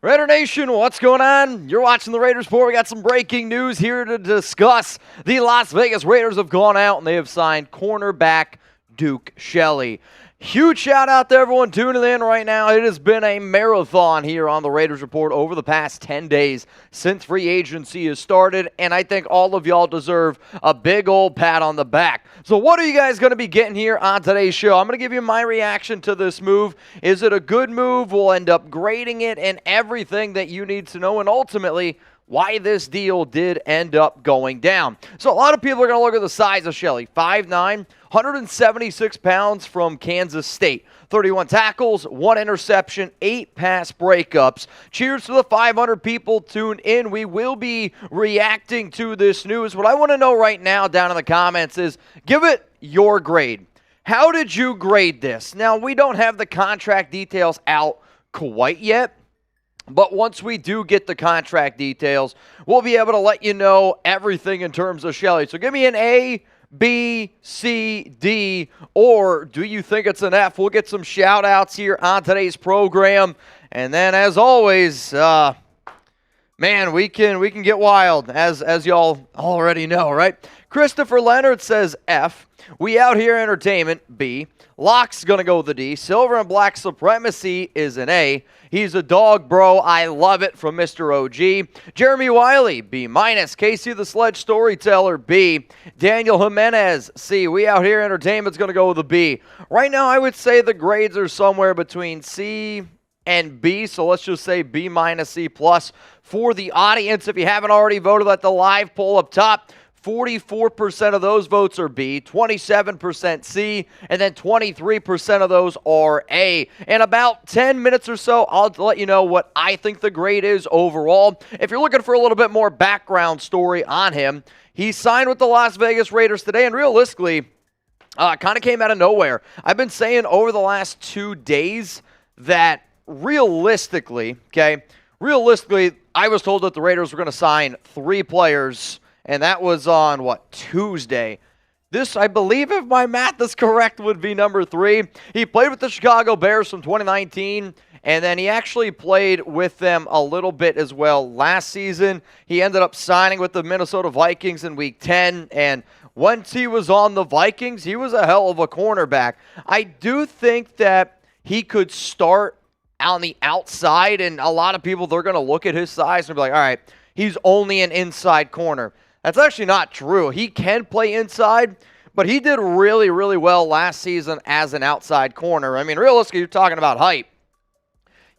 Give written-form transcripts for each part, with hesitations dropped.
Raider Nation, what's going on? You're watching the Raiders Report. We got some breaking news here to discuss. The Las Vegas Raiders have gone out and they have signed cornerback Duke Shelley. Huge shout out to everyone tuning in right now. It has been a marathon here on the Raiders Report over the past 10 days since free agency has started, and I think all of y'all deserve a big old pat on the back. So what are you guys going to be getting here on today's show? I'm going to give you my reaction to this move. Is it a good move? We'll end up grading it and everything that you need to know, and ultimately why this deal did end up going down. So a lot of people are going to look at the size of Shelley. 5'9", 176 pounds from Kansas State. 31 tackles, 1 interception, 8 pass breakups. Cheers to the 500 people tuned in. We will be reacting to this news. What I want to know right now down in the comments is, give it your grade. How did you grade this? Now, we don't have the contract details out quite yet, but once we do get the contract details, we'll be able to let you know everything in terms of Shelley. So give me an A, B, C, D, or do you think it's an F? We'll get some shout-outs here on today's program. And then, as always, man, we can get wild, as y'all already know, right? Christopher Leonard says F. We Out Here Entertainment, B. Locke's going to go with the D. Silver and Black Supremacy is an A. He's a dog, bro. I love it, from Mr. OG. Jeremy Wiley, B-. Casey the Sledge Storyteller, B. Daniel Jimenez, C. We Out Here Entertainment's going to go with a B. Right now, I would say the grades are somewhere between C and B, so let's just say B-, C+. For the audience, if you haven't already voted at the live poll up top, 44% of those votes are B, 27% C, and then 23% of those are A. In about 10 minutes or so, I'll let you know what I think the grade is overall. If you're looking for a little bit more background story on him, he signed with the Las Vegas Raiders today, and realistically, kind of came out of nowhere. I've been saying over the last 2 days that realistically, I was told that the Raiders were going to sign 3 players, and that was on, Tuesday. This, I believe, if my math is correct, would be number 3. He played with the Chicago Bears from 2019, and then he actually played with them a little bit as well last season. He ended up signing with the Minnesota Vikings in Week 10, and once he was on the Vikings, he was a hell of a cornerback. I do think that he could start on the outside, and a lot of people, they're going to look at his size and be like, all right, he's only an inside corner. That's actually not true. He can play inside, but he did really, really well last season as an outside corner. I mean, realistically, you're talking about height.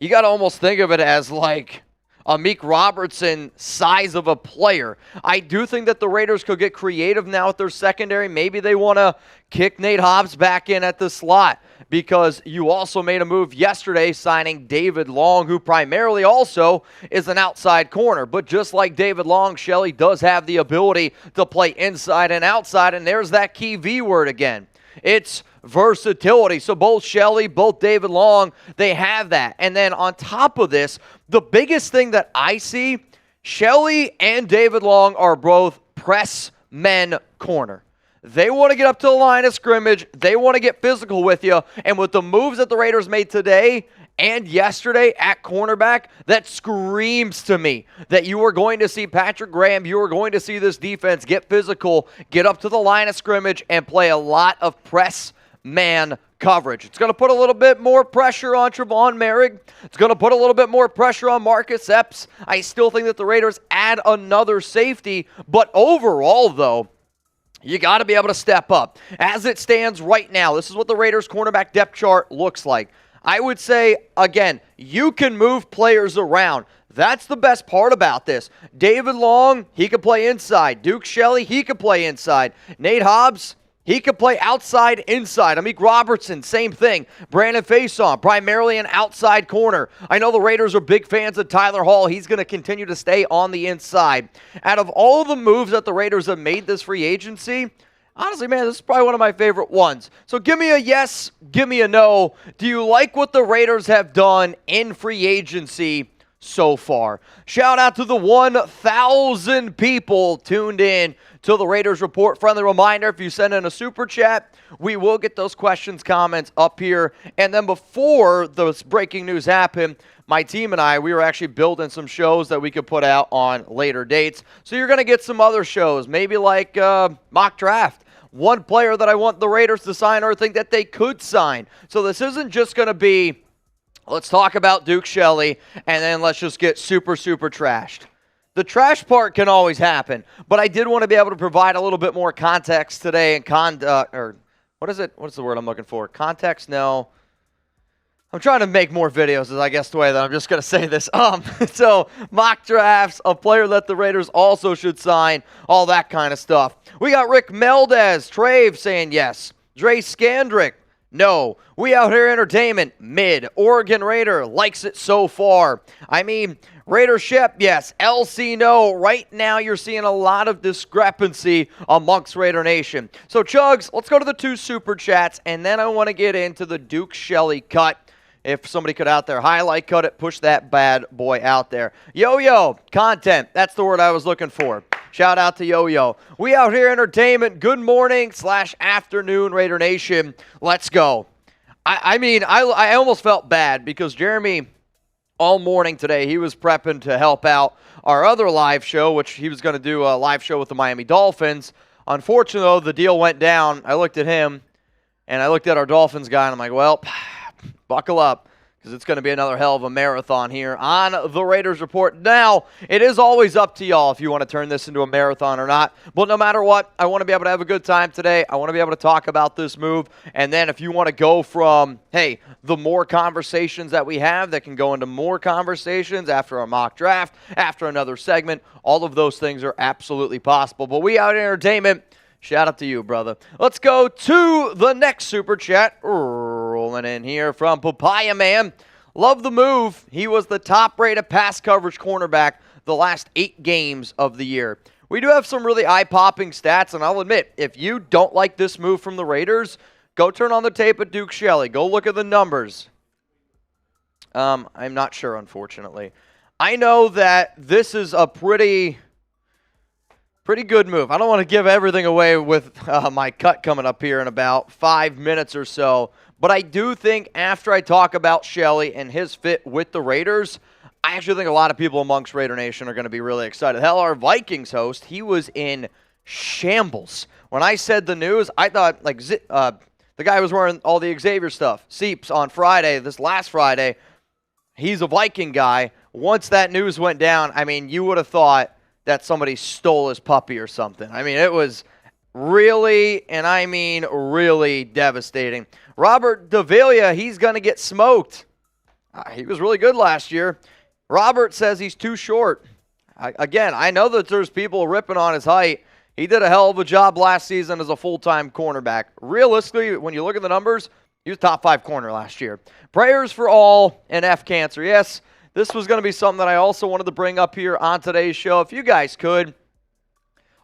You got to almost think of it as like a Meek Robertson size of a player. I do think that the Raiders could get creative now with their secondary. Maybe they want to kick Nate Hobbs back in at the slot, because you also made a move yesterday signing David Long, who primarily also is an outside corner. But just like David Long, Shelley does have the ability to play inside and outside, and there's that key V word again. It's versatility. So both Shelley, both David Long, they have that. And then on top of this, the biggest thing that I see, Shelley and David Long are both press men corner. They want to get up to the line of scrimmage. They want to get physical with you. And with the moves that the Raiders made today and yesterday at cornerback, that screams to me that you are going to see Patrick Graham, you are going to see this defense get physical, get up to the line of scrimmage, and play a lot of press man coverage. It's going to put a little bit more pressure on Trevon Merrick. It's going to put a little bit more pressure on Marcus Epps. I still think that the Raiders add another safety, but overall, though, you got to be able to step up. As it stands right now, this is what the Raiders' cornerback depth chart looks like. I would say, again, you can move players around. That's the best part about this. David Long, he can play inside. Duke Shelley, he can play inside. Nate Hobbs, he could play outside, inside. Amik Robertson, same thing. Brandon Faison, primarily an outside corner. I know the Raiders are big fans of Tyler Hall. He's going to continue to stay on the inside. Out of all the moves that the Raiders have made this free agency, honestly, man, this is probably one of my favorite ones. So give me a yes, give me a no. Do you like what the Raiders have done in free agency so far? Shout out to the 1,000 people tuned in to the Raiders Report. Friendly reminder, if you send in a super chat, we will get those questions, comments up here. And then before this breaking news happened, my team and I, we were actually building some shows that we could put out on later dates. So you're going to get some other shows, maybe like mock draft. One player that I want the Raiders to sign or think that they could sign. So this isn't just going to be, let's talk about Duke Shelley, and then let's just get super, super trashed. The trash part can always happen, but I did want to be able to provide a little bit more context today and what is it? What's the word I'm looking for? Context? No. I'm trying to make more videos, is I guess the way that I'm just going to say this. So mock drafts, a player that the Raiders also should sign, all that kind of stuff. We got Rick Meldez, Trave saying yes. Dre Scandrick, no. We Out Here Entertainment, mid. Oregon Raider, likes it so far. I mean, Raider Shep, yes. LC, no. Right now, you're seeing a lot of discrepancy amongst Raider Nation. So, Chugs, let's go to the 2 super chats, and then I want to get into the Duke Shelley cut. If somebody could out there highlight cut it, push that bad boy out there. Yo-Yo, content. That's the word I was looking for. Shout out to Yo-Yo. We Out Here Entertainment. Good morning / afternoon, Raider Nation. Let's go. I almost felt bad because Jeremy, all morning today, he was prepping to help out our other live show, which he was going to do a live show with the Miami Dolphins. Unfortunately, though, the deal went down. I looked at him, and I looked at our Dolphins guy, and I'm like, well, buckle up, because it's going to be another hell of a marathon here on the Raiders Report. Now, it is always up to y'all if you want to turn this into a marathon or not. But no matter what, I want to be able to have a good time today. I want to be able to talk about this move. And then if you want to go from, hey, the more conversations that we have that can go into more conversations after a mock draft, after another segment, all of those things are absolutely possible. But We Out Entertainment, shout out to you, brother. Let's go to the next super chat. Rolling in here from Papaya Man. Love the move. He was the top-rated pass coverage cornerback the last 8 games of the year. We do have some really eye-popping stats, and I'll admit, if you don't like this move from the Raiders, go turn on the tape at Duke Shelley. Go look at the numbers. I'm not sure, unfortunately. I know that this is a pretty good move. I don't want to give everything away with my cut coming up here in about 5 minutes or so. But I do think after I talk about Shelley and his fit with the Raiders, I actually think a lot of people amongst Raider Nation are going to be really excited. Hell, our Vikings host, he was in shambles. When I said the news, I thought like the guy was wearing all the Xavier stuff. Seeps on Friday, this last Friday, he's a Viking guy. Once that news went down, I mean, you would have thought that somebody stole his puppy or something. I mean, it was really, and I mean really devastating. Robert Davila, he's going to get smoked. He was really good last year. Robert says he's too short. Again, I know that there's people ripping on his height. He did a hell of a job last season as a full-time cornerback. Realistically, when you look at the numbers, he was top 5 corner last year. Prayers for all and F cancer. Yes, this was going to be something that I also wanted to bring up here on today's show. If you guys could,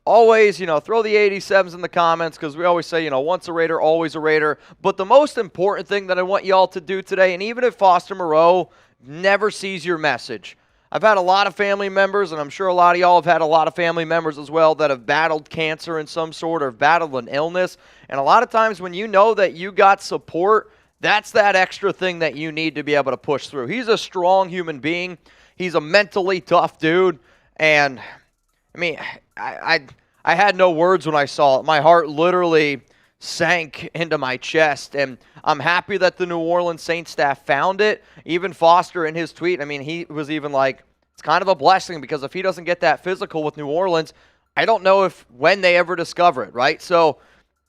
always, throw the 87s in the comments, because we always say, once a Raider, always a Raider. But the most important thing that I want y'all to do today, and even if Foster Moreau never sees your message, I've had a lot of family members, and I'm sure a lot of y'all have had a lot of family members as well that have battled cancer in some sort or battled an illness. And a lot of times when you know that you got support, that's that extra thing that you need to be able to push through. He's a strong human being. He's a mentally tough dude. And, I mean, I had no words when I saw it. My heart literally sank into my chest. And I'm happy that the New Orleans Saints staff found it. Even Foster in his tweet, I mean, he was even like, it's kind of a blessing, because if he doesn't get that physical with New Orleans, I don't know when they ever discover it, right? So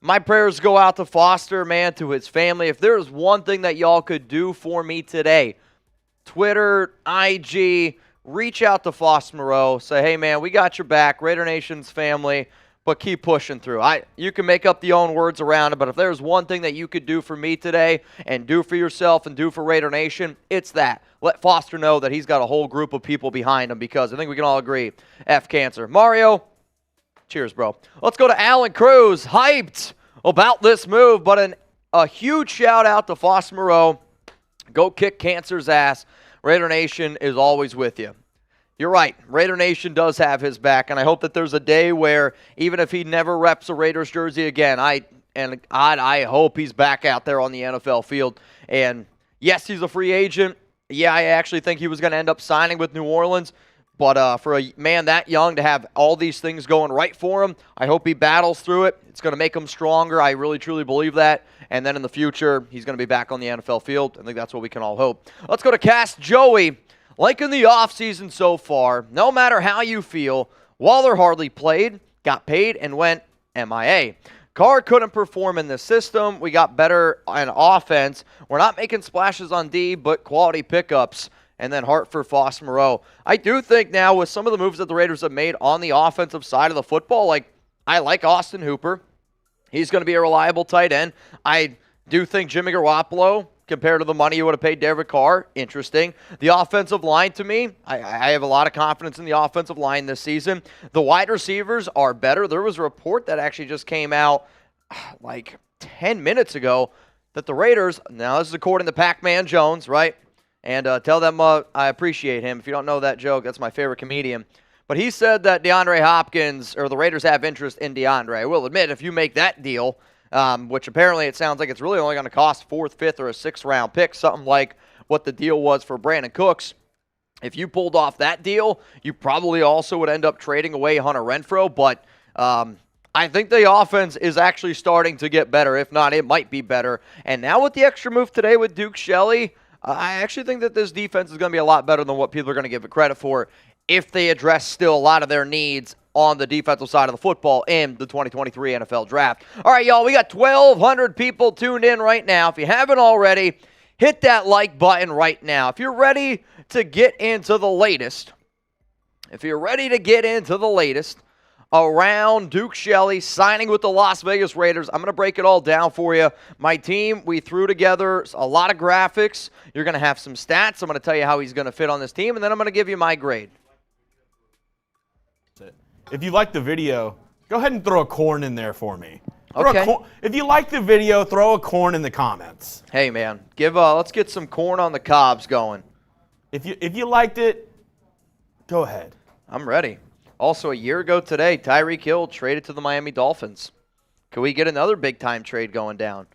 my prayers go out to Foster, man, to his family. If there's one thing that y'all could do for me today, Twitter, IG, reach out to Foster Moreau. Say, hey, man, we got your back, Raider Nation's family, but keep pushing through. You can make up the own words around it, but if there's one thing that you could do for me today and do for yourself and do for Raider Nation, it's that. Let Foster know that he's got a whole group of people behind him, because I think we can all agree, F cancer. Mario, cheers, bro. Let's go to Alan Cruz, hyped about this move, but a huge shout out to Foster Moreau. Go kick cancer's ass. Raider Nation is always with you. You're right. Raider Nation does have his back, and I hope that there's a day where even if he never reps a Raiders jersey again, I hope he's back out there on the NFL field. And yes, he's a free agent. Yeah, I actually think he was going to end up signing with New Orleans. But for a man that young to have all these things going right for him, I hope he battles through it. It's going to make him stronger. I really, truly believe that. And then in the future, he's going to be back on the NFL field. I think that's what we can all hope. Let's go to Cast Joey. Like in the offseason so far, no matter how you feel, Waller hardly played, got paid, and went MIA. Carr couldn't perform in the system. We got better on offense. We're not making splashes on D, but quality pickups. And then Hartford, Foss, Moreau. I do think now with some of the moves that the Raiders have made on the offensive side of the football, I like Austin Hooper. He's going to be a reliable tight end. I do think Jimmy Garoppolo, compared to the money you would have paid Derek Carr, interesting. The offensive line, to me, I have a lot of confidence in the offensive line this season. The wide receivers are better. There was a report that actually just came out 10 minutes ago that the Raiders, now this is according to Pac-Man Jones, right? And tell them I appreciate him. If you don't know that joke, that's my favorite comedian. But he said that DeAndre Hopkins, or the Raiders have interest in DeAndre. I will admit, if you make that deal, which apparently it sounds like it's really only going to cost 4th, 5th, or a 6th round pick, something like what the deal was for Brandon Cooks. If you pulled off that deal, you probably also would end up trading away Hunter Renfrow. But I think the offense is actually starting to get better. If not, it might be better. And now with the extra move today with Duke Shelley, I actually think that this defense is going to be a lot better than what people are going to give it credit for if they address still a lot of their needs on the defensive side of the football in the 2023 NFL Draft. All right, y'all, we got 1,200 people tuned in right now. If you haven't already, hit that like button right now. If you're ready to get into the latest, around Duke Shelley signing with the Las Vegas Raiders, I'm going to break it all down for you. My team, we threw together a lot of graphics. You're going to have some stats. I'm going to tell you how he's going to fit on this team, and then I'm going to give you my grade. If you like the video, go ahead and throw a corn in there for me. Okay. If you like the video, throw a corn in the comments. Hey, man, let's get some corn on the cobs going. If you liked it, go ahead. I'm ready. Also, a year ago today, Tyreek Hill traded to the Miami Dolphins. Could we get another big-time trade going down?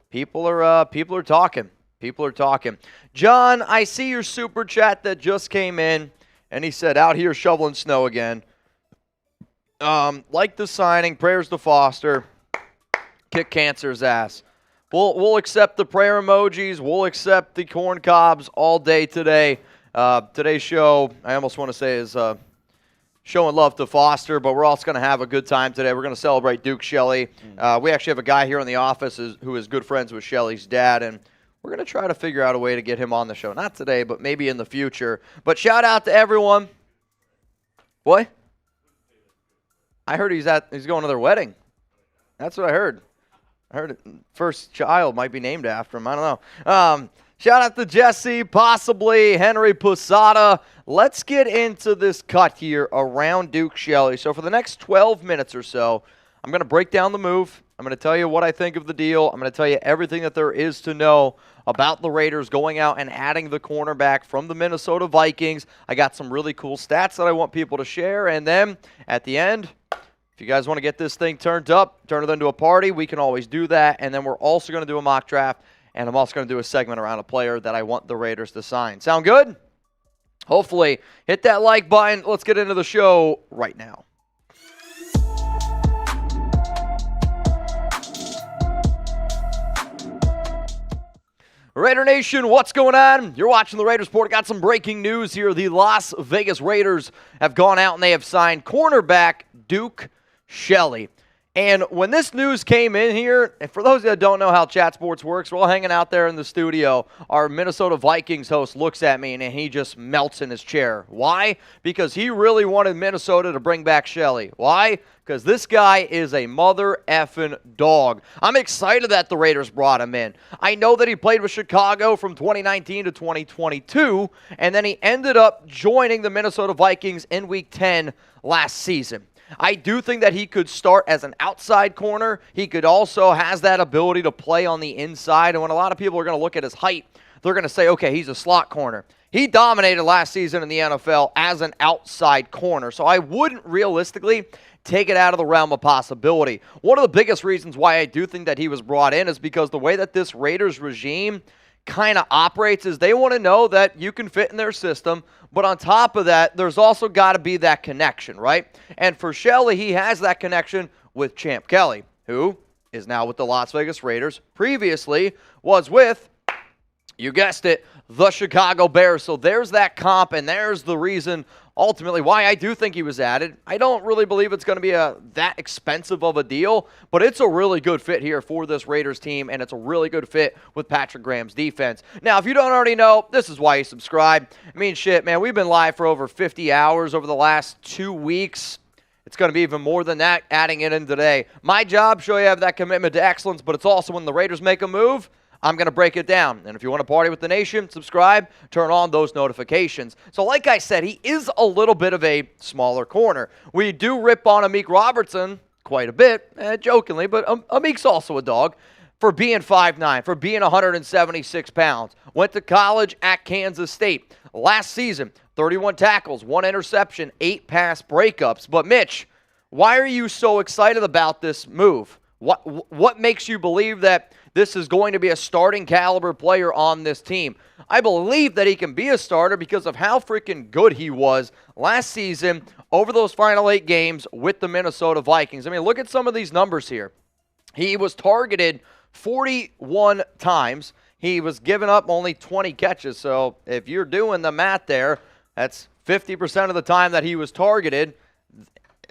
People are talking. People are talking. John, I see your super chat that just came in, and he said, out here shoveling snow again. Like the signing, prayers to Foster. Kick cancer's ass. We'll accept the prayer emojis. We'll accept the corn cobs all day today. Today's show, I almost want to say, is showing love to Foster, but we're also going to have a good time today. We're going to celebrate Duke Shelley. We actually have a guy here in the office who is good friends with Shelley's dad, and we're going to try to figure out a way to get him on the show. Not today, but maybe in the future. But shout out to everyone. What? I heard he's going to their wedding. That's what I heard. I heard first child might be named after him. I don't know. Shout out to Jesse, possibly Henry Posada. Let's get into this cut here around Duke Shelley. So for the next 12 minutes or so, I'm going to break down the move. I'm going to tell you what I think of the deal. I'm going to tell you everything that there is to know about the Raiders going out and adding the cornerback from the Minnesota Vikings. I got some really cool stats that I want people to share. And then at the end, if you guys want to get this thing turned up, turn it into a party, we can always do that. And then we're also going to do a mock draft. And I'm also going to do a segment around a player that I want the Raiders to sign. Sound good? Hopefully. Hit that like button. Let's get into the show right now. Raider Nation, what's going on? You're watching the Raiders Report. Got some breaking news here. The Las Vegas Raiders have gone out and they have signed cornerback Duke Shelley. And when this news came in here, and for those that don't know how Chat Sports works, we're all hanging out there in the studio. Our Minnesota Vikings host looks at me, and he just melts in his chair. Why? Because he really wanted Minnesota to bring back Shelley. Why? Because this guy is a mother effing dog. I'm excited that the Raiders brought him in. I know that he played with Chicago from 2019 to 2022, and then he ended up joining the Minnesota Vikings in Week 10 last season. I do think that he could start as an outside corner. He could also has that ability to play on the inside. And when a lot of people are going to look at his height, they're going to say, okay, he's a slot corner. He dominated last season in the NFL as an outside corner, so I wouldn't realistically take it out of the realm of possibility. One of the biggest reasons why I do think that he was brought in is because the way that this Raiders regime kind of operates is they want to know that you can fit in their system, but on top of that, there's also got to be that connection, right? And for Shelley, he has that connection with Champ Kelly, who is now with the Las Vegas Raiders, previously was with, you guessed it, the Chicago Bears. So there's that comp, and there's the reason ultimately why I do think he was added. I don't really believe it's going to be that expensive of a deal, but it's a really good fit here for this Raiders team, and it's a really good fit with Patrick Graham's defense. Now, if you don't already know, this is why you subscribe. I mean, shit, man, we've been live for over 50 hours over the last 2 weeks. It's going to be even more than that adding it in today. My job, show you have that commitment to excellence, but it's also when the Raiders make a move, I'm going to break it down. And if you want to party with the nation, subscribe, turn on those notifications. So like I said, he is a little bit of a smaller corner. We do rip on Amik Robertson quite a bit, jokingly, but Amik's also a dog, for being 5'9", for being 176 pounds. Went to college at Kansas State. Last season, 31 tackles, 1 interception, 8 pass breakups. But Mitch, why are you so excited about this move? What makes you believe that this is going to be a starting caliber player on this team? I believe that he can be a starter because of how freaking good he was last season over those final 8 games with the Minnesota Vikings. I mean, look at some of these numbers here. He was targeted 41 times. He was giving up only 20 catches. So if you're doing the math there, that's 50% of the time that he was targeted.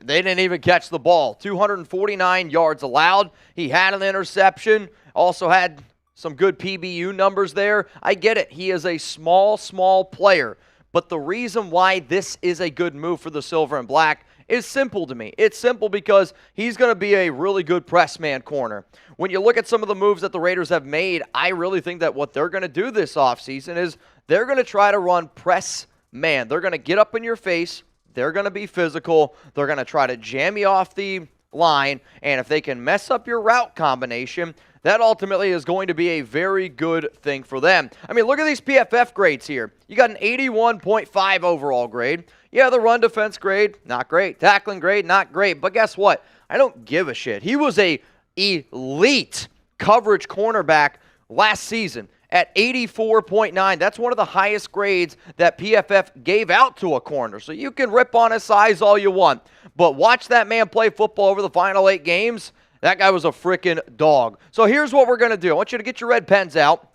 They didn't even catch the ball. 249 yards allowed. He had an interception. Also had some good PBU numbers there. I get it. He is a small player. But the reason why this is a good move for the Silver and Black is simple to me. It's simple because he's going to be a really good press man corner. When you look at some of the moves that the Raiders have made, I really think that what they're going to do this offseason is they're going to try to run press man. They're going to get up in your face. They're going to be physical. They're going to try to jam you off the line. And if they can mess up your route combination, that ultimately is going to be a very good thing for them. I mean, look at these PFF grades here. You got an 81.5 overall grade. Yeah, the run defense grade, not great. Tackling grade, not great. But guess what? I don't give a shit. He was a elite coverage cornerback last season at 84.9. That's one of the highest grades that PFF gave out to a corner. So you can rip on his size all you want. But watch that man play football over the final 8 games. That guy was a freaking dog. So here's what we're going to do. I want you to get your red pens out,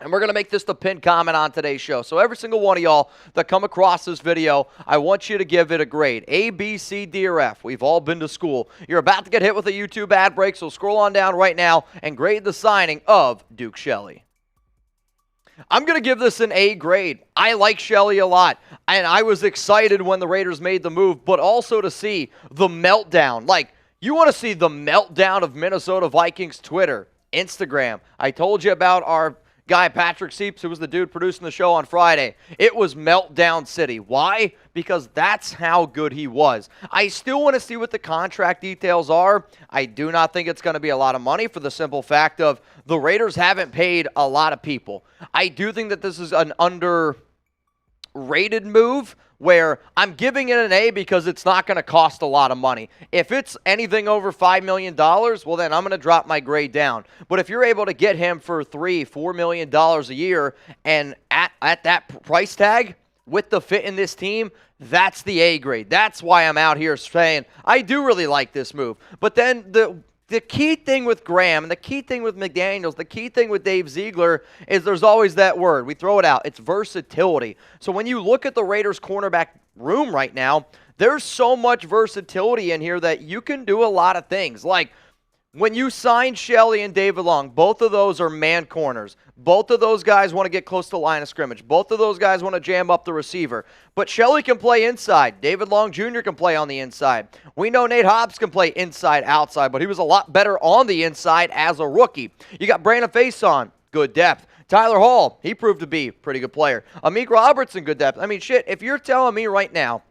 and we're going to make this the pinned comment on today's show. So every single one of y'all that come across this video, I want you to give it a grade. A, B, C, D, or F. We've all been to school. You're about to get hit with a YouTube ad break, so scroll on down right now and grade the signing of Duke Shelley. I'm going to give this an A grade. I like Shelley a lot, and I was excited when the Raiders made the move, but also to see the meltdown. Like, you want to see the meltdown of Minnesota Vikings Twitter, Instagram. I told you about our guy Patrick Seeps, who was the dude producing the show on Friday. It was meltdown city. Why? Because that's how good he was. I still want to see what the contract details are. I do not think it's going to be a lot of money for the simple fact of the Raiders haven't paid a lot of people. I do think that this is an underrated move where I'm giving it an A because it's not going to cost a lot of money. If it's anything over $5 million, well, then I'm going to drop my grade down. But if you're able to get him for $3-4 million a year and at that price tag with the fit in this team, that's the A grade. That's why I'm out here saying I do really like this move. But then the key thing with Graham, and the key thing with McDaniels, the key thing with Dave Ziegler is there's always that word. We throw it out. It's versatility. So when you look at the Raiders cornerback room right now, there's so much versatility in here that you can do a lot of things. Like when you sign Shelley and David Long, both of those are man corners. Both of those guys want to get close to the line of scrimmage. Both of those guys want to jam up the receiver. But Shelley can play inside. David Long Jr. can play on the inside. We know Nate Hobbs can play inside, outside, but he was a lot better on the inside as a rookie. You got Brandon Faison, good depth. Tyler Hall, he proved to be a pretty good player. Amik Robertson, good depth. I mean, shit, if you're telling me right now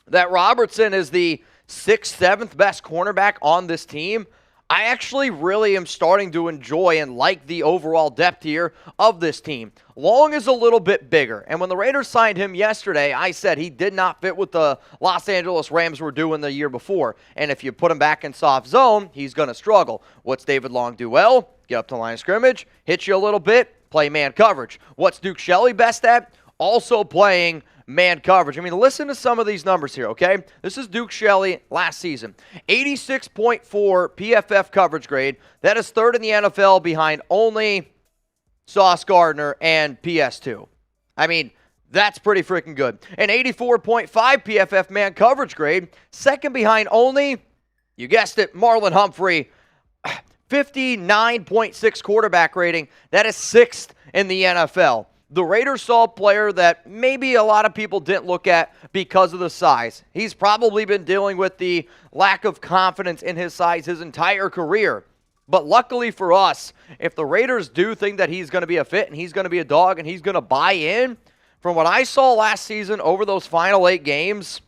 that Robertson is the 6th, 7th best cornerback on this team, I actually really am starting to enjoy and like the overall depth here of this team. Long is a little bit bigger, and when the Raiders signed him yesterday, I said he did not fit what the Los Angeles Rams were doing the year before, and if you put him back in soft zone, he's going to struggle. What's David Long do well? Get up to the line of scrimmage, hit you a little bit, play man coverage. What's Duke Shelley best at? Also playing man coverage. I mean, listen to some of these numbers here, okay? This is Duke Shelley last season. 86.4 PFF coverage grade. That is third in the NFL behind only Sauce Gardner and PS2. I mean, that's pretty freaking good. An 84.5 PFF man coverage grade. Second behind only, you guessed it, Marlon Humphrey. 59.6 quarterback rating. That is sixth in the NFL. The Raiders saw a player that maybe a lot of people didn't look at because of the size. He's probably been dealing with the lack of confidence in his size his entire career. But luckily for us, if the Raiders do think that he's going to be a fit and he's going to be a dog and he's going to buy in, from what I saw last season over those final 8 games,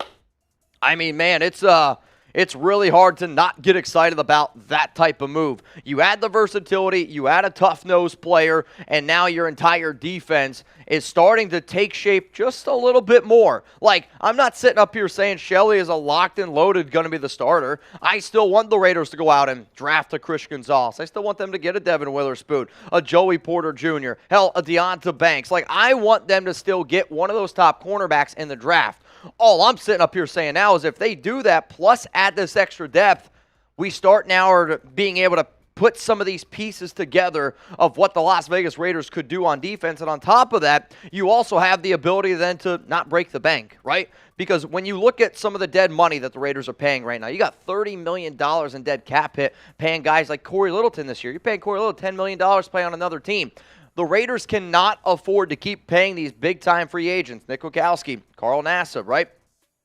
I mean, man, it's really hard to not get excited about that type of move. You add the versatility, you add a tough-nosed player, and now your entire defense is starting to take shape just a little bit more. Like, I'm not sitting up here saying Shelley is a locked and loaded going to be the starter. I still want the Raiders to go out and draft a Chris Gonzalez. I still want them to get a Devin Witherspoon, a Joey Porter Jr., hell, a Deonta Banks. Like, I want them to still get one of those top cornerbacks in the draft. All I'm sitting up here saying now is if they do that, plus add this extra depth, we start now being able to put some of these pieces together of what the Las Vegas Raiders could do on defense. And on top of that, you also have the ability then to not break the bank, right? Because when you look at some of the dead money that the Raiders are paying right now, you got $30 million in dead cap hit paying guys like Corey Littleton this year. You're paying Corey Littleton $10 million to play on another team. The Raiders cannot afford to keep paying these big-time free agents, Nick Wachowski, Carl Nassib, right?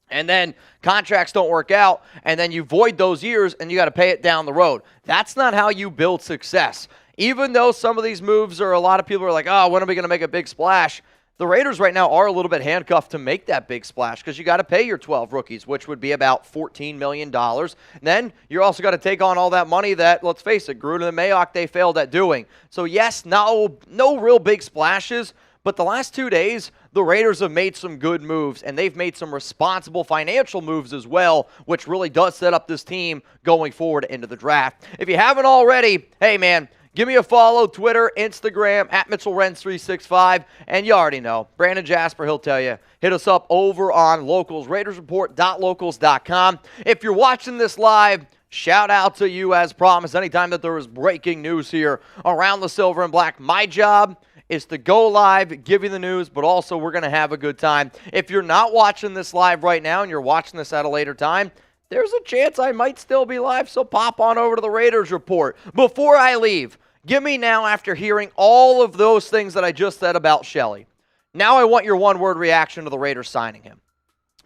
And then contracts don't work out, and then you void those years, and you got to pay it down the road. That's not how you build success. Even though some of these moves are, a lot of people are like, oh, when are we going to make a big splash? The Raiders right now are a little bit handcuffed to make that big splash because you got to pay your 12 rookies, which would be about $14 million. And then you're also got to take on all that money that, let's face it, Gruden and Mayock, they failed at doing. So yes, no real big splashes, but the last 2 days, the Raiders have made some good moves, and they've made some responsible financial moves as well, which really does set up this team going forward into the draft. If you haven't already, hey man, give me a follow, Twitter, Instagram, at Mitchell Renz 365, and you already know, Brandon Jasper, he'll tell you, hit us up over on Locals, RaidersReport.locals.com. If you're watching this live, shout out to you as promised. Anytime that there is breaking news here around the silver and black, my job is to go live, give you the news, but also we're going to have a good time. If you're not watching this live right now and you're watching this at a later time, there's a chance I might still be live, so pop on over to the Raiders Report. Before I leave, give me now, after hearing all of those things that I just said about Shelley, now I want your one-word reaction to the Raiders signing him.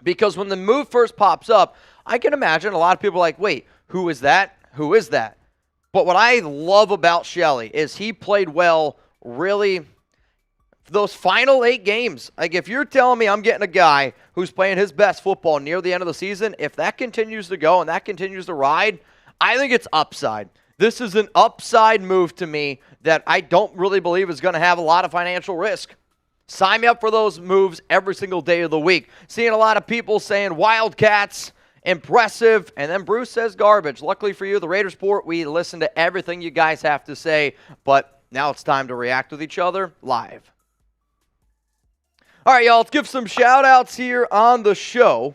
Because when the move first pops up, I can imagine a lot of people are like, wait, who is that? Who is that? But what I love about Shelley is he played well, really, those final 8 games. Like, if you're telling me I'm getting a guy who's playing his best football near the end of the season, if that continues to go and that continues to ride, I think it's upside. This is an upside move to me that I don't really believe is going to have a lot of financial risk. Sign me up for those moves every single day of the week. Seeing a lot of people saying Wildcats, impressive, and then Bruce says garbage. Luckily for you, the Raiders Report, we listen to everything you guys have to say, but now it's time to react with each other live. All right, y'all, let's give some shout-outs here on the show.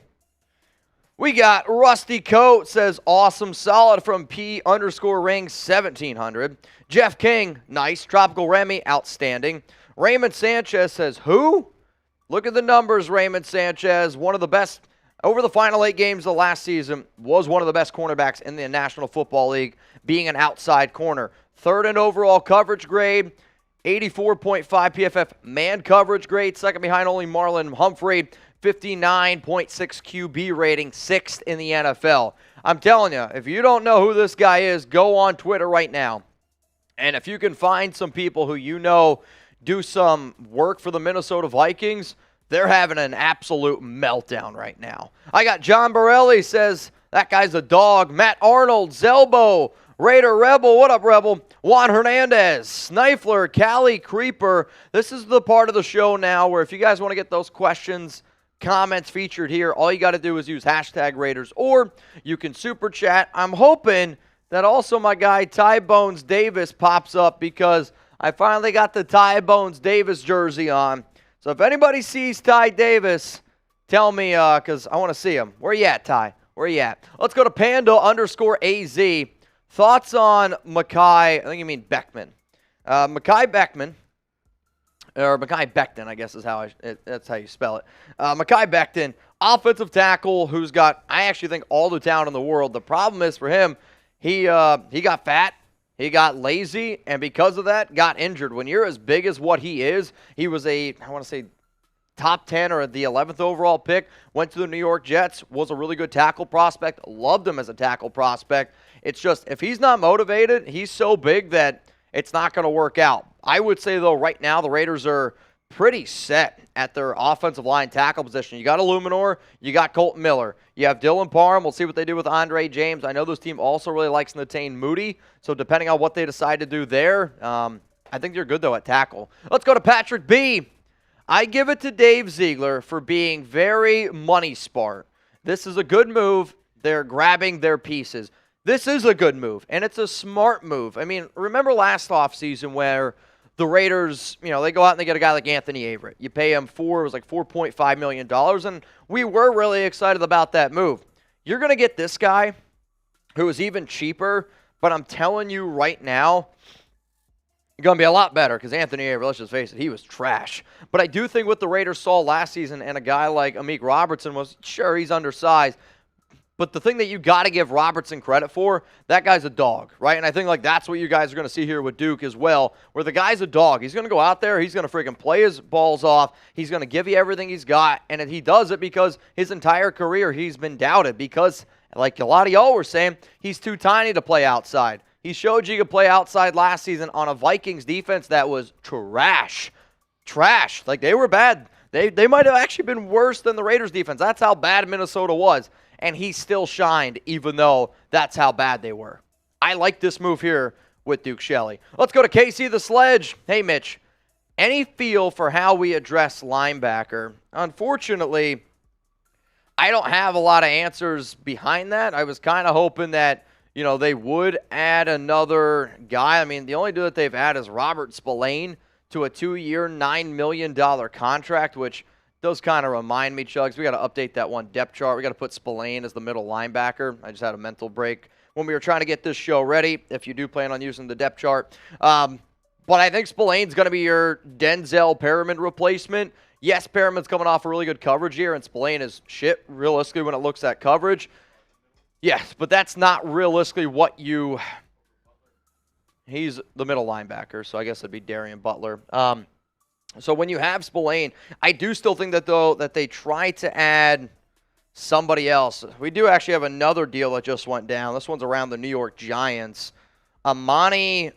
We got Rusty Coat says, awesome, solid from P_ring 1700. Jeff King, nice. Tropical Remy, outstanding. Raymond Sanchez says, who? Look at the numbers, Raymond Sanchez. One of the best, over the final 8 games of last season, was one of the best cornerbacks in the National Football League, being an outside corner. Third in overall coverage grade, 84.5 PFF man coverage grade, second behind only Marlon Humphrey, 59.6 QB rating, sixth in the NFL. I'm telling you, if you don't know who this guy is, go on Twitter right now. And if you can find some people who you know do some work for the Minnesota Vikings, they're having an absolute meltdown right now. I got John Borelli says, that guy's a dog. Matt Arnold, Zelbo, Raider Rebel, what up, Rebel? Juan Hernandez, Snifler, Cali Creeper. This is the part of the show now where if you guys want to get those questions, comments featured here, all you got to do is use hashtag Raiders, or you can super chat. I'm hoping that also my guy Ty Bones Davis pops up because I finally got the Ty Bones Davis jersey on. So if anybody sees Ty Davis, tell me because I want to see him. Where you at, Ty? Where you at? Let's go to Panda_AZ. Thoughts on Mekhi, I think you mean Beckman. Mekhi Beckman, or Mekhi Becton, I guess is how that's how you spell it. Mekhi Becton, offensive tackle who's got, I actually think, all the talent in the world. The problem is for him, he got fat, he got lazy, and because of that, got injured. When you're as big as what he is, he was I want to say, top 10 or the 11th overall pick, went to the New York Jets, was a really good tackle prospect, loved him as a tackle prospect. It's just, if he's not motivated, he's so big that it's not going to work out. I would say, though, right now the Raiders are pretty set at their offensive line tackle position. You got Illuminor, you got Colton Miller, you have Dylan Parham. We'll see what they do with Andre James. I know this team also really likes Natane Moody, so depending on what they decide to do there, I think they're good, though, at tackle. Let's go to Patrick B. I give it to Dave Ziegler for being very money smart. This is a good move. They're grabbing their pieces. This is a good move, and it's a smart move. I mean, remember last offseason where the Raiders, they go out and they get a guy like Anthony Averett. You pay him it was like $4.5 million, and we were really excited about that move. You're going to get this guy who is even cheaper, but I'm telling you right now, going to be a lot better because Anthony Averett, let's just face it, he was trash. But I do think what the Raiders saw last season and a guy like Amik Robertson was, sure, he's undersized, but the thing that you got to give Robertson credit for, that guy's a dog, right? And I think that's what you guys are going to see here with Duke as well, where the guy's a dog. He's going to go out there. He's going to freaking play his balls off. He's going to give you everything he's got, and he does it because his entire career he's been doubted because, like a lot of y'all were saying, he's too tiny to play outside. He showed you could play outside last season on a Vikings defense that was trash. Trash. Like, they were bad. They might have actually been worse than the Raiders defense. That's how bad Minnesota was. And he still shined even though that's how bad they were. I like this move here with Duke Shelley. Let's go to Casey the Sledge. Hey, Mitch, any feel for how we address linebacker? Unfortunately, I don't have a lot of answers behind that. I was kind of hoping that, they would add another guy. I mean, the only dude that they've added is Robert Spillane to a 2-year, $9 million contract, which does kind of remind me, Chugs, we got to update that one depth chart. We got to put Spillane as the middle linebacker. I just had a mental break when we were trying to get this show ready, if you do plan on using the depth chart. But I think Spillane's going to be your Denzel Perriman replacement. Yes, Perriman's coming off a really good coverage here, and Spillane is shit, realistically, when it looks at coverage. Yes, but that's not realistically what he's the middle linebacker, so I guess it'd be Darian Butler. So when you have Spillane, I do still think that, though, that they try to add somebody else. We do actually have another deal that just went down. This one's around the New York Giants. Amani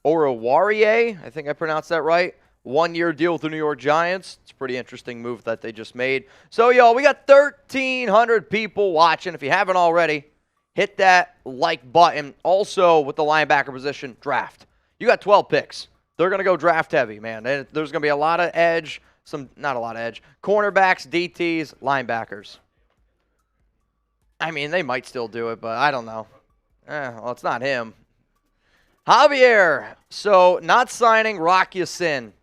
Oruwariye, I think I pronounced that right. 1-year deal with the New York Giants. It's a pretty interesting move that they just made. So, y'all, we got 1,300 people watching. If you haven't already, hit that like button. Also, with the linebacker position, draft. You got 12 picks. They're going to go draft heavy, man. There's going to be a lot of edge, not a lot of edge, cornerbacks, DTs, linebackers. I mean, they might still do it, but I don't know. Well, it's not him. Javier, so not signing Rock Ya-Sin.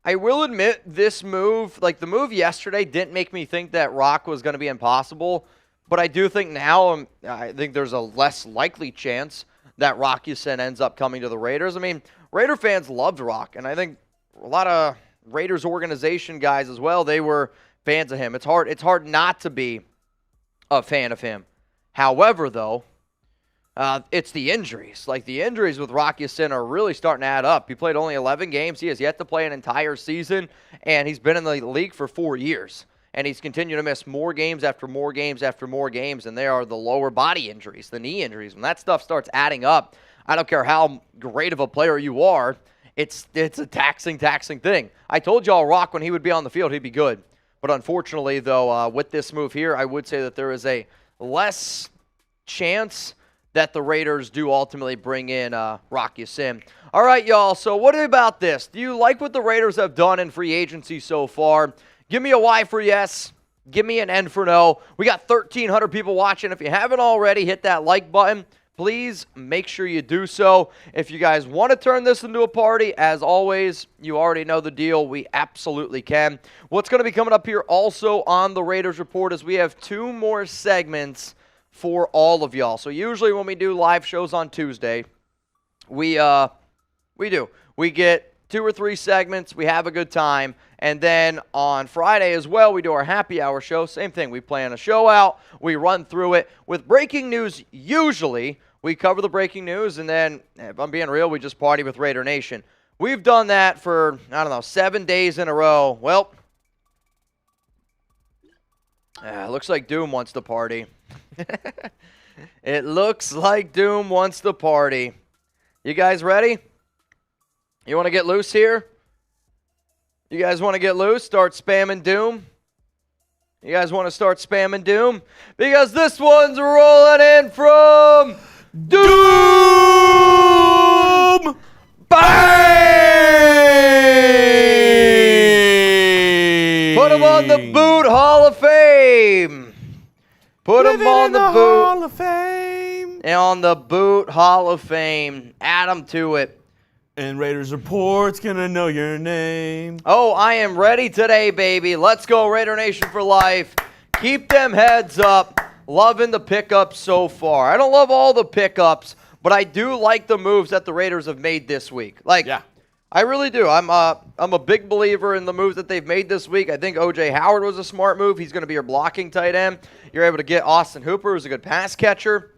I will admit this move, like the move yesterday, didn't make me think that Rock was going to be impossible, but I do think now, I think there's a less likely chance that Rock Ya-Sin ends up coming to the Raiders. I mean, Raider fans loved Rock, and I think a lot of Raiders organization guys as well, they were fans of him. It's hard not to be a fan of him. However, though, it's the injuries. Like, the injuries with Rock Ya-Sin are really starting to add up. He played only 11 games. He has yet to play an entire season, and he's been in the league for 4 years. And he's continued to miss more games after more games after more games, and there are the lower body injuries, the knee injuries. When that stuff starts adding up, I don't care how great of a player you are, it's a taxing thing. I told y'all Rock, when he would be on the field, he'd be good. But unfortunately, though, with this move here, I would say that there is a less chance that the Raiders do ultimately bring in Rock Ya-Sin. All right, y'all, so what about this? Do you like what the Raiders have done in free agency so far? Give me a Y for yes. Give me an N for no. We got 1,300 people watching. If you haven't already, hit that like button. Please make sure you do so. If you guys want to turn this into a party, as always, you already know the deal. We absolutely can. What's going to be coming up here also on the Raiders Report is we have 2 more segments for all of y'all. So usually when we do live shows on Tuesday, we get 2 or 3 segments. We have a good time. And then on Friday as well, we do our happy hour show. Same thing. We plan a show out. We run through it. With breaking news, usually we cover the breaking news. And then, if I'm being real, we just party with Raider Nation. We've done that for, 7 days in a row. Well, looks like Doom wants to party. It looks like Doom wants to party. You guys ready? You want to get loose here? You guys want to get loose? Start spamming Doom? You guys want to start spamming Doom? Because this one's rolling in from Doom! Bang! Put him on the Boot Hall of Fame. Put him on the Boot Hall of Fame. And on the Boot Hall of Fame. Add him to it. And Raiders Report's gonna know your name. Oh, I am ready today, baby. Let's go, Raider Nation for life. Keep them heads up. Loving the pickups so far. I don't love all the pickups, but I do like the moves that the Raiders have made this week. I really do. I'm a big believer in the moves that they've made this week. I think O.J. Howard was a smart move. He's going to be your blocking tight end. You're able to get Austin Hooper, who's a good pass catcher.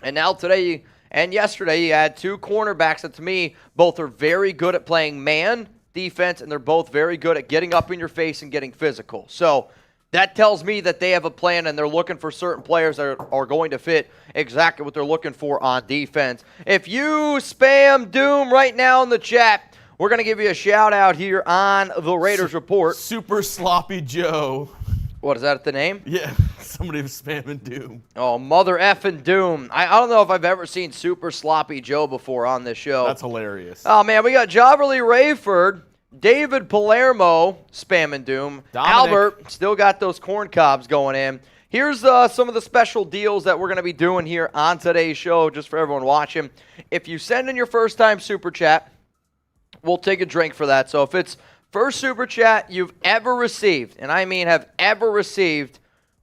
And now today and yesterday, you had 2 cornerbacks that, to me, both are very good at playing man defense, and they're both very good at getting up in your face and getting physical. So that tells me that they have a plan, and they're looking for certain players that are going to fit exactly what they're looking for on defense. If you spam Doom right now in the chat, we're going to give you a shout-out here on the Raiders Report. Super Sloppy Joe. What, is that the name? Yeah, somebody was spamming Doom. Oh, mother effing Doom. I don't know if I've ever seen Super Sloppy Joe before on this show. That's hilarious. Oh, man, we got Javerly Rayford, David Palermo spamming Doom. Dominic. Albert still got those corn cobs going in. Here's some of the special deals that we're going to be doing here on today's show, just for everyone watching. If you send in your first-time Super Chat, we'll take a drink for that. So if it's first Super Chat you've ever received, and I mean have ever received,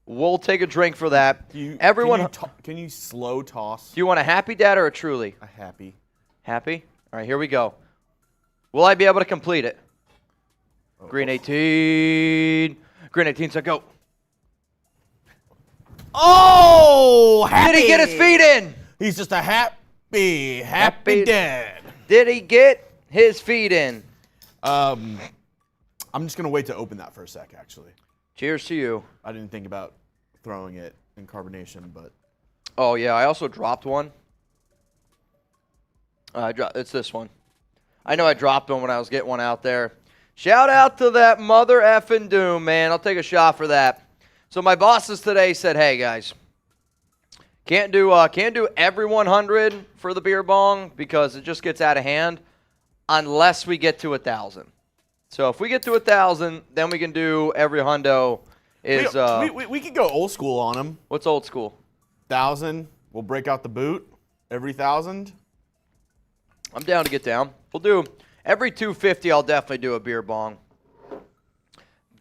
we'll take a drink for that. Can you slow toss? Do you want a happy dad or a truly? A happy. Happy? All right, here we go. Will I be able to complete it? Oh. Green 18. Green 18, so go. Oh, happy. Did he get his feet in? He's just a happy dad. Did he get his feet in? I'm just going to wait to open that for a sec, actually. Cheers to you. I didn't think about throwing it in carbonation, but... Oh, yeah, I also dropped one. It's this one. I know I dropped one when I was getting one out there. Shout out to that mother effing Doom, man. I'll take a shot for that. So my bosses today said, hey, guys, can't do every 100 for the beer bong because it just gets out of hand unless we get to 1,000. So if we get to 1,000, then we can do every hundo. We could go old school on them. What's old school? 1,000. We'll break out the boot every 1,000. I'm down to get down. We'll do every 250. I'll definitely do a beer bong.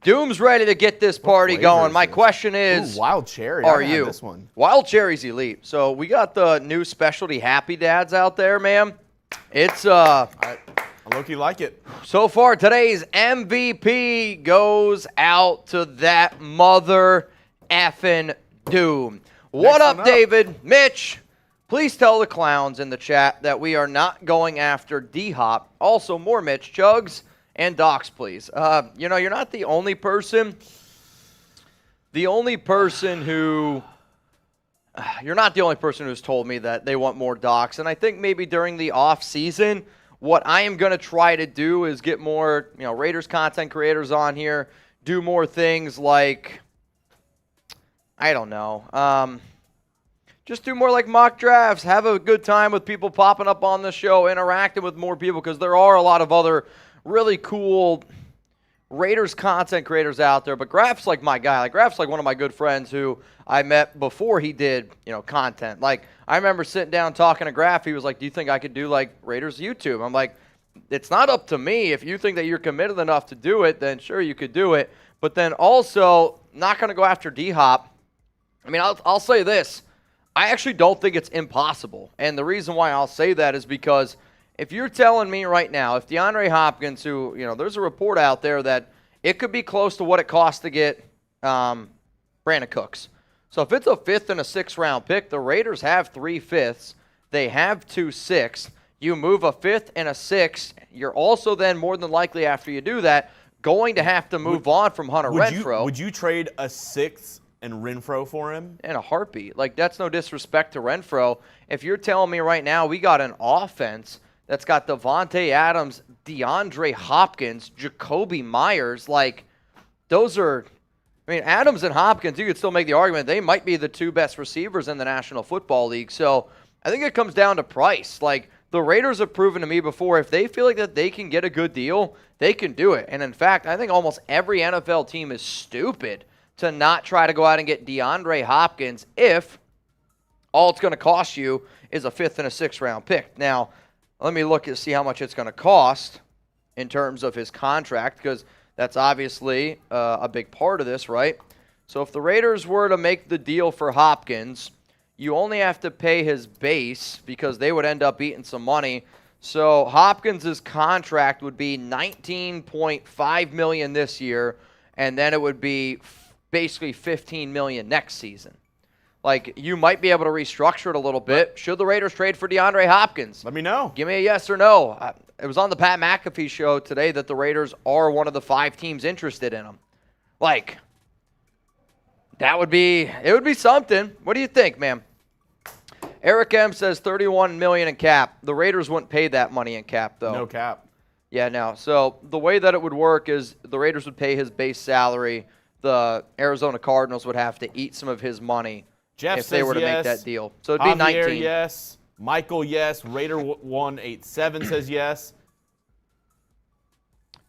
Doom's ready to get this party going. My question is, wild cherry. Are you? This one. Wild cherry's elite. So we got the new specialty Happy Dads out there, man. It's I low-key like it. So far, today's MVP goes out to that mother effing Doom. What up, David? Mitch, please tell the clowns in the chat that we are not going after D-Hop. Also, more Mitch, Chugs, and Docs, please. You're not the only person. You're not the only person who's told me that they want more Docs. And I think maybe during the off-season, what I am going to try to do is get more, Raiders content creators on here, do more things like, I don't know, just do more like mock drafts. Have a good time with people popping up on the show, interacting with more people, because there are a lot of other really cool Raiders content creators out there. But Graf's like my guy. Like Graf's like one of my good friends who I met before he did, content. Like I remember sitting down talking to Graf. He was like, "Do you think I could do like Raiders YouTube?" I'm like, "It's not up to me. If you think that you're committed enough to do it, then sure you could do it. But then also not going to go after D-Hop." I mean, I'll say this. I actually don't think it's impossible. And the reason why I'll say that is because if you're telling me right now, if DeAndre Hopkins, who, there's a report out there that it could be close to what it costs to get Brandon Cooks. So if it's a 5th and a 6th round pick, the Raiders have 3 5ths. They have 2 6ths. You move a 5th and a 6th. You're also then more than likely after you do that going to have to move on from Hunter Renfrow. Would you trade a 6th and Renfrow for him? In a heartbeat. Like, that's no disrespect to Renfrow. If you're telling me right now we got an offense that's got Devontae Adams, DeAndre Hopkins, Jacoby Myers, like, those are, Adams and Hopkins, you could still make the argument they might be the 2 best receivers in the National Football League. So I think it comes down to price. Like, the Raiders have proven to me before, if they feel like that they can get a good deal, they can do it. And in fact, I think almost every NFL team is stupid to not try to go out and get DeAndre Hopkins if all it's going to cost you is a 5th and a 6th round pick. Now, let me look and see how much it's going to cost in terms of his contract, because that's obviously a big part of this, right? So if the Raiders were to make the deal for Hopkins, you only have to pay his base because they would end up eating some money. So Hopkins' contract would be $19.5 million this year, and then it would be basically $15 million next season. Like, you might be able to restructure it a little bit. Should the Raiders trade for DeAndre Hopkins? Let me know. Give me a yes or no. It was on the Pat McAfee show today that the Raiders are one of the 5 teams interested in him. Like, it would be something. What do you think, man? Eric M says $31 million in cap. The Raiders wouldn't pay that money in cap, though. No cap. Yeah, no. So the way that it would work is the Raiders would pay his base salary. The Arizona Cardinals would have to eat some of his money. Jeff if they were to yes. make that deal. So it'd be Javier, 19. Yes. Michael, yes. Raider187 says yes.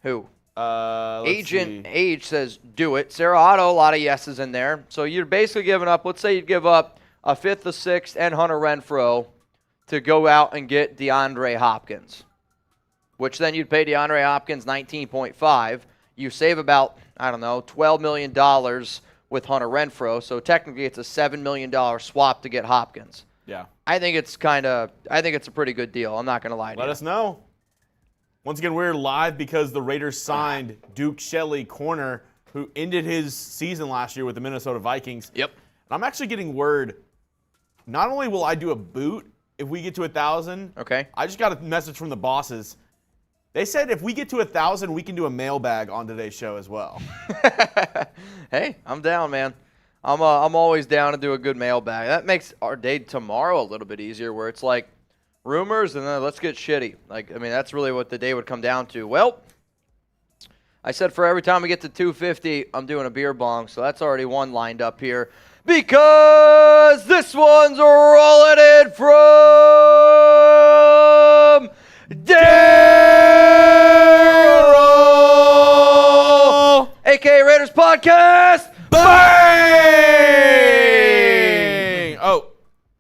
Who? Agent Age says do it. Sarah Otto, a lot of yeses in there. So you're basically giving up, let's say you'd give up a 5th, a 6th, and Hunter Renfrow to go out and get DeAndre Hopkins, which then you'd pay DeAndre Hopkins $19.5. You save about, $12 million with Hunter Renfrow, so technically it's a $7 million swap to get Hopkins. Yeah. I think it's a pretty good deal. I'm not going to lie to you. Let us know. Once again, we're live because the Raiders signed Duke Shelley, corner, who ended his season last year with the Minnesota Vikings. Yep. And I'm actually getting word, not only will I do a boot if we get to 1,000, okay. I just got a message from the bosses. They said if we get to 1,000, we can do a mailbag on today's show as well. Hey, I'm down, man. I'm always down to do a good mailbag. That makes our day tomorrow a little bit easier, where it's like rumors and then let's get shitty. That's really what the day would come down to. Well, I said for every time we get to 250, I'm doing a beer bong, so that's already one lined up here. Because this one's rolling in from Daryl, a.k.a. Raiders Podcast. Bang! Oh,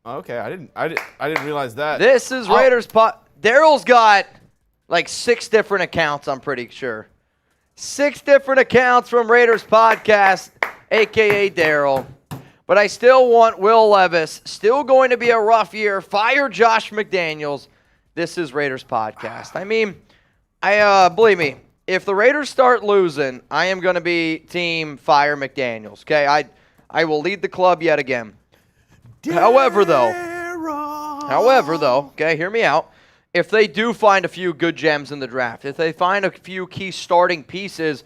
okay. I didn't realize that. This is Raiders Daryl's got like 6 different accounts, I'm pretty sure. 6 different accounts from Raiders Podcast, a.k.a. Daryl. But I still want Will Levis. Still going to be a rough year. Fire Josh McDaniels. This is Raiders Podcast. Believe me, if the Raiders start losing, I am going to be team fire McDaniels. Okay, I will lead the club yet again. However, though, okay, hear me out. If they do find a few good gems in the draft, if they find a few key starting pieces,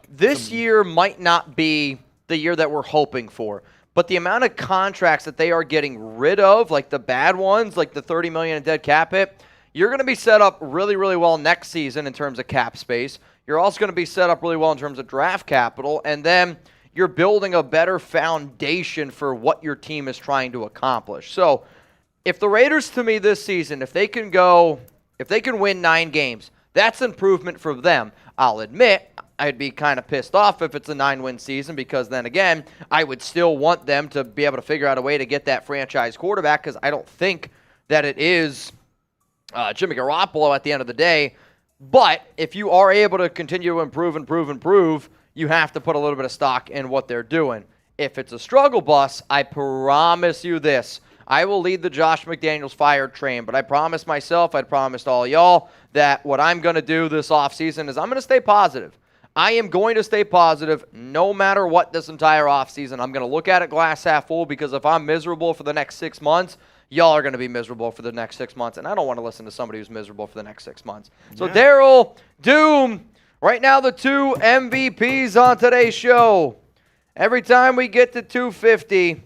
this year might not be the year that we're hoping for. But the amount of contracts that they are getting rid of, like the bad ones, like the $30 million in dead cap hit, you're going to be set up really, really well next season in terms of cap space. You're also going to be set up really well in terms of draft capital. And then you're building a better foundation for what your team is trying to accomplish. So if the Raiders, to me, this season, if they can win 9 games, that's improvement for them. I'll admit, I'd be kind of pissed off if it's a 9-win season because then again, I would still want them to be able to figure out a way to get that franchise quarterback because I don't think that it is Jimmy Garoppolo at the end of the day. But if you are able to continue to improve, you have to put a little bit of stock in what they're doing. If it's a struggle bus, I promise you this. I will lead the Josh McDaniels fired train, but I promised myself, I promised all y'all that what I'm going to do this offseason is I'm going to stay positive. I am going to stay positive no matter what this entire offseason. I'm going to look at it glass half full because if I'm miserable for the next 6 months, y'all are going to be miserable for the next 6 months, and I don't want to listen to somebody who's miserable for the next 6 months. So Daryl, Doom, right now the 2 MVPs on today's show. Every time we get to 250,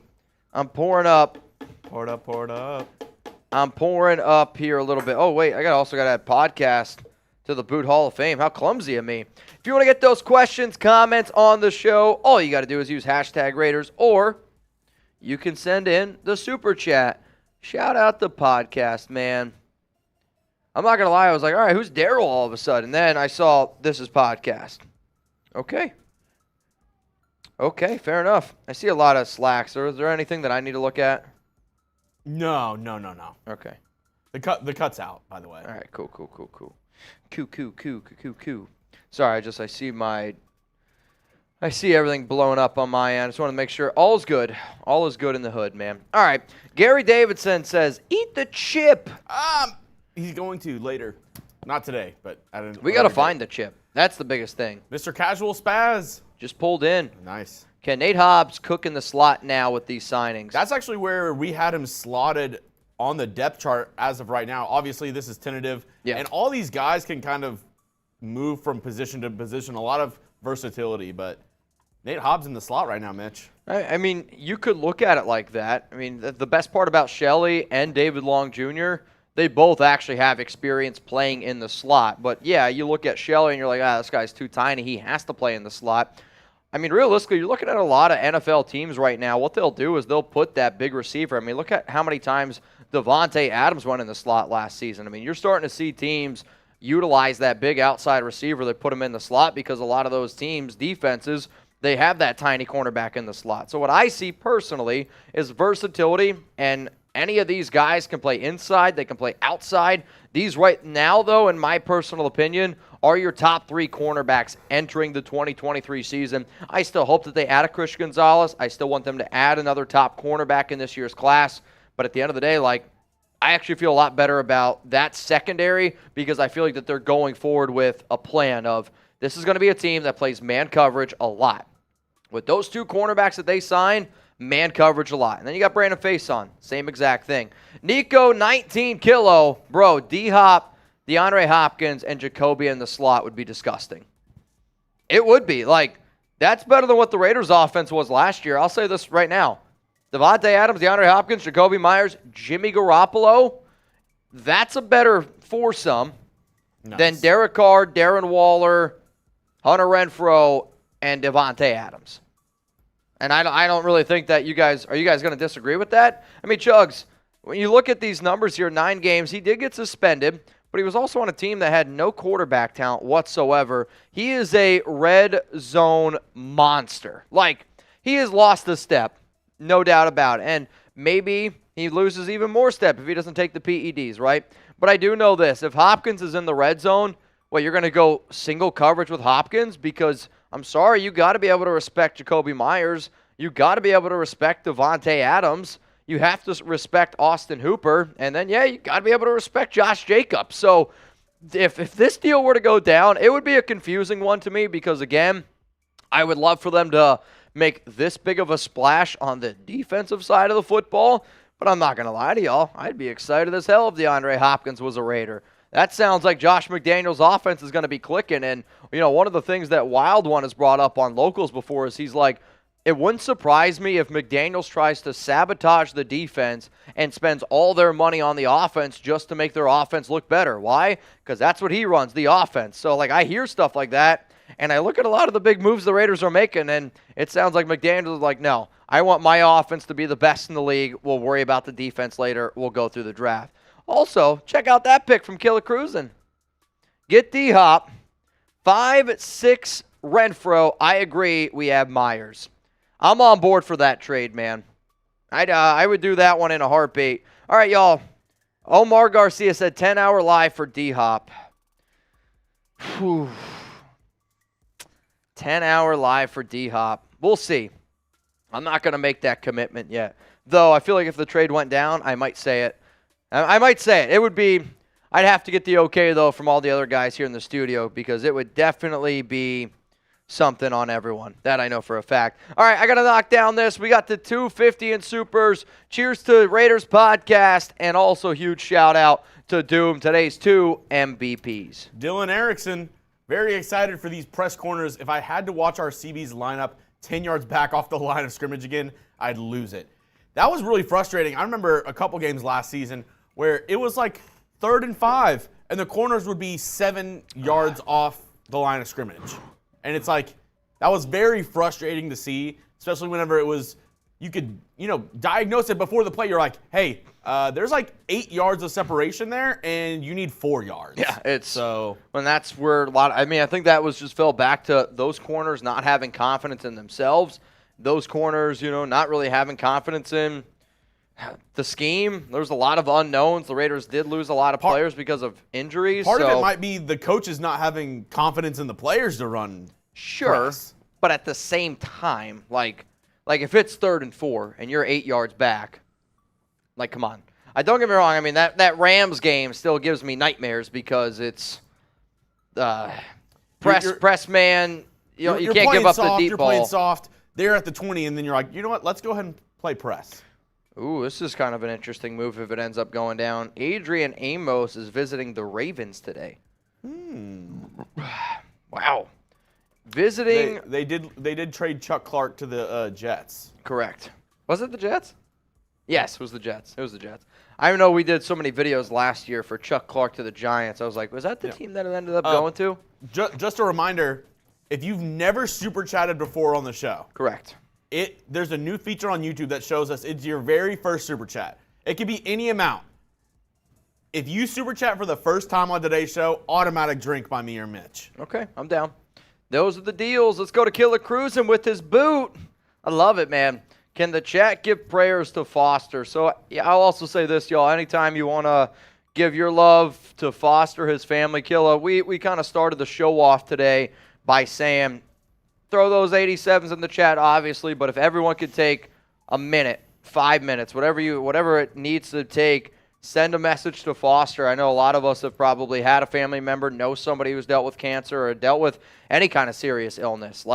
I'm pouring up. Pour it up. I'm pouring up here a little bit. Oh, wait, I also got to add podcast to the Boot Hall of Fame. How clumsy of me. If you want to get those questions, comments on the show, all you got to do is use hashtag Raiders, or you can send in the super chat. Shout out the podcast, man. I'm not going to lie. I was like, all right, who's Daryl all of a sudden? Then I saw this is podcast. Okay, fair enough. I see a lot of slacks. Is there anything that I need to look at? No. Okay. The cut's out, by the way. All right, cool. Cool. Sorry, I see everything blowing up on my end. I just want to make sure all is good. All is good in the hood, man. All right. Gary Davidson says, eat the chip. He's going to later. Not today, but we got to find the chip. That's the biggest thing. Mr. Casual Spaz. Just pulled in. Nice. Can Nate Hobbs cook in the slot now with these signings? That's actually where we had him slotted on the depth chart as of right now. Obviously, this is tentative. Yeah. And all these guys can kind of move from position to position. A lot of versatility, but Nate Hobbs in the slot right now, Mitch. I mean, you could look at it like that. I mean, the best part about Shelley and David Long Jr., they both actually have experience playing in the slot. But, yeah, you look at Shelley and you're like, this guy's too tiny. He has to play in the slot. I mean, realistically, you're looking at a lot of NFL teams right now. What they'll do is they'll put that big receiver. I mean, look at how many times Devontae Adams went in the slot last season. I mean, you're starting to see teams utilize that big outside receiver. They put him in the slot because a lot of those teams' defenses, they have that tiny cornerback in the slot. So what I see personally is versatility, and any of these guys can play inside. They can play outside. These right now, though, in my personal opinion, are your top 3 cornerbacks entering the 2023 season. I still hope that they add a Christian Gonzalez. I still want them to add another top cornerback in this year's class. But at the end of the day, I actually feel a lot better about that secondary because I feel like that they're going forward with a plan of this is going to be a team that plays man coverage a lot. With those 2 cornerbacks that they sign, man coverage a lot. And then you got Brandon Faison, same exact thing. Nico, 19 kilo. Bro, D-Hop, DeAndre Hopkins, and Jacoby in the slot would be disgusting. It would be. That's better than what the Raiders' offense was last year. I'll say this right now. Devontae Adams, DeAndre Hopkins, Jacoby Myers, Jimmy Garoppolo, that's a better foursome than Derek Carr, Darren Waller, Hunter Renfrow, and Devontae Adams. And I don't really think that you guys going to disagree with that? I mean, Chugs, when you look at these numbers here, 9 games, he did get suspended, but he was also on a team that had no quarterback talent whatsoever. He is a red zone monster. He has lost a step, no doubt about it. And maybe he loses even more step if he doesn't take the PEDs, right? But I do know this. If Hopkins is in the red zone, you're going to go single coverage with Hopkins? Because I'm sorry, you got to be able to respect Jacoby Myers. You got to be able to respect Devontae Adams. You have to respect Austin Hooper. And then, you got to be able to respect Josh Jacobs. So if this deal were to go down, it would be a confusing one to me because, again, I would love for them to make this big of a splash on the defensive side of the football. But I'm not going to lie to y'all. I'd be excited as hell if DeAndre Hopkins was a Raider. That sounds like Josh McDaniels' offense is going to be clicking. And, one of the things that Wild One has brought up on Locals before is he's like, it wouldn't surprise me if McDaniels tries to sabotage the defense and spends all their money on the offense just to make their offense look better. Why? Because that's what he runs, the offense. So, I hear stuff like that, And I look at a lot of the big moves the Raiders are making, and it sounds like McDaniels is like, no, I want my offense to be the best in the league. We'll worry about the defense later. We'll go through the draft. Also, check out that pick from Killer Cruisin'. Get D-Hop. 5-6 Renfro. I agree. We have Myers. I'm on board for that trade, man. I would do that one in a heartbeat. All right, y'all. Omar Garcia said 10-hour live for D-Hop. 10-hour live for D-Hop. We'll see. I'm not going to make that commitment yet. Though I feel like if the trade went down, I might say it. I might say it. It would be, I'd have to get the okay, though, from all the other guys here in the studio because it would definitely be something on everyone. That I know for a fact. All right, I got to knock down this. We got the 250 in Supers. Cheers to Raiders Podcast, and also huge shout-out to Doom, today's 2 MVPs. Dylan Erickson, very excited for these press corners. If I had to watch our CB's lineup 10 yards back off the line of scrimmage again, I'd lose it. That was really frustrating. I remember a couple games last season where it was like 3rd and 5, and the corners would be 7 yards off the line of scrimmage. And it's like, that was very frustrating to see, especially whenever it was, you could, diagnose it before the play. You're like, hey, there's like 8 yards of separation there, and you need 4 yards. Yeah, and that's where I think that was just fell back to those corners not having confidence in themselves. Those corners, not really having confidence in the scheme. There's a lot of unknowns. The Raiders did lose a lot of players because of injuries. Part of it might be the coaches not having confidence in the players to run. Sure, press. But at the same time, like if it's 3rd and 4 and you're 8 yards back, come on. Don't get me wrong. I mean, that Rams game still gives me nightmares because it's press man. You can't give up the deep you're ball. You're playing soft. They're at the 20, and then you're like, you know what? Let's go ahead and play press. Ooh, this is kind of an interesting move if it ends up going down. Adrian Amos is visiting the Ravens today. Wow. Visiting. They did trade Chuck Clark to the Jets. Correct. Was it the Jets? Yes, it was the Jets. I know we did so many videos last year for Chuck Clark to the Giants. I was like, was that the team that it ended up going to? Just a reminder, if you've never super chatted before on the show. Correct. There's a new feature on YouTube that shows us it's your very first super chat. It could be any amount. If you super chat for the first time on today's show, automatic drink by me or Mitch. Okay, I'm down. Those are the deals. Let's go to Killer Cruisin' with his boot. I love it, man. Can the chat give prayers to Foster? So I'll also say this, y'all. Anytime you want to give your love to Foster, his family, Killer, we kind of started the show off today by saying, throw those 87s in the chat, obviously, but if everyone could take a minute, 5 minutes, whatever it needs to take, send a message to Foster. I know a lot of us have probably had a family member, know somebody who's dealt with cancer or dealt with any kind of serious illness.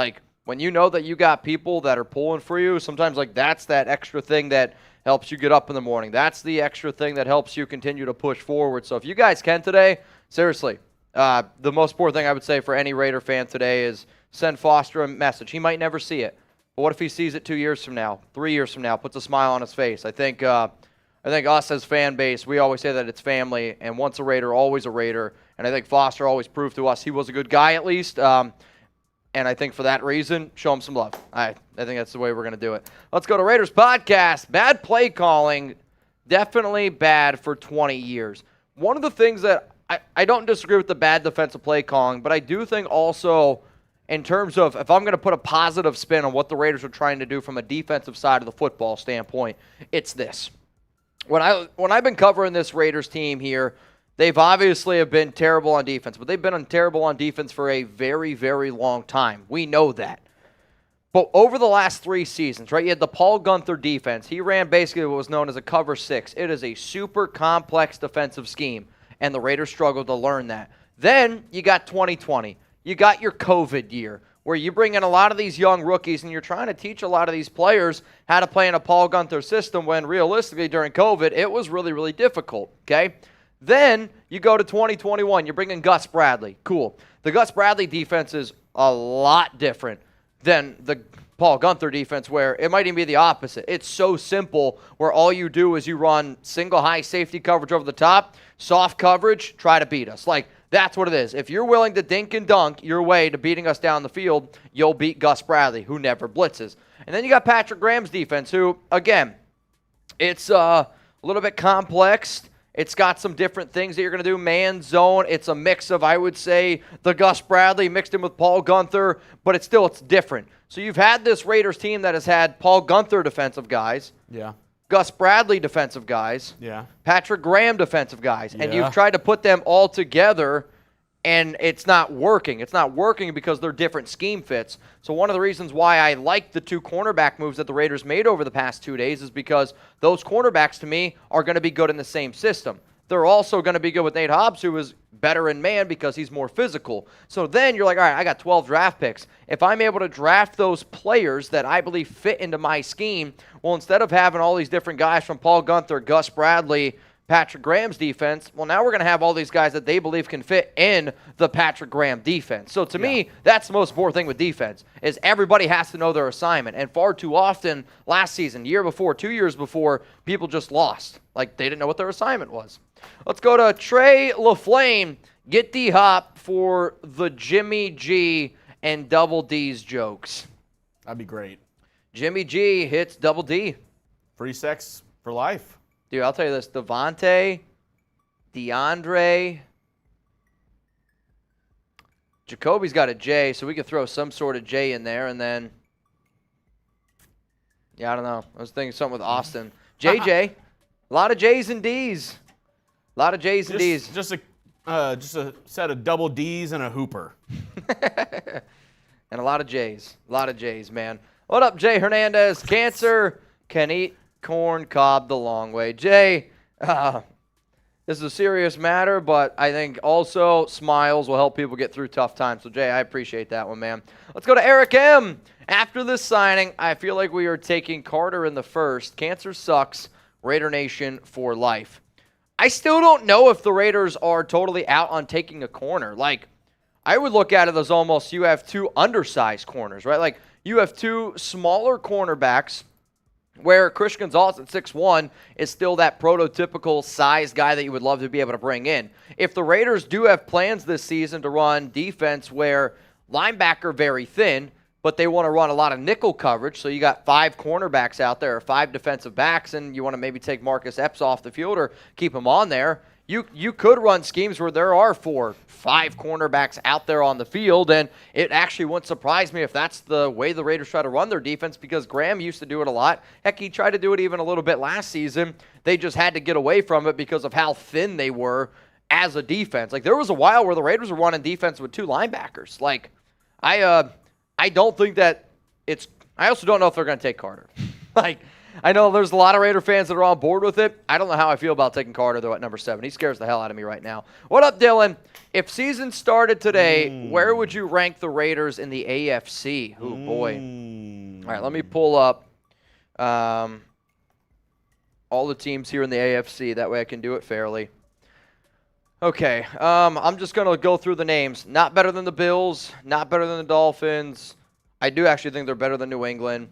When you know that you got people that are pulling for you, sometimes that's that extra thing that helps you get up in the morning. That's the extra thing that helps you continue to push forward. So if you guys can today, seriously, the most important thing I would say for any Raider fan today is send Foster a message. He might never see it, but what if he sees it 2 years from now, 3 years from now, puts a smile on his face? I think us as fan base, we always say that it's family, and once a Raider, always a Raider. And I think Foster always proved to us he was a good guy at least. And I think for that reason, show him some love. I think that's the way we're going to do it. Let's go to Raiders Podcast. Bad play calling, definitely bad for 20 years. One of the things that I don't disagree with the bad defensive play calling, but I do think also in terms of if I'm going to put a positive spin on what the Raiders are trying to do from a defensive side of the football standpoint, it's this. When I've been covering this Raiders team here, they've obviously have been terrible on defense, but they've been terrible on defense for a very, very long time. We know that. But over the last 3 seasons, right, you had the Paul Gunther defense. He ran basically what was known as a cover 6. It is a super complex defensive scheme, and the Raiders struggled to learn that. Then you got 2020. You got your COVID year, where you bring in a lot of these young rookies and you're trying to teach a lot of these players how to play in a Paul Gunther system when realistically during COVID, it was really, really difficult, okay? Then you go to 2021. You're bringing Gus Bradley. Cool. The Gus Bradley defense is a lot different than the Paul Gunther defense, where it might even be the opposite. It's so simple where all you do is you run single high safety coverage over the top, soft coverage, try to beat us. That's what it is. If you're willing to dink and dunk your way to beating us down the field, you'll beat Gus Bradley, who never blitzes. And then you got Patrick Graham's defense, who, again, it's a little bit complex. It's got some different things that you're going to do. Man, zone. It's a mix of, I would say, the Gus Bradley mixed in with Paul Gunther, but it's different. So you've had this Raiders team that has had Paul Gunther defensive guys. Yeah. Gus Bradley defensive guys. Yeah. Patrick Graham defensive guys. Yeah. And you've tried to put them all together, and it's not working. It's not working because they're different scheme fits. So one of the reasons why I like the 2 cornerback moves that the Raiders made over the past 2 days is because those cornerbacks, to me, are going to be good in the same system. They're also going to be good with Nate Hobbs, who is better in man because he's more physical. So then you're like, all right, I got 12 draft picks. If I'm able to draft those players that I believe fit into my scheme, well, instead of having all these different guys from Paul Gunther, Gus Bradley, Patrick Graham's defense, well, now we're going to have all these guys that they believe can fit in the Patrick Graham defense. So to me, that's the most important thing with defense, is everybody has to know their assignment. And far too often, last season, year before, 2 years before, people just lost. Like, they didn't know what their assignment was. Let's go to Trey LaFlame. Get D-Hop for the Jimmy G and Double D's jokes. That'd be great. Jimmy G hits Double D. Free sex for life. Dude, I'll tell you this. Devontae, DeAndre, Jacoby's got a J, so we could throw some sort of J in there. And then, yeah, I don't know. I was thinking something with Austin. JJ. A lot of J's and D's. A lot of J's and D's. Just a set of double D's and a hooper. And a lot of J's. A lot of J's, man. What up, Jay Hernandez? Cancer can eat corn cob the long way. Jay, this is a serious matter, but I think also smiles will help people get through tough times. So, Jay, I appreciate that one, man. Let's go to Eric M. After this signing, I feel like we are taking Carter in the first. Cancer sucks. Raider Nation for life. I still don't know if the Raiders are totally out on taking a corner. Like, I would look at it as almost you have 2 undersized corners, right? Like, you have 2 smaller cornerbacks where Chris Gonzalez at 6'1" is still that prototypical size guy that you would love to be able to bring in. If the Raiders do have plans this season to run defense where linebacker very thin, but they want to run a lot of nickel coverage, so you got 5 cornerbacks out there or 5 defensive backs, and you want to maybe take Marcus Epps off the field or keep him on there, you could run schemes where there are 4, 5 cornerbacks out there on the field, and it actually wouldn't surprise me if that's the way the Raiders try to run their defense, because Graham used to do it a lot. Heck, he tried to do it even a little bit last season. They just had to get away from it because of how thin they were as a defense. Like, there was a while where the Raiders were running defense with 2 linebackers. Like, I don't think that it's – I also don't know if they're going to take Carter. Like, I know there's a lot of Raider fans that are on board with it. I don't know how I feel about taking Carter, though, at number 7. He scares the hell out of me right now. What up, Dylan? If season started today, where would you rank the Raiders in the AFC? Oh, boy. All right, let me pull up all the teams here in the AFC. That way I can do it fairly. Okay, I'm just going to go through the names. Not better than the Bills, not better than the Dolphins. I do actually think they're better than New England.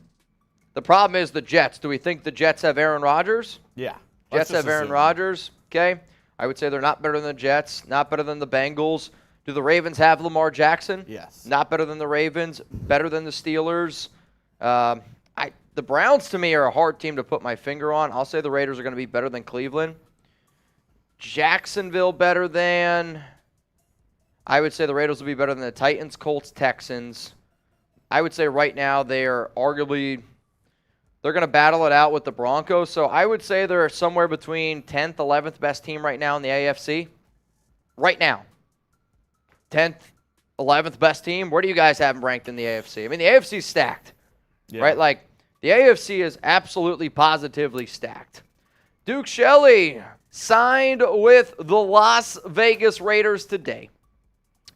The problem is the Jets. Do we think the Jets have Aaron Rodgers? Yeah. Jets have Aaron Rodgers. Okay. I would say they're not better than the Jets, not better than the Bengals. Do the Ravens have Lamar Jackson? Yes. Not better than the Ravens, better than the Steelers. The Browns, to me, are a hard team to put my finger on. I'll say the Raiders are going to be better than Cleveland. Jacksonville better than. I would say the Raiders will be better than the Titans, Colts, Texans. I would say right now they are arguably. They're going to battle it out with the Broncos. So I would say they're somewhere between 10th, 11th best team right now in the AFC. Right now. 10th, 11th best team. Where do you guys have them ranked in the AFC? I mean, the AFC is stacked. Yeah. Right? Like, the AFC is absolutely positively stacked. Duke Shelley signed with the Las Vegas Raiders today.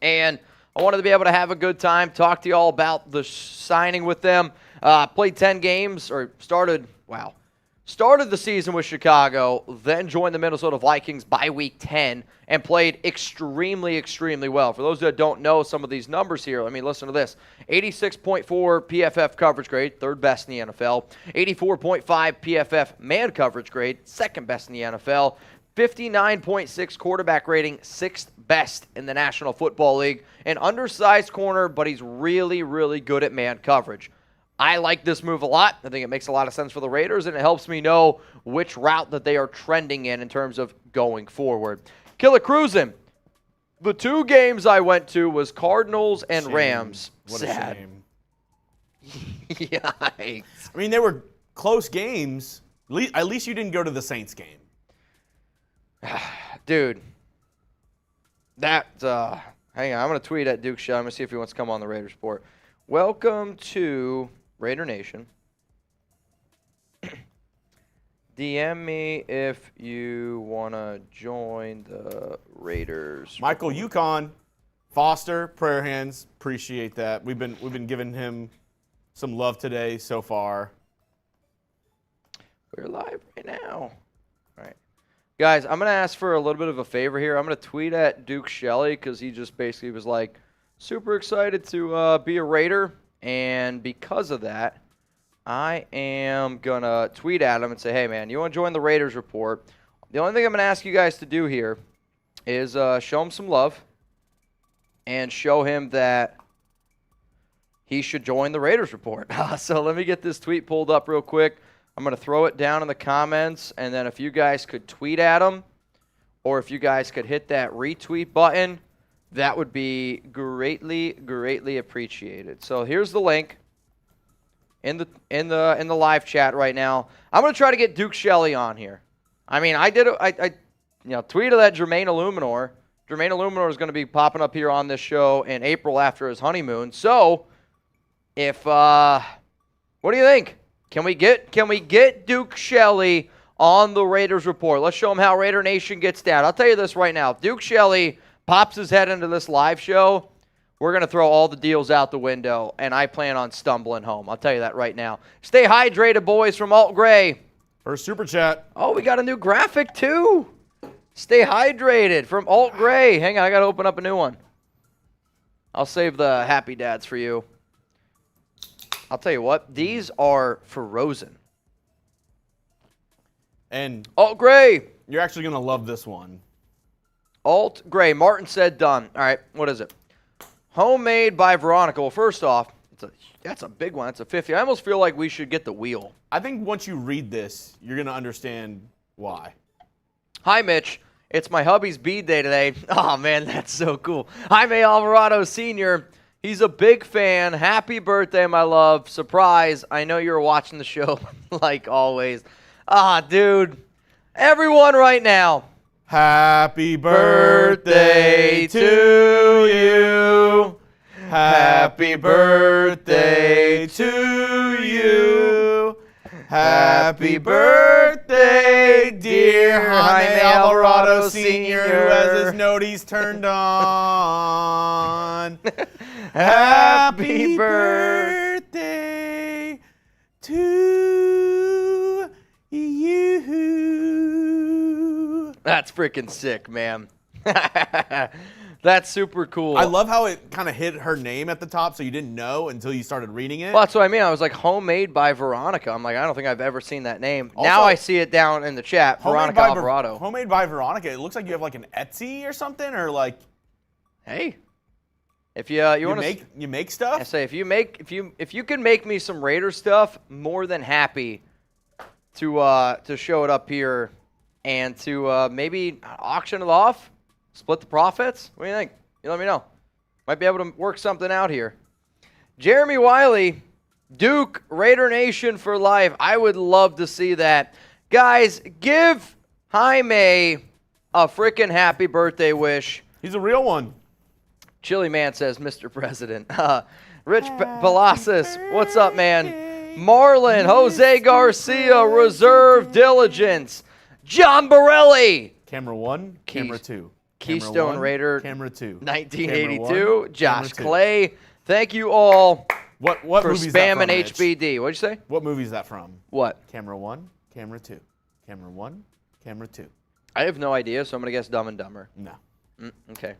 And I wanted to be able to have a good time, talk to you all about the signing with them. Played 10 games, or started the season with Chicago, then joined the Minnesota Vikings by week 10 and played extremely, extremely well. For those that don't know some of these numbers here, let me listen to this. 86.4 PFF coverage grade, 3rd best in the NFL. 84.5 PFF man coverage grade, 2nd best in the NFL. 59.6 quarterback rating, 6th best in the National Football League. An undersized corner, but he's really, really good at man coverage. I like this move a lot. I think it makes a lot of sense for the Raiders, and it helps me know which route that they are trending in terms of going forward. Killer Cruisin'. The 2 games I went to was Cardinals and Rams. What Sad. a shame. Yikes. I mean, they were close games. At least you didn't go to the Saints game. Dude. That, hang on. I'm going to tweet at Duke Shelley. I'm going to see if he wants to come on the Raiders Report. Welcome to Raider Nation. DM me if you want to join the Raiders. Michael Yukon, Foster, prayer hands. Appreciate that. We've been giving him some love today so far. We're live right now. All right. Guys, I'm going to ask for a little bit of a favor here. I'm going to tweet at Duke Shelley because he just basically was like, super excited to be a Raider. And because of that, I am going to tweet at him and say, hey, man, you want to join the Raiders Report? The only thing I'm going to ask you guys to do here is show him some love and show him that he should join the Raiders Report. So let me get this tweet pulled up real quick. I'm going to throw it down in the comments, and then if you guys could tweet at him or if you guys could hit that retweet button, that would be greatly, greatly appreciated. So here's the link in the live chat right now. I'm going to try to get Duke Shelley on here. I mean, I tweeted at Jermaine Illuminor. Jermaine Illuminor is going to be popping up here on this show in April after his honeymoon. So, if what do you think? Can we get Duke Shelley on the Raiders Report? Let's show him how Raider Nation gets down. I'll tell you this right now. If Duke Shelley pops his head into this live show, we're going to throw all the deals out the window, and I plan on stumbling home. I'll tell you that right now. Stay hydrated, boys, from Alt Gray. First super chat. Oh, we got a new graphic, too. Stay hydrated from Alt Gray. Hang on, I got to open up a new one. I'll save the happy dads for you. I'll tell you what, these are frozen. And Alt Gray. You're actually going to love this one. Alt Gray. Martin said done. All right, what is it? Homemade by Veronica. Well, first off, that's a big one. That's a 50. I almost feel like we should get the wheel. I think once you read this, you're going to understand why. Hi, Mitch. It's my hubby's bead day today. Oh, man, that's so cool. Jaime Alvarado Sr., he's a big fan. Happy birthday, my love. Surprise. I know you're watching the show like always. Ah, dude. Everyone right now. Happy birthday to you. Happy birthday to you. Happy birthday, dear Jaime Alvarado Sr., who has his noties turned on. Happy birthday to you. That's freaking sick, man. That's super cool. I love how it kind of hit her name at the top, so you didn't know until you started reading it. Well, that's what I mean. I was like, homemade by Veronica. I'm like, I don't think I've ever seen that name. Also, now I see it down in the chat. Veronica Alvarado. Homemade by Veronica. It looks like you have like an Etsy or something, or like. Hey, if you want to you make stuff. I say if you can make me some Raider stuff, more than happy to show it up here and to maybe auction it off. Split the profits? What do you think? You let me know. Might be able to work something out here. Jeremy Wiley, Duke, Raider Nation for life. I would love to see that. Guys, give Jaime a freaking happy birthday wish. He's a real one. Chili Man says, Mr. President. Rich Palacios, what's up, man? Marlon, Jose Garcia, Reserve Diligence. John Borelli. Camera 1, camera 2. Keystone Raider, camera 2, 1982, Josh Clay. Thank you all what for movie is that spamming from, Mitch? HBD. What'd you say? What movie is that from? What? Camera 1, camera 2. Camera 1, camera 2. I have no idea, so I'm going to guess Dumb and Dumber. No. Okay.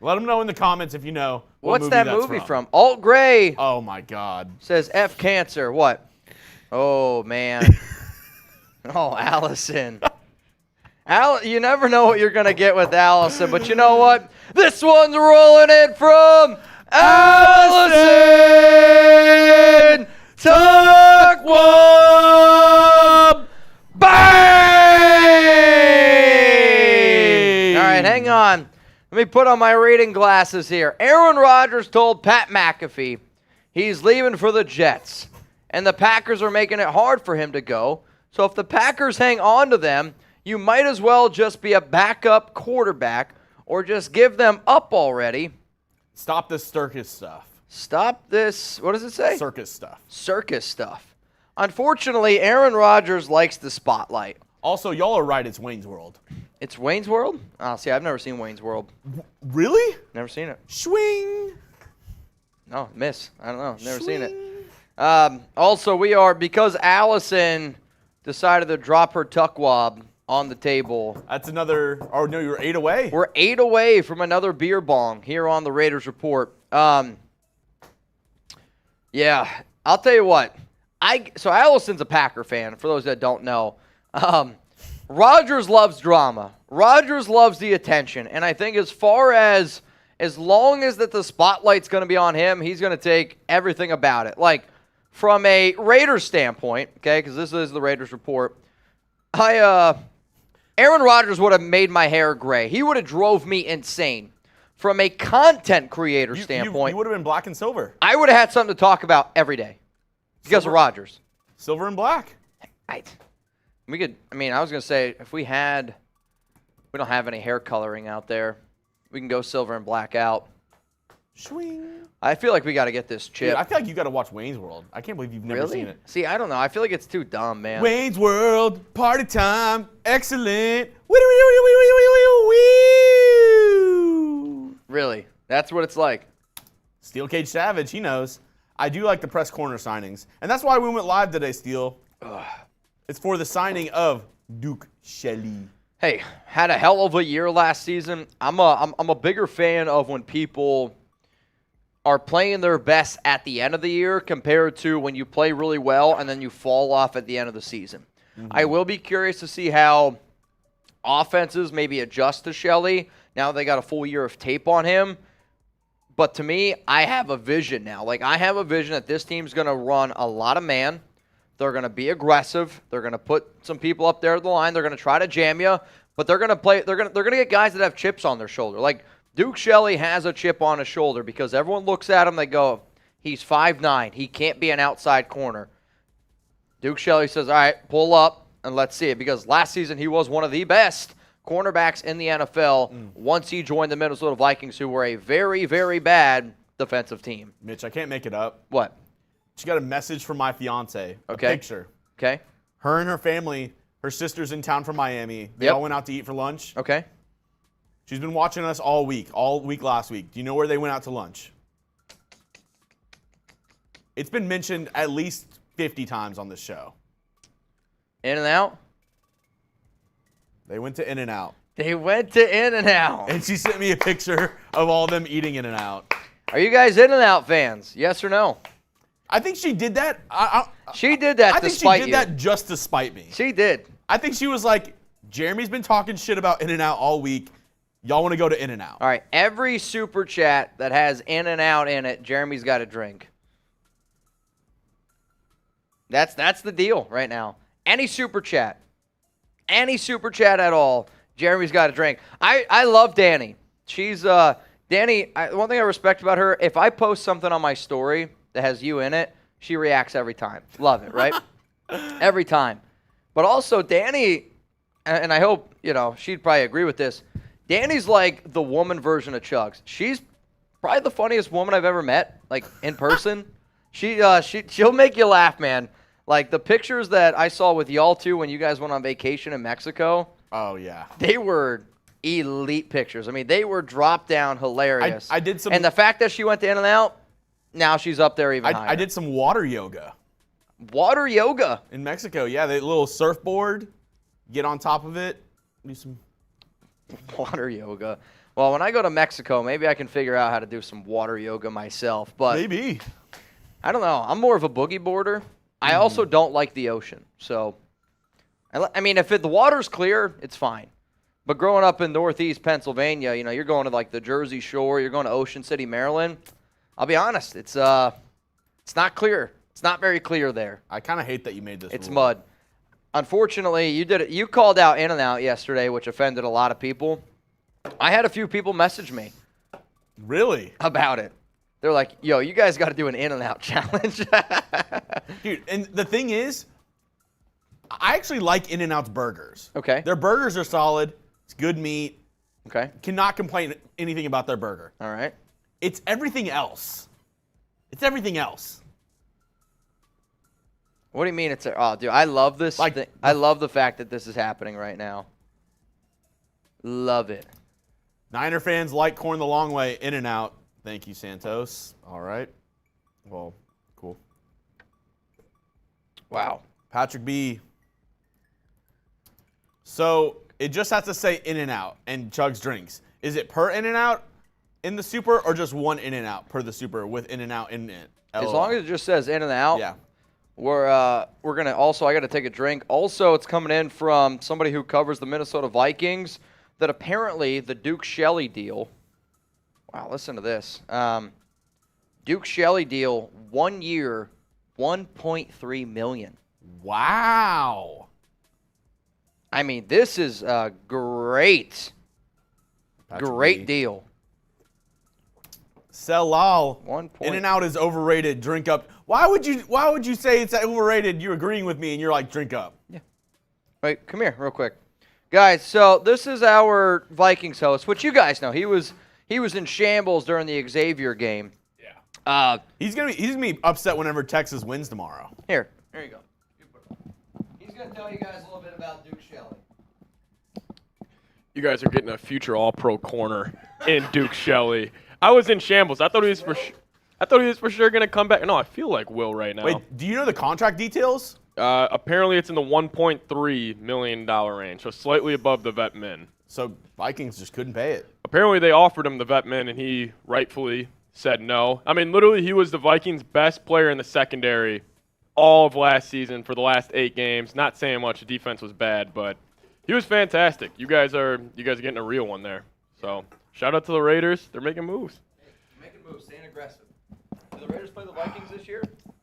Let them know in the comments if you know What's movie that that's movie from? Alt Gray. Oh, my God. Says F Cancer. What? Oh, man. Oh, Allison. You never know what you're going to get with Allison, but you know what? This one's rolling in from Allison Tuckwam. Bang! All right, hang on. Let me put on my reading glasses here. Aaron Rodgers told Pat McAfee he's leaving for the Jets, and the Packers are making it hard for him to go. So if the Packers hang on to them, you might as well just be a backup quarterback or just give them up already. Stop this circus stuff. Stop this, what does it say? Circus stuff. Circus stuff. Unfortunately, Aaron Rodgers likes the spotlight. Also, y'all are right, it's Wayne's World. It's Wayne's World? Oh, see, I've never seen Wayne's World. Really? Never seen it. Swing. No, miss. I don't know. Never seen it. Also, because Allison decided to drop her tuckwab on the table. That's another, oh no, you're 8 away? We're 8 away from another beer bong here on the Raiders Report. Yeah, I'll tell you what. So Allison's a Packer fan, for those that don't know. Rodgers loves drama. Rodgers loves the attention. And I think as long as that the spotlight's going to be on him, he's going to take everything about it. Like, from a Raiders standpoint, okay, because this is the Raiders Report, Aaron Rodgers would have made my hair gray. He would have drove me insane. From a content creator standpoint, you would have been black and silver. I would have had something to talk about every day because of Rodgers. Silver and black. I was going to say, we don't have any hair coloring out there. We can go silver and black out. Swing. I feel like we got to get this chip. Dude, I feel like you got to watch Wayne's World. I can't believe you've never seen it. See, I don't know. I feel like it's too dumb, man. Wayne's World, party time, excellent. Really? That's what it's like. Steel Cage Savage, he knows. I do like the press corner signings. And that's why we went live today, Steel. It's for the signing of Duke Shelley. Hey, had a hell of a year last season. I'm a bigger fan of when people are playing their best at the end of the year compared to when you play really well and then you fall off at the end of the season. Mm-hmm. I will be curious to see how offenses maybe adjust to Shelley now they got a full year of tape on him. But to me, I have a vision now. Like, I have a vision that this team's going to run a lot of man. They're going to be aggressive. They're going to put some people up there at the line. They're going to try to jam you, but they're going to play. They're going to get guys that have chips on their shoulder. Like, Duke Shelley has a chip on his shoulder because everyone looks at him, they go, he's 5'9". He can't be an outside corner. Duke Shelley says, all right, pull up and let's see it, because last season he was one of the best cornerbacks in the NFL once he joined the Minnesota Vikings, who were a very, very bad defensive team. Mitch, I can't make it up. What? She got a message from my fiance, a picture. Okay. Her and her family, her sister's in town from Miami. They all went out to eat for lunch. Okay. She's been watching us all week last week. Do you know where they went out to lunch? It's been mentioned at least 50 times on this show. In-N-Out? They went to In-N-Out. They went to In-N-Out. And she sent me a picture of all them eating In-N-Out. Are you guys In-N-Out fans? Yes or no? I think she did that. She did that to spite you. I think she did that just to spite me. She did. I think she was like, Jeremy's been talking shit about In-N-Out all week. Y'all want to go to In-N-Out. All right. Every super chat that has In-N-Out in it, Jeremy's got a drink. That's the deal right now. Any super chat at all, Jeremy's got a drink. I love Danny. She's Danny. One thing I respect about her, if I post something on my story that has you in it, she reacts every time. Love it, right? Every time. But also, Danny, and I hope she'd probably agree with this. Danny's like the woman version of Chugs. She's probably the funniest woman I've ever met, like in person. She'll make you laugh, man. Like the pictures that I saw with y'all two when you guys went on vacation in Mexico. Oh yeah. They were elite pictures. I mean, they were drop down hilarious. I did some, and the fact that she went to In-N-Out, now she's up there even higher. I did some water yoga. Water yoga in Mexico. Yeah, the little surfboard. Get on top of it. Do some water yoga. Well, when I go to Mexico, maybe I can figure out how to do some water yoga myself. But maybe. I don't know. I'm more of a boogie boarder. I also don't like the ocean. So I mean, if the water's clear, it's fine. But growing up in Northeast Pennsylvania, you're going to like the Jersey Shore, you're going to Ocean City, Maryland. I'll be honest, it's not clear. It's not very clear there. I kind of hate that you made this. It's rule. mud. Unfortunately, you did it. You called out In-N-Out yesterday, which offended a lot of people. I had a few people message me. Really? About it. They're like, yo, you guys got to do an In-N-Out challenge. Dude, and the thing is, I actually like In-N-Out's burgers. Okay. Their burgers are solid. It's good meat. Okay. Cannot complain anything about their burger. All right. It's everything else. It's everything else. What do you mean oh, dude, I love this. I love the fact that this is happening right now. Love it. Niner fans like corn the long way, In-N-Out. Thank you, Santos. All right. Well, cool. Wow. Patrick B. So it just has to say In-N-Out and Chugs drinks. Is it per In-N-Out in the super or just one In-N-Out per the super with In-N-Out in it? As long as it just says In-N-Out. Yeah. We're gonna also. I got to take a drink. Also, it's coming in from somebody who covers the Minnesota Vikings. That apparently the Duke Shelley deal. Wow, listen to this. Duke Shelley deal, 1 year, $1.3 million. Wow. I mean, this is a great Patrick B. deal. Sell all. In In-N-Out is overrated. Drink up. Why would you say it's overrated? You're agreeing with me, and you're like, drink up. Yeah. Wait, come here, real quick, guys. So this is our Vikings host, which you guys know. He was in shambles during the Xavier game. Yeah. He's gonna be upset whenever Texas wins tomorrow. Here you go. He's gonna tell you guys a little bit about Duke Shelley. You guys are getting a future All-Pro corner in Duke Shelley. I was in shambles. I thought he was for sure going to come back. No, I feel like Will right now. Wait, do you know the contract details? Apparently, it's in the $1.3 million range, so slightly above the vet min. So Vikings just couldn't pay it. Apparently, they offered him the vet min, and he rightfully said no. I mean, literally, he was the Vikings' best player in the secondary all of last season for the last 8 games. Not saying much. The defense was bad, but he was fantastic. You guys are getting a real one there. So shout out to the Raiders. They're making moves. Making moves, staying aggressive. Do the Raiders play the Vikings this year?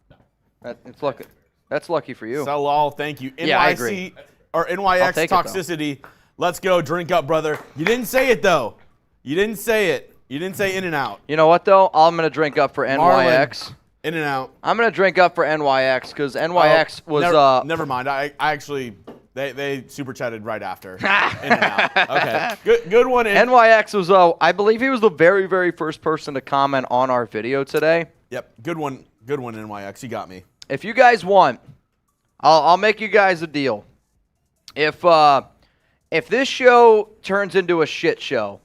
No. It's lucky. That's lucky for you. Sell all, thank you. Yeah, I agree. Or NYX toxicity. Let's go, drink up, brother. You didn't say it though. You didn't say it. You didn't say In-N-Out. You know what though? I'm gonna drink up for NYX. In-N-Out. I'm gonna drink up for NYX because NYX was. Never mind. I actually. They super chatted right after. In-N-Out. Okay. Good one. NYX was, I believe he was the very, very first person to comment on our video today. Yep. Good one. Good one, NYX. You got me. If you guys want, I'll make you guys a deal. If this show turns into a shit show,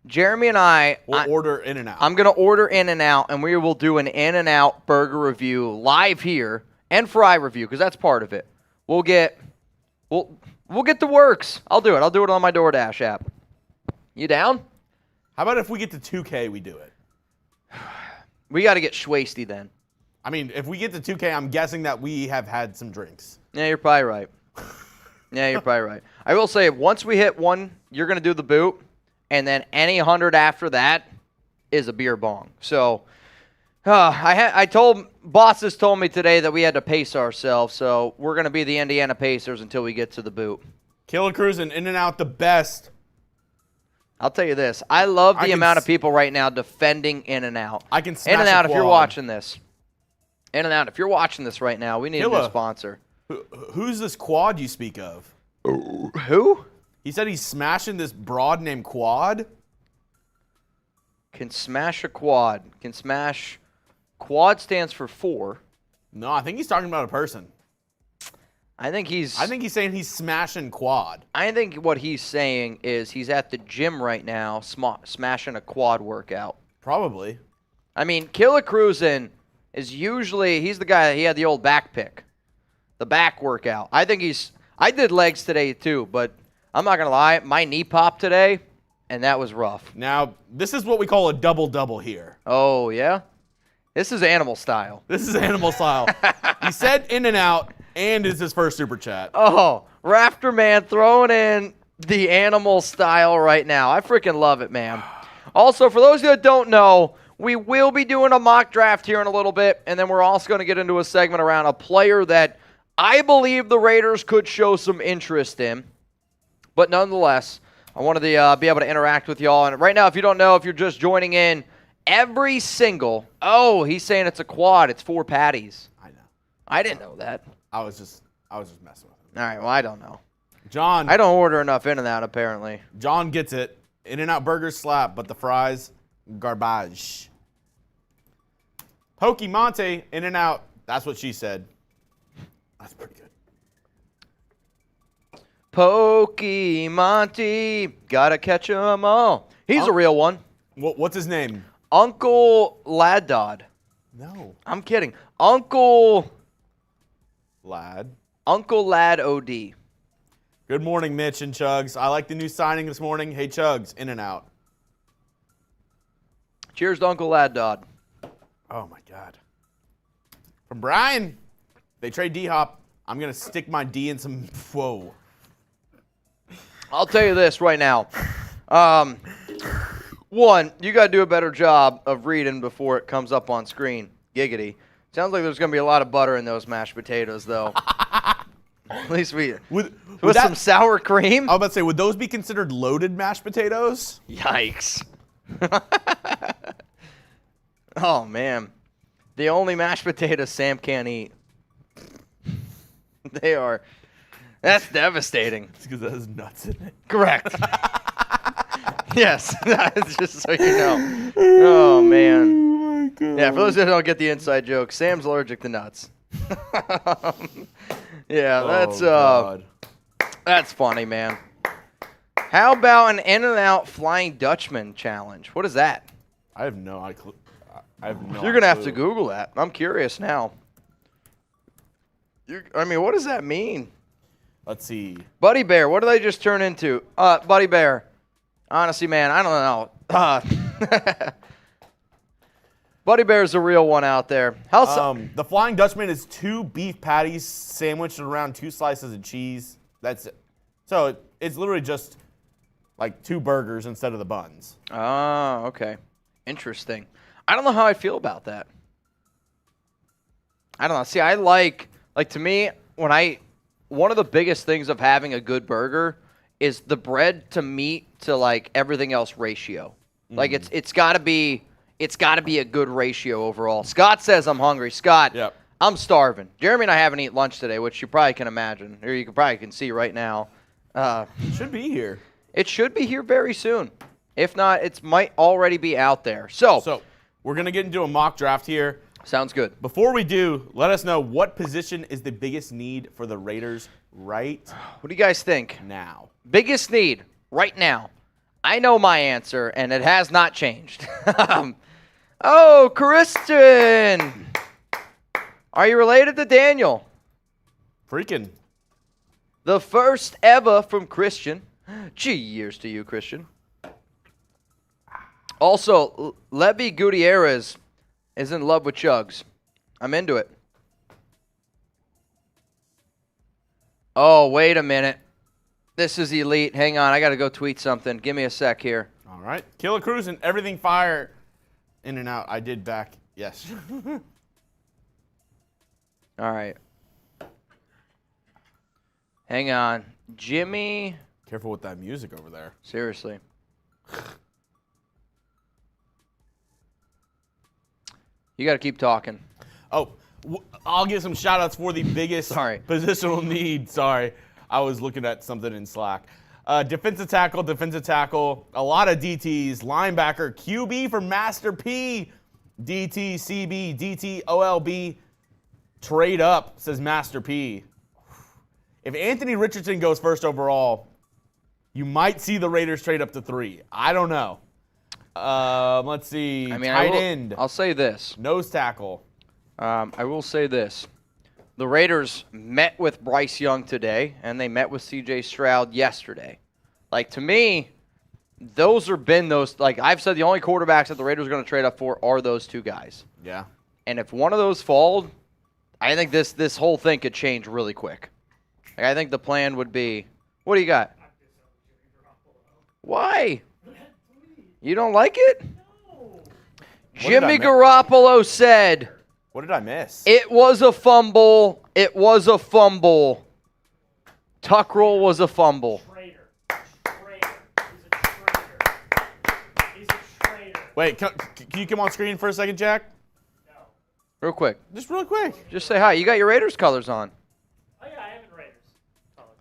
Jeremy and we'll order In-N-Out. I'm gonna order In-N-Out, and we will do an In-N-Out burger review live here and fry review because that's part of it. We'll get the works. I'll do it. I'll do it on my DoorDash app. You down? How about if we get to 2K, we do it? We got to get schwasty then. I mean, if we get to 2K, I'm guessing that we have had some drinks. Yeah, you're probably right. I will say, once we hit 1, you're going to do the boot, and then any 100 after that is a beer bong. So bosses told me today that we had to pace ourselves, so we're going to be the Indiana Pacers until we get to the boot. Killer Cruise and In-N-Out the best. I'll tell you this. I love the amount of people right now defending In-N-Out. I can smash In-N-Out, a if you're quad. watching this. In-N-Out, if you're watching this right now, we need a new sponsor. Who's this quad you speak of? Who? He said he's smashing this broad named Quad. Can smash a quad. Can smash. Quad stands for 4. No, I think he's talking about a person. I think he's saying he's smashing Quad. I think what he's saying is he's at the gym right now smashing a quad workout. Probably. I mean, Killer Cruisin' is usually, he's the guy that he had the old back pick. The back workout. I did legs today too, but I'm not going to lie, my knee popped today, and that was rough. Now, this is what we call a double-double here. Oh, yeah? This is animal style. This is animal style. He said In-N-Out, and is his first super chat. Oh, Raptor Man throwing in the animal style right now. I freaking love it, man. Also, for those that don't know, we will be doing a mock draft here in a little bit, and then we're also going to get into a segment around a player that I believe the Raiders could show some interest in. But nonetheless, I wanted to be able to interact with y'all. And right now, if you don't know, if you're just joining in, every single, he's saying it's a quad. It's 4 patties. I know. I didn't know that. I was just messing with him. All right, well, I don't know. John. I don't order enough In-N-Out, apparently. John gets it. In-N-Out burgers slap, but the fries, garbage. Pokemon, In-N-Out, that's what she said. That's pretty good. Pokemon, gotta catch 'em all. He's a real one. What's his name? Uncle Laddod. No. I'm kidding. Uncle Lad OD. Good morning, Mitch and Chugs. I like the new signing this morning. Hey, Chugs, In-N-Out. Cheers to Uncle Laddod. Oh, my God. From Brian, they trade D-Hop. I'm going to stick my D in some, whoa. I'll tell you this right now. One, you got to do a better job of reading before it comes up on screen. Giggity. Sounds like there's going to be a lot of butter in those mashed potatoes, though. At least with some sour cream. I was about to say, would those be considered loaded mashed potatoes? Yikes. Oh, man. The only mashed potatoes Sam can't eat. They are. That's devastating. It's because it has nuts in it. Correct. Yes. That's just so you know. Oh, man. Oh, my God. Yeah, for those that don't get the inside joke, Sam's allergic to nuts. Yeah, that's funny, man. How about an In-N-Out Flying Dutchman challenge? What is that? I have no idea. You're going to have to Google that. I'm curious now. What does that mean? Let's see. Buddy Bear, what did I just turn into? Buddy Bear, honestly, man, I don't know. Buddy Bear's a real one out there. The Flying Dutchman is 2 beef patties sandwiched around 2 slices of cheese. That's it. So it's literally just like 2 burgers instead of the buns. Oh, okay. Interesting. I don't know how I feel about that. I don't know. See, I like to me, one of the biggest things of having a good burger is the bread to meat to like everything else ratio. Like it's got to be a good ratio overall. Scott says I'm hungry. Scott, yep. I'm starving. Jeremy and I haven't eaten lunch today, which you probably can imagine, or you probably can see right now. It should be here. It should be here very soon. If not, it might already be out there. So we're going to get into a mock draft here. Sounds good. Before we do, let us know what position is the biggest need for the Raiders right What do you guys think? now. Biggest need right now. I know my answer, and it has not changed. Oh, Christian. Are you related to Daniel? Freaking. The first ever from Christian. Cheers to you, Christian. Also, Levy Gutierrez is in love with Chugs. I'm into it. Oh, wait a minute. This is elite. Hang on, I got to go tweet something. Give me a sec here. All right. Killer Cruising, everything fire. In-N-Out. I did back. Yes. All right. Hang on. Jimmy. Careful with that music over there. Seriously. You got to keep talking. Oh, I'll give some shout-outs for the biggest positional need. Sorry. I was looking at something in Slack. Defensive tackle. A lot of DTs. Linebacker. QB for Master P. DT, CB, DT, OLB. Trade up, says Master P. If Anthony Richardson goes first overall, you might see the Raiders trade up to 3. I don't know. Let's see. Tight end. I'll say this. Nose tackle. I will say this. The Raiders met with Bryce Young today, and they met with C.J. Stroud yesterday. Like, to me, those have been those, like I've said, the only quarterbacks that the Raiders are going to trade up for are those 2 guys. Yeah. And if one of those falls, I think this whole thing could change really quick. Like, I think the plan would be, what do you got? Why? You don't like it? Jimmy Garoppolo said, what did I miss? it was a fumble. It was a fumble. Tuck roll was a fumble. Traitor. He's a traitor. He's a traitor. Wait, can you come on screen for a second, Jack? No. Real quick. Just really quick. Just say hi. You got your Raiders colors on. Oh, yeah, I have Raiders colors.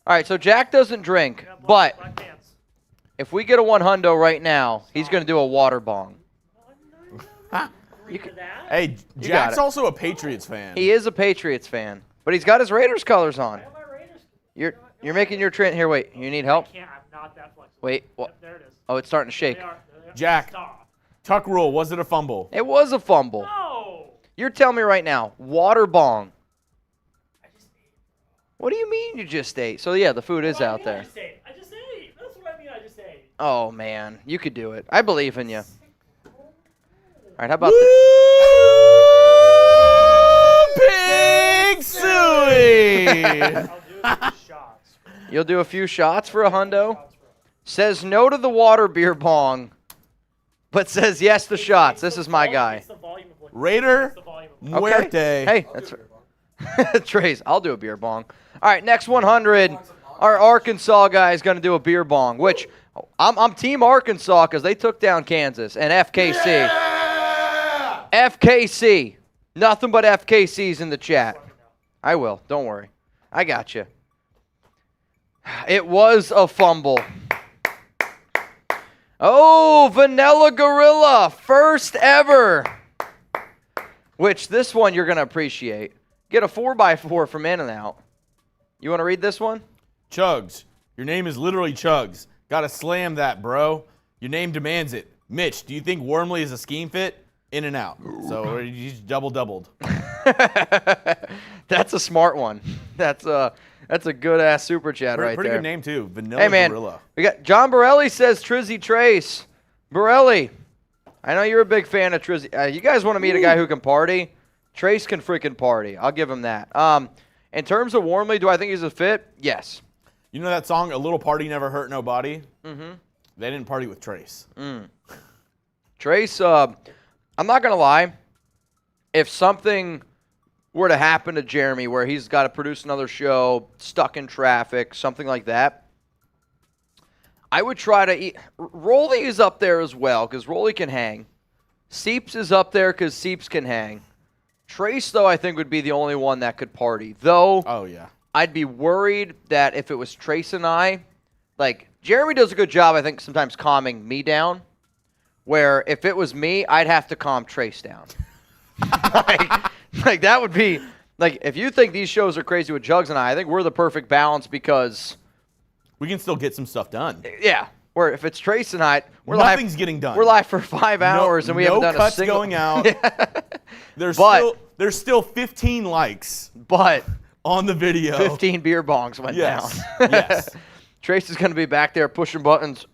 All right, so Jack doesn't drink, but Black pants. if we get a 100 right now, he's going to do a water bong. You could that? Hey, got Jack's it. also a Patriots fan. He is a Patriots fan, but he's got his Raiders colors on. I have my Raiders. You're making your trend here. Wait, you need help? I can't. I'm not that flexible. Wait, what? Yep, there it is. Oh, it's starting to shake. They are. They are. Jack. Stop. Tuck rule, was it a fumble? It was a fumble. No. You're telling me right now, water bong. I just ate. What do you mean you just ate? So yeah, the food is out there. I just ate. That's what I mean. I just ate. Oh man, you could do it. I believe in you. All right, how about Big Suey! I'll do a few shots. you'll do a few shots for a hundo? Says no to the water beer bong, but says yes to shots. This is my guy. It's the volume of liquid. Raider It's the volume of liquid. Muerte. Hey, that's Trace. I'll do a beer bong. All right, next 100. Our Arkansas guy is going to do a beer bong, which I'm Team Arkansas because they took down Kansas and FKC. Yeah! FKC. Nothing but FKCs in the chat. I will. Don't worry. I got you. It was a fumble. Oh, Vanilla Gorilla. First ever. Which this one you're going to appreciate. Get a 4x4 from In-N-Out. You want to read this one? Chugs. Your name is literally Chugs. Gotta slam that, bro. Your name demands it. Mitch, do you think Wormley is a scheme fit? In and out. So he's doubled. That's a smart one. That's a good ass super chat right Pretty there. good name too. Vanilla Hey man, Gorilla. we got John Borelli says Trizzy Trace. Borelli, I know you're a big fan of Trizzy. You guys want to meet a guy who can party? Trace can freaking party. I'll give him that. In terms of Wormley, do I think he's a fit? Yes. You know that song, A Little Party Never Hurt Nobody? Mm-hmm. They didn't party with Trace. Trace, I'm not going to lie. If something were to happen to Jeremy where he's got to produce another show, stuck in traffic, something like that, I would try to eat. Rolly is up there as well because Rolly can hang. Seeps is up there because Seeps can hang. Trace, though, I think would be the only one that could party. Though, Oh, yeah. I'd be worried that if it was Trace and I, like, Jeremy does a good job, I think, sometimes calming me down. Where if it was me, I'd have to calm Trace down. like that would be like if you think these shows are crazy with Jugs and I think we're the perfect balance because We can still get some stuff done. yeah. Where if it's Trace and I, Nothing's getting done. We're live for 5 hours and we haven't done a cuts single going out. There's still 15 likes but on the video. 15 beer bongs went Yes. down. Yes. Trace is going to be back there pushing buttons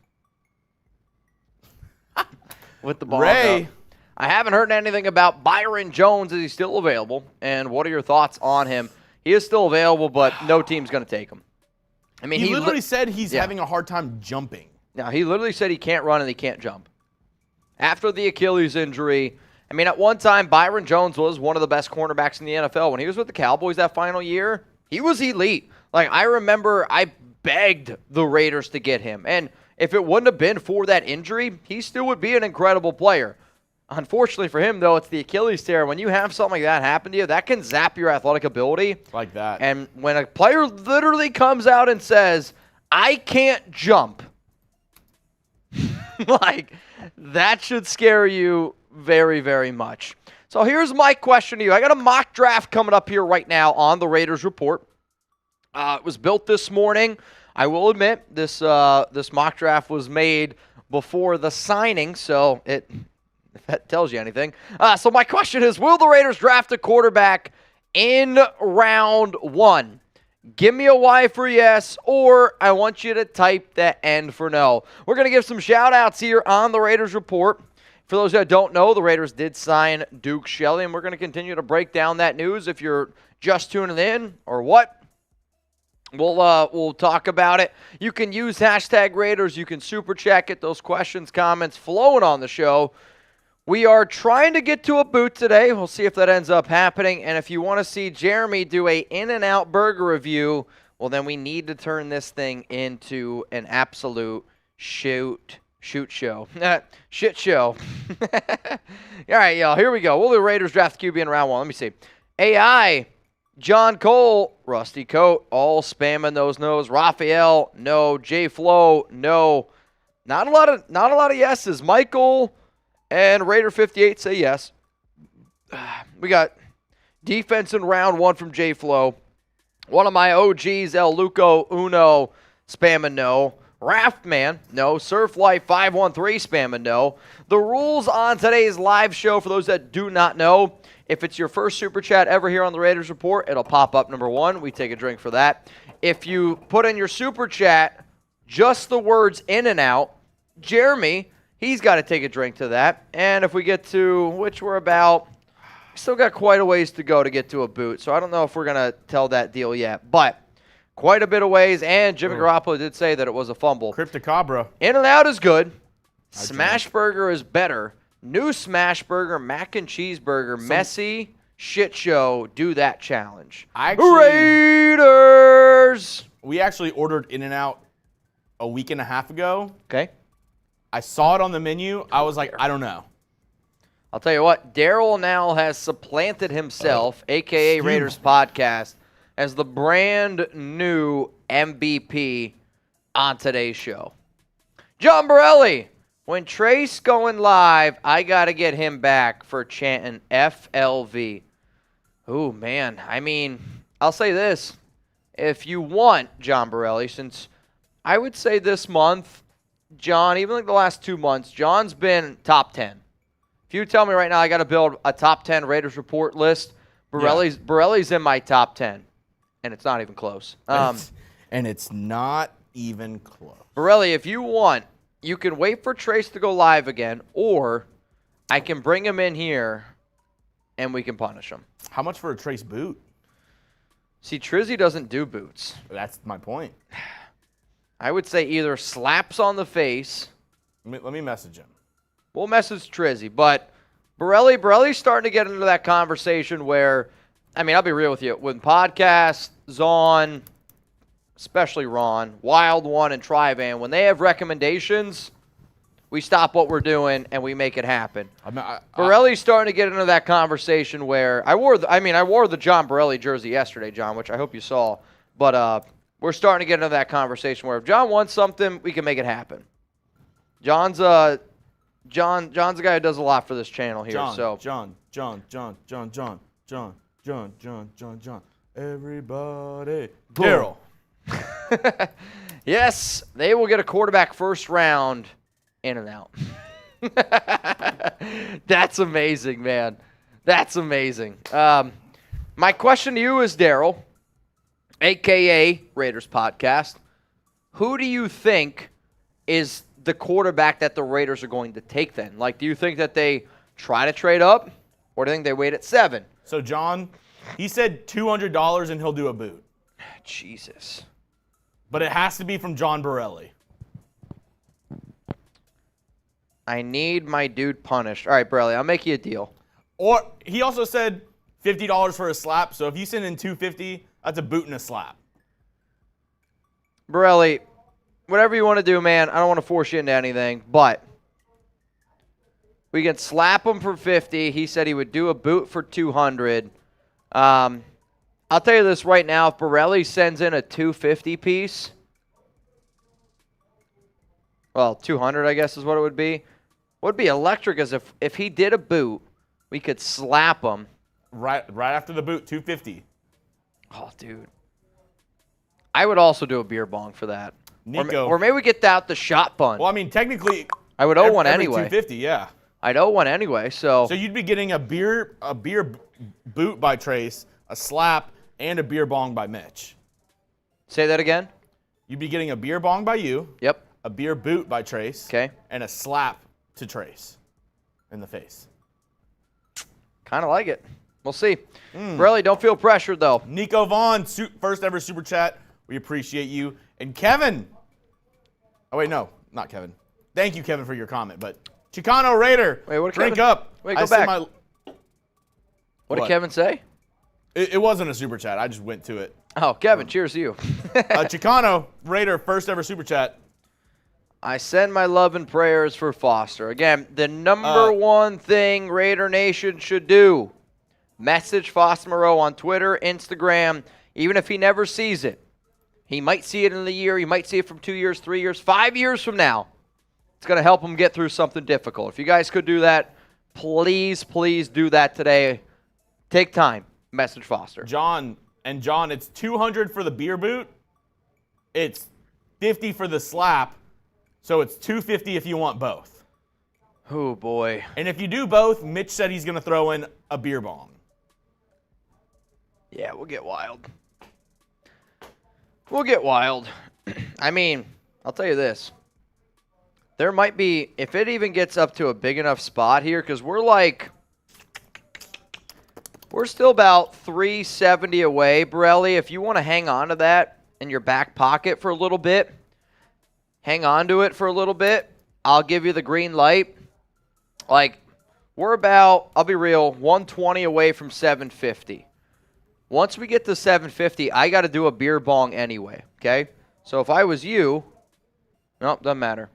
with the ball. Ray. Up. I haven't heard anything about Byron Jones. Is he still available? And what are your thoughts on him? He is still available, but no team's going to take him. I mean, He literally said he's having a hard time jumping. No, he literally said he can't run and he can't jump. After the Achilles injury, I mean, at one time, Byron Jones was one of the best cornerbacks in the NFL. When he was with the Cowboys that final year, he was elite. Like, I remember I begged the Raiders to get him. And if it wouldn't have been for that injury, he still would be an incredible player. Unfortunately for him, though, it's the Achilles tear. When you have something like that happen to you, that can zap your athletic ability. Like that. And when a player literally comes out and says, I can't jump, like, that should scare you very, very much. So here's my question to you. I got a mock draft coming up here right now on the Raiders Report. It was built this morning. I will admit, this mock draft was made before the signing, so if that tells you anything. So my question is, will the Raiders draft a quarterback in round 1? Give me a Y for yes, or I want you to type the N for no. We're going to give some shout-outs here on the Raiders Report. For those that don't know, the Raiders did sign Duke Shelley, and we're going to continue to break down that news. If you're just tuning in or what, We'll talk about it. You can use hashtag Raiders. You can super chat, get those questions, comments flowing on the show. We are trying to get to a boot today. We'll see if that ends up happening. And if you want to see Jeremy do a In-N-Out burger review, well, then we need to turn this thing into an absolute shoot show. Shit show. All right, y'all, here we go. We'll do Raiders draft QB in round 1. Let me see. AI, John Cole, Rusty Coat, all spamming those no's. Raphael, no. J Flo, no. Not a lot of yeses. Michael and Raider 58 say yes. We got defense in round 1 from J Flo. One of my OGs, El Luco Uno, spamming no. Raftman, no. Surf Life 513, spamming no. The rules on today's live show, for those that do not know, if it's your first super chat ever here on the Raiders Report, it'll pop up number 1. We take a drink for that. If you put in your super chat just the words in and out, Jeremy, he's got to take a drink to that. And if we get to, which we're about, still got quite a ways to go to get to a boot. So I don't know if we're going to tell that deal yet. But quite a bit of ways. And Jimmy Garoppolo did say that it was a fumble. Cryptocabra. In and out is good. Smash Burger is better. New Smash Burger, mac and cheeseburger, messy shit show. Do that challenge. Raiders. We actually ordered In-N-Out a week and a half ago. Okay. I saw it on the menu. I was like, I don't know. I'll tell you what. Daryl now has supplanted himself, a.k.a. Raiders Podcast, as the brand new MVP on today's show. John Borelli. When Trace going live, I got to get him back for chanting FLV. Oh, man. I mean, I'll say this. If you want John Borelli, since I would say this month, John, even like the last 2 months, John's been top 10. If you tell me right now I got to build a top 10 Raiders Report list, Borelli's in my top 10, and it's not even close. And it's not even close. Borelli, if you want, you can wait for Trace to go live again, or I can bring him in here and we can punish him. How much for a Trace boot? See, Trizzy doesn't do boots. That's my point. I would say either slaps on the face. Let me message him. We'll message Trizzy, but Borelli's starting to get into that conversation where, I mean, I'll be real with you. When podcasts, Zon, especially Ron, Wild One, and Trivan, when they have recommendations, we stop what we're doing and we make it happen. Borelli's starting to get into that conversation where I wore the John Borelli jersey yesterday, John, which I hope you saw. But we're starting to get into that conversation where if John wants something, we can make it happen. John's a guy who does a lot for this channel here. John. Everybody. Daryl. Yes, they will get a quarterback first round in and out. That's amazing, man. That's amazing. My question to you is, Daryl, a.k.a. Raiders Podcast, who do you think is the quarterback that the Raiders are going to take then? Like, do you think that they try to trade up, or do you think they wait at 7? So, John, he said $200 and he'll do a boot. Jesus. But it has to be from John Borelli. I need my dude punished. All right, Borelli, I'll make you a deal. Or he also said $50 for a slap. So if you send in $250, that's a boot and a slap. Borelli, whatever you want to do, man. I don't want to force you into anything, but we can slap him for $50. He said he would do a boot for $200. I'll tell you this right now. If Borelli sends in a $250 piece, well, $200 I guess is what it would be. What would be electric is if he did a boot, we could slap him. Right after the boot, $250. Oh, dude. I would also do a beer bong for that. Nico. Or maybe we get out the shot bun. Well, I mean, technically, I would owe one anyway. $250, yeah. I'd owe one anyway, so. So you'd be getting a beer boot by Trace, a slap, and a beer bong by Mitch. Say that again? You'd be getting a beer bong by you. Yep. A beer boot by Trace. Okay. And a slap to Trace in the face. Kind of like it. We'll see. Borelli, don't feel pressured, though. Nico Vaughn, first ever super chat. We appreciate you. And Kevin. Oh, wait, no, not Kevin. Thank you, Kevin, for your comment. But Chicano Raider, Wait, what did drink Kevin- up. Wait, go I sent back. What did Kevin say? It wasn't a super chat. I just went to it. Oh, Kevin, cheers to you. Chicano Raider, first ever super chat. I send my love and prayers for Foster. Again, the number one thing Raider Nation should do, message Foster Moreau on Twitter, Instagram, even if he never sees it. He might see it in the year. He might see it from 2 years, 3 years, 5 years from now. It's going to help him get through something difficult. If you guys could do that, please, please do that today. Take time. Message Foster. John, it's 200 for the beer boot. It's 50 for the slap. So it's 250 if you want both. Oh, boy. And if you do both, Mitch said he's going to throw in a beer bong. Yeah, we'll get wild. We'll get wild. I mean, I'll tell you this. There might be, if it even gets up to a big enough spot here, because we're still about 370 away, Borelli. If you want to hang on to that in your back pocket for a little bit, hang on to it for a little bit. I'll give you the green light. We're about, I'll be real, 120 away from 750. Once we get to 750, I got to do a beer bong anyway, okay? So if I was you, nope, doesn't matter.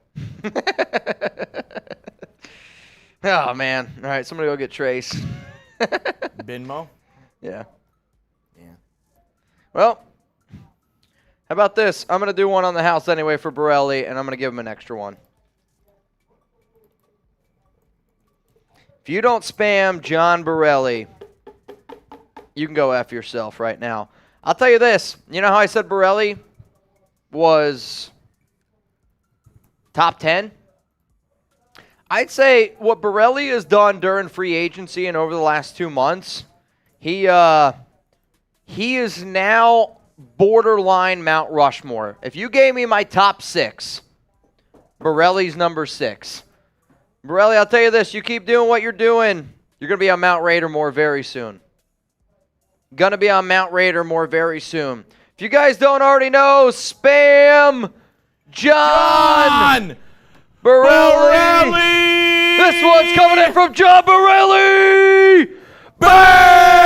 Oh, man. All right, somebody go get Trace. Binmo? Yeah. Yeah. Well, how about this? I'm going to do one on the house anyway for Borelli, and I'm going to give him an extra one. If you don't spam John Borelli, you can go F yourself right now. I'll tell you this. You know how I said Borelli was top 10? I'd say what Borelli has done during free agency and over the last 2 months, he is now borderline Mount Rushmore. If you gave me my top 6, Borelli's number 6. Borelli, I'll tell you this. You keep doing what you're doing, you're going to be on Mount Raider more very soon. Going to be on Mount Raider more very soon. If you guys don't already know, spam John Borelli. This one's coming in from John Borelli. Bang!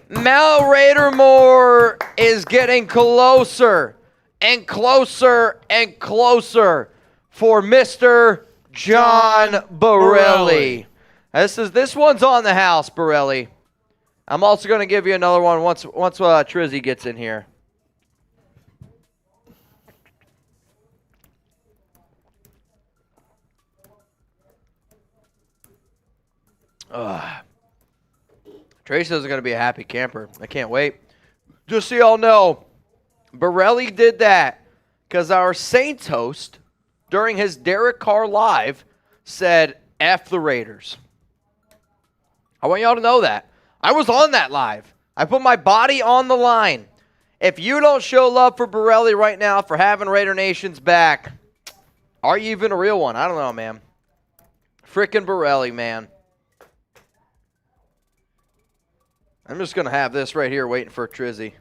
Mount Raider more is getting closer and closer and closer for Mr. John Borelli. This one's on the house, Borelli. I'm also going to give you another one once Trizzy gets in here. Trace is going to be a happy camper. I can't wait. Just so y'all know, Borelli did that because our Saints host, during his Derek Carr Live, said, F the Raiders. I want y'all to know that. I was on that live. I put my body on the line. If you don't show love for Borelli right now for having Raider Nation's back, are you even a real one? I don't know, man. Frickin' Borelli, man. I'm just going to have this right here waiting for Trizzy.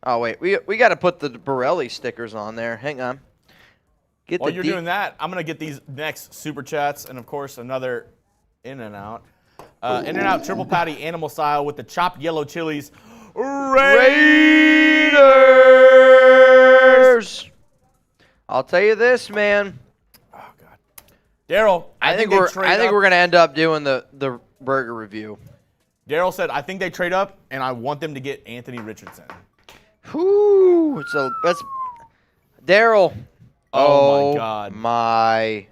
Oh, wait. We got to put the Borelli stickers on there. Hang on. While you're doing that, I'm going to get these next super chats and, of course, another In-N-Out. In-N-Out triple patty animal style with the chopped yellow chilies. Raiders! I'll tell you this, man. Oh, God. Daryl, I think we're going to end up doing the burger review. Daryl said, I think they trade up, and I want them to get Anthony Richardson. Whoo! That's Daryl. Oh, my God. My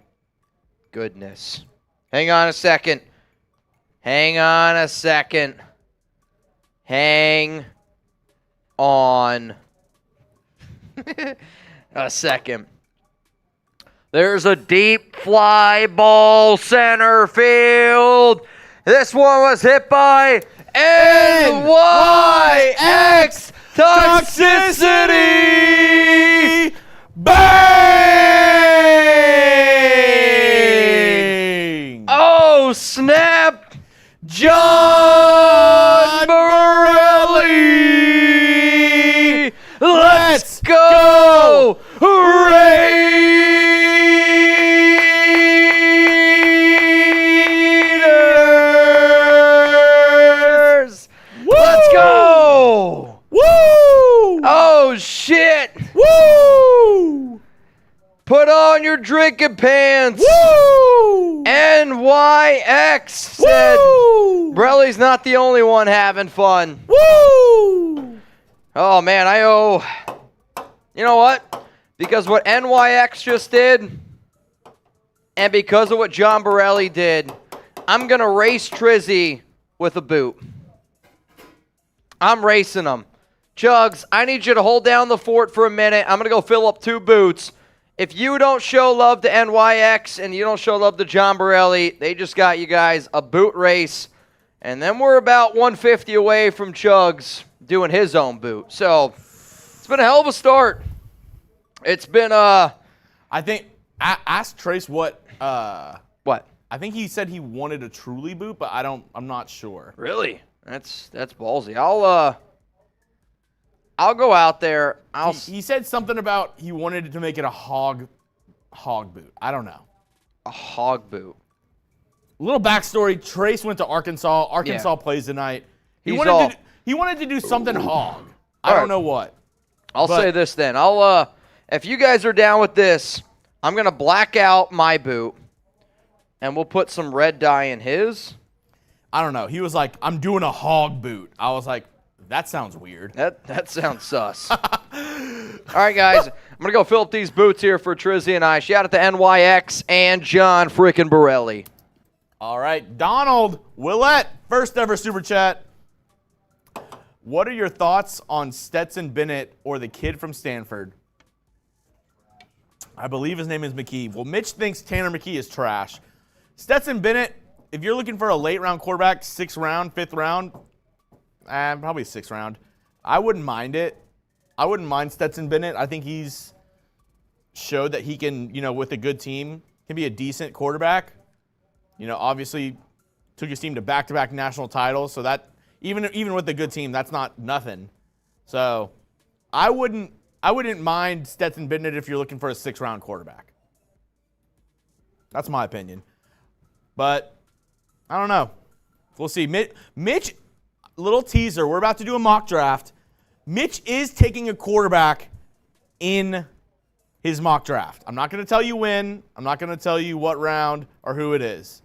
goodness. Hang on a second. Hang on a second. Hang on a second. There's a deep fly ball center field. This one was hit by NYX Toxicity. Bang! Oh, snap. John Put on your drinking pants. Woo! NYX said Woo! Borelli's not the only one having fun. Woo! Oh, man, you know what? Because what NYX just did, and because of what John Borelli did, I'm going to race Trizzy with a boot. I'm racing him. Jugs, I need you to hold down the fort for a minute. I'm going to go fill up 2 boots. If you don't show love to NYX and you don't show love to John Borelli, they just got you guys a boot race. And then we're about 150 away from Chugs doing his own boot. So it's been a hell of a start. It's been I think ask Trace what what? I think he said he wanted a Truly boot, but I'm not sure. Really? That's ballsy. I'll go out there. He said something about he wanted to make it a hog boot. I don't know. A hog boot. Little backstory: Trace went to Arkansas. Arkansas plays tonight. He wanted to do something hog. I don't know what. I'll say this then. If you guys are down with this, I'm gonna black out my boot, and we'll put some red dye in his. I don't know. He was like, "I'm doing a hog boot." I was like, "That sounds weird." That sounds sus. All right, guys. I'm going to go fill up these boots here for Trizzy and I. Shout out to NYX and John frickin' Borelli. All right. Donald Willett, first ever Super Chat. What are your thoughts on Stetson Bennett or the kid from Stanford? I believe his name is McKee. Well, Mitch thinks Tanner McKee is trash. Stetson Bennett, if you're looking for a late round quarterback, 6th round, 5th round, probably 6th round, I wouldn't mind it. I wouldn't mind Stetson Bennett. I think he's showed that he can, with a good team, can be a decent quarterback. Obviously took his team to back-to-back national titles, so that even with a good team, that's not nothing. So I wouldn't mind Stetson Bennett if you're looking for a 6th round quarterback. That's my opinion. But I don't know. We'll see. Mitch, little teaser, we're about to do a mock draft. Mitch is taking a quarterback in his mock draft. I'm not going to tell you when. I'm not going to tell you what round or who it is.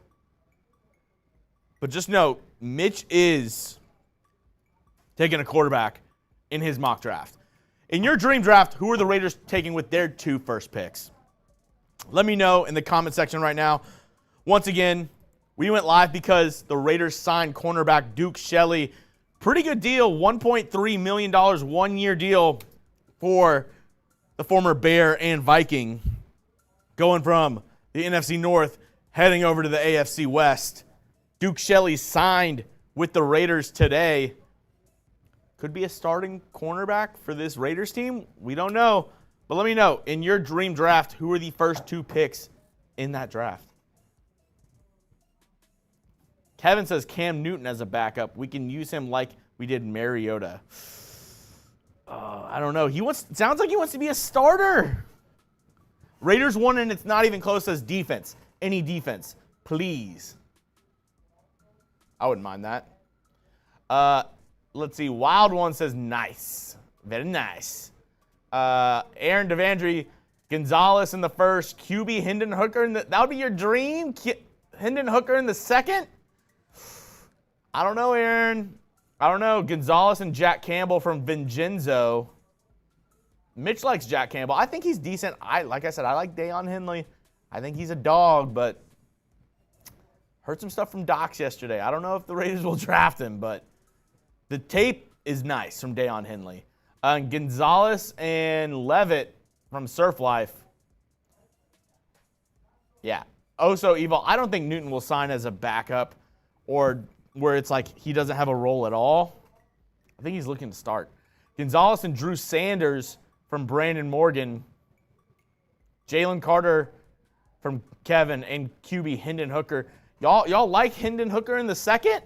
But just know, Mitch is taking a quarterback in his mock draft. In your dream draft, who are the Raiders taking with their 2 first picks? Let me know in the comment section right now. Once again, we went live because the Raiders signed cornerback Duke Shelley. Pretty good deal, $1.3 million, 1-year deal for the former Bear and Viking. Going from the NFC North, heading over to the AFC West. Duke Shelley signed with the Raiders today. Could be a starting cornerback for this Raiders team. We don't know. But let me know, in your dream draft, who are the first 2 picks in that draft? Kevin says Cam Newton as a backup. We can use him like we did Mariota. I don't know. Sounds like he wants to be a starter. Raiders won, and it's not even close as defense. Any defense, please. I wouldn't mind that. Let's see. Wild One says nice. Very nice. Aaron DeAndre, Gonzalez in the first. QB Hendon Hooker that would be your dream? Hendon Hooker in the second? I don't know, Aaron. I don't know. Gonzalez and Jack Campbell from Vincenzo. Mitch likes Jack Campbell. I think he's decent. Like I said, I like Deion Henley. I think he's a dog, but heard some stuff from Docs yesterday. I don't know if the Raiders will draft him, but the tape is nice from Deion Henley. Gonzalez and Levitt from Surf Life. Yeah. So evil. I don't think Newton will sign as a backup or where it's like he doesn't have a role at all. I think he's looking to start. Gonzalez and Drew Sanders from Brandon Morgan. Jalen Carter from Kevin and QB Hendon Hooker. Y'all like Hendon Hooker in the second?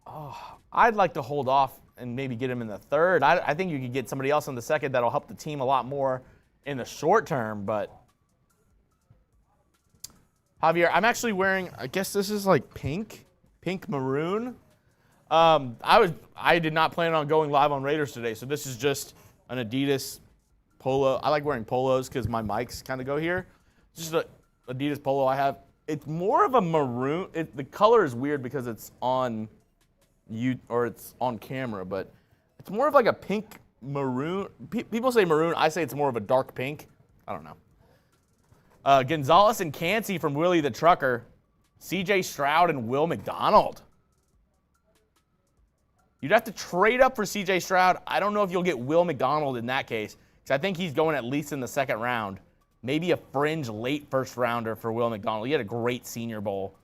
Oh, I'd like to hold off and maybe get him in the third. I think you could get somebody else in the second that'll help the team a lot more in the short term, but Javier, I'm actually wearing, I guess this is like pink maroon. I did not plan on going live on Raiders today, so this is just an Adidas polo. I like wearing polos because my mics kind of go here. It's just a Adidas polo I have. It's more of a maroon. The color is weird because it's on it's on camera, but it's more of like a pink maroon. People say maroon. I say it's more of a dark pink. I don't know. Gonzalez and Cansey from Willie the Trucker. C.J. Stroud and Will McDonald. You'd have to trade up for C.J. Stroud. I don't know if you'll get Will McDonald in that case, because I think he's going at least in the second round. Maybe a fringe late first rounder for Will McDonald. He had a great Senior Bowl.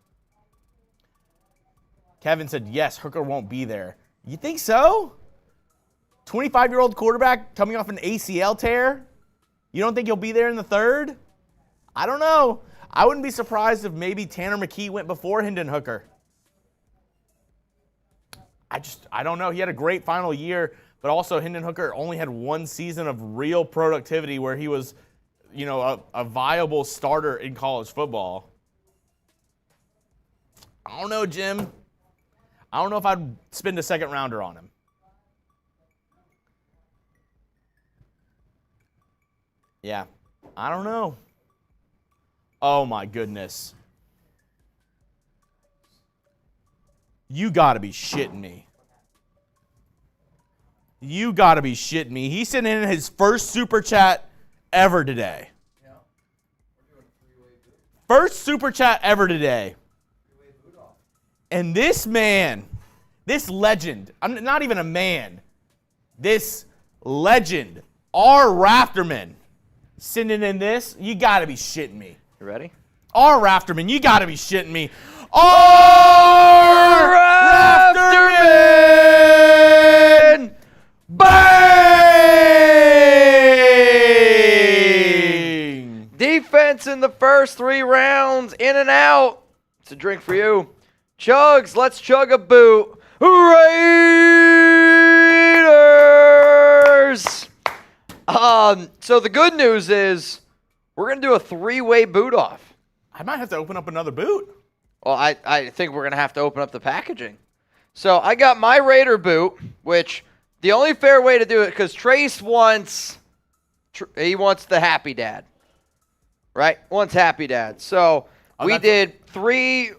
Kevin said, yes, Hooker won't be there. You think so? 25-year-old quarterback coming off an ACL tear? You don't think he'll be there in the third? I don't know. I wouldn't be surprised if maybe Tanner McKee went before Hendon Hooker. I don't know. He had a great final year, but also Hendon Hooker only had one season of real productivity where he was, a viable starter in college football. I don't know, Jim. I don't know if I'd spend a second rounder on him. Yeah, I don't know. Oh, my goodness. You got to be shitting me. You got to be shitting me. He sent in his first super chat ever today. Yeah. We're doing a three-way boot. First super chat ever today. Three-way boot off. And this man, this legend, I'm not even a man, this legend, R. Rafterman, sending in this, you got to be shitting me. You ready? R. Rafterman, you got to be shitting me. R. Rafterman! Bang! Defense in the first 3 rounds, in and out. It's a drink for you. Chugs, let's chug a boot. Raiders! So the good news is we're going to do a 3-way boot off. I might have to open up another boot. Well, I think we're going to have to open up the packaging. So I got my Raider boot, which the only fair way to do it, because Trace wants the Happy Dad, right? Wants Happy Dad. So we did 3,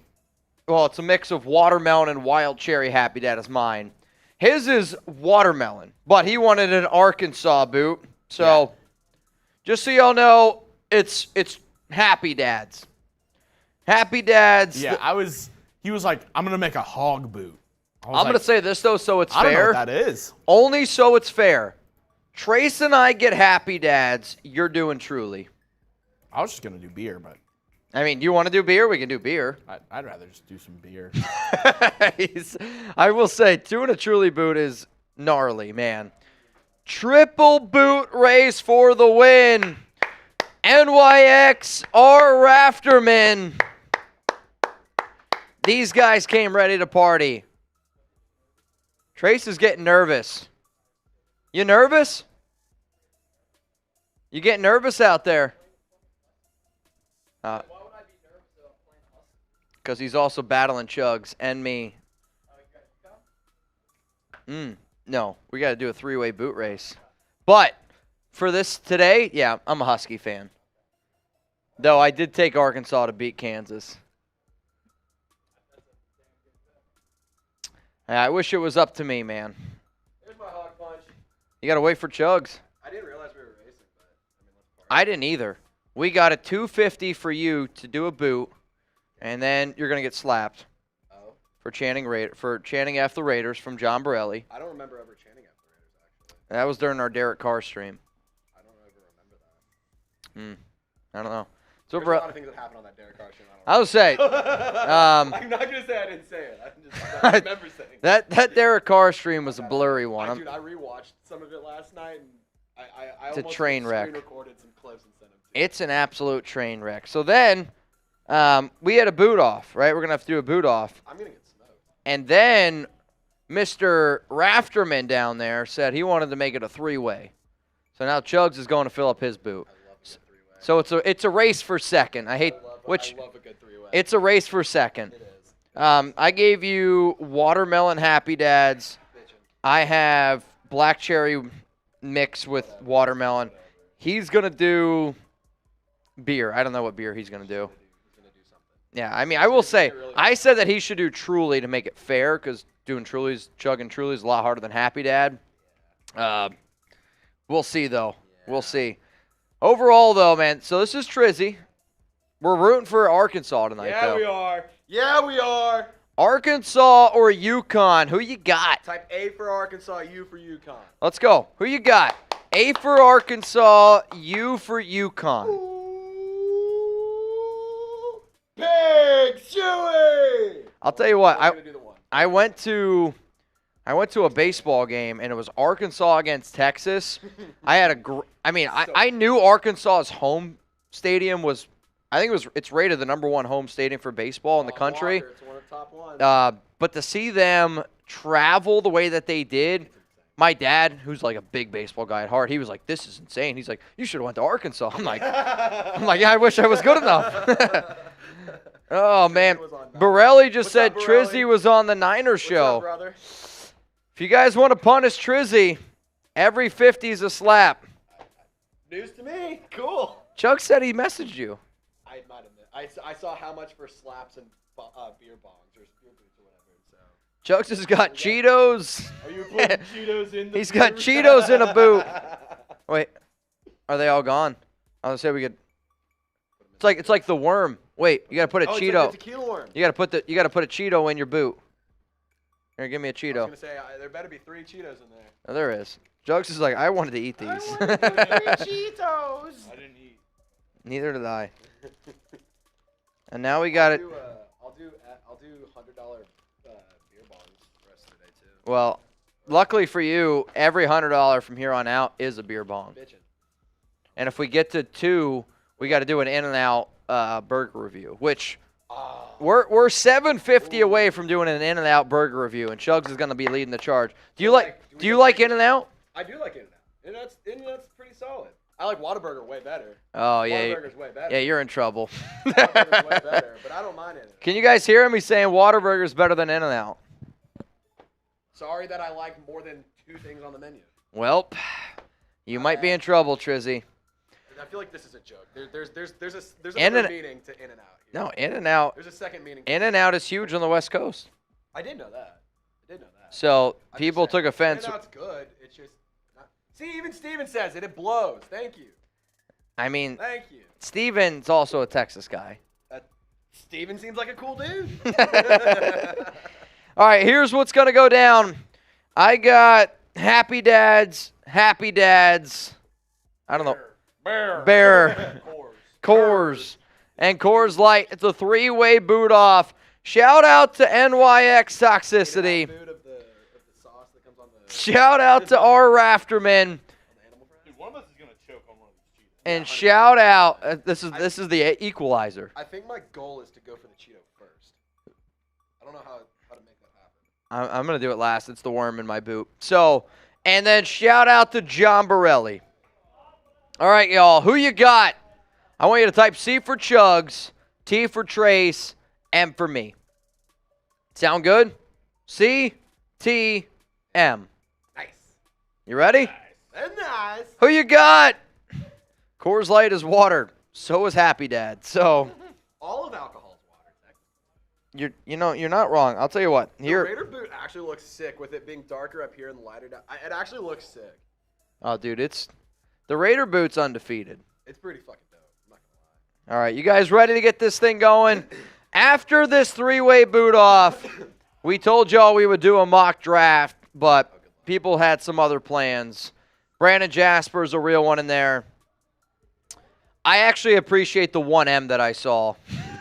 well, it's a mix of watermelon and wild cherry Happy Dad is mine. His is watermelon, but he wanted an Arkansas boot. So just so y'all know, it's Happy Dads. Happy Dads. Yeah, he was like, I'm going to make a hog boot. I'm going to say this, though, so it's fair. I don't know what that is. Only so it's fair. Trace and I get Happy Dads. You're doing Truly. I was just going to do beer, but. I mean, you want to do beer? We can do beer. I'd rather just do some beer. I will say, doing a Truly boot is gnarly, man. Triple boot race for the win. NYX R. Rafterman. These guys came ready to party. Trace is getting nervous. You nervous? You getting nervous out there? Why would I be nervous about playing Hustle? Because he's also battling Chugs and me. No, we got to do a 3-way boot race. But for this today, yeah, I'm a Husky fan. Though I did take Arkansas to beat Kansas. I wish it was up to me, man. There's my hog punch. You got to wait for Chugs. I didn't realize we were racing, but let's I didn't either. We got a $250 for you to do a boot, and then you're going to get slapped. Oh. For chanting F the Raiders from John Borelli. I don't remember ever chanting F the Raiders, actually. That was during our Derek Carr stream. I don't ever remember that. I don't know. So There's a lot of things that happened on that Derek Carr stream. I would say I'm not going to say I didn't say it. I remember saying it. that Derek Carr stream was a blurry one. Dude, I rewatched some of it last night, and I It's a almost train wreck. recorded some clips and sent them to you. It's an absolute train wreck. So then we had a boot off, right? We're going to have to do a boot off. I'm going to get smoked. And then Mr. Rafterman down there said he wanted to make it a 3-way. So now Chugs is going to fill up his boot. I love a good 3-way. So it's a race for second. I love a good 3-way. It's a race for second. It is. I gave you watermelon Happy Dads. I have black cherry mix with watermelon. He's going to do beer. I don't know what beer he's going to do. He's gonna do something. Yeah, I mean, I will say, really I said that he should do Truly to make it fair because chugging Truly is a lot harder than Happy Dad. We'll see, though. Yeah. We'll see. Overall, though, man, so this is Trizzy. We're rooting for Arkansas tonight, Yeah, though. we are. Yeah, we are. Arkansas or UConn? Who you got? Type A for Arkansas, U for UConn. Let's go. Who you got? A for Arkansas, U for UConn. Ooh, Big Chewy. I'll tell you what. I'm gonna do the one. I went to a baseball game and it was Arkansas against Texas. I knew Arkansas's home stadium was. I think it's rated the #1 home stadium for baseball in the country. Walker, it's one of the top ones. But to see them travel the way that they did, my dad, who's like a big baseball guy at heart, he was like, "This is insane." He's like, "You should have went to Arkansas." I'm like, "Yeah, I wish I was good enough." Oh man, was on Niner. Borelli just What's said up, Borelli? Trizzy was on the Niners What's show. up, brother? If you guys want to punish Trizzy, every 50 is a slap. News to me. Cool. Chuck said he messaged you. I might have. I saw how much for slaps and beer bongs or beer boots or whatever. So. Chuck's just got Cheetos. Are you putting Cheetos in the He's got boot? Cheetos in a boot. Wait, are they all gone? I was gonna say we could. It's like the worm. Wait, you gotta put a Oh, Cheeto. it's like the tequila worm. You gotta put a Cheeto in your boot. Here, give me a I was Cheeto. gonna say there better be 3 Cheetos in there. Oh, there is. Jugs is like, I wanted to eat these. I wanted 3 Cheetos. I didn't eat. Neither did I. And now we got it. I'll do $100 beer bongs the rest of the day too. Well, luckily for you, every $100 from here on out is a beer bong. Bitchin'. And if we get to 2, we got to do an In-N-Out burger review, which we're $7.50 away from doing an In-N-Out burger review, and Chugs is going to be leading the charge. Do you like In-N-Out? I do like In-N-Out. In-N-Out's pretty solid. I like Whataburger way better. Oh yeah, Whataburger's way better. yeah, you're in trouble. Whataburger's way better, but I don't mind it. Can you guys hear him? He's saying Whataburger's better than In-N-Out. Sorry that I like more than 2 things on the menu. Well, you might be in trouble, Trizzy. I feel like this is a joke. There's a In-N- third meaning to In-N-Out. Here. No, In-N-Out. There's a second meaning. In-N-Out is huge on the West Coast. I did know that. So I'm just people saying, took offense. In-N-Out's good. It's just not. See, even Steven says it. It blows. Thank you. I mean, Thank you. Steven's also a Texas guy. Steven seems like a cool dude. All right, here's what's going to go down. I got Happy Dads. I don't know. Bear. Coors. And Coors Light. It's a 3-way boot off. Shout out to NYX Toxicity. Food of the sauce that comes on the Shout out to R. Rafterman. animal breast. Dude, one of us is gonna choke on one of these Cheetos. And shout out. This is the equalizer. I think my goal is to go for the Cheeto first. I don't know how to make that happen. I'm going to do it last. It's the worm in my boot. So, and then shout out to John Borelli. All right, y'all. Who you got? I want you to type C for Chugs, T for Trace, M for me. Sound good? C, T, M. Nice. You ready? That's nice. Who you got? Coors Light is water. So is Happy Dad. So All of alcohol's water, technically. you're not wrong. I'll tell you what. The Here. Raider boot actually looks sick with it being darker up here and lighter down. It actually looks sick. Oh, dude, the Raider boot's undefeated. It's pretty fucking dope. I'm not gonna lie. All right, you guys ready to get this thing going? After this 3-way boot off, we told y'all we would do a mock draft, but people had some other plans. Brandon Jasper's a real one in there. I actually appreciate the 1M that I saw.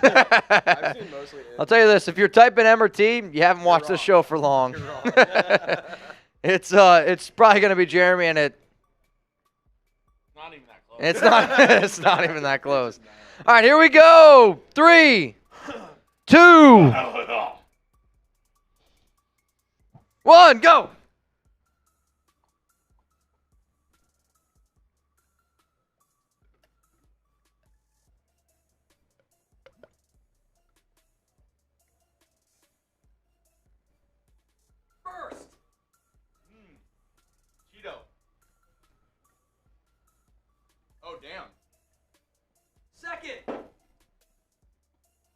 I've seen mostly it. I'll tell you this, if you're typing M or T, you haven't watched this show for long. You're wrong. It's probably going to be Jeremy, and Not even that close. it's not it's not even that close. All right, here we go. 3, 2, 1, go. First. Cheeto. Oh, damn. Second.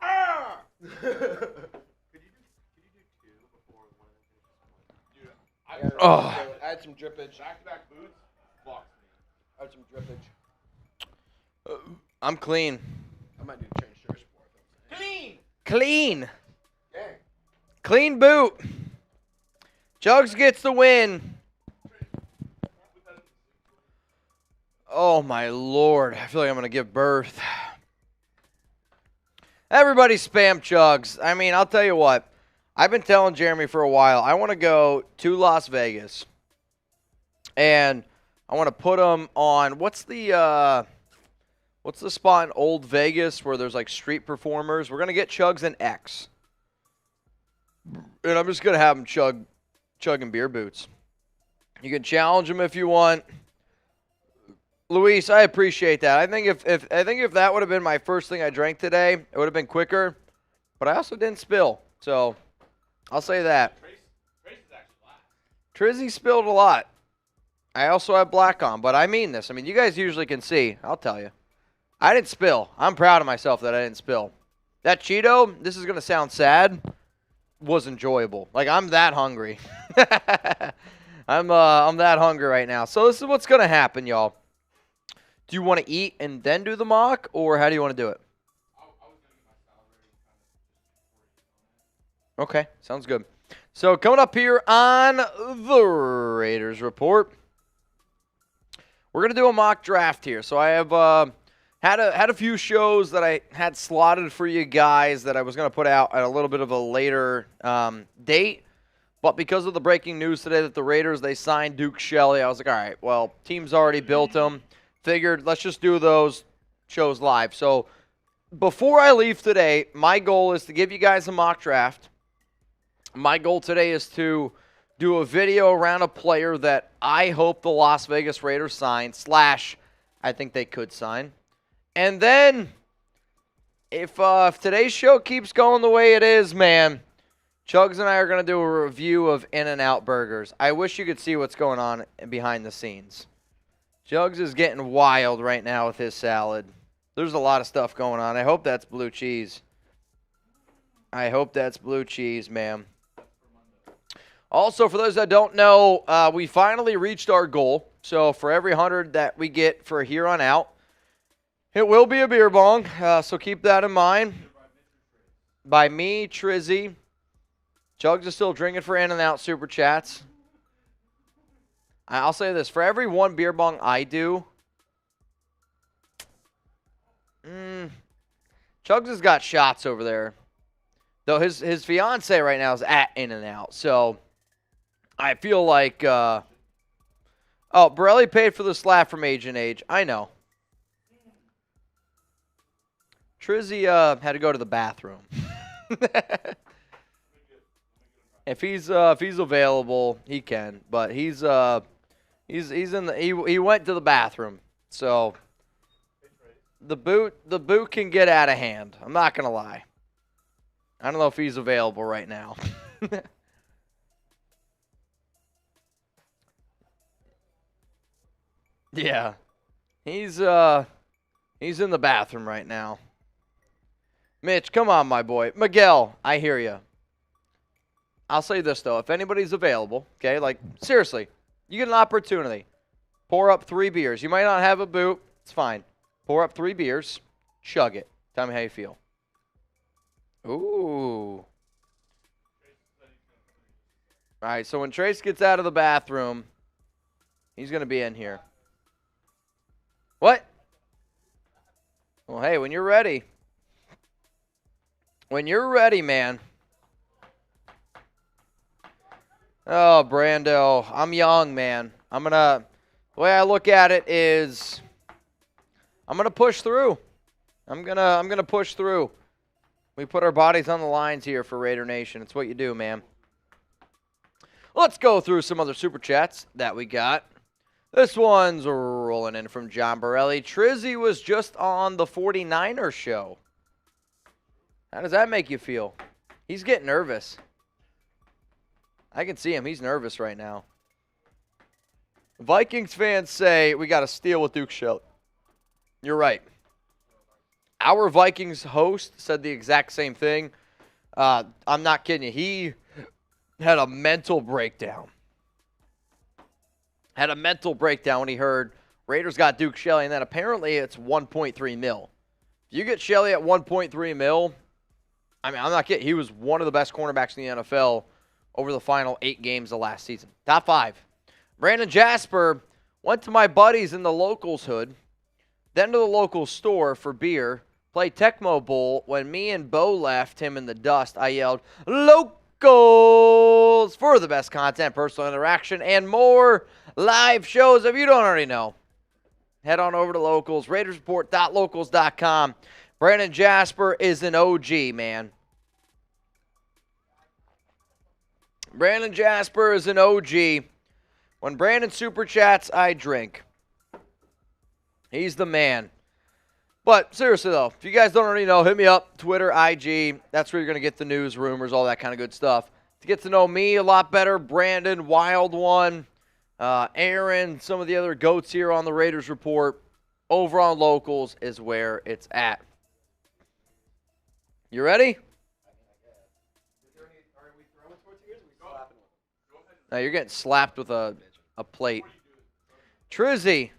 Ah! Could you do two before one of them finishes? Dude, Yeah, Oh. so add some drippage. back-to-back boots fucked me. Add some drippage. I'm clean. I might need to change shirts for it. Clean! Clean. Dang. Clean boot. Jugs gets the win. Oh, my Lord. I feel like I'm going to give birth. Everybody spam Chugs. I mean, I'll tell you what. I've been telling Jeremy for a while, I want to go to Las Vegas. And I want to put him on, what's the spot in Old Vegas where there's like street performers? We're going to get Chugs and X. And I'm just going to have him chugging beer boots. You can challenge him if you want. Luis, I appreciate that. I think if that would have been my first thing I drank today, it would have been quicker. But I also didn't spill. So I'll say that. Trace is actually last. Trizzy spilled a lot. I also have black on, but I mean this. I mean, you guys usually can see. I'll tell you. I didn't spill. I'm proud of myself that I didn't spill. That Cheeto, this is going to sound sad, was enjoyable. Like, I'm that hungry. I'm that hungry right now. So this is what's going to happen, y'all. Do you want to eat and then do the mock, or how do you want to do it? Okay, sounds good. So coming up here on the Raiders Report, we're going to do a mock draft here. So I have had a few shows that I had slotted for you guys that I was going to put out at a little bit of a later date. But because of the breaking news today that the Raiders, they signed Duke Shelley, I was like, all right, well, team's already built them. Figured, let's just do those shows live. So before I leave today, my goal is to give you guys a mock draft. My goal today is to do a video around a player that I hope the Las Vegas Raiders sign, / I think they could sign. And then, if today's show keeps going the way it is, man, Chugs and I are going to do a review of In-N-Out Burgers. I wish you could see what's going on behind the scenes. Jugs is getting wild right now with his salad. There's a lot of stuff going on. I hope that's blue cheese. I hope that's blue cheese, ma'am. Also, for those that don't know, we finally reached our goal. So for every 100 that we get for here on out, it will be a beer bong. So keep that in mind. By me, Trizzy. Jugs is still drinking for In-N-Out Super Chats. I'll say this. For every one beer bong I do, Chugs has got shots over there. Though his fiance right now is at In-N-Out. So I feel like, oh, Borelli paid for the slap from Agent Age. I know. Trizzy had to go to the bathroom. If he's available, he can. But he's in the he went to the bathroom. So the boot can get out of hand. I'm not gonna lie. I don't know if he's available right now. Yeah. He's in the bathroom right now. Mitch, come on, my boy. Miguel, I hear you. I'll say this, though. If anybody's available, okay, like, seriously, you get an opportunity. Pour up 3 beers. You might not have a boot. It's fine. Pour up 3 beers. Chug it. Tell me how you feel. Ooh. All right, so when Trace gets out of the bathroom, he's going to be in here. What? Well, hey, when you're ready. When you're ready, man. Oh, Brando, I'm young, man. The way I look at it is, I'm gonna push through. I'm gonna push through. We put our bodies on the lines here for Raider Nation. It's what you do, man. Let's go through some other super chats that we got. This one's rolling in from John Borelli. Trizzy was just on the 49ers show. How does that make you feel? He's getting nervous. I can see him. He's nervous right now. Vikings fans say we got to steal with Duke Shelley. You're right. Our Vikings host said the exact same thing. I'm not kidding you. He had a mental breakdown. When he heard Raiders got Duke Shelley, and then apparently it's 1.3 mil. If you get Shelley at 1.3 mil, I mean, I'm not kidding. He was one of the best cornerbacks in the NFL over the final 8 games of last season. Top 5. Brandon Jasper went to my buddies in the locals hood, then to the local store for beer, played Tecmo Bowl. When me and Bo left him in the dust, I yelled, "Locals!" for the best content, personal interaction, and more live shows. If you don't already know, head on over to Locals, RaidersReport.locals.com. Brandon Jasper is an OG, man. Brandon Jasper is an OG. When Brandon super chats, I drink. He's the man. But seriously, though, if you guys don't already know, hit me up, Twitter, IG. That's where you're going to get the news, rumors, all that kind of good stuff. To get to know me a lot better, Brandon, Wild One, Aaron, some of the other goats here on the Raiders Report, over on Locals is where it's at. You ready? No, you're getting slapped with a plate. Trizzy,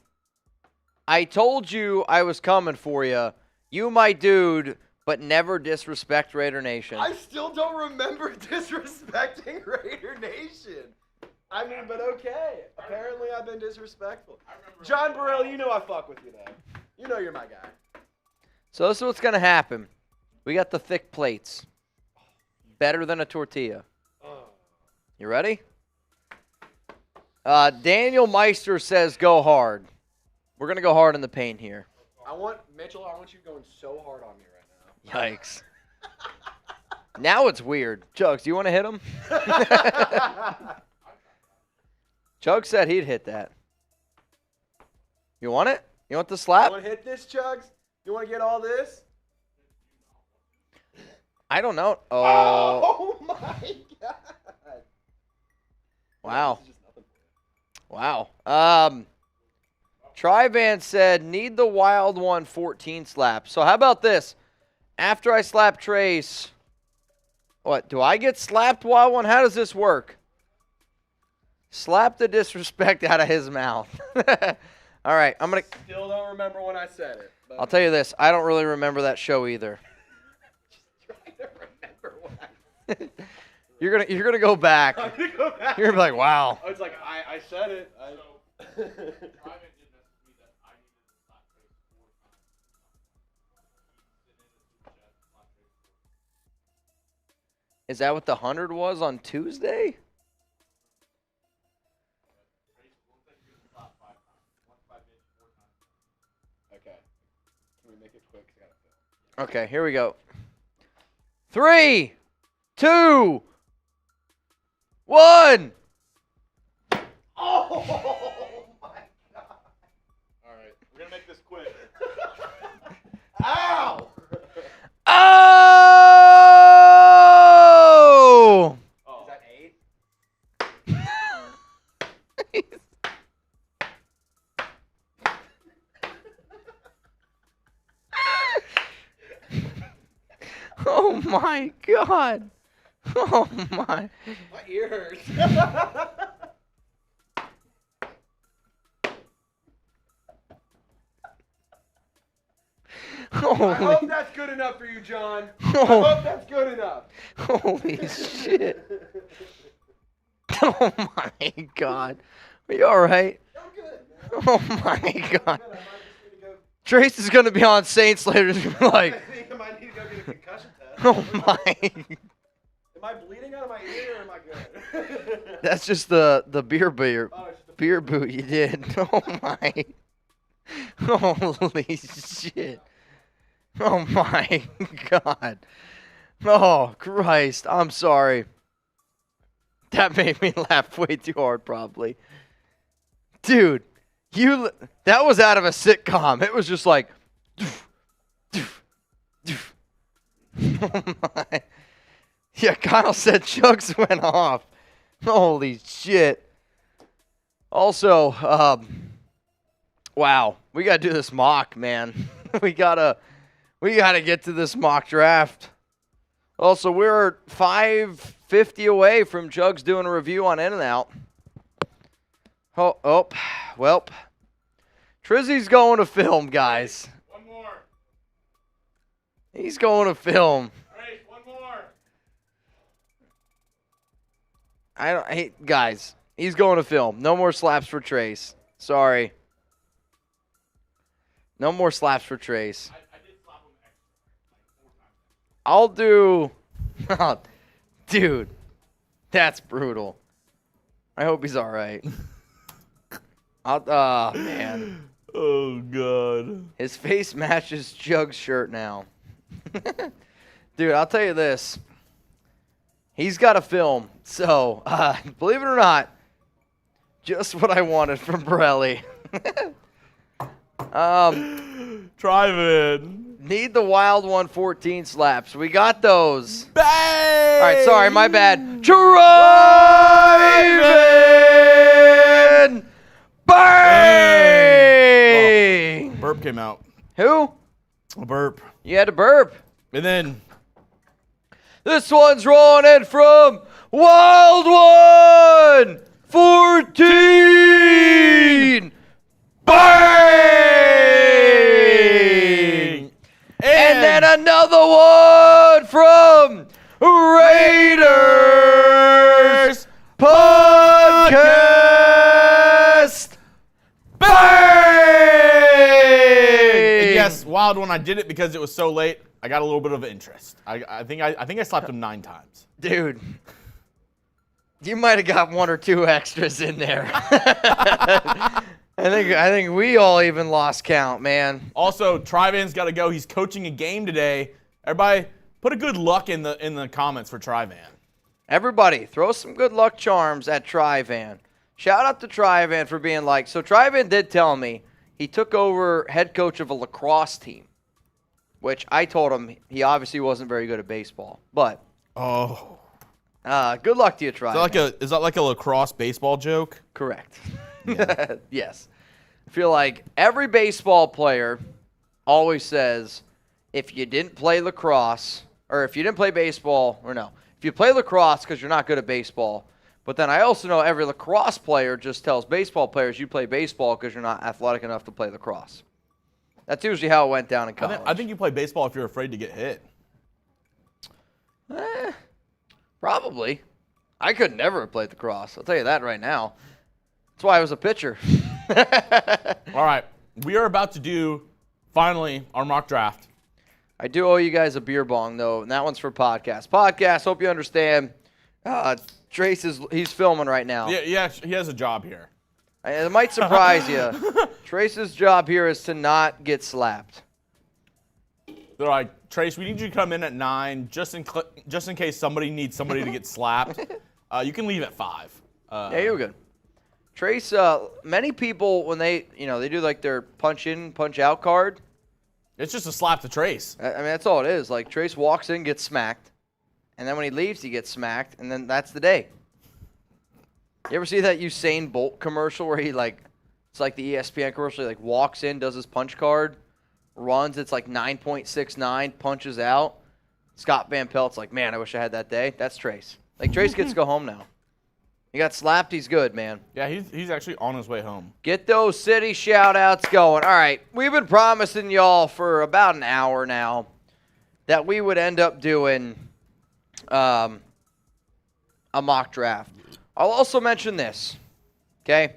I told you I was coming for you. You my dude, but never disrespect Raider Nation. I still don't remember disrespecting Raider Nation. I mean, but okay. Apparently I've been disrespectful. John Burrell, you know I fuck with you, though. You know you're my guy. So this is what's going to happen. We got the thick plates. Better than a tortilla. You ready? Daniel Meister says go hard. We're going to go hard in the paint here. Mitchell, I want you going so hard on me right now. Yikes. Now it's weird. Chugs, do you want to hit him? Chug said he'd hit that. You want it? You want the slap? You want to hit this, Chugs? You want to get all this? I don't know. Oh my God. Wow. Wow. Trivan said, need the Wild One 14 slap. So how about this? After I slap Trace, what, do I get slapped, Wild One? How does this work? Slap the disrespect out of his mouth. All right, I'm going to... Still don't remember when I said it. But I'll tell you this. I don't really remember that show either. trying to remember what I You're gonna go back. I'm going to go back. You're gonna be like, wow. I was like, I said it. Is that what the 100 was on Tuesday? Okay. Can we make it quick? Okay, here we go. 3, 2, 1. Oh my God. All right, we're gonna make this quick. Ow! Oh! Is that 8? Oh my God. Oh my. My ear hurts. I Holy, hope that's good enough for you, John. I Oh. hope that's good enough. holy shit. Oh my God. Are you alright? I'm good, man. Oh my God. I might just need to go. Trace is going to be on Saints later. He's gonna be I like, think I might need to go get a concussion test. oh my. Am I bleeding out of my ear or am I good? That's just the beer boot. Oh, it's just a Beer boot you did. Oh my. Holy shit. Oh my God. Oh Christ. I'm sorry. That made me laugh way too hard probably. Dude, that was out of a sitcom. It was just like doof, doof, doof. Oh my. Yeah, Kyle said Chugs went off. Holy shit. Also, Wow, we gotta do this mock, man. we gotta get to this mock draft. Also, we're 550 away from Jugs doing a review on In and Out. Oh, well, Trizzy's going to film, guys. One more. He's going to film. Trace, one more. Guys, he's going to film. No more slaps for Trace. Sorry. No more slaps for Trace. I did slap him extra, like 4 times. I'll do. Oh, dude, that's brutal. I hope he's all right. Man. Oh, God. His face matches Jug's shirt now. Dude, I'll tell you this. He's got a film. So, believe it or not, just what I wanted from Borelli. Tryvan. Need the Wild 114 slaps. We got those. Bang! All right, sorry, my bad. Tryvan! Bang! Oh, burp came out. Who? A burp. You had to burp. And then This one's running from Wild 114! Bang! And then another one from Raiders Podcast. Bang! And yes, Wild One, I did it because it was so late. I got a little bit of interest. I think I slapped him 9 times. Dude, you might have got 1 or 2 extras in there. I think we all even lost count, man. Also, Tryvan's got to go. He's coaching a game today. Everybody, put a good luck in the comments for Tryvan. Everybody, throw some good luck charms at Tryvan. Shout out to Tryvan for being like, so Tryvan did tell me he took over head coach of a lacrosse team, which I told him he obviously wasn't very good at baseball. But Oh. good luck to you, Tryvan. Is that like a lacrosse baseball joke? Correct. Yes. I feel like every baseball player always says, if you didn't play lacrosse, or if you didn't play baseball, or no, if you play lacrosse because you're not good at baseball. But then I also know every lacrosse player just tells baseball players you play baseball because you're not athletic enough to play lacrosse. That's usually how it went down in college. I think you play baseball if you're afraid to get hit. Probably. I could never have played lacrosse. I'll tell you that right now. That's why I was a pitcher. All right. We are about to do, finally, our mock draft. I do owe you guys a beer bong, though, and that one's for podcast. Podcast, hope you understand. Trace he's filming right now. Yeah, he has a job here. It might surprise you. Trace's job here is to not get slapped. They're like, Trace, we need you to come in at 9 just in case somebody needs somebody to get slapped. You can leave at 5. Yeah, you're good. Trace, many people, when they do like their punch in, punch out card. It's just a slap to Trace. I mean, that's all it is. Like, Trace walks in, gets smacked, and then when he leaves, he gets smacked, and then that's the day. You ever see that Usain Bolt commercial where it's like the ESPN commercial, he like walks in, does his punch card, runs, it's like 9.69, punches out. Scott Van Pelt's like, man, I wish I had that day. That's Trace. Like, Trace gets to go home now. He got slapped, he's good, man. Yeah, he's actually on his way home. Get those city shout-outs going. All right, we've been promising y'all for about an hour now that we would end up doing a mock draft. I'll also mention this, okay?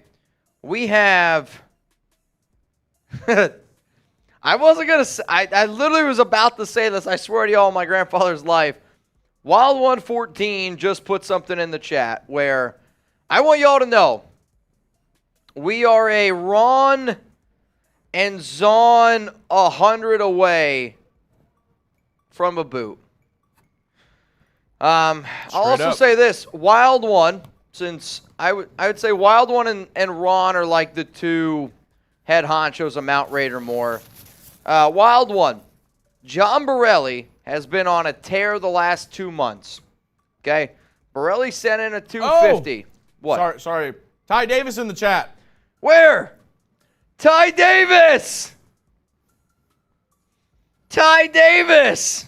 We have I wasn't going to I literally was about to say this. I swear to y'all on my grandfather's life. Wild 114 just put something in the chat where I want y'all to know we are a Ron and Zon 100 away from a boot. I'll also say this. Wild One, since I would say Wild One and Ron are like the two head honchos of Mount Raider more. Wild One, John Borelli has been on a tear the last 2 months. Okay? Borelli sent in a 250. What? Sorry. Ty Davis in the chat. Where? Ty Davis! Ty Davis!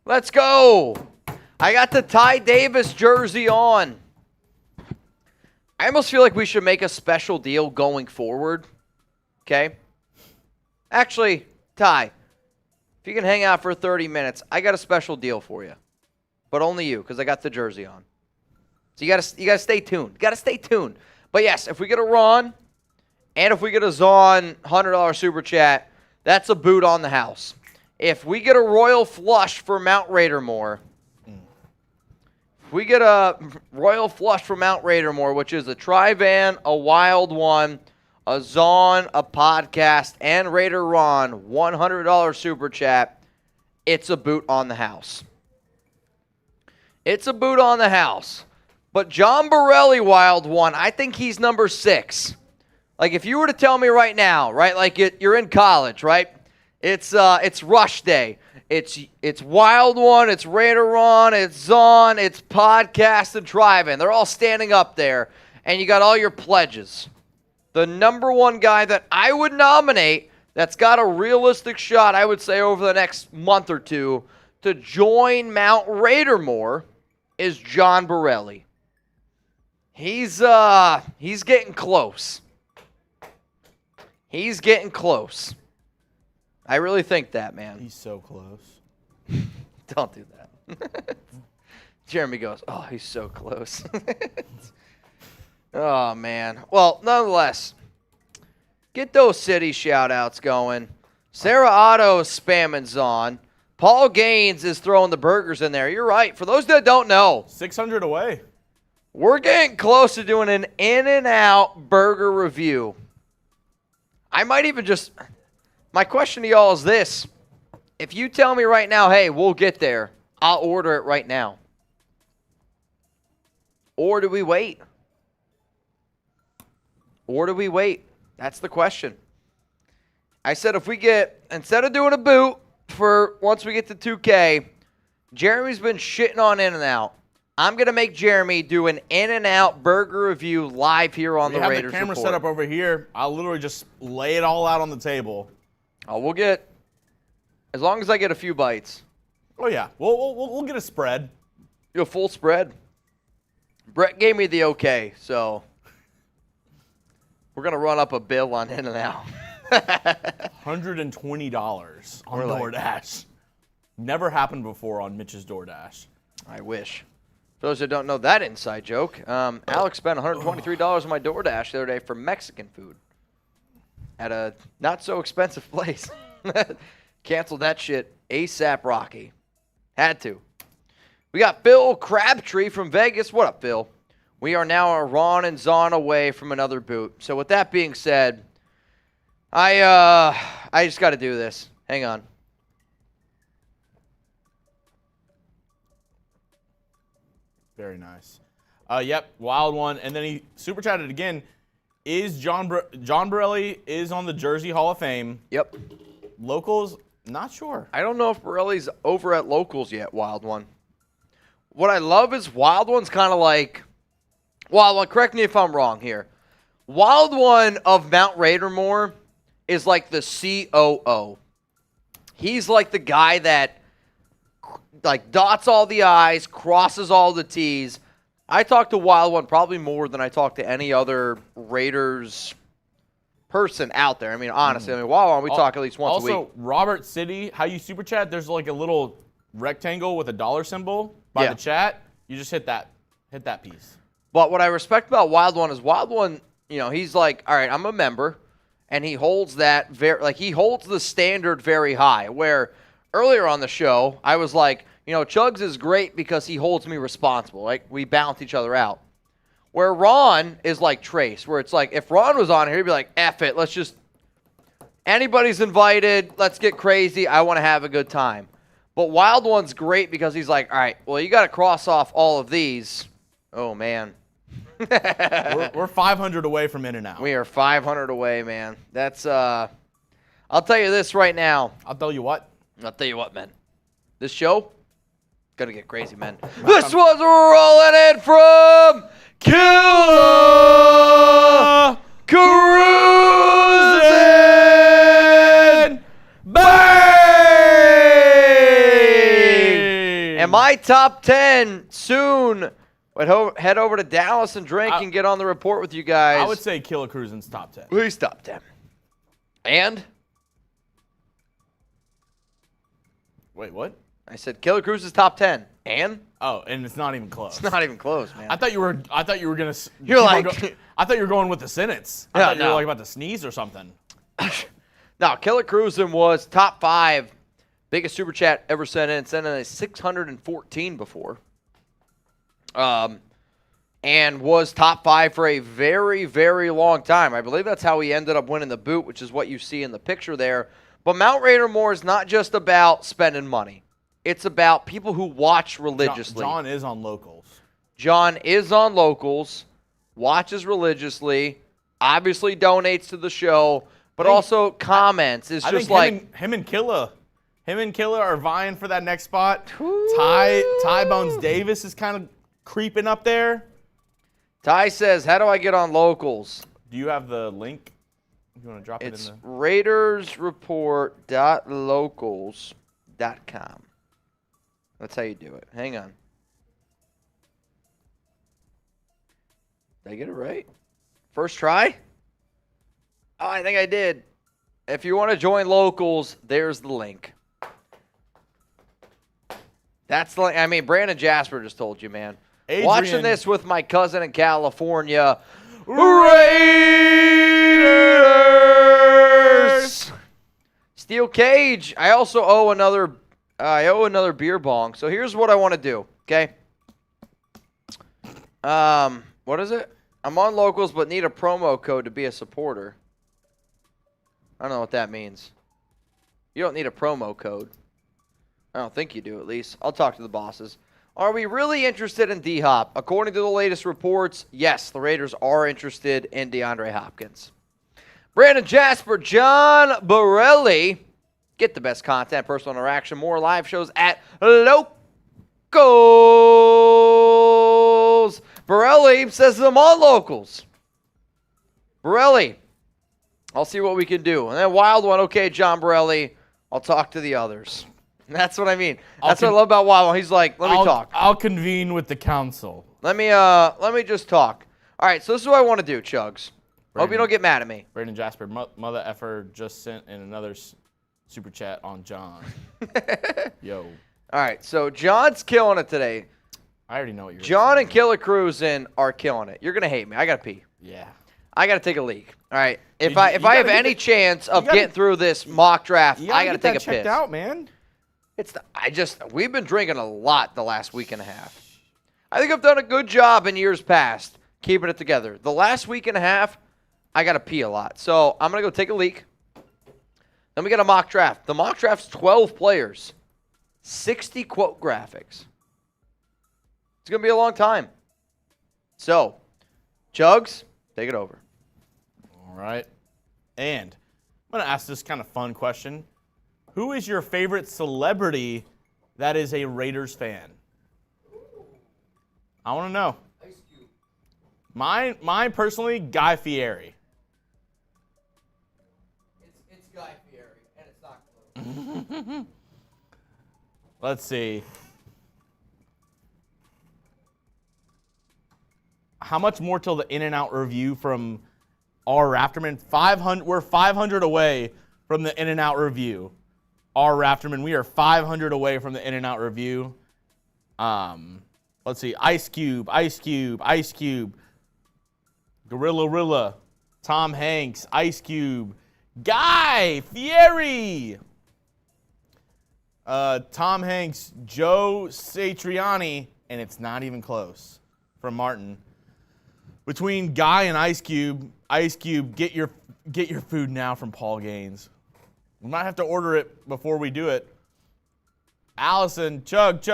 Let's go. I got the Ty Davis jersey on. I almost feel like we should make a special deal going forward. Okay? Actually, Ty, if you can hang out for 30 minutes, I got a special deal for you. But only you, because I got the jersey on. So you gotta stay tuned. You gotta stay tuned. But yes, if we get a Ron, and if we get a Zon $100 super chat, that's a boot on the house. If we get a Royal Flush for Mount Raidermore, if we get a Royal Flush for Mount Raidermore, which is a Tri-Van, a Wild One, a Zon, a podcast, and Raider Ron, $100 super chat, it's a boot on the house. It's a boot on the house. But John Borelli, Wild One, I think he's number 6. Like, if you were to tell me right now, right, like you're in college, right? It's rush day. It's Wild One, it's Raider Ron, it's Zon, it's podcast and Drive-In. They're all standing up there, and you got all your pledges. The number one guy that I would nominate that's got a realistic shot, I would say, over the next month or two to join Mount Raidermore is John Borelli. He's getting close. He's getting close. I really think that, man. He's so close. Don't do that. Jeremy goes, oh, he's so close. Oh, man. Well, nonetheless, get those city shout-outs going. Sarah Otto is spamming Zon. Paul Gaines is throwing the burgers in there. You're right. For those that don't know, 600 away. we're getting close to doing an In-N-Out burger review. I might even just... My question to y'all is this. If you tell me right now, hey, we'll get there, I'll order it right now. Or do we wait? Or do we wait? That's the question. I said if we get, instead of doing a boot for once we get to 2K, Jeremy's been shitting on In-N-Out. I'm going to make Jeremy do an In-N-Out burger review live here on the Raiders We have the camera Report. set up over here. I'll literally just lay it all out on the table. Oh, we'll get, as long as I get a few bites. Oh, yeah. We'll get a spread. You a full spread? Brett gave me the okay, so we're going to run up a bill on In-N-Out. $120 on Really? DoorDash. Never happened before on Mitch's DoorDash. I wish. For those that don't know that inside joke, Alex spent $123 on my DoorDash the other day for Mexican food at a not-so-expensive place. Canceled that shit ASAP Rocky. Had to. We got Phil Crabtree from Vegas. What up, Phil? We are now a Ron and Zon away from another boot. So with that being said, I just got to do this. Hang on. Very nice. Yep, wild one. And then he super chatted again. Is John Borelli is on the Jersey Hall of Fame. Yep. Locals, not sure. I don't know if Borelli's over at Locals yet, Wild One. What I love is Wild One's kind of like... Wild One, correct me if I'm wrong here. Wild One of Mount Raidermore is like the COO. He's like the guy that like dots all the I's, crosses all the T's. I talk to Wild One probably more than I talk to any other Raiders person out there. I mean, honestly, Wild One, we talk at least once a week. Also, Robert City, how you super chat, there's like a little rectangle with a dollar symbol by the chat. You just hit that piece. But what I respect about Wild One is Wild One, you know, he's like, all right, I'm a member, and he holds that he holds the standard very high. Where earlier on the show, I was like, you know, Chugs is great because he holds me responsible. Like, we balance each other out. Where Ron is like Trace, where it's like, if Ron was on here, he'd be like, F it, let's just, anybody's invited, let's get crazy, I want to have a good time. But Wild One's great because he's like, all right, well, you got to cross off all of these. Oh, man. We're 500 away from In-N-Out. We are 500 away, man. That's, I'll tell you this right now. I'll tell you what. Man. This show, gonna get crazy, man. This was rolling in from Killer Crew. And my top 10 soon. But head over to Dallas and drink and get on the report with you guys. I would say Killer Cruisen's top 10. Please top 10. And? Wait, what? I said Killer Cruz is top 10. And? Oh, and it's not even close. It's not even close, man. I thought you were gonna. You're like. I thought you were going with the sentence. I thought you were like about to sneeze or something. No, Killer Cruisin was top 5, biggest super chat ever sent in a 614 before. And was top 5 for a very, very long time. I believe that's how he ended up winning the boot, which is what you see in the picture there. But Mount Raider More is not just about spending money. It's about people who watch religiously. John is on locals. John is on locals, watches religiously, obviously donates to the show, but also comments. It's just like him and Killa are vying for that next spot. Ty Bones Davis is kind of creeping up there. Ty says, "How do I get on locals?" Do you have the link? You want to drop it in It's the RaidersReport.locals.com. That's how you do it. Hang on. Did I get it right? First try? Oh, I think I did. If you want to join locals, there's the link. That's the link. I mean, Brandon Jasper just told you, man. Adrian. Watching this with my cousin in California. Raiders! Steel Cage. I also owe another beer bong. So here's what I want to do, okay? What is it? I'm on locals but need a promo code to be a supporter. I don't know what that means. You don't need a promo code. I don't think you do, at least. I'll talk to the bosses. Are we really interested in D-Hop? According to the latest reports, yes, the Raiders are interested in DeAndre Hopkins. Brandon Jasper, John Borelli. Get the best content, personal interaction, more live shows at Locals. Borelli says I'm on Locals. Borelli, I'll see what we can do. And then Wild One, okay, John Borelli, I'll talk to the others. That's what I mean. That's what I love about Wild One. He's like, let me talk. I'll convene with the council. Let me just talk. All right, so this is what I want to do, Chugs. Hope you don't get mad at me. Brandon Jasper, mother effer, just sent in another super chat on John. Yo. All right, so John's killing it today. I already know what you're John saying. and Killer Cruisin are killing it. You're going to hate me. I got to pee. Yeah. I got to take a leak. All right. If You I have gotta any chance of getting through this mock draft, I got to take a checked piss. out, man. We've been drinking a lot the last week and a half. I think I've done a good job in years past keeping it together. The last week and a half, I got to pee a lot. So I'm going to go take a leak. Then we got a mock draft. The mock draft's 12 players, 60 quote graphics. It's going to be a long time. So, Chugs, take it over. All right. And I'm going to ask this kind of fun question. Who is your favorite celebrity that is a Raiders fan? I want to know. Mine personally, Guy Fieri. It's Guy Fieri, and it's not close. Let's see. How much more till the In-N-Out review from R. Rafterman? 500. We're 500 away from the In-N-Out review. R. Rafterman, we are 500 away from the In-N-Out review. Let's see. Ice Cube, Gorilla, Tom Hanks, Ice Cube, Guy Fieri. Tom Hanks, Joe Satriani, and it's not even close from Martin. Between Guy and Ice Cube, get your food now from Paul Gaines. We might have to order it before we do it. Allison, chug.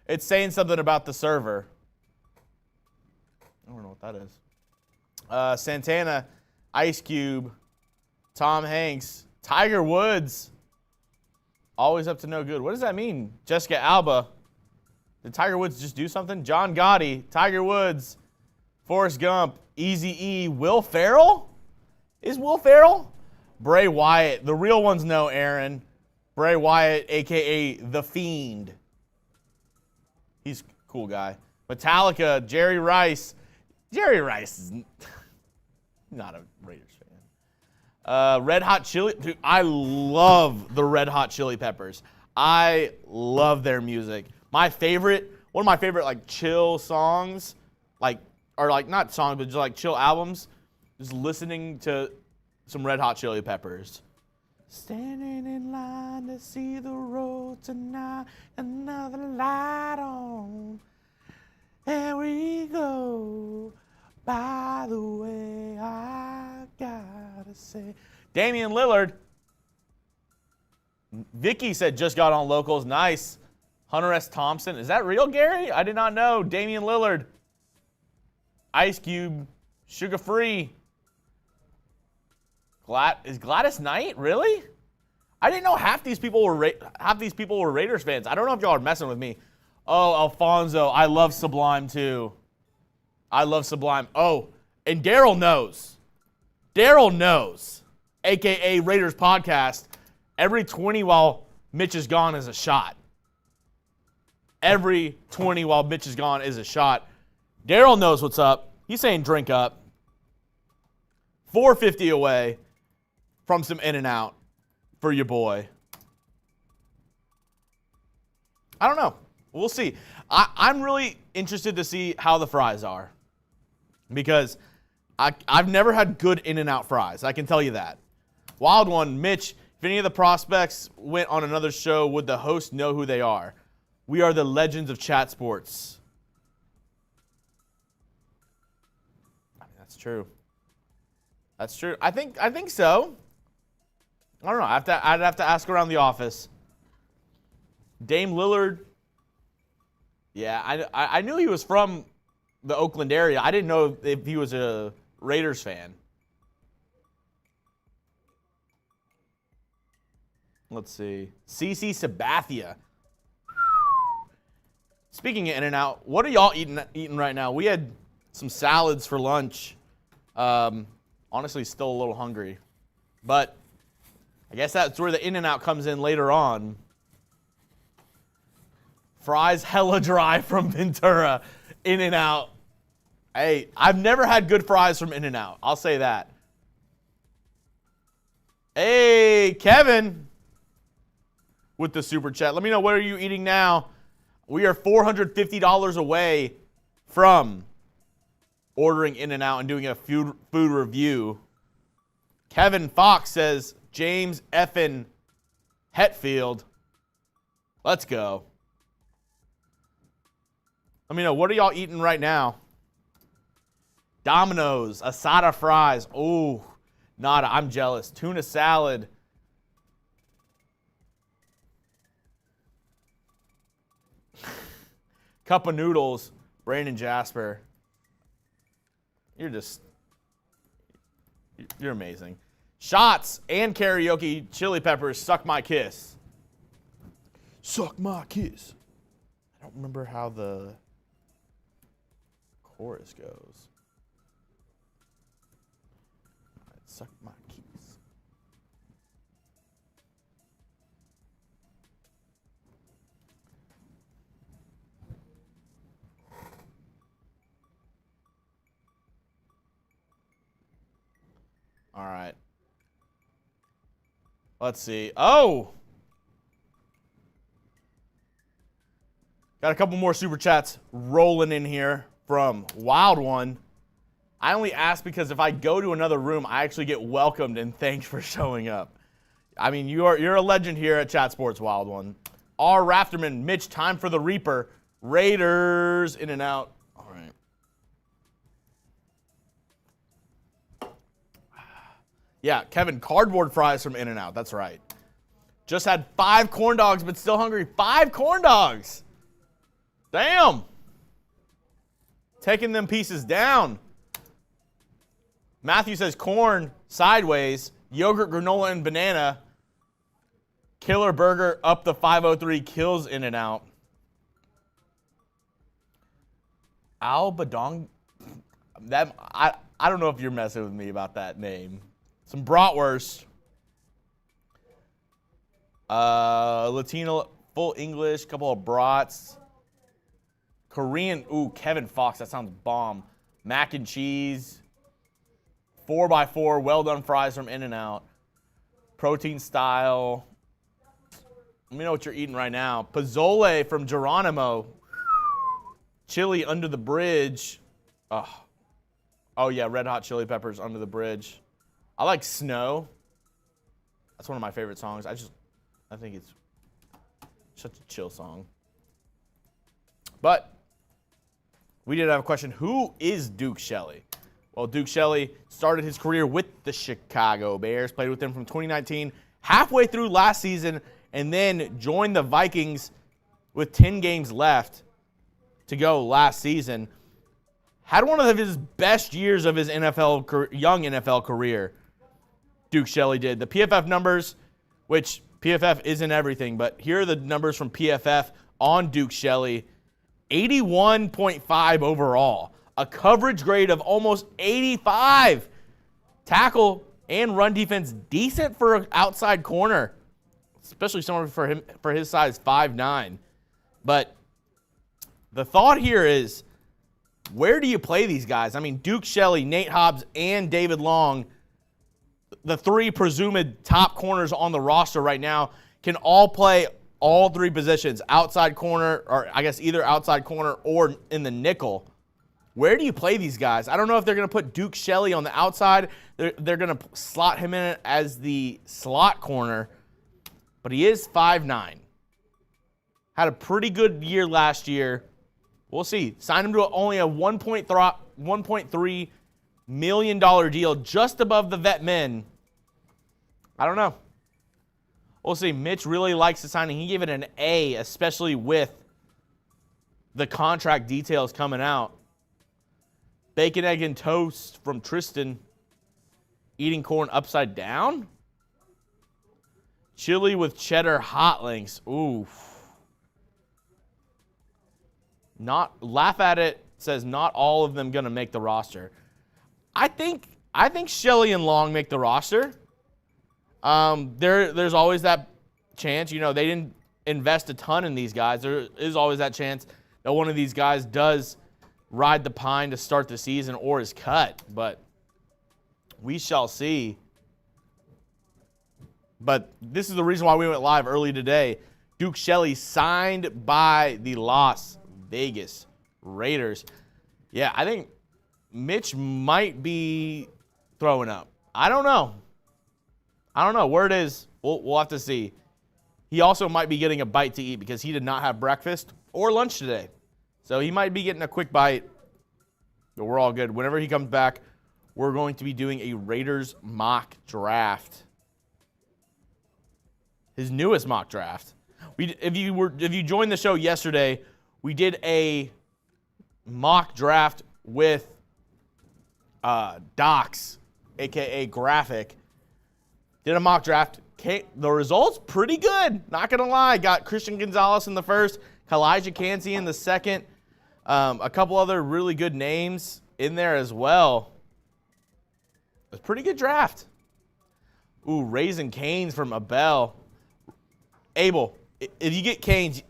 It's saying something about the server. I don't know what that is. Santana, Ice Cube, Tom Hanks, Tiger Woods. Always up to no good. What does that mean? Jessica Alba. Did Tiger Woods just do something? John Gotti, Tiger Woods, Forrest Gump, Eazy-E, Will Ferrell? Is Will Ferrell? Bray Wyatt. The real ones know, Aaron. Bray Wyatt, a.k.a. The Fiend. He's a cool guy. Metallica, Jerry Rice. Jerry Rice is not a Raiders fan. Red Hot Chili. Dude, I love the Red Hot Chili Peppers. I love their music. One of my favorite like chill songs, or not songs, but just like chill albums, just listening to some Red Hot Chili Peppers. Standing in line to see the road tonight, another light on. There we go. By the way, I gotta say. Damian Lillard. Vicky said just got on locals. Nice. Hunter S. Thompson. Is that real, Gary? I did not know. Damian Lillard. Ice Cube. Sugar Free. Is Gladys Knight really? I didn't know half these people were Raiders fans. I don't know if y'all are messing with me. Oh, Alfonso, I love Sublime too. I love Sublime. Oh, and Daryl knows. Daryl knows, aka Raiders podcast. Every 20 while Mitch is gone is a shot. Every 20 while Mitch is gone is a shot. Daryl knows what's up. He's saying drink up. $4.50 away from some In-N-Out for your boy. I don't know. We'll see. I'm really interested to see how the fries are. Because I've never had good In-N-Out fries. I can tell you that. Wild one, Mitch, if any of the prospects went on another show, would the host know who they are? We are the legends of chat sports. I mean, that's true. That's true. I think so. I don't know. I'd have to ask around the office. Dame Lillard. Yeah, I knew he was from the Oakland area. I didn't know if he was a Raiders fan. Let's see. CC Sabathia. Speaking of In-N-Out, what are y'all eating right now? We had some salads for lunch. Honestly, still a little hungry. But I guess that's where the In-N-Out comes in later on. Fries hella dry from Ventura. In-N-Out. Hey, I've never had good fries from In-N-Out. I'll say that. Hey, Kevin with the super chat. Let me know, what are you eating now? We are $450 away from ordering In-N-Out and doing a food review. Kevin Fox says, James effin Hetfield. Let's go. Let me know, what are y'all eating right now? Domino's, asada fries. Oh, nada, I'm jealous. Tuna salad. Cup of noodles. Brandon Jasper. You're amazing. Shots and karaoke. Chili Peppers. Suck my kiss. Suck my kiss. I don't remember how the chorus goes. All right, suck my kiss. All right. Let's see. Oh! Got a couple more super chats rolling in here from Wild One. I only ask because if I go to another room, I actually get welcomed and thanked for showing up. I mean, you're a legend here at Chat Sports, Wild One. R. Rafterman, Mitch, time for the Reaper. Raiders, In-N-Out. All right. Yeah, Kevin, cardboard fries from In-N-Out. That's right. Just had 5 corn dogs, but still hungry. 5 corn dogs. Damn. Taking them pieces down. Matthew says corn sideways, yogurt, granola, and banana. Killer burger up the 503 kills In-N-Out. Al Badong. I don't know if you're messing with me about that name. Some bratwurst. Latino, full English, couple of brats. Korean, ooh, Kevin Fox, that sounds bomb. Mac and cheese. 4x4, well done fries from In-N-Out. Protein style. Let me know what you're eating right now. Pozole from Geronimo. Chili under the bridge. Oh yeah, red hot chili peppers under the bridge. I like Snow. That's one of my favorite songs. I think it's such a chill song. But we did have a question. Who is Duke Shelley? Well, Duke Shelley started his career with the Chicago Bears, played with them from 2019, halfway through last season, and then joined the Vikings with 10 games left to go last season. Had one of his best years of his young NFL career, Duke Shelley did. The PFF numbers, which PFF isn't everything, but here are the numbers from PFF on Duke Shelley. 81.5 overall. A coverage grade of almost 85. Tackle and run defense decent for an outside corner, especially someone for his size, 5'9". But the thought here is, where do you play these guys? I mean, Duke Shelley, Nate Hobbs, and David Long, the three presumed top corners on the roster right now, can all play all three positions, outside corner, or I guess either outside corner or in the nickel. Where do you play these guys? I don't know if they're going to put Duke Shelley on the outside. They're going to slot him in as the slot corner, but he is 5'9". Had a pretty good year last year. We'll see. Signed him to only a $1.3 million deal, just above the vet min. I don't know. We'll see. Mitch really likes the signing. He gave it an A, especially with the contract details coming out. Bacon, egg, and toast from Tristan. Eating corn upside down. Chili with cheddar hot links. Ooh. Laugh at it. Says not all of them gonna make the roster. I think Shelley and Long make the roster. There's always that chance. You know, they didn't invest a ton in these guys. There is always that chance that one of these guys does ride the pine to start the season or is cut. But we shall see. But this is the reason why we went live early today. Duke Shelley signed by the Las Vegas Raiders. Yeah, I think Mitch might be throwing up. I don't know. Where it is, we'll have to see. He also might be getting a bite to eat because he did not have breakfast or lunch today. So he might be getting a quick bite. But we're all good. Whenever he comes back, we're going to be doing a Raiders mock draft. His newest mock draft. If you joined the show yesterday, we did a mock draft with Docs, aka Graphic. Did a mock draft. The results pretty good. Not gonna lie. Got Christian Gonzalez in the first, Kalijah Cansey in the second. A couple other really good names in there as well. It was a pretty good draft. Ooh, Raising Canes from Abel. Abel, if you get Canes,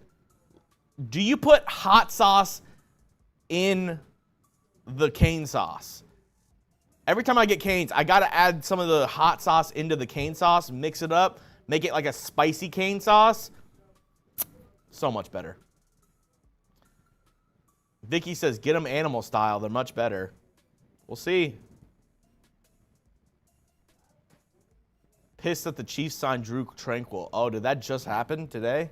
do you put hot sauce in the cane sauce? Every time I get Canes, I got to add some of the hot sauce into the cane sauce, mix it up, make it like a spicy cane sauce. So much better. Vicky says, get them animal style. They're much better. We'll see. Pissed that the Chiefs signed Drew Tranquil. Oh, did that just happen today?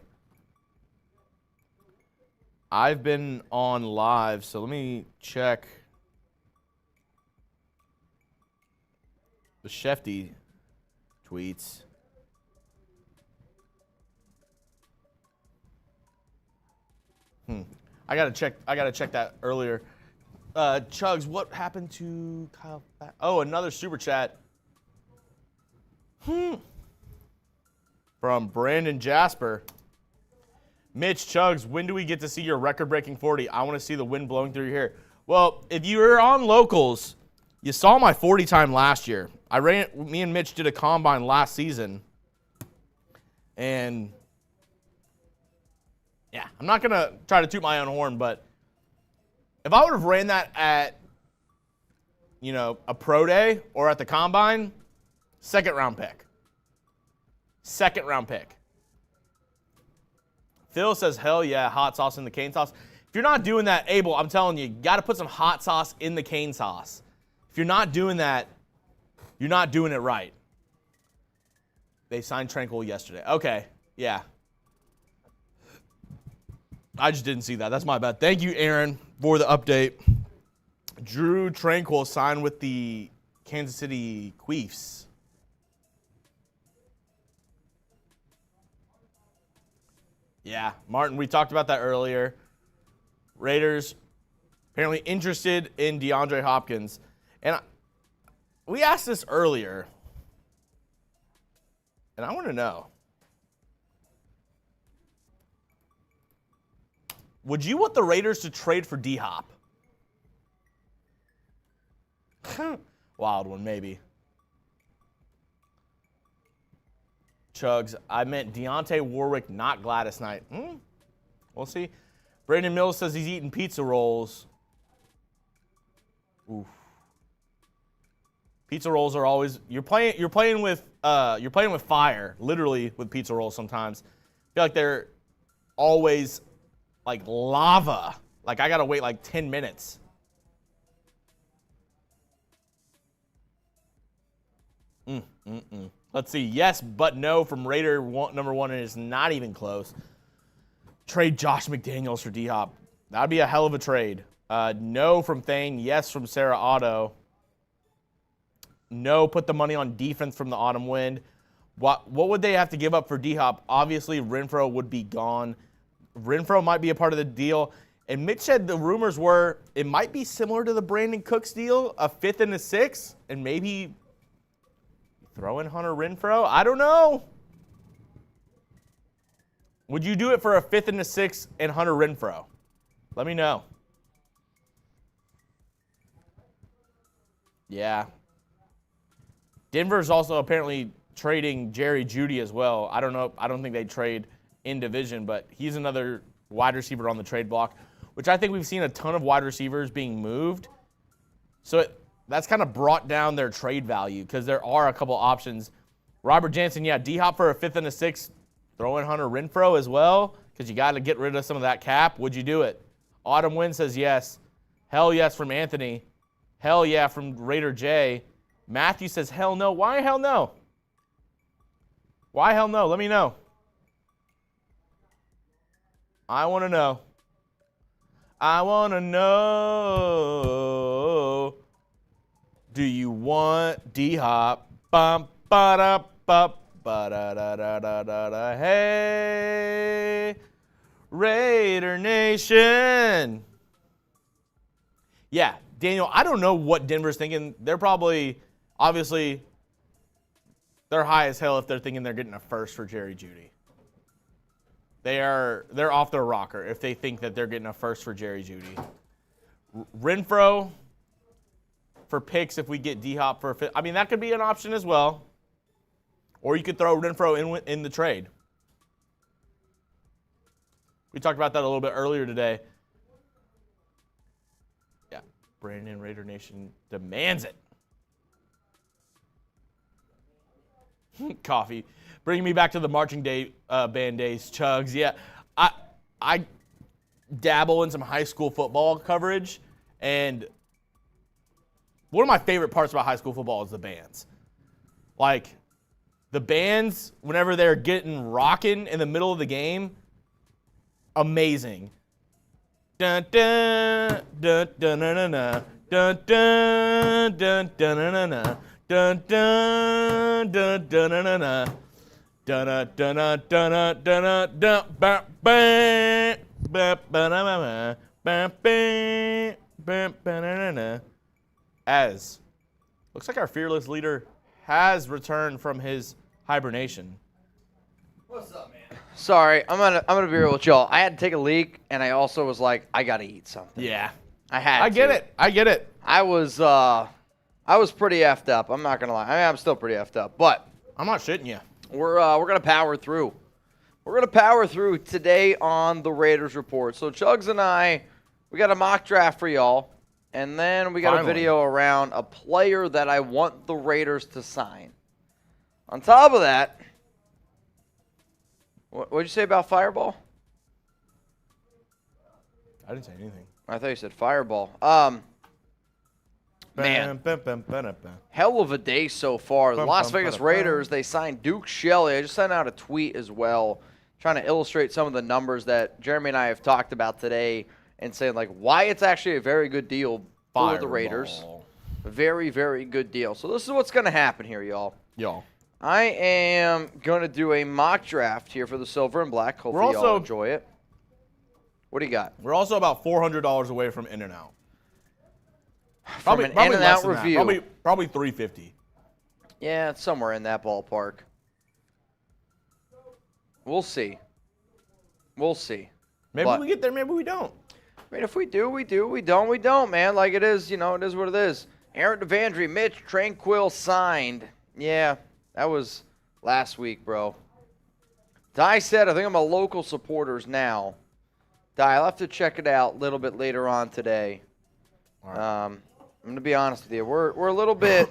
I've been on live, so let me check the Shefty tweets. I gotta check that earlier. Chugs, what happened to Kyle? Oh, another super chat. From Brandon Jasper. Mitch, Chugs, when do we get to see your record-breaking 40? I want to see the wind blowing through your hair. Well, if you were on locals, you saw my 40 time last year. Me and Mitch did a combine last season. And yeah, I'm not going to try to toot my own horn, but if I would have ran that at, a pro day or at the combine, second-round pick. Second-round pick. Phil says, hell yeah, hot sauce in the cane sauce. If you're not doing that, Abel, I'm telling you, you got to put some hot sauce in the cane sauce. If you're not doing that, you're not doing it right. They signed Tranquil yesterday. Okay, yeah. I just didn't see that. That's my bad. Thank you, Aaron, for the update. Drew Tranquil signed with the Kansas City Chiefs. Yeah, Martin, we talked about that earlier. Raiders apparently interested in DeAndre Hopkins. And we asked this earlier, and I want to know. Would you want the Raiders to trade for D-Hop? Wild one, maybe. Chugs, I meant Deontay Warwick, not Gladys Knight. We'll see. Brandon Mills says he's eating pizza rolls. Oof. Pizza rolls are always you're playing with fire, literally with pizza rolls sometimes. I feel like they're always like lava. Like I gotta wait like 10 minutes. Let's see. Yes, but no from Raider number 1, and it's not even close. Trade Josh McDaniels for D-Hop. That would be a hell of a trade. No from Thane. Yes from Sarah Otto. No, put the money on defense from the Autumn Wind. What would they have to give up for D-Hop? Obviously, Renfro would be gone. Renfro might be a part of the deal. And Mitch said the rumors were it might be similar to the Brandon Cooks deal, a 5th and a 6th, and maybe throw in Hunter Renfro. I don't know. Would you do it for a 5th and a 6th and Hunter Renfro? Let me know. Yeah. Denver's also apparently trading Jerry Jeudy as well. I don't know. I don't think they trade in division, but he's another wide receiver on the trade block, which I think we've seen a ton of wide receivers being moved. So that's kind of brought down their trade value because there are a couple options. Robert Jansen, yeah, D-Hop for a 5th and a 6th. Throw in Hunter Renfro as well because you got to get rid of some of that cap. Would you do it? Autumn Wind says yes. Hell yes from Anthony. Hell yeah from Raider J. Matthew says hell no. Why hell no? Why hell no? Let me know. I want to know. I want to know. Do you want D-Hop? Bum, ba-da, bum, ba-da-da-da-da-da. Hey, Raider Nation. Yeah, Daniel, I don't know what Denver's thinking. They're probably, obviously, they're high as hell if they're thinking they're getting a first for Jerry Jeudy. They're off their rocker if they think that they're getting a first for Jerry Jeudy. Renfro for picks if we get D-Hop for a fifth. I mean, that could be an option as well. Or you could throw Renfro in the trade. We talked about that a little bit earlier today. Yeah, Brandon Raider Nation demands it. Coffee. Bringing me back to the marching band days, Chugs. Yeah, I dabble in some high school football coverage, and one of my favorite parts about high school football is the bands. Like, the bands, whenever they're getting rocking in the middle of the game, amazing. Dun dun dun dun dun dun dun dun dun dun dun dun dun dun dun dun dun dun. Dun dun dun dun dun dun bam bam bam bam bam bam. As looks like our fearless leader has returned from his hibernation. What's up, man? Sorry, I'm gonna be real with y'all. I had to take a leak, and I also was like, I gotta eat something. Yeah, I had. I get it. I was pretty effed up. I'm not gonna lie. I mean, I'm still pretty effed up, but I'm not shitting you. we're gonna power through. We're going to power through today on the Raiders Report. So Chugs and I, we got a mock draft for y'all. And then we got a video around a player that I want the Raiders to sign. On top of that, what'd you say about Fireball? I didn't say anything. I thought you said Fireball. Man, hell of a day so far. The Las Vegas Raiders, they signed Duke Shelley. I just sent out a tweet as well, trying to illustrate some of the numbers that Jeremy and I have talked about today and saying, like, why it's actually a very good deal for the Raiders. Very, very good deal. So this is what's going to happen here, y'all. I am going to do a mock draft here for the silver and black. Hopefully y'all enjoy it. What do you got? We're also about $400 away from In-N-Out. From an In-N-Out review. Probably $350. Yeah, it's somewhere in that ballpark. We'll see. We'll see. Maybe we get there, maybe we don't. I mean, if we do, we do. We don't, we don't, man. Like it is, you know, it is what it is. Aaron DeAndre, Mitch Tranquil signed. Yeah, that was last week, bro. Di said, I think I'm a local supporters now. Di, I'll have to check it out a little bit later on today. All right. I'm going to be honest with you. We're a little bit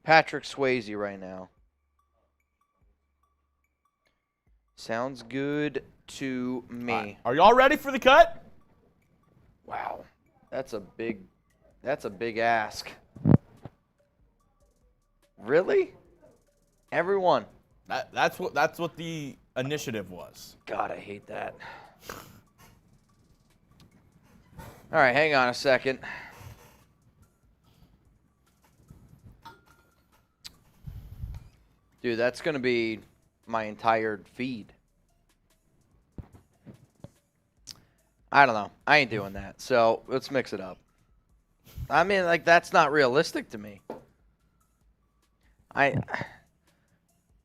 Patrick Swayze right now. Sounds good to me. Right. Are y'all ready for the cut? Wow. That's a big ask. Really? Everyone. That's what the initiative was. God, I hate that. All right, hang on a second. Dude, that's going to be my entire feed. I don't know. I ain't doing that. So let's mix it up. I mean, like, that's not realistic to me.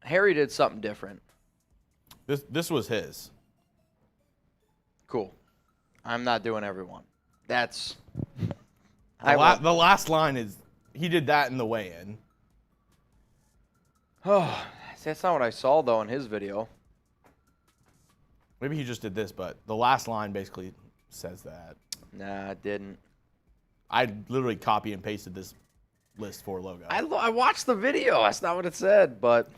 Harry did something different. This was his. Cool. I'm not doing everyone. That's... The last line is, he did that in the weigh-in. Oh, that's not what I saw, though, in his video. Maybe he just did this, but the last line basically says that. Nah, it didn't. I literally copy and pasted this list for logo. I watched the video. That's not what it said, but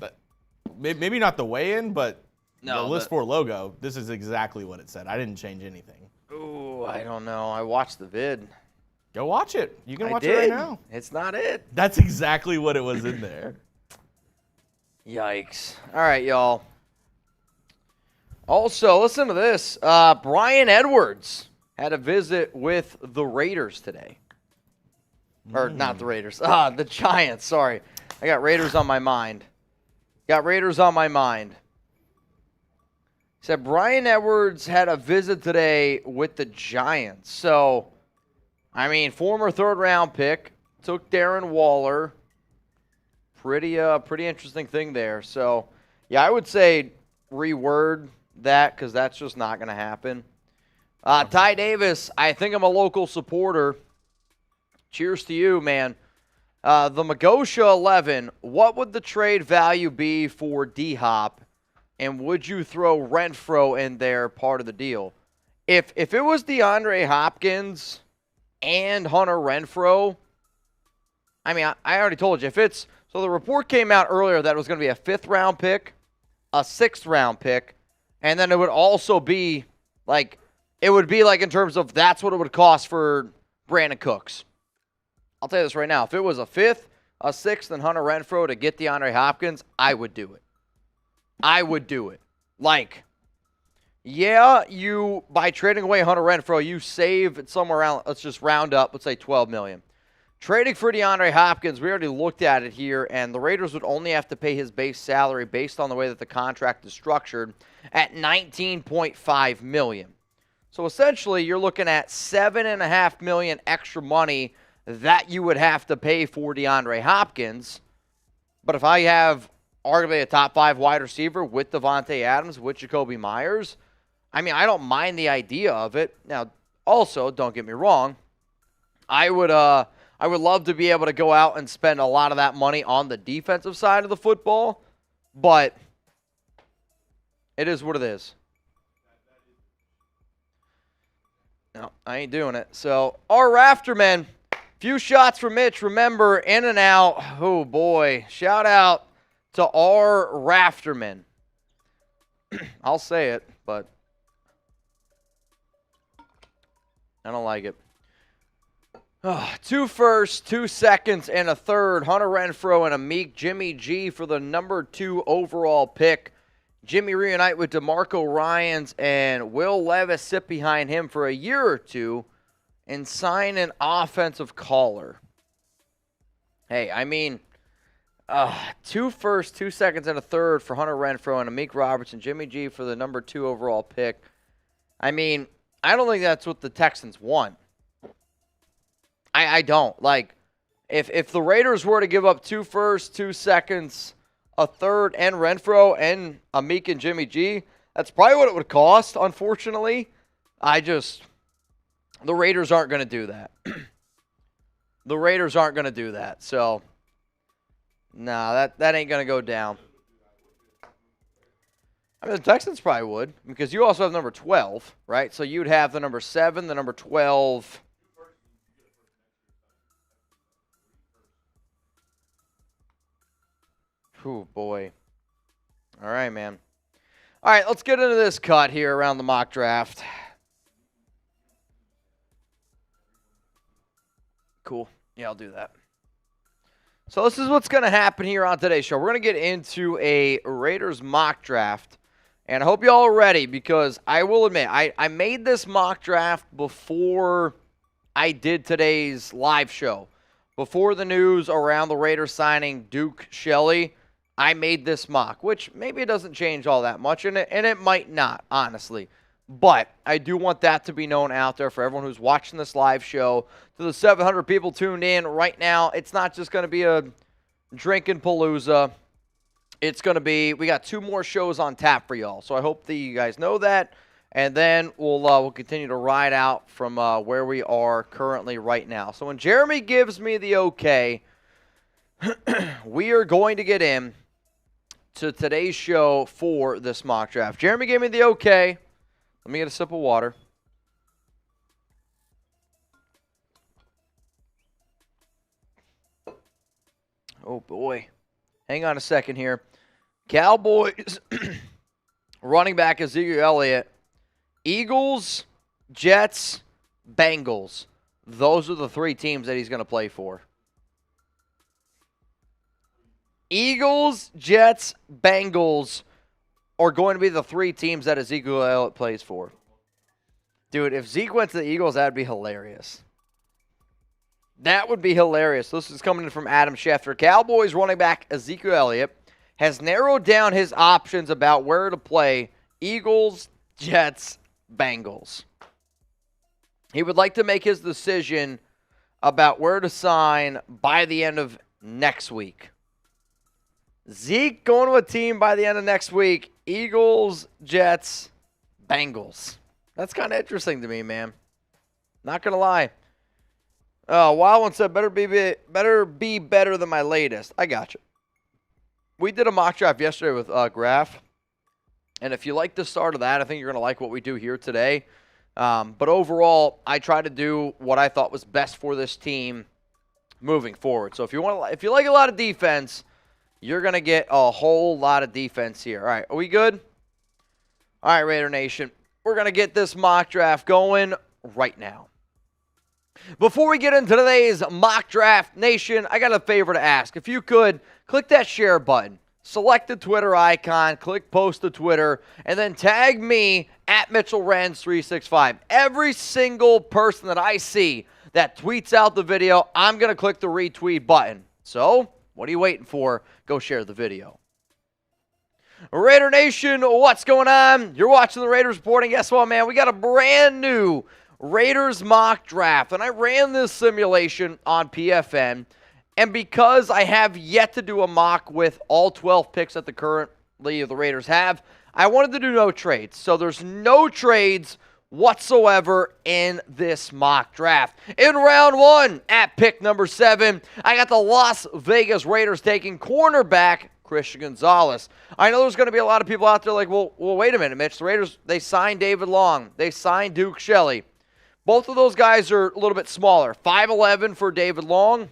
maybe not the weigh-in, but no, the list for logo, this is exactly what it said. I didn't change anything. Ooh, I don't know. I watched the vid. Go watch it. You can watch it right now. It's not it. That's exactly what it was in there. Yikes. All right, y'all. Also, listen to this. Brian Edwards had a visit with the Raiders today. Or not the Raiders. The Giants. Sorry. I got Raiders on my mind. Said Brian Edwards had a visit today with the Giants. So, I mean, former third-round pick. Took Darren Waller. Pretty interesting thing there. So, yeah, I would say reword that because that's just not going to happen. Ty Davis, I think I'm a local supporter. Cheers to you, man. The Magosha 11, what would the trade value be for D-Hop? And would you throw Renfro in there part of the deal? If it was DeAndre Hopkins and Hunter Renfro, I mean, I already told you. So the report came out earlier that it was going to be a 5th-round pick, a 6th-round pick, and then it would also be like, in terms of that's what it would cost for Brandon Cooks. I'll tell you this right now. If it was a 5th, a 6th, and Hunter Renfro to get DeAndre Hopkins, I would do it. Like, yeah, by trading away Hunter Renfro, you save somewhere around, let's just round up, let's say $12 million. Trading for DeAndre Hopkins, we already looked at it here, and the Raiders would only have to pay his base salary based on the way that the contract is structured at $19.5 million. So essentially, you're looking at $7.5 million extra money that you would have to pay for DeAndre Hopkins. But if I have arguably a top 5 wide receiver with Devontae Adams, with Jacoby Myers, I mean, I don't mind the idea of it. Now, also, don't get me wrong, I would love to be able to go out and spend a lot of that money on the defensive side of the football, but It is what it is. No, I ain't doing it. So, our Raftermen, few shots for Mitch. Remember, in and out. Oh, boy. Shout out to our Raftermen. I'll say it, but I don't like it. 2 firsts, 2 seconds, and a third. Hunter Renfrow and Amik Jimmy G for the number 2 overall pick. Jimmy reunite with DeMarco Ryans, and Will Levis sit behind him for a year or two and sign an offensive caller. Hey, I mean, 2 firsts, 2 seconds, and a third for Hunter Renfrow and Amik Robertson, Jimmy G for the number 2 overall pick. I mean, I don't think that's what the Texans want. I don't. Like, if the Raiders were to give up 2 firsts, 2 seconds, a third, and Renfrow and Amik and Jimmy G, that's probably what it would cost, unfortunately. The Raiders aren't going to do that. The Raiders aren't going to do that. So, nah, that ain't going to go down. I mean, the Texans probably would, because you also have number 12, right? So you'd have the number 7, the number 12. Oh, boy. All right, man. All right, let's get into this cut here around the mock draft. Cool. Yeah, I'll do that. So this is what's going to happen here on today's show. We're going to get into a Raiders mock draft. And I hope you all are ready, because I will admit, I made this mock draft before I did today's live show. Before the news around the Raiders signing Duke Shelley, I made this mock, which maybe it doesn't change all that much, and it might not, honestly. But I do want that to be known out there for everyone who's watching this live show. To the 700 people tuned in right now, it's not just going to be a drinking palooza. It's going to be, we got 2 more shows on tap for y'all. So I hope that you guys know that. And then we'll continue to ride out from where we are currently right now. So when Jeremy gives me the okay, we are going to get in to today's show for this mock draft. Jeremy gave me the okay. Let me get a sip of water. Oh, boy. Hang on a second here. Cowboys, running back Ezekiel Elliott. Eagles, Jets, Bengals. Those are the 3 teams that he's going to play for. Eagles, Jets, Bengals are going to be the 3 teams that Ezekiel Elliott plays for. Dude, if Zeke went to the Eagles, that would be hilarious. That would be hilarious. This is coming in from Adam Schefter. Cowboys running back Ezekiel Elliott has narrowed down his options about where to play. Eagles, Jets, Bengals. He would like to make his decision about where to sign by the end of next week. Zeke going to a team by the end of next week. Eagles, Jets, Bengals. That's kind of interesting to me, man. Not going to lie. Wild One said, better be better than my latest. I got you. We did a mock draft yesterday with Graf. And if you like the start of that, I think you're going to like what we do here today. But overall, I try to do what I thought was best for this team moving forward. So if you like a lot of defense, you're going to get a whole lot of defense here. All right, are we good? All right, Raider Nation. We're going to get this mock draft going right now. Before we get into today's mock draft, Nation, I got a favor to ask. If you could, click that share button. Select the Twitter icon, click post to Twitter, and then tag me at Mitchell Renz 365. Every single person that I see that tweets out the video, I'm going to click the retweet button. So, what are you waiting for? Go share the video. Raider Nation, what's going on? You're watching the Raiders Report, and guess what, man? We got a brand new Raiders mock draft, and I ran this simulation on PFN, and because I have yet to do a mock with all 12 picks that currently the Raiders have, I wanted to do no trades. So there's no trades whatsoever in this mock draft. In round 1, at pick number 7, I got the Las Vegas Raiders taking cornerback Christian Gonzalez. I know there's going to be a lot of people out there like, well, wait a minute, Mitch. The Raiders, they signed David Long. They signed Duke Shelley. Both of those guys are a little bit smaller. 5'11" for David Long,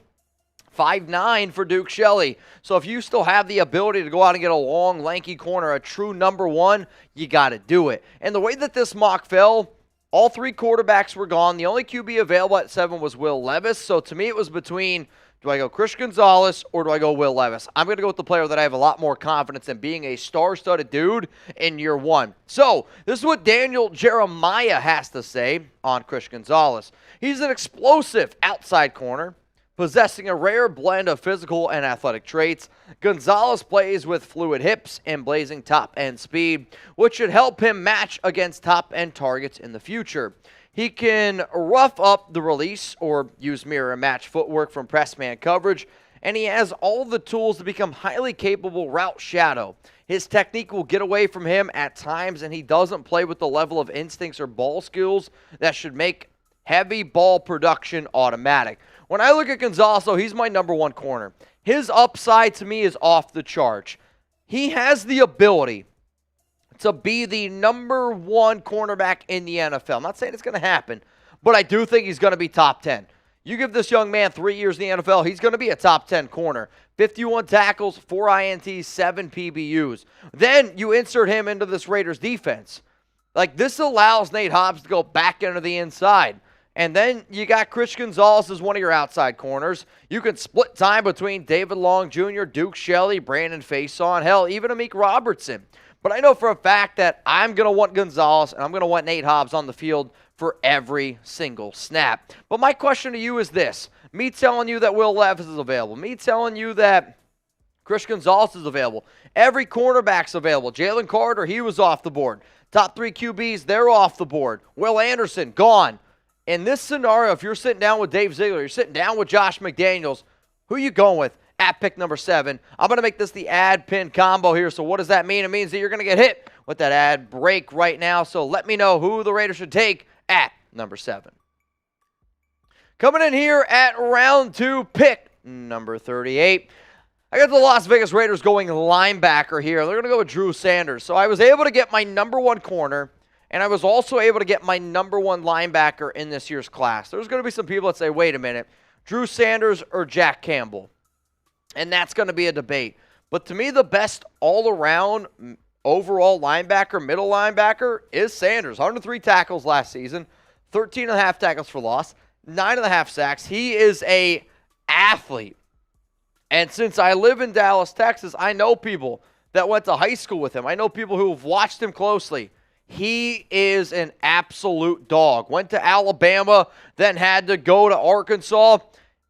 5'9" for Duke Shelley. So if you still have the ability to go out and get a long, lanky corner, a true number one, you got to do it. And the way that this mock fell, all three quarterbacks were gone. The only QB available at 7 was Will Levis. So to me, it was between, do I go Christian Gonzalez or do I go Will Levis? I'm going to go with the player that I have a lot more confidence in being a star-studded dude in year one. So this is what Daniel Jeremiah has to say on Christian Gonzalez. He's an explosive outside corner, possessing a rare blend of physical and athletic traits. Gonzalez plays with fluid hips and blazing top-end speed, which should help him match against top-end targets in the future. He can rough up the release or use mirror and match footwork from press man coverage, and he has all the tools to become highly capable route shadow. His technique will get away from him at times, and he doesn't play with the level of instincts or ball skills that should make heavy ball production automatic. When I look at Gonzalez, though, he's my number one corner. His upside to me is off the charts. He has the ability to be the number one cornerback in the NFL. I'm not saying it's going to happen, but I do think he's going to be top 10. You give this young man 3 years in the NFL, he's going to be a top 10 corner. 51 tackles, 4 INTs, 7 PBUs. Then you insert him into this Raiders defense. Like, this allows Nate Hobbs to go back into the inside. And then you got Christian Gonzalez as one of your outside corners. You can split time between David Long Jr., Duke Shelley, Brandon Faison, hell, even Amik Robertson. But I know for a fact that I'm going to want Gonzalez and I'm going to want Nate Hobbs on the field for every single snap. But my question to you is this. Me telling you that Will Levis is available. Me telling you that Christian Gonzalez is available. Every cornerback's available. Jalen Carter, he was off the board. Top 3 QBs, they're off the board. Will Anderson, gone. In this scenario, if you're sitting down with Dave Ziegler, you're sitting down with Josh McDaniels, who are you going with? At pick number 7. I'm going to make this the ad pin combo here. So what does that mean? It means that you're going to get hit with that ad break right now. So let me know who the Raiders should take at number 7. Coming in here at round 2, pick number 38. I got the Las Vegas Raiders going linebacker here. They're going to go with Drew Sanders. So I was able to get my number 1 corner, and I was also able to get my number 1 linebacker in this year's class. There's going to be some people that say, wait a minute, Drew Sanders or Jack Campbell? And that's going to be a debate. But to me, the best all-around overall linebacker, middle linebacker, is Sanders. 103 tackles last season, 13.5 tackles for loss, 9.5 sacks. He is a athlete. And since I live in Dallas, Texas, I know people that went to high school with him. I know people who have watched him closely. He is an absolute dog. Went to Alabama, then had to go to Arkansas.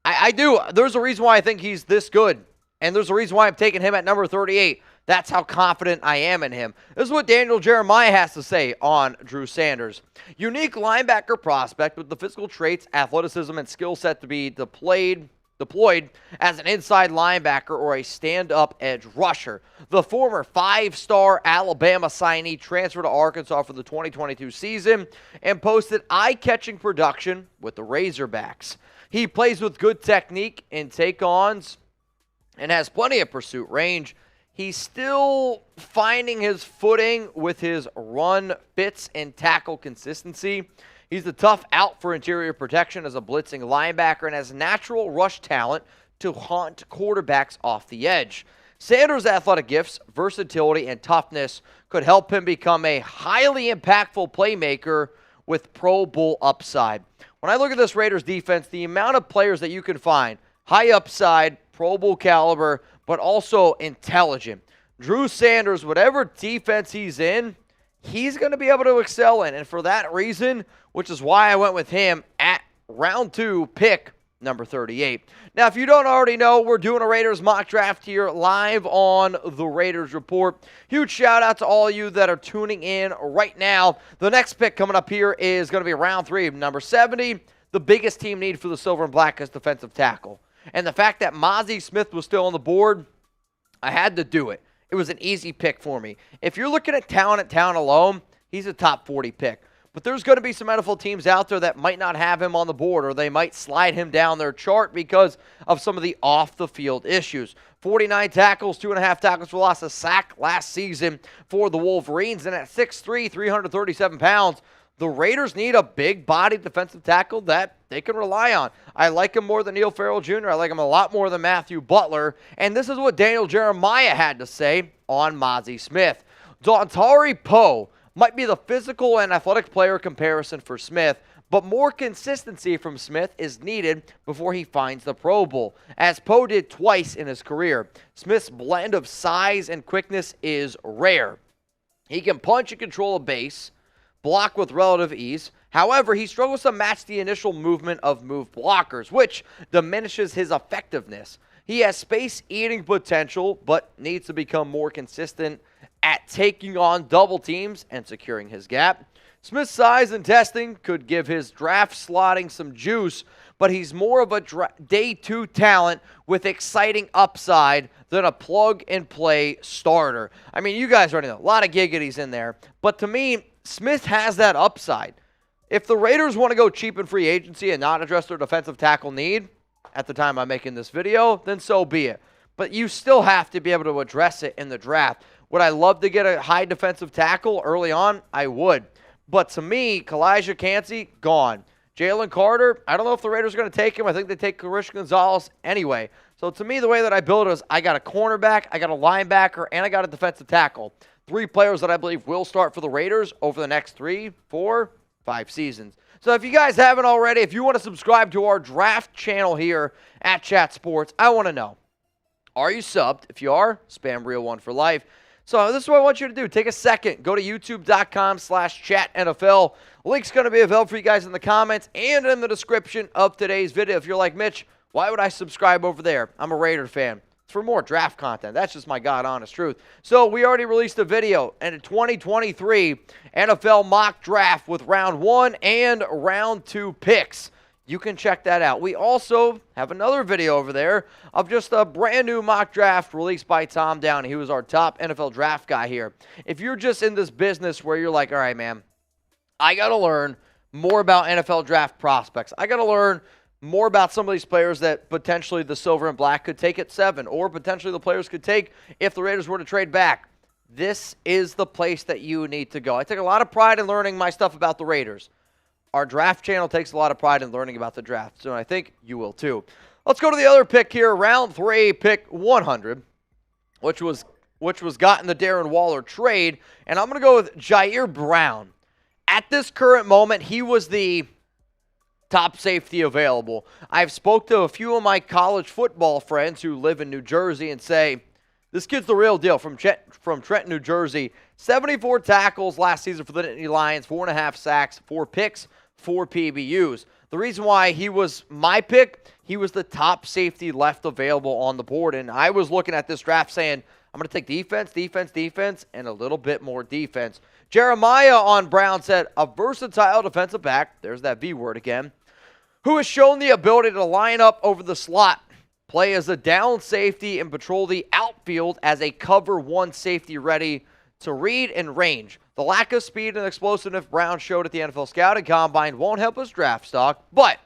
I do. There's a reason why I think he's this good, and there's a reason why I'm taking him at number 38. That's how confident I am in him. This is what Daniel Jeremiah has to say on Drew Sanders. Unique linebacker prospect with the physical traits, athleticism, and skill set to be deployed as an inside linebacker or a stand-up edge rusher. The former 5-star Alabama signee transferred to Arkansas for the 2022 season and posted eye-catching production with the Razorbacks. He plays with good technique in take-ons and has plenty of pursuit range. He's still finding his footing with his run fits and tackle consistency. He's the tough out for interior protection as a blitzing linebacker and has natural rush talent to haunt quarterbacks off the edge. Sanders' athletic gifts, versatility, and toughness could help him become a highly impactful playmaker with Pro Bowl upside. When I look at this Raiders defense, the amount of players that you can find, high upside, Pro Bowl caliber, but also intelligent. Drew Sanders, whatever defense he's in, he's going to be able to excel in. And for that reason, which is why I went with him at round 2, pick number 38. Now, if you don't already know, we're doing a Raiders mock draft here live on the Raiders Report. Huge shout out to all of you that are tuning in right now. The next pick coming up here is going to be round 3, number 70. The biggest team need for the Silver and Black is defensive tackle. And the fact that Mozzie Smith was still on the board, I had to do it. It was an easy pick for me. If you're looking at talent alone, he's a top 40 pick. but there's going to be some NFL teams out there that might not have him on the board, or they might slide him down their chart because of some of the off-the-field issues. 49 tackles, 2.5 tackles for loss, a sack last season for the Wolverines, and at 6'3", 337 pounds, the Raiders need a big-bodied defensive tackle that they can rely on. I like him more than Neil Farrell Jr. I like him a lot more than Matthew Butler, and this is what Daniel Jeremiah had to say on Mozzie Smith. Dontari Poe might be the physical and athletic player comparison for Smith, but more consistency from Smith is needed before he finds the Pro Bowl, as Poe did twice in his career. Smith's blend of size and quickness is rare. He can punch and control a base, block with relative ease. However, he struggles to match the initial movement of move blockers, which diminishes his effectiveness. He has space-eating potential, but needs to become more consistent at taking on double teams and securing his gap. Smith's size and testing could give his draft slotting some juice, but he's more of a day 2 talent with exciting upside than a plug-and-play starter. I mean, you guys already know, a lot of giggities in there, but to me, Smith has that upside. If the Raiders want to go cheap in free agency and not address their defensive tackle need, at the time I'm making this video, then so be it. But you still have to be able to address it in the draft. Would I love to get a high defensive tackle early on? I would. But to me, Kalijah Cansey, gone. Jalen Carter, I don't know if the Raiders are going to take him. I think they take Christian Gonzalez anyway. So to me, the way that I build it is I got a cornerback, I got a linebacker, and I got a defensive tackle. 3 players that I believe will start for the Raiders over the next 3, 4, 5 seasons. So if you guys haven't already, if you want to subscribe to our draft channel here at Chat Sports, I want to know, are you subbed? If you are, spam Real1 for life. So this is what I want you to do. Take a second. Go to youtube.com/chatNFL. Link's going to be available for you guys in the comments and in the description of today's video. If you're like, Mitch, why would I subscribe over there? I'm a Raider fan. It's for more draft content. That's just my God honest truth. So we already released a video, and a 2023 NFL mock draft with round 1 and round 2 picks. You can check that out. We also have another video over there of just a brand new mock draft released by Tom Downey. He was our top NFL draft guy here. If you're just in this business where you're like, all right, man, I got to learn more about NFL draft prospects. I got to learn more about some of these players that potentially the silver and black could take at 7, or potentially the players could take if the Raiders were to trade back. This is the place that you need to go. I take a lot of pride in learning my stuff about the Raiders. Our draft channel takes a lot of pride in learning about the draft, so I think you will too. Let's go to the other pick here, round 3, pick 100, which was got in the Darren Waller trade, and I'm going to go with Jair Brown. At this current moment, he was the top safety available. I've spoke to a few of my college football friends who live in New Jersey and say, this kid's the real deal. From Trenton, New Jersey, 74 tackles last season for the Nittany Lions, 4.5 sacks, 4 picks, 4 PBUs. The reason why he was my pick, he was the top safety left available on the board, and I was looking at this draft saying, I'm going to take defense, and a little bit more defense. Jeremiah on Brown said, a versatile defensive back, there's that V word again, who has shown the ability to line up over the slot, play as a down safety, and patrol the outfield as a cover 1 safety ready to read and range. The lack of speed and explosiveness Brown showed at the NFL Scouting Combine won't help his draft stock, but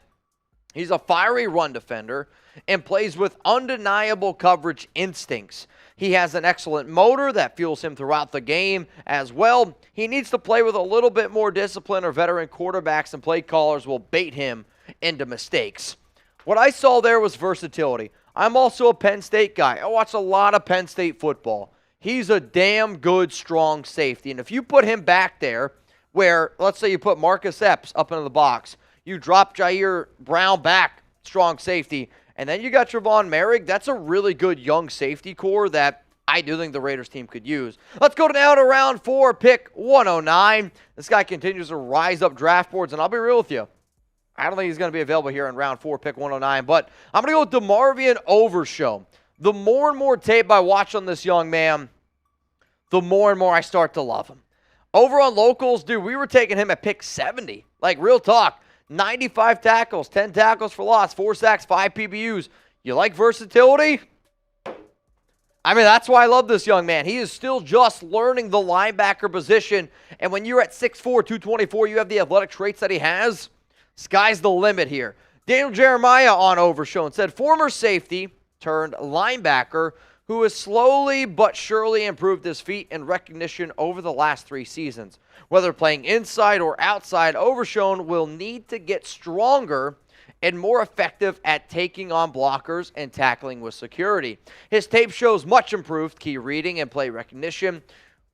he's a fiery run defender and plays with undeniable coverage instincts. He has an excellent motor that fuels him throughout the game as well. He needs to play with a little bit more discipline, or veteran quarterbacks and play callers will bait him into mistakes. What I saw there was versatility. I'm also a Penn State guy. I watch a lot of Penn State football. He's a damn good, strong safety. And if you put him back there where, let's say you put Marcus Epps up into the box, you drop Jair Brown back, strong safety, and then you got Trevon Merrick, that's a really good young safety core that I do think the Raiders team could use. Let's go now to round 4, pick 109. This guy continues to rise up draft boards, and I'll be real with you. I don't think he's going to be available here in round 4, pick 109, but I'm going to go with DeMarvion Overshow. The more and more tape I watch on this young man, the more and more I start to love him. Over on locals, dude, we were taking him at pick 70. Like, real talk. 95 tackles, 10 tackles for loss, 4 sacks, 5 PBUs. You like versatility? I mean, that's why I love this young man. He is still just learning the linebacker position. And when you're at 6'4", 224, you have the athletic traits that he has, sky's the limit here. Daniel Jeremiah on Overshown said, former safety turned linebacker who has slowly but surely improved his feet and recognition over the last 3 seasons. Whether playing inside or outside, Overshown will need to get stronger and more effective at taking on blockers and tackling with security. His tape shows much improved key reading and play recognition,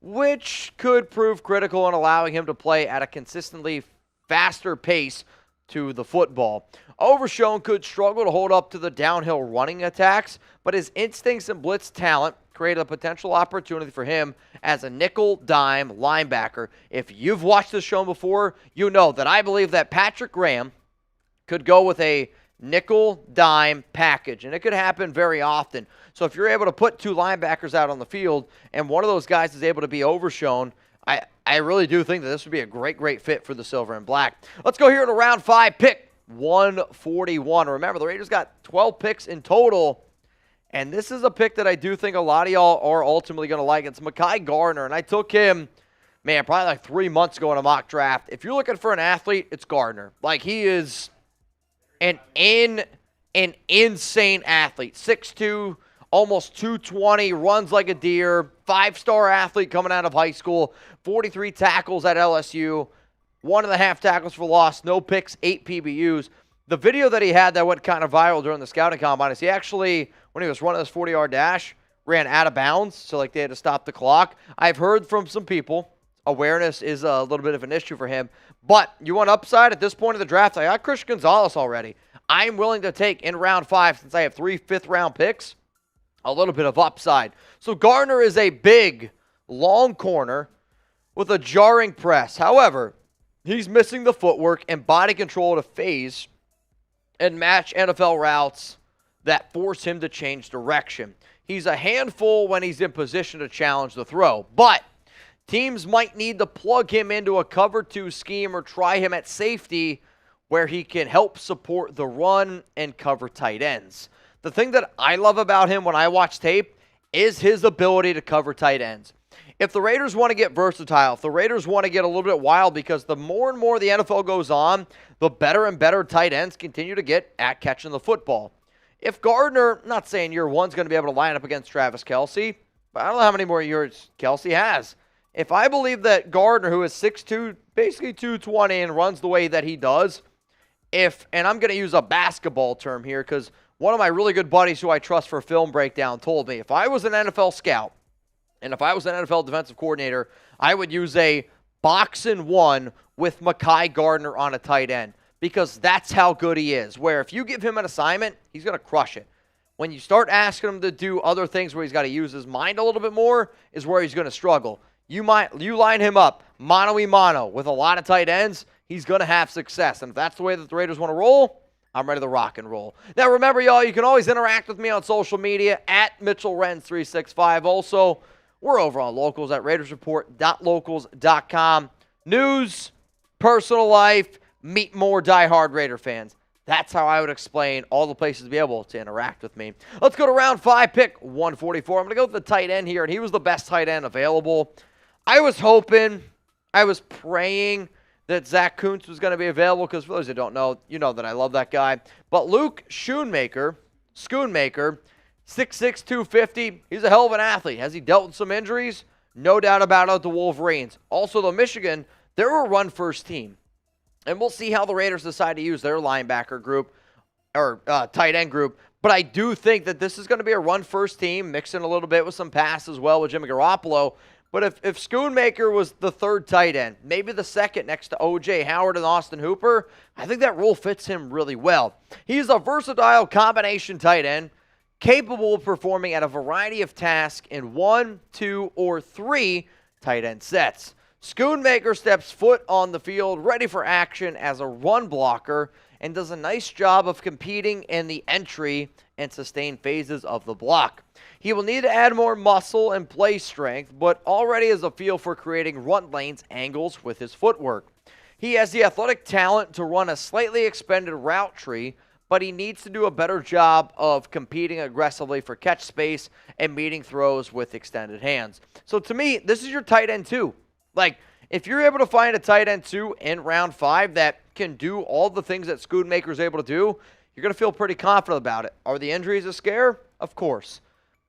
which could prove critical in allowing him to play at a consistently faster pace to the football. Overshown could struggle to hold up to the downhill running attacks, but his instincts and blitz talent create a potential opportunity for him as a nickel-dime linebacker. If you've watched this show before, you know that I believe that Patrick Graham could go with a nickel-dime package, and it could happen very often. So if you're able to put 2 linebackers out on the field, and one of those guys is able to be Overshown, I really do think that this would be a great fit for the Silver and Black. Let's go here to round 5, pick 141. Remember, the Raiders got 12 picks in total, and this is a pick that I do think a lot of y'all are ultimately going to like. It's Mekhi Gardner, and I took him, man, probably like 3 months ago in a mock draft. If you're looking for an athlete, it's Gardner. Like, he is an insane athlete. 6'2", almost 220, runs like a deer, 5-star athlete coming out of high school, 43 tackles at LSU, 1.5 tackles for loss, no picks, 8 PBUs. The video that he had that went kind of viral during the scouting combine is he actually, when he was running this 40-yard dash, ran out of bounds, so like they had to stop the clock. I've heard from some people, awareness is a little bit of an issue for him, but you want upside at this point of the draft? I got Christian Gonzalez already. I'm willing to take in round 5, since I have 3 fifth-round picks, a little bit of upside. So Gardner is a big, long corner with a jarring press. However, he's missing the footwork and body control to phase and match NFL routes that force him to change direction. He's a handful when he's in position to challenge the throw, but teams might need to plug him into a cover 2 scheme or try him at safety where he can help support the run and cover tight ends. The thing that I love about him when I watch tape is his ability to cover tight ends. If the Raiders want to get versatile, if the Raiders want to get a little bit wild, because the more and more the NFL goes on, the better and better tight ends continue to get at catching the football. If Gardner, not saying year 1's going to be able to line up against Travis Kelce, but I don't know how many more years Kelce has. If I believe that Gardner, who is 6'2", basically 220, and runs the way that he does, and I'm going to use a basketball term here because one of my really good buddies who I trust for film breakdown told me, if I was an NFL scout and if I was an NFL defensive coordinator, I would use a box and 1 with Mekhi Gardner on a tight end, because that's how good he is, where if you give him an assignment, he's going to crush it. When you start asking him to do other things where he's got to use his mind a little bit more is where he's going to struggle. You line him up mano-a-mano with a lot of tight ends, he's going to have success. And if that's the way that the Raiders want to roll, I'm ready to rock and roll. Now, remember, y'all, you can always interact with me on social media at Mitchell Renz 365. Also, we're over on Locals at RaidersReport.locals.com. News, personal life, meet more diehard Raider fans. That's how I would explain all the places to be able to interact with me. Let's go to round 5, pick 144. I'm going to go with the tight end here, and he was the best tight end available. I was praying that Zach Kuntz was going to be available, because for those who don't know, you know that I love that guy. But Luke Schoonmaker, 6'6", 250, he's a hell of an athlete. Has he dealt with some injuries? No doubt about it, the Wolverines. Also, the Michigan, they're a run-first team. And we'll see how the Raiders decide to use their linebacker group, or tight end group. But I do think that this is going to be a run-first team, mixing a little bit with some pass as well with Jimmy Garoppolo. But if Schoonmaker was the 3rd tight end, maybe the 2nd next to O.J. Howard and Austin Hooper, I think that role fits him really well. He's a versatile combination tight end, capable of performing at a variety of tasks in 1, 2, or 3 tight end sets. Schoonmaker steps foot on the field, ready for action as a run blocker, and does a nice job of competing in the entry and sustained phases of the block. He will need to add more muscle and play strength, but already has a feel for creating run lanes angles with his footwork. He has the athletic talent to run a slightly expanded route tree, but he needs to do a better job of competing aggressively for catch space and meeting throws with extended hands. So to me, this is your tight end 2. Like, if you're able to find a tight end 2 in round 5 that can do all the things that Schoonmaker's able to do, you're going to feel pretty confident about it. Are the injuries a scare? Of course.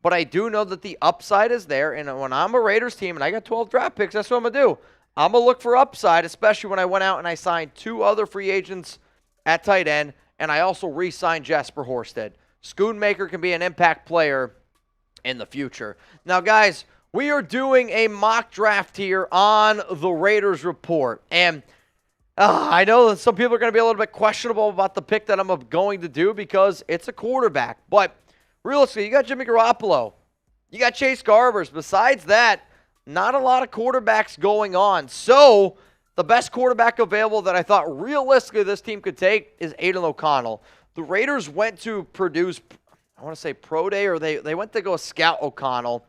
But I do know that the upside is there, and when I'm a Raiders team and I got 12 draft picks, that's what I'm going to do. I'm going to look for upside, especially when I went out and I signed 2 other free agents at tight end, and I also re-signed Jasper Horsted. Schoonmaker can be an impact player in the future. Now, guys, we are doing a mock draft here on the Raiders Report, and I know that some people are going to be a little bit questionable about the pick that I'm going to do because it's a quarterback, but realistically, you got Jimmy Garoppolo. You got Chase Garbers. Besides that, not a lot of quarterbacks going on. So, the best quarterback available that I thought realistically this team could take is Aiden O'Connell. The Raiders went to produce, I want to say pro day, or they went to go scout O'Connell.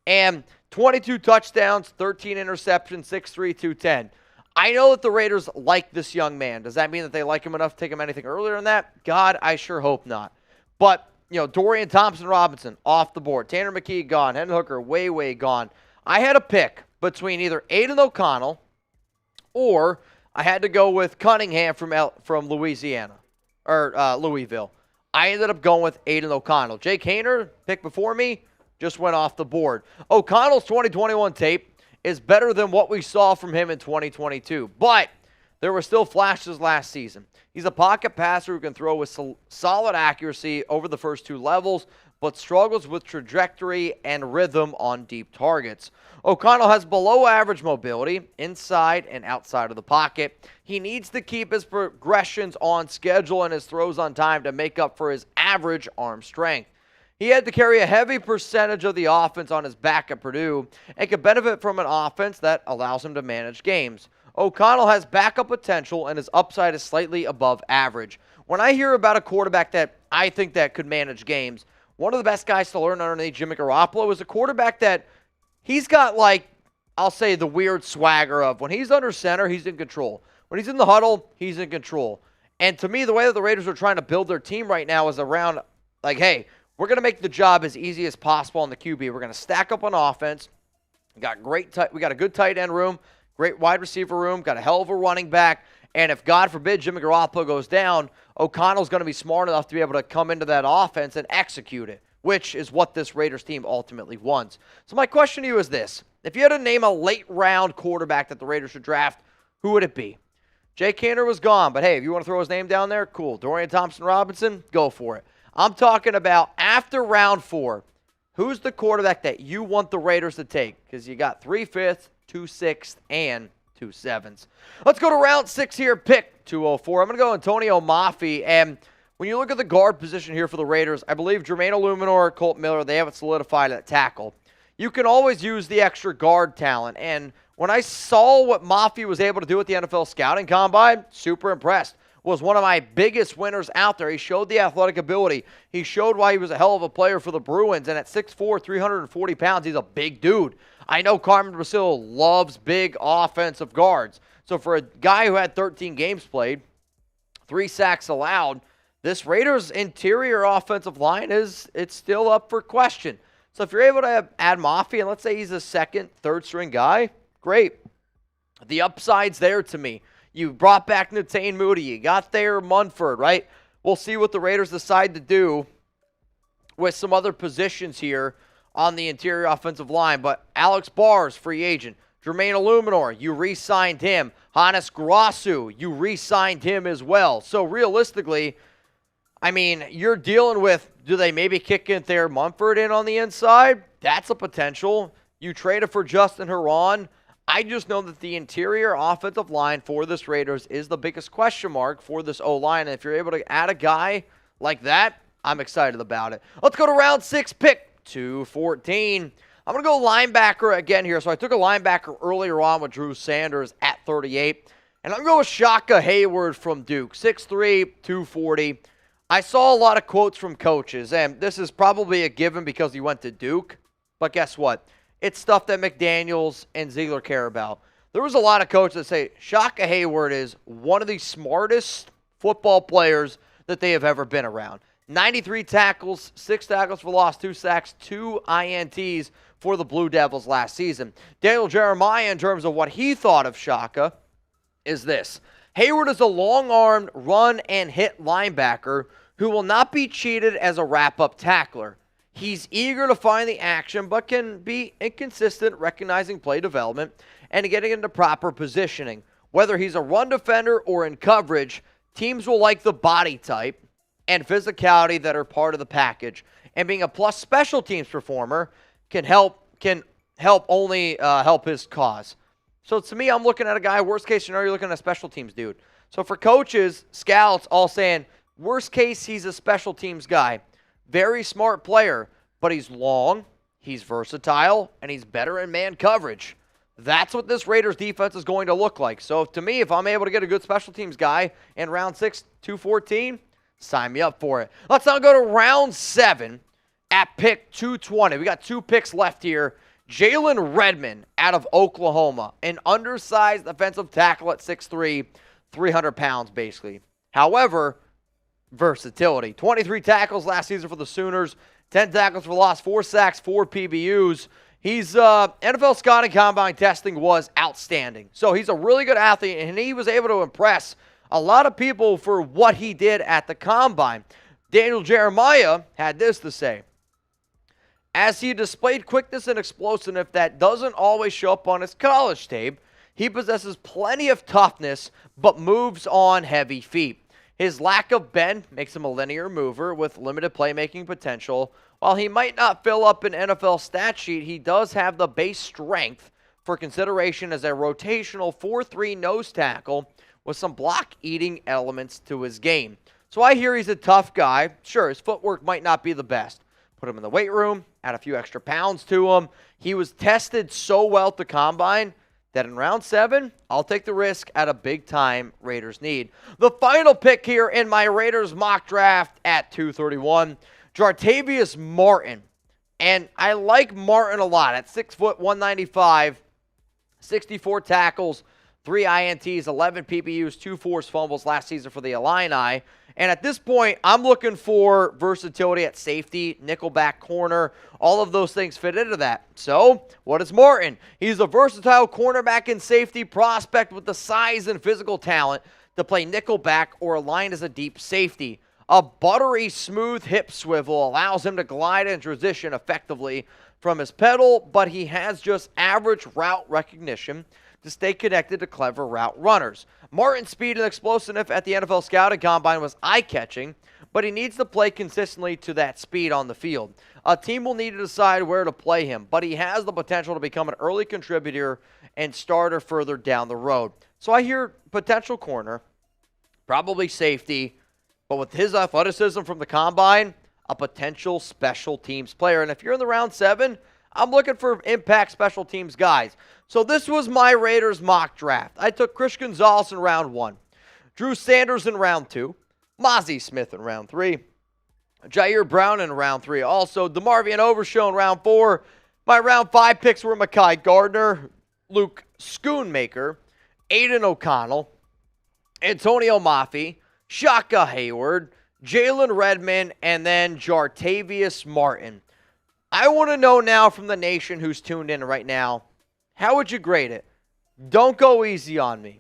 And 22 touchdowns, 13 interceptions, 6'3", 210. I know that the Raiders like this young man. Does that mean that they like him enough to take him anything earlier than that? God, I sure hope not. But, Dorian Thompson-Robinson off the board. Tanner McKee gone. Hendon Hooker way gone. I had a pick between either Aiden O'Connell or I had to go with Cunningham from Louisiana or Louisville. I ended up going with Aiden O'Connell. Jake Haener, pick before me, just went off the board. O'Connell's 2021 tape is better than what we saw from him in 2022, but there were still flashes last season. He's a pocket passer who can throw with solid accuracy over the first 2 levels, but struggles with trajectory and rhythm on deep targets. O'Connell has below average mobility inside and outside of the pocket. He needs to keep his progressions on schedule and his throws on time to make up for his average arm strength. He had to carry a heavy percentage of the offense on his back at Purdue and could benefit from an offense that allows him to manage games. O'Connell has backup potential and his upside is slightly above average. When I hear about a quarterback that I think that could manage games, one of the best guys to learn underneath Jimmy Garoppolo is a quarterback that he's got, I'll say, the weird swagger of when he's under center, he's in control. When he's in the huddle, he's in control. And to me, the way that the Raiders are trying to build their team right now is around, hey, we're going to make the job as easy as possible on the QB. We're going to stack up on offense. We got a good tight end room, great wide receiver room, got a hell of a running back. And if, God forbid, Jimmy Garoppolo goes down, O'Connell's going to be smart enough to be able to come into that offense and execute it, which is what this Raiders team ultimately wants. So my question to you is this. If you had to name a late-round quarterback that the Raiders should draft, who would it be? Jake Haener was gone, but hey, if you want to throw his name down there, cool. Dorian Thompson-Robinson, go for it. I'm talking about after round 4, who's the quarterback that you want the Raiders to take? Because you got 3 5th, 2 6th, and 2 7ths. Let's go to round 6 here, pick 204. I'm going to go Antonio Mafi, and when you look at the guard position here for the Raiders, I believe Jermaine Illuminor, Colt Miller, they haven't solidified at tackle. You can always use the extra guard talent, and when I saw what Mafi was able to do at the NFL Scouting Combine, super impressed. Was one of my biggest winners out there. He showed the athletic ability. He showed why he was a hell of a player for the Bruins, and at 6'4", 340 pounds, he's a big dude. I know Carmen Brasil loves big offensive guards. So for a guy who had 13 games played, 3 sacks allowed, this Raiders interior offensive line it's still up for question. So if you're able to add Mafi, and let's say he's a second, third string guy, great. The upside's there to me. You brought back Netane Moody. You got there Munford, right? We'll see what the Raiders decide to do with some other positions here on the interior offensive line. But Alex Barrs, free agent. Jermaine Illuminor, you re-signed him. Hannes Grassu, you re-signed him as well. So realistically, I mean, you're dealing with, do they maybe kick in there Munford in on the inside? That's a potential. You traded for Justin Herron. I just know that the interior offensive line for this Raiders is the biggest question mark for this O-line. And if you're able to add a guy like that, I'm excited about it. Let's go to round 6, pick 214. I'm going to go linebacker again here. So I took a linebacker earlier on with Drew Sanders at 38. And I'm going to go with Shaka Hayward from Duke, 6'3", 240. I saw a lot of quotes from coaches, and this is probably a given because he went to Duke. But guess what? It's stuff that McDaniels and Ziegler care about. There was a lot of coaches that say Shaka Hayward is one of the smartest football players that they have ever been around. 93 tackles, 6 tackles for loss, 2 sacks, 2 INTs for the Blue Devils last season. Daniel Jeremiah, in terms of what he thought of Shaka, is this. Hayward is a long-armed run and hit linebacker who will not be cheated as a wrap-up tackler. He's eager to find the action, but can be inconsistent recognizing play development and getting into proper positioning. Whether he's a run defender or in coverage, teams will like the body type and physicality that are part of the package. And being a plus special teams performer can help his cause. So to me, I'm looking at a guy, worst case scenario, you're looking at a special teams dude. So for coaches, scouts, all saying, worst case, he's a special teams guy. Very smart player, but he's long, he's versatile, and he's better in man coverage. That's what this Raiders defense is going to look like. So to me, if I'm able to get a good special teams guy in round 6, 214, sign me up for it. Let's now go to round 7 at pick 220. We got 2 picks left here. Jalen Redmond out of Oklahoma, an undersized offensive tackle at 6'3", 300 pounds basically. However, versatility. 23 tackles last season for the Sooners, 10 tackles for loss, 4 sacks, 4 PBUs. He's NFL scouting combine testing was outstanding. So he's a really good athlete, and he was able to impress a lot of people for what he did at the combine. Daniel Jeremiah had this to say. As he displayed quickness and explosiveness that doesn't always show up on his college tape, he possesses plenty of toughness but moves on heavy feet. His lack of bend makes him a linear mover with limited playmaking potential. While he might not fill up an NFL stat sheet, he does have the base strength for consideration as a rotational 4-3 nose tackle with some block-eating elements to his game. So I hear he's a tough guy. Sure, his footwork might not be the best. Put him in the weight room, add a few extra pounds to him. He was tested so well at the combine that in round 7, I'll take the risk at a big-time Raiders need. The final pick here in my Raiders mock draft at 231, Jartavius Martin. And I like Martin a lot. At 6 foot, 195, 64 tackles, 3 INTs, 11 PBUs, 2 forced fumbles last season for the Illini. And at this point, I'm looking for versatility at safety, nickelback corner. All of those things fit into that. So, what is Martin? He's a versatile cornerback and safety prospect with the size and physical talent to play nickelback or align as a deep safety. A buttery smooth hip swivel allows him to glide and transition effectively from his pedal, but he has just average route recognition to stay connected to clever route runners. Martin's speed and explosiveness at the NFL Scouting Combine was eye-catching, but he needs to play consistently to that speed on the field. A team will need to decide where to play him, but he has the potential to become an early contributor and starter further down the road. So I hear potential corner, probably safety, but with his athleticism from the Combine, a potential special teams player. And if you're in the round 7, I'm looking for impact special teams guys. So this was my Raiders mock draft. I took Chris Gonzalez in round 1, Drew Sanders in round 2, Mozzie Smith in round 3, Jair Brown in round 3. Also, DeMarvion Overshow in round 4. My round 5 picks were Mekhi Gardner, Luke Schoonmaker, Aiden O'Connell, Antonio Maffei, Shaka Hayward, Jalen Redmond, and then Jartavius Martin. I want to know now from the nation who's tuned in right now, how would you grade it? Don't go easy on me.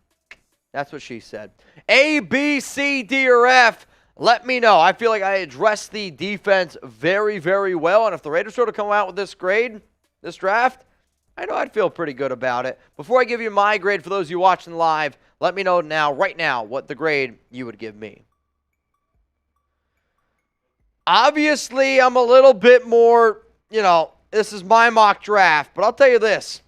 That's what she said. A, B, C, D, or F. Let me know. I feel like I addressed the defense very, very well. And if the Raiders were to come out with this grade, this draft, I know I'd feel pretty good about it. Before I give you my grade for those of you watching live, let me know now, right now, what the grade you would give me. Obviously, I'm a little bit more, this is my mock draft, but I'll tell you this.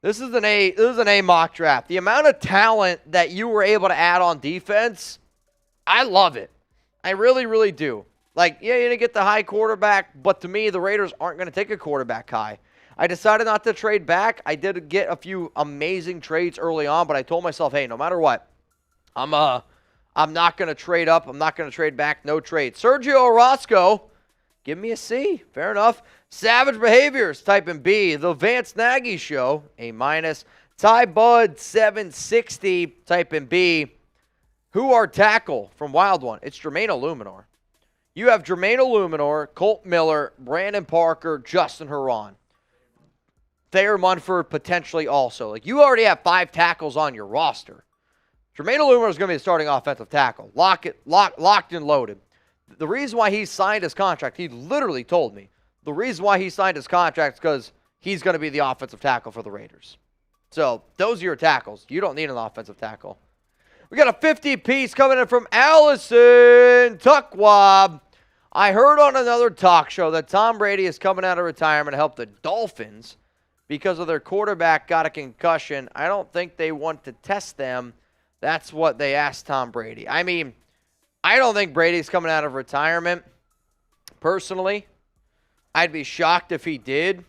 This is an A mock draft. The amount of talent that you were able to add on defense, I love it. I really, really do. Like, yeah, you didn't get the high quarterback, but to me, the Raiders aren't going to take a quarterback high. I decided not to trade back. I did get a few amazing trades early on, but I told myself, hey, no matter what, I'm not going to trade up. I'm not going to trade back. No trade. Sergio Orozco, give me a C. Fair enough. Savage Behaviors, type in B. The Vance Nagy Show, A-. Ty Bud, 760, type in B. Who are tackle from Wild One? It's Jermaine Illuminor. You have Jermaine Illuminor, Colt Miller, Brandon Parker, Justin Herron. Thayer Munford potentially also. Like, you already have 5 tackles on your roster. Jermaine Illuminor is going to be the starting offensive tackle. Locked and loaded. The reason why he signed his contract, he literally told me, the reason why he signed his contract is because he's going to be the offensive tackle for the Raiders. So, those are your tackles. You don't need an offensive tackle. We got a 50-piece coming in from Allison Tuckwab. I heard on another talk show that Tom Brady is coming out of retirement to help the Dolphins because of their quarterback got a concussion. I don't think they want to test them. That's what they asked Tom Brady. I mean, I don't think Brady's coming out of retirement. Personally, I'd be shocked if he did.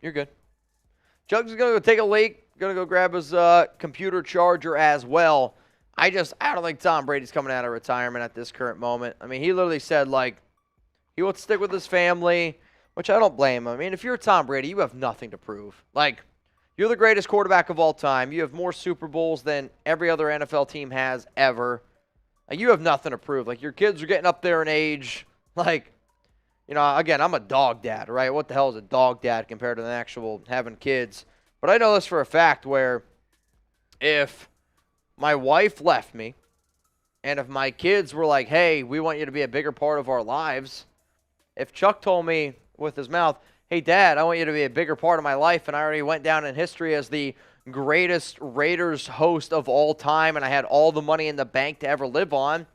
You're good. Jugs is going to go take a leak. Going to go grab his computer charger as well. I don't think Tom Brady's coming out of retirement at this current moment. I mean, he literally said, like, he wants to stick with his family, which I don't blame him. I mean, if you're Tom Brady, you have nothing to prove. Like, you're the greatest quarterback of all time. You have more Super Bowls than every other NFL team has ever. Like, you have nothing to prove. Like, your kids are getting up there in age. Like, you know, again, I'm a dog dad, right? What the hell is a dog dad compared to an actual having kids? But I know this for a fact where if my wife left me and if my kids were like, hey, we want you to be a bigger part of our lives, if Chuck told me with his mouth, hey, Dad, I want you to be a bigger part of my life, and I already went down in history as the greatest Raiders host of all time and I had all the money in the bank to ever live on,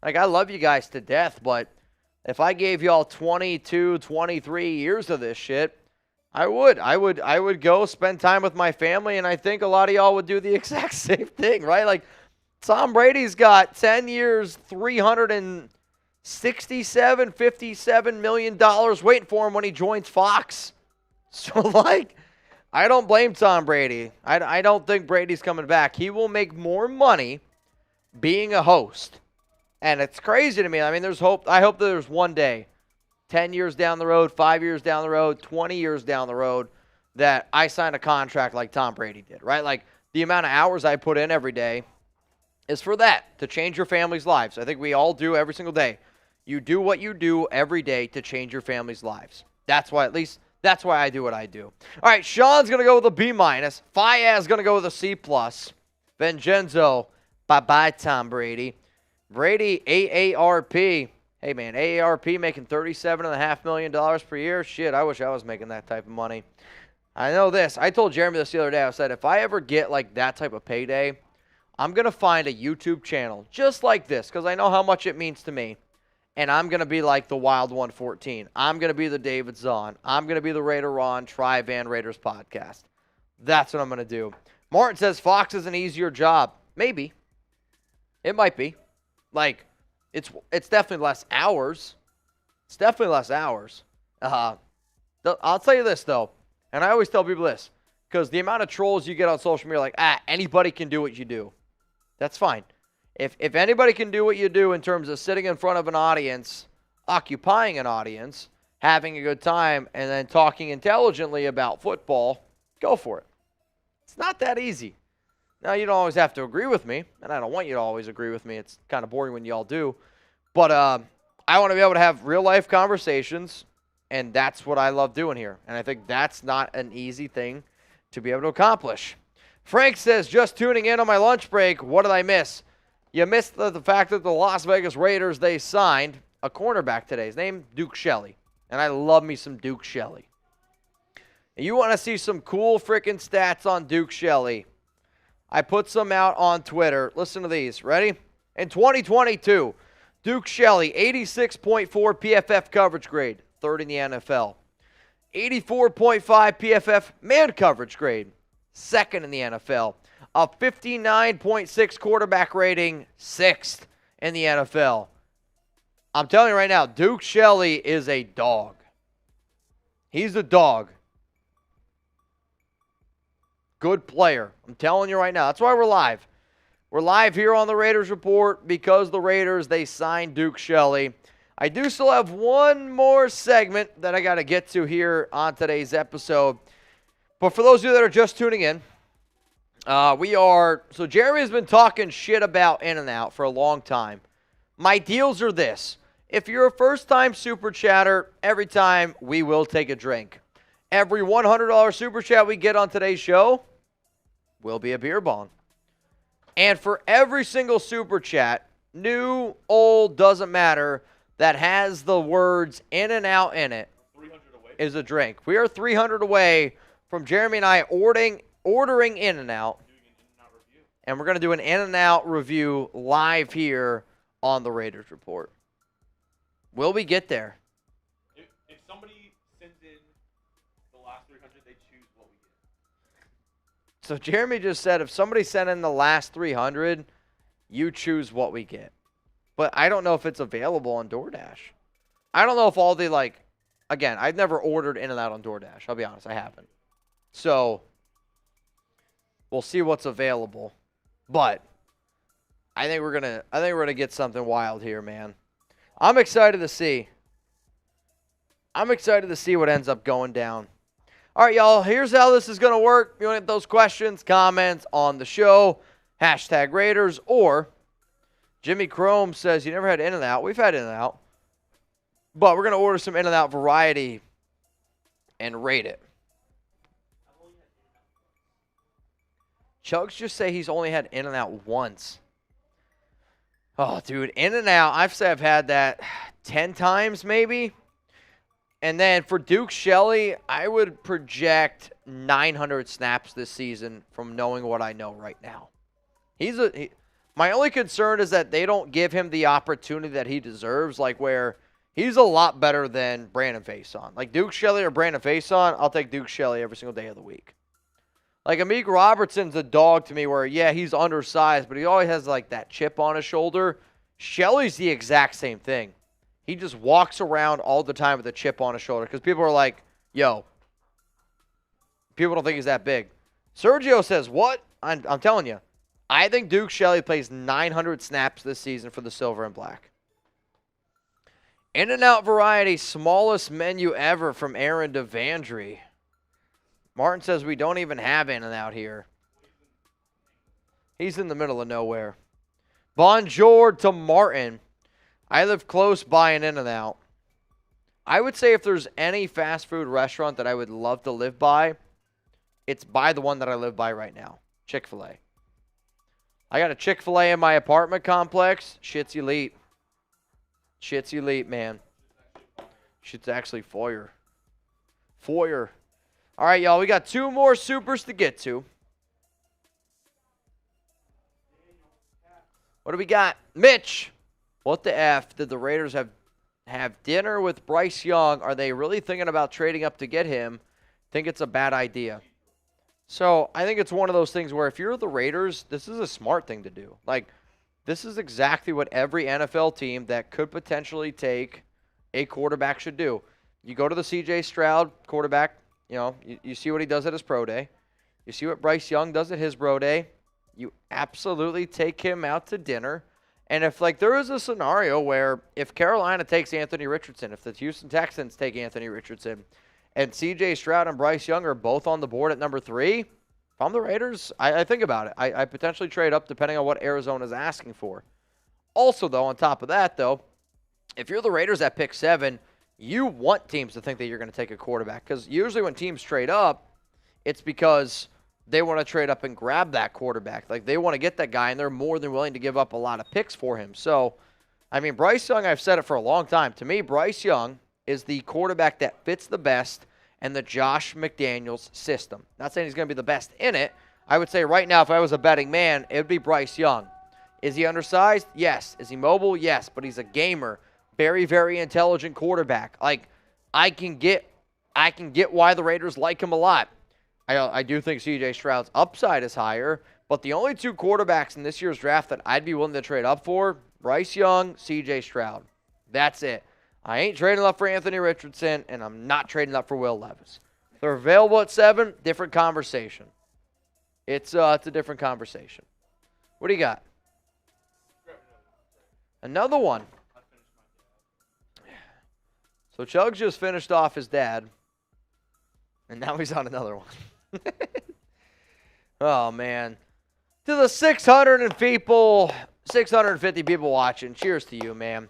like, I love you guys to death, but if I gave y'all 22, 23 years of this shit, I would go spend time with my family, and I think a lot of y'all would do the exact same thing, right? Like, Tom Brady's got 10 years, $367, $57 million waiting for him when he joins Fox. So, like, I don't blame Tom Brady. I don't think Brady's coming back. He will make more money being a host. And it's crazy to me. I mean, there's hope. I hope that there's one day, 10 years down the road, 5 years down the road, 20 years down the road, that I sign a contract like Tom Brady did, right? Like, the amount of hours I put in every day is for that, to change your family's lives. I think we all do every single day. You do what you do every day to change your family's lives. That's why, at least, that's why I do what I do. All right, Sean's going to go with a B-. Fayaz going to go with a C+. Vincenzo, bye-bye, Tom Brady. Brady, AARP. Hey, man, AARP making $37.5 million per year. Shit, I wish I was making that type of money. I know this. I told Jeremy this the other day. I said, if I ever get, like, that type of payday, I'm going to find a YouTube channel just like this because I know how much it means to me. And I'm going to be like the Wild 114. I'm going to be the David Zahn. I'm going to be the Raider Ron Tri-Van Raiders podcast. That's what I'm going to do. Martin says Fox is an easier job. Maybe. It might be. Like, it's definitely less hours. It's definitely less hours. I'll tell you this, though, and I always tell people this, because the amount of trolls you get on social media, like, anybody can do what you do. That's fine. If anybody can do what you do in terms of sitting in front of an audience, occupying an audience, having a good time, and then talking intelligently about football, go for it. It's not that easy. Now, you don't always have to agree with me, and I don't want you to always agree with me. It's kind of boring when you all do. But I want to be able to have real-life conversations, and that's what I love doing here. And I think that's not an easy thing to be able to accomplish. Frank says, just tuning in on my lunch break, what did I miss? You missed the fact that the Las Vegas Raiders, they signed a cornerback today. His name, Duke Shelley. And I love me some Duke Shelley. And you want to see some cool freaking stats on Duke Shelley? I put some out on Twitter. Listen to these. Ready? In 2022, Duke Shelley, 86.4 PFF coverage grade, third in the NFL. 84.5 PFF man coverage grade, second in the NFL. A 59.6 quarterback rating, sixth in the NFL. I'm telling you right now, Duke Shelley is a dog. He's a dog. Good player. I'm telling you right now. That's why we're live. We're live here on the Raiders Report because the Raiders, they signed Duke Shelley. I do still have one more segment that I got to get to here on today's episode. But for those of you that are just tuning in, So Jeremy has been talking shit about In-N-Out for a long time. My deals are this. If you're a first-time Super Chatter, every time we will take a drink. Every $100 Super Chat we get on today's show will be a beer bong. And for every single Super Chat, new, old, doesn't matter, that has the words In-N-Out in it, is a drink. We are 300 away from Jeremy and I ordering In-N-Out. And we're going to do an In-N-Out review live here on the Raiders Report. Will we get there? If somebody sends in the last 300, they choose what we get. So Jeremy just said if somebody sent in the last 300, you choose what we get. But I don't know if it's available on DoorDash. I don't know if all the, again, I've never ordered In-N-Out on DoorDash. I'll be honest, I haven't. So we'll see what's available. But I think we're gonna get something wild here, man. I'm excited to see. I'm excited to see what ends up going down. All right, y'all, here's how this is gonna work. You want to get those questions, comments on the show, hashtag Raiders, or Jimmy Chrome says you never had In-N-Out. We've had In-N-Out. But we're gonna order some In-N-Out variety and rate it. Chugs just say he's only had In-N-Out once. Oh, dude, In-N-Out, I've had that 10 times maybe. And then for Duke Shelley, I would project 900 snaps this season from knowing what I know right now. My only concern is that they don't give him the opportunity that he deserves, where he's a lot better than Brandon Faison. Like Duke Shelley or Brandon Faison, I'll take Duke Shelley every single day of the week. Like, Amik Robertson's a dog to me where, yeah, he's undersized, but he always has, that chip on his shoulder. Shelley's the exact same thing. He just walks around all the time with a chip on his shoulder because people are like, yo, people don't think he's that big. Sergio says, what? I'm telling you, I think Duke Shelley plays 900 snaps this season for the Silver and Black. In-N-Out variety, smallest menu ever from Aaron Devandry. Martin says we don't even have In-N-Out here. He's in the middle of nowhere. Bonjour to Martin. I live close by an In-N-Out. I would say if there's any fast food restaurant that I would love to live by, it's by the one that I live by right now, Chick-fil-A. I got a Chick-fil-A in my apartment complex. Shit's elite. Shit's elite, man. Shit's actually foyer. Foyer. All right, y'all, we got 2 more supers to get to. What do we got? Mitch, what the F did the Raiders have dinner with Bryce Young? Are they really thinking about trading up to get him? Think it's a bad idea. So I think it's one of those things where if you're the Raiders, this is a smart thing to do. This is exactly what every NFL team that could potentially take a quarterback should do. You go to the C.J. Stroud quarterback. You see what he does at his pro day. You see what Bryce Young does at his pro day. You absolutely take him out to dinner. And if, there is a scenario where if Carolina takes Anthony Richardson, if the Houston Texans take Anthony Richardson, and C.J. Stroud and Bryce Young are both on the board at number 3, if I'm the Raiders, I think about it. I potentially trade up depending on what Arizona's asking for. Also, though, on top of that, though, if you're the Raiders at pick 7, you want teams to think that you're going to take a quarterback. Because usually when teams trade up, it's because they want to trade up and grab that quarterback. They want to get that guy, and they're more than willing to give up a lot of picks for him. So, Bryce Young, I've said it for a long time. To me, Bryce Young is the quarterback that fits the best in the Josh McDaniels system. Not saying he's going to be the best in it. I would say right now, if I was a betting man, it would be Bryce Young. Is he undersized? Yes. Is he mobile? Yes. But he's a gamer. Very, very intelligent quarterback. I can get why the Raiders like him a lot. I do think C.J. Stroud's upside is higher, but the only 2 quarterbacks in this year's draft that I'd be willing to trade up for, Bryce Young, C.J. Stroud. That's it. I ain't trading up for Anthony Richardson, and I'm not trading up for Will Levis. If they're available at 7, different conversation. It's a different conversation. What do you got? Another one. So Chugs just finished off his dad, and now he's on another one. Oh, man. To the 650 people watching, cheers to you, man.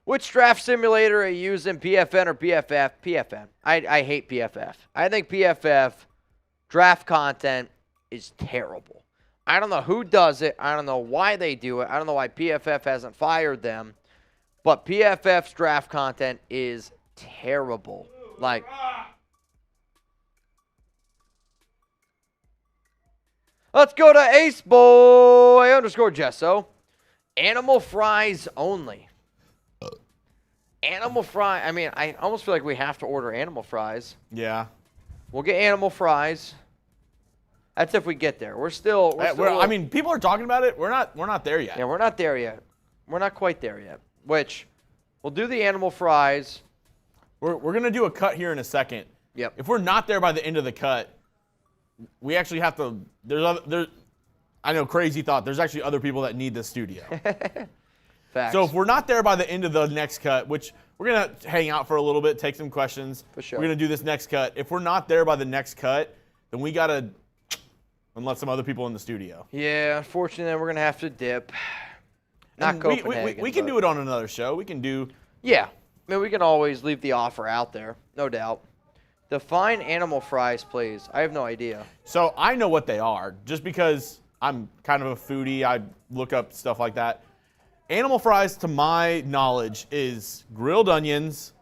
Which draft simulator are you using, PFN or PFF? PFN. I hate PFF. I think PFF draft content is terrible. I don't know who does it. I don't know why they do it. I don't know why PFF hasn't fired them. But PFF's draft content is terrible. Like, let's go to AceBoy_Gesso. Animal fries only. Animal fry. I mean, I almost feel like we have to order animal fries. Yeah. We'll get animal fries. That's if we get there. We're still. I mean, people are talking about it. We're not there yet. Yeah, we're not there yet. We're not quite there yet. Which, we'll do the animal fries. We're gonna do a cut here in a second. Yep. If we're not there by the end of the cut, we actually have to. I know, crazy thought. There's actually other people that need this studio. Facts. So if we're not there by the end of the next cut, which we're gonna hang out for a little bit, take some questions. For sure. We're gonna do this next cut. If we're not there by the next cut, then we gotta let some other people in the studio. Yeah, unfortunately, we're gonna have to dip. Not And Copenhagen. we can do it on another show. We can do. Yeah, I mean, we can always leave the offer out there, no doubt. Define animal fries, please. I have no idea. So I know what they are, just because I'm kind of a foodie. I look up stuff like that. Animal fries, to my knowledge, is grilled onions,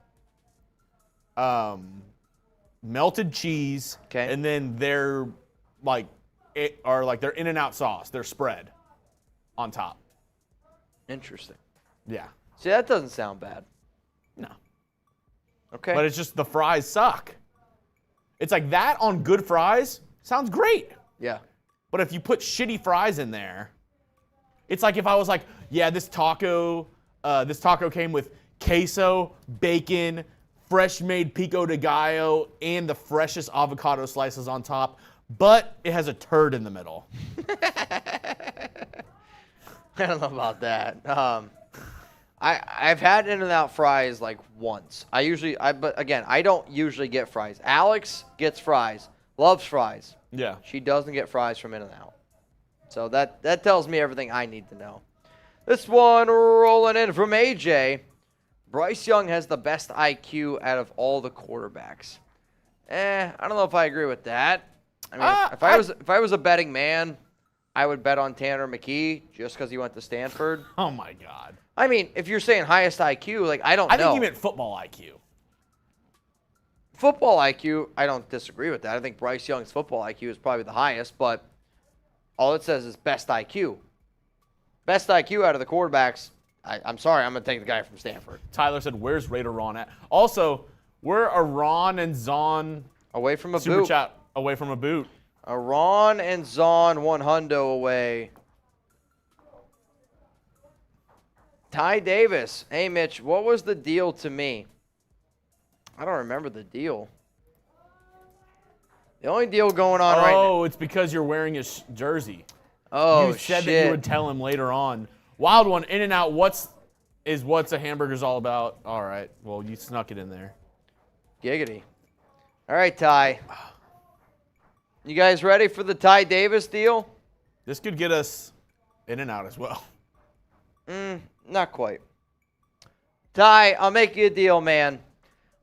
melted cheese, okay, and then their their In-N-Out sauce, their spread on top. Interesting. Yeah. See, that doesn't sound bad. No. Okay. But it's just the fries suck. It's like that on good fries sounds great. Yeah. But if you put shitty fries in there, it's like if I was like, yeah, this taco came with queso, bacon, fresh made pico de gallo, and the freshest avocado slices on top, but it has a turd in the middle. I don't know about that. I've had In-N-Out fries like once. But again, I don't usually get fries. Alex gets fries, loves fries. Yeah. She doesn't get fries from In-N-Out. So that tells me everything I need to know. This one rolling in from AJ. Bryce Young has the best IQ out of all the quarterbacks. I don't know if I agree with that. I mean, if I was a betting man, I would bet on Tanner McKee just because he went to Stanford. Oh my God. I mean, if you're saying highest IQ, like I don't know. I think you meant football IQ. Football IQ, I don't disagree with that. I think Bryce Young's football IQ is probably the highest, but all it says is best IQ. Best IQ out of the quarterbacks. I'm sorry, I'm going to take the guy from Stanford. Tyler said, where's Raider Ron at? Also, we're a Ron and Zon away from a super boot. chat away from a boot. A Ron and Zon 100 away. Ty Davis. Hey, Mitch, what was the deal to me? I don't remember the deal. The only deal going on right now. Oh, it's because you're wearing his jersey. Oh, you said shit. that you would tell him later on. Wild one, In-N-Out, what's a hamburger's all about? All right, well, you snuck it in there. Giggity. All right, Ty. You guys ready for the Ty Davis deal? This could get us In-N-Out as well. Not quite. Ty, I'll make you a deal, man.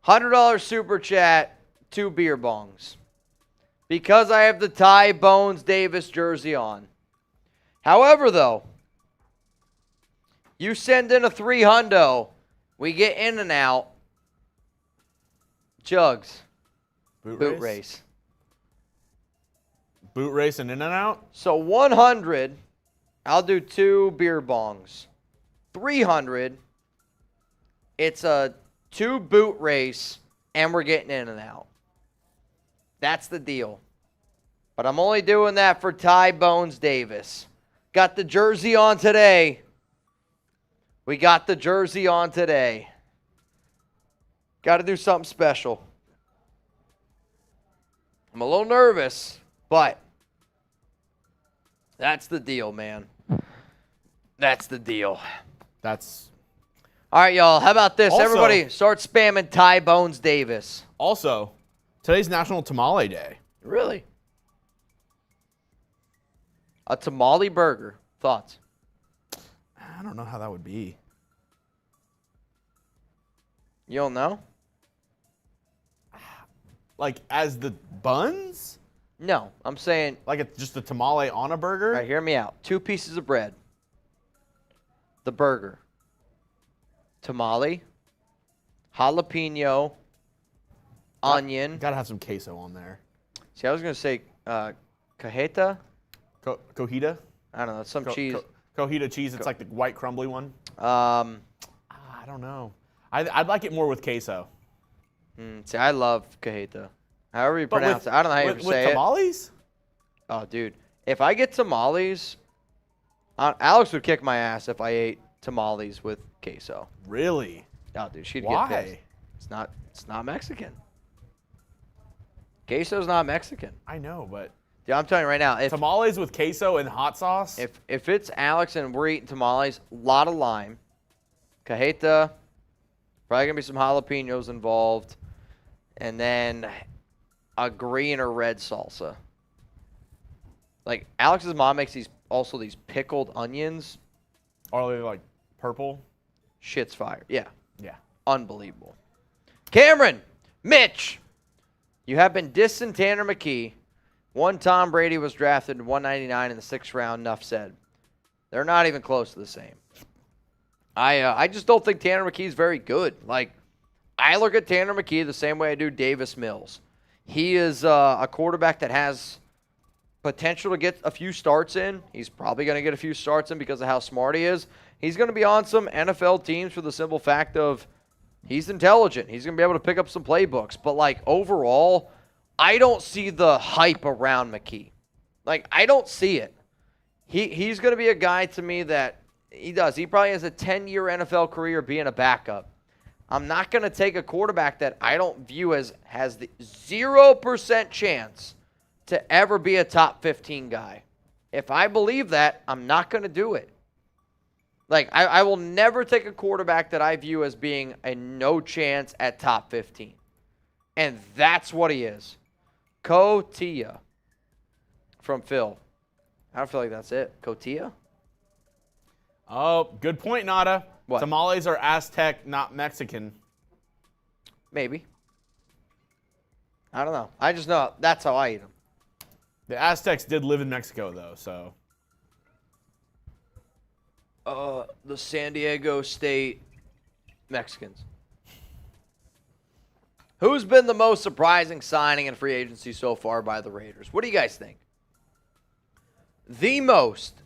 $100 super chat, 2 beer bongs. Because I have the Ty Bones Davis jersey on. However, though, you send in a 300, we get In-N-Out. Jugs. Boot race. Boot race and In-N-Out? So 100, I'll do 2 beer bongs. 300, it's a 2 boot race, and we're getting In-N-Out. That's the deal. But I'm only doing that for Ty Bones Davis. Got the jersey on today. We got the jersey on today. Got to do something special. I'm a little nervous, but that's the deal, man. That's the deal. That's... All right, y'all. How about this? Also, everybody start spamming Ty Bones Davis. Also, today's National Tamale Day. Really? A tamale burger. Thoughts? I don't know how that would be. You don't know? Like as the buns? No, I'm saying, Like it's just a tamale on a burger? all right, hear me out. 2 pieces of bread. The burger. Tamale. Jalapeno. Onion. Gotta have some queso on there. See, I was going to say cajeta. Cojita? I don't know, some cheese. Cojita cheese. It's like the white crumbly one. I I don't know. I'd like it more with queso. See, I love cajeta. However you pronounce it. I don't know how you with say it. tamales? Oh, dude. If I get tamales, Alex would kick my ass if I ate tamales with queso. Really? Oh, dude, she'd Why? get pissed. It's not Mexican. Queso's not Mexican. I know, but Dude, I'm telling you right now, tamales with queso and hot sauce? if it's Alex and we're eating tamales, a lot of lime, cajeta, probably going to be some jalapenos involved, and then a green or red salsa. Like, Alex's mom makes these pickled onions. Are they like purple? Shit's fire. Yeah. Yeah. Unbelievable. Cameron, Mitch, you have been dissing Tanner McKee. One Tom Brady was drafted in 199 in the 6th round, enough said. They're not even close to the same. I just don't think Tanner McKee's very good. Like, I look at Tanner McKee the same way I do Davis Mills. He is a quarterback that has potential to get a few starts in. He's probably going to get a few starts in because of how smart he is. He's going to be on some NFL teams for the simple fact of he's intelligent. He's going to be able to pick up some playbooks. But, like, overall, I don't see the hype around McKee. Like, I don't see it. He's going to be a guy to me that he does. He probably has a 10-year NFL career being a backup. I'm not going to take a quarterback that I don't view as has the 0% chance to ever be a top 15 guy. If I believe that, I'm not going to do it. Like, I will never take a quarterback that I view as being a no chance at top 15. And that's what he is. Cotilla from Phil. I don't feel like that's it. Cotilla? Oh, good point, Nada. What? Tamales are Aztec, not Mexican. Maybe. I don't know. I just know that's how I eat them. The Aztecs did live in Mexico, though, so. The San Diego State Mexicans. Who's been the most surprising signing in free agency so far by the Raiders? What do you guys think? The most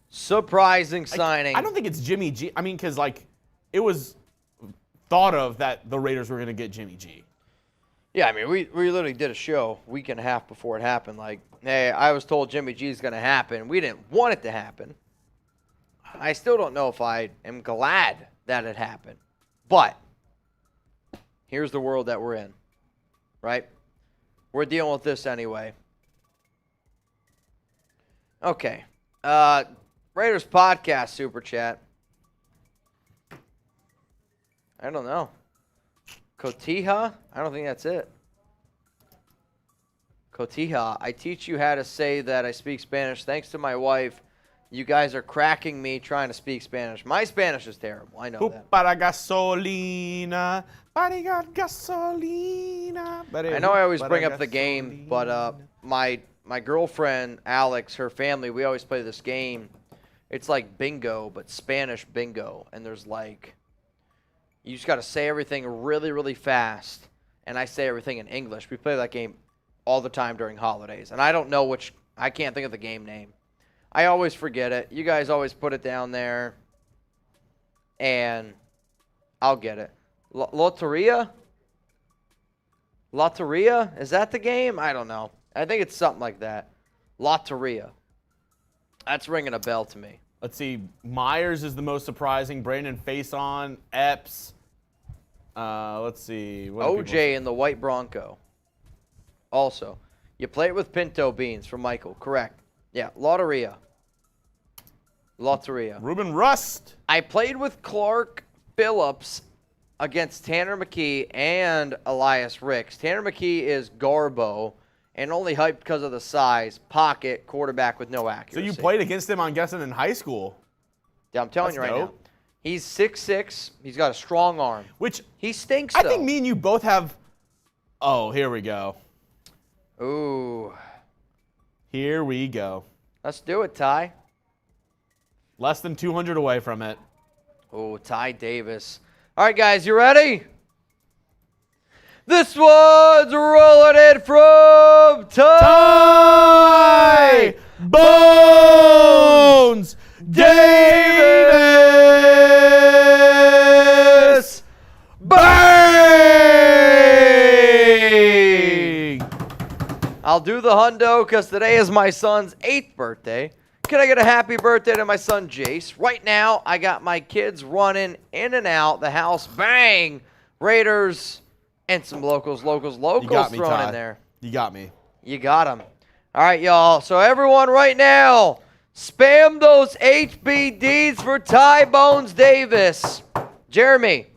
surprising signing. I don't think it's Jimmy G. I mean, because, like, it was thought of that the Raiders were going to get Jimmy G. Yeah, I mean, we literally did a show a week and a half before it happened. Like, hey, I was told Jimmy G is going to happen. We didn't want it to happen. I still don't know if I am glad that it happened. But here's the world that we're in, right? We're dealing with this anyway. Okay. Raiders podcast super chat. I don't know. Cotija? I don't think that's it. Cotija. I teach you how to say that I speak Spanish thanks to my wife. You guys are cracking me trying to speak Spanish. My Spanish is terrible. I know that. Para gasolina. Para gasolina. I know I always bring up the game, but my girlfriend, Alex, her family, we always play this game. It's like bingo, but Spanish bingo. And there's like, you just got to say everything really, really fast. And I say everything in English. We play that game all the time during holidays. And I don't know I can't think of the game name. I always forget it. You guys always put it down there. And I'll get it. Loteria? Loteria? Is that the game? I don't know. I think it's something like that. Loteria. That's ringing a bell to me. Let's see. Myers is the most surprising. Brandon Faison. Epps. Let's see. What do people OJ in the white Bronco. Also, you play it with pinto beans from Michael. Correct. Yeah, Loteria. Loteria. Ruben Rust. I played with Clark Phillips against Tanner McKee and Elias Ricks. Tanner McKee is Garbo, and only hyped because of the size, pocket, quarterback with no So accuracy. you played against him, I'm guessing, in high school. Yeah, I'm telling That's you right now. dope. He's 6'6". He's got a strong arm. Which He stinks, I though. think me and you both have. Oh, here we go. Ooh. Here we go. Let's do it, Ty. Less than 200 away from it. Oh, Ty Davis. All right, guys, you ready? This one's rolling in from Ty Bones Davis. Bang! I'll do the hundo because today is my son's 8th birthday. Can I get a happy birthday to my son, Jace? Right now, I got my kids running in and out the house. Bang! Raiders and some locals You got me, thrown Ty. in there. You got me. You got them. All right, y'all. So everyone right now, spam those HBDs for Ty Bones Davis. Jeremy,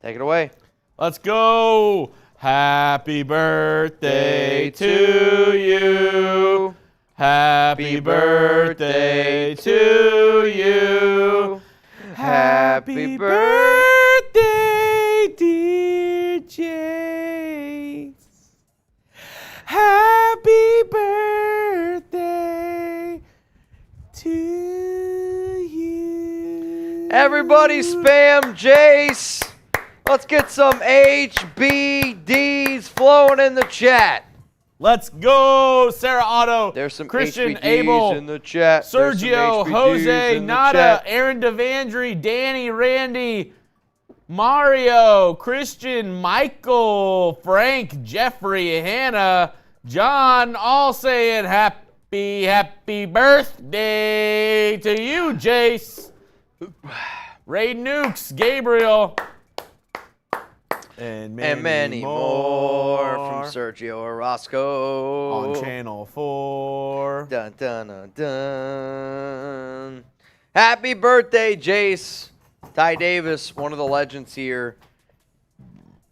take it away. Let's go. Happy birthday to you. Happy birthday to you. Happy birthday, dear Jace. Happy birthday to you. Everybody spam Jace. Let's get some HBDs flowing in the chat. Let's go, Sarah Otto. There's some Christian HBDs Abel, in the chat. There's some Sergio, HBDs Jose, in the Nada, chat. Aaron Devandry, Danny, Randy, Mario, Christian, Michael, Frank, Jeffrey, Hannah, John, all saying happy birthday to you, Jace. Ray Nukes, Gabriel. And many more from Sergio Orozco. on Channel 4. Dun, dun, dun, dun. Happy birthday, Jace. Ty Davis, one of the legends here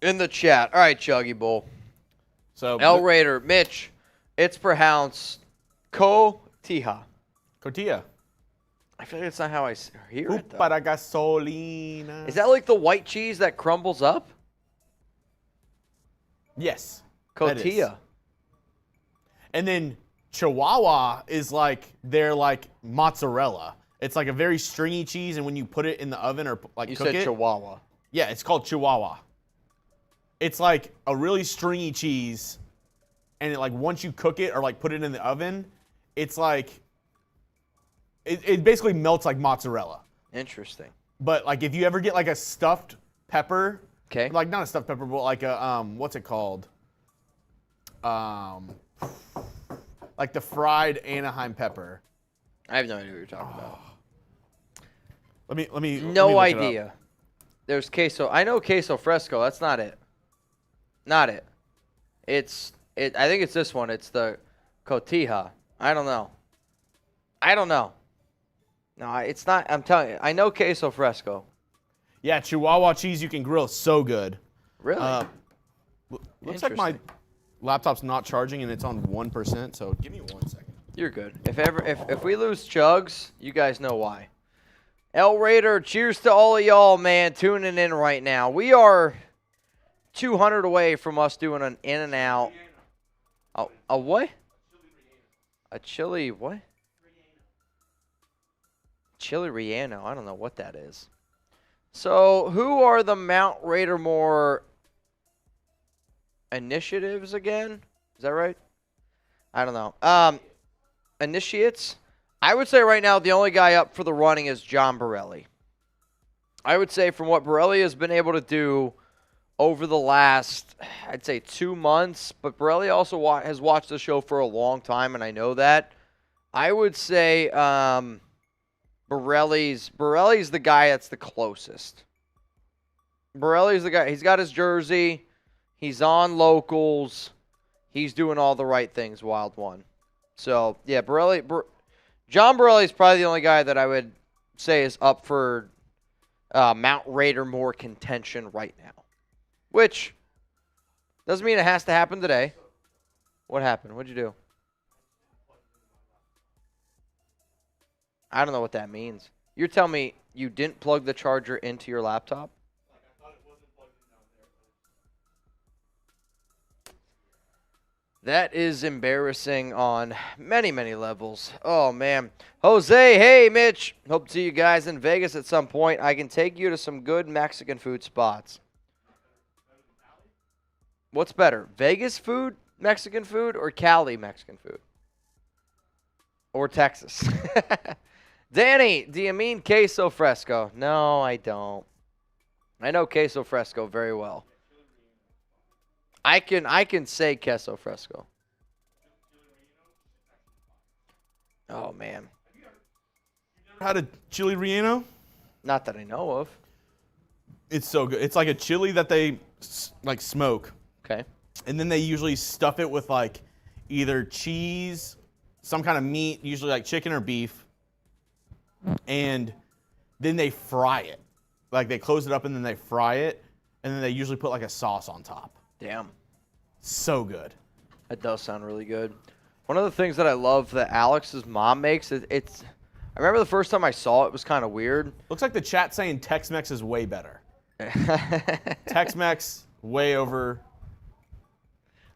in the chat. All right, Chuggy Bull. So El Raider, Mitch, it's pronounced Cotija. Cotilla. I feel like that's not how I hear it, though. Para gasolina. Is that like the white cheese that crumbles up? Yes. that is. Cotija. And then Chihuahua is like they're like mozzarella. It's like a very stringy cheese, and when you put it in the oven or like You cook said it, Chihuahua. yeah, it's called Chihuahua. It's like a really stringy cheese, and it like once you cook it or like put it in the oven, it's like it basically melts like mozzarella. Interesting. But like if you ever get like a stuffed pepper, Okay. like not a stuffed pepper, but like a what's it called? Like the fried Anaheim pepper. I have no idea what you're talking about. Let me. No look it up. idea. There's queso. I know queso fresco. That's not it. Not it. I think it's this one. It's the cotija. I don't know. No, it's not. I'm telling you. I know queso fresco. Yeah, Chihuahua cheese you can grill so good. Really? Looks like my laptop's not charging and it's on 1%. So give me 1 second. You're good. If we lose Chugs, you guys know why. El Raider, cheers to all of y'all, man, tuning in right now. We are 200 away from us doing an in and out. A what? A chili what? Chili Riano. I don't know what that is. So, who are the Mount Raidermore initiatives again? Is that right? I don't know. Initiates? I would say right now the only guy up for the running is John Borelli. I would say from what Borelli has been able to do over the last, I'd say 2 months, but Borelli also has watched the show for a long time, and I know that. I would say Borelli's the guy that's the closest. Borelli's the guy. He's got his jersey. He's on locals. He's doing all the right things, Wild One. So, yeah, John Borelli's probably the only guy that I would say is up for Mount Raidermore contention right now. Which doesn't mean it has to happen today. What happened? What'd you do? I don't know what that means. You're telling me you didn't plug the charger into your laptop? That is embarrassing on many, many levels. Oh, man. Jose, hey, Mitch. Hope to see you guys in Vegas at some point. I can take you to some good Mexican food spots. What's better, Vegas food, Mexican food, or Cali Mexican food? Or Texas? Danny, do you mean queso fresco? No, I don't. I know queso fresco very well. I can say queso fresco. Oh, man. Had a chili relleno? Not that I know of. It's so good. It's like a chili that they like smoke. Okay. And then they usually stuff it with like either cheese, some kind of meat, usually like chicken or beef. And then they fry it. Like they close it up and then they fry it. And then they usually put like a sauce on top. Damn. So good. That does sound really good. One of the things that I love that Alex's mom makes, it's I remember the first time I saw it was kind of weird. Looks like the chat saying Tex-Mex is way better. Tex-Mex way over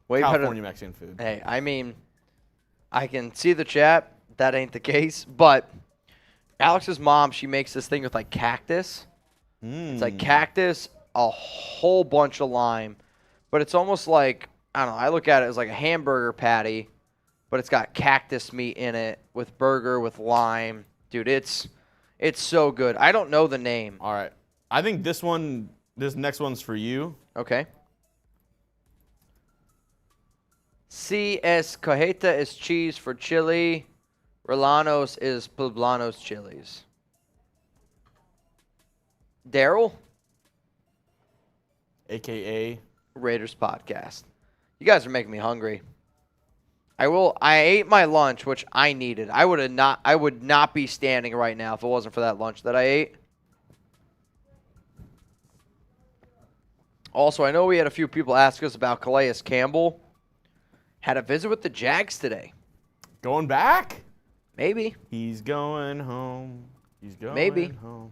Way California better. Mexican food. Hey, I mean, I can see the chat. That ain't the case. But Alex's mom, she makes this thing with like cactus. It's like cactus, a whole bunch of lime. But it's almost like, I don't know, I look at it as like a hamburger patty, but it's got cactus meat in it with burger, with lime. Dude, it's so good. I don't know the name. All right. I think this next one's for you. Okay. C.S. Cajeta is cheese for chili. Relanos is poblanos chilies. Daryl? AKA Raiders podcast. You guys are making me hungry. I ate my lunch, which I needed. I would not be standing right now if it wasn't for that lunch that I ate. Also, I know we had a few people ask us about Calais Campbell. Had a visit with the Jags today. going back. Maybe. He's going home. He's going Maybe. home.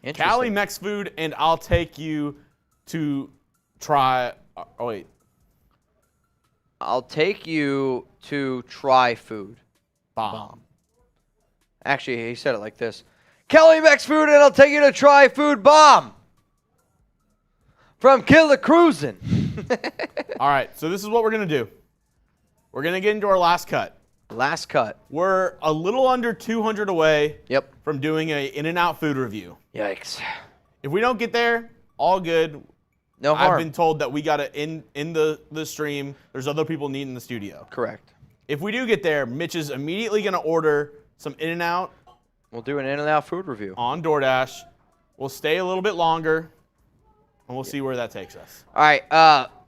Interesting. Cali Mex food, and I'll take you to try. Oh wait. I'll take you to try food. Bomb. Actually, he said it like this. Cali Mex food, and I'll take you to try food bomb. From Killer Cruisin'. All right, so this is what we're going to do. We're going to get into our last cut. Last cut. We're a little under 200 away Yep. from doing a In-N-Out food review. Yikes. If we don't get there, all good. No harm. I've been told that we got to in the stream. There's other people needing the studio. Correct. If we do get there, Mitch is immediately going to order some In-N-Out We'll do an In-N-Out food review. on DoorDash. We'll stay a little bit longer, and we'll see where that takes us. All right.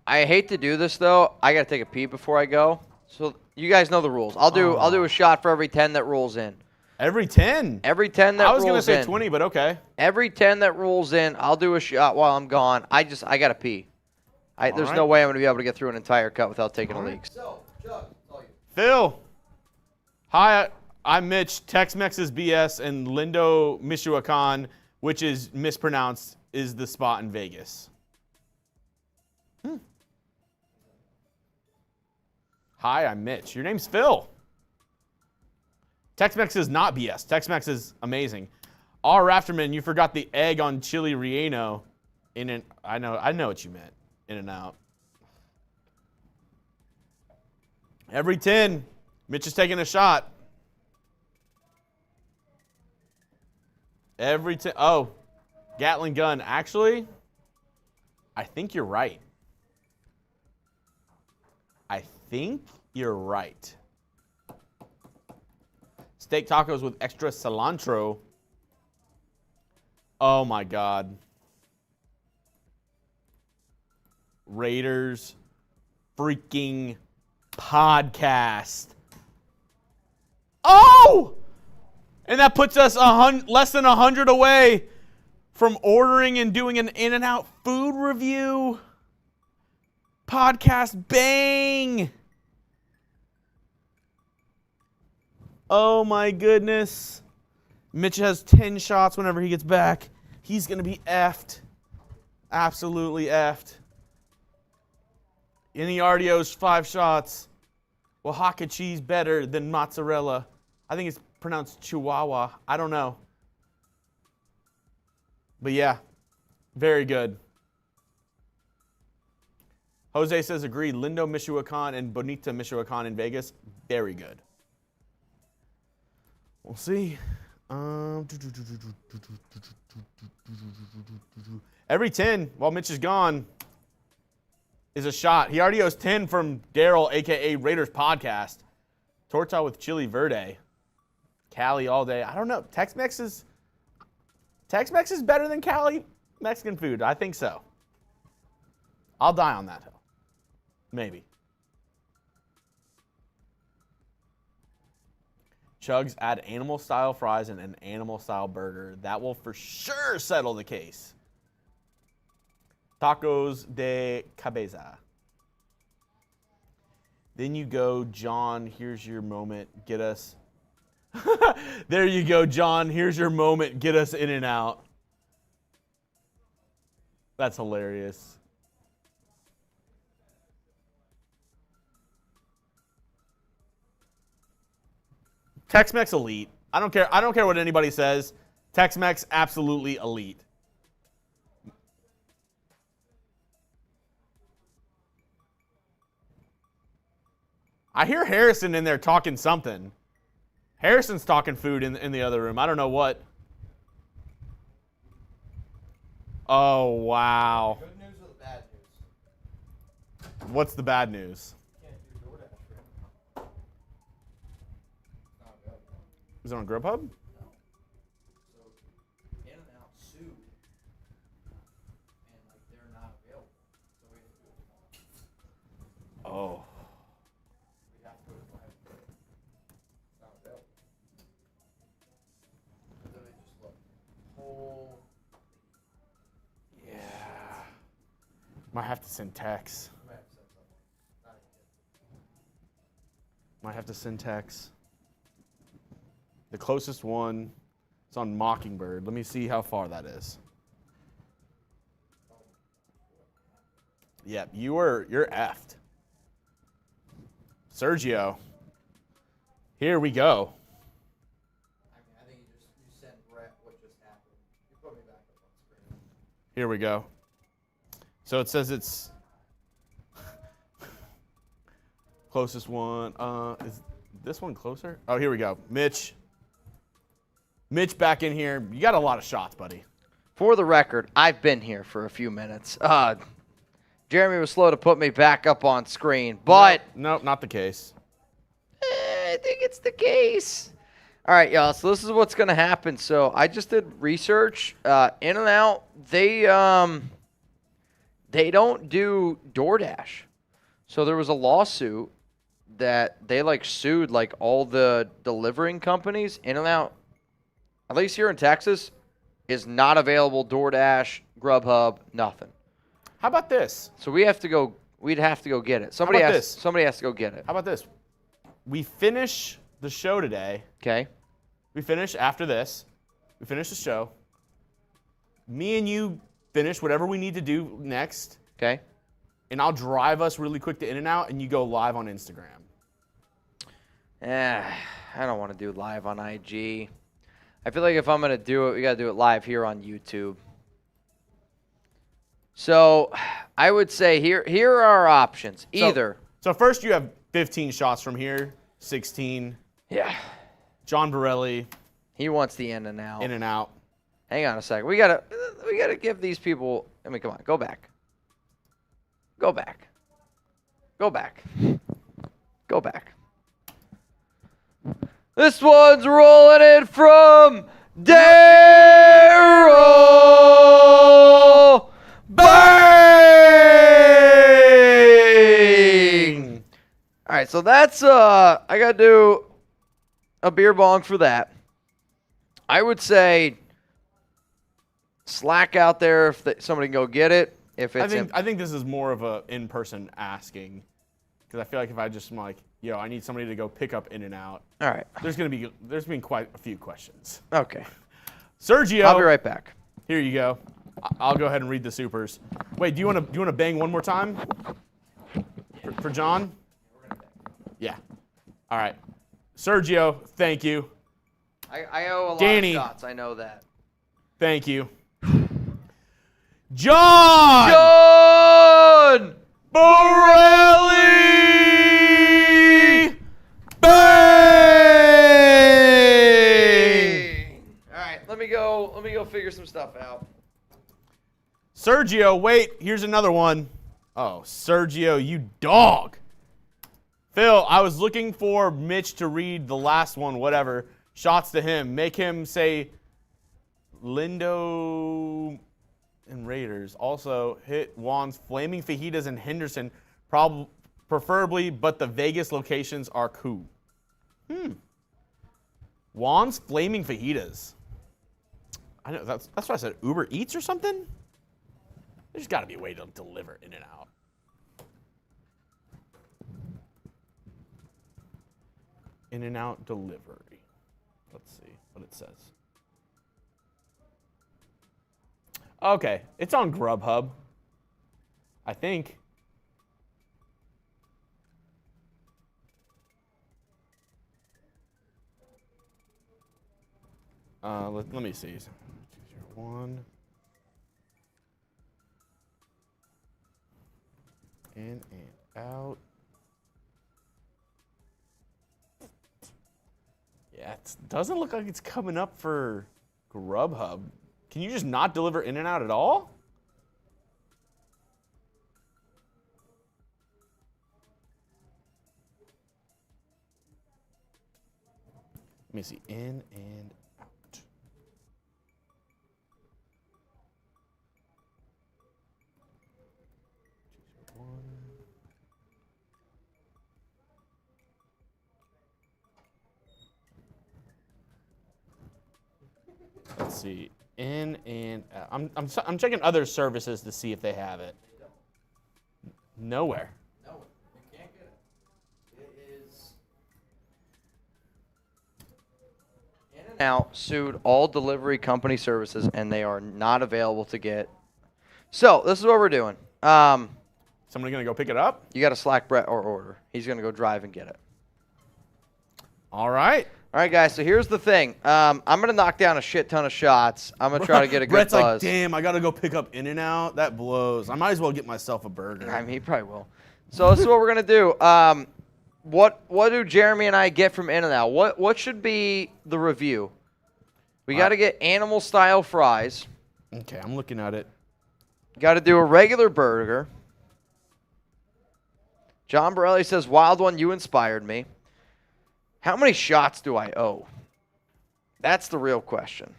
I hate to do this though. I gotta take a pee before I go. So you guys know the rules. I'll do a shot for every 10 that rolls in. Every 10? Every 10 that I rolls was going to say in. 20, but okay. Every 10 that rolls in, I'll do a shot while I'm gone. I gotta pee. There's right. no way I'm gonna be able to get through an entire cut without taking a leak. Phil. Hi, I'm Mitch. Tex-Mex is BS, and Lindo Michoacan, which is mispronounced, is the spot in Vegas. Hi, I'm Mitch. Your name's Phil. Tex-Mex is not BS. Tex-Mex is amazing. R. Rafterman, you forgot the egg on chili relleno. I know what you meant. In-N-Out. Every 10, Mitch is taking a shot. Every 10. Oh, Gatling gun. Actually, I think you're right. I think you're right. Steak tacos with extra cilantro. Oh my God. Raiders freaking podcast. Oh! And that puts us less than 100 away from ordering and doing an In-N-Out food review. Podcast bang! Oh, my goodness. Mitch has 10 shots whenever he gets back. He's going to be effed. Absolutely effed. And he already owes 5 shots. Well, Haka cheese better than mozzarella. I think it's pronounced Chihuahua. I don't know. But yeah, very good. Jose says agreed. Lindo Michoacan and Bonita Michoacan in Vegas. Very good. We'll see. Every 10 while Mitch is gone is a shot. He already owes 10 from Daryl, a.k.a. Raiders Podcast. Torta with chili verde. Cali all day. I don't know. Tex-Mex is better than Cali Mexican food. I think so. I'll die on that hill. Maybe. Chugs, add animal-style fries and an animal-style burger. That will for sure settle the case. Tacos de cabeza. Then you go, John, here's your moment. Get us. There you go, John. Here's your moment. Get us in and out. That's hilarious. Tex-Mex elite. I don't care what anybody says. Tex-Mex absolutely elite. I hear Harrison in there talking something. Harrison's talking food in the other room. I don't know what. Oh, wow. Good news or the bad news? What's the bad news? Can't do DoorDash right now. Not available. Is it on Grubhub? No. So, In-N-Out sued, and like they're not available. So we have to do it tomorrow. Oh. We have to go to Live. It's not available. So they just look whole. Yeah. Might have to send text. I might have said something. Not even. Might have to send text. The closest one is on Mockingbird. Let me see how far that is. Yep, you're effed. Sergio. Here we go. I mean, I think you sent Brett what just happened. You put me back up on screen. Here we go. So it says it's closest one. Is this one closer? Oh, here we go. Mitch back in here. You got a lot of shots, buddy. For the record, I've been here for a few minutes. Jeremy was slow to put me back up on screen, but Nope, not the case. I think it's the case. All right, y'all. So this is what's going to happen. So I just did research. In-N-Out, they don't do DoorDash. So there was a lawsuit that they sued all the delivering companies. In-N-Out, at least here in Texas, is not available. DoorDash, Grubhub, nothing. How about this? So we'd have to go get it. Somebody about has to go get it. How about this? We finish the show today. Okay. We finish after this. We finish the show. Me and you finish whatever we need to do next. Okay. And I'll drive us really quick to In-N-Out, and you go live on Instagram. I don't want to do live on IG. I feel like if I'm going to do it, we got to do it live here on YouTube. So I would say here are our options. Either. So first you have 15 shots from here, 16. Yeah. John Borelli, He wants the In-N-Out. In-N-Out. Hang on a second. We gotta give these people. I mean, come on. Go back. Go back. Go back. Go back. This one's rolling in from Daryl. Bang! All right, so that's I gotta do a beer bong for that. I would say Slack out there if somebody can go get it. If it's I think this is more of a in-person asking, because I feel like if I just am like, yo, I need somebody to go pick up In-N-Out, All right. there's been quite a few questions. Okay. Sergio, I'll be right back. here you go. I'll go ahead and read the supers. Wait, do you want to bang one more time for John? Yeah. All right. Sergio, thank you. I owe a lot Danny. of shots. I know that. Thank you. John John! Borelli! Bang! All right, let me go figure some stuff out. Sergio, wait, here's another one. Oh, Sergio, you dog. Phil, I was looking for Mitch to read the last one, whatever. Shots to him. Make him say Lindo and Raiders. Also, hit Juan's Flaming Fajitas in Henderson, preferably, but the Vegas locations are cool. Juan's Flaming Fajitas. I know, that's what I said. Uber Eats or something? There's got to be a way to deliver In-N-Out. In-N-Out delivery. Let's see what it says. Okay, it's on Grubhub, I think. Let me see. 201. In and out. Yeah, it doesn't look like it's coming up for Grubhub. Can you just not deliver In-N-Out at all? Let me see. In and out. Let's see. In and out. I'm checking other services to see if they have it. Nowhere. No, you can't get it. It is. In-N-Out sued all delivery company services, and they are not available to get. So this is what we're doing. Somebody gonna go pick it up? You got to Slack Brett or order. He's gonna go drive and get it. All right. All right, guys, so here's the thing. I'm going to knock down a shit ton of shots. I'm going to try to get a good Brett's buzz. like, damn, I got to go pick up In-N-Out. That blows. I might as well get myself a burger. I mean, he probably will. So this is what we're going to do. What do Jeremy and I get from In-N-Out? What should be the review? We got to get animal-style fries. Okay, I'm looking at it. Got to do a regular burger. John Borelli says, Wild One, you inspired me. How many shots do I owe? That's the real question.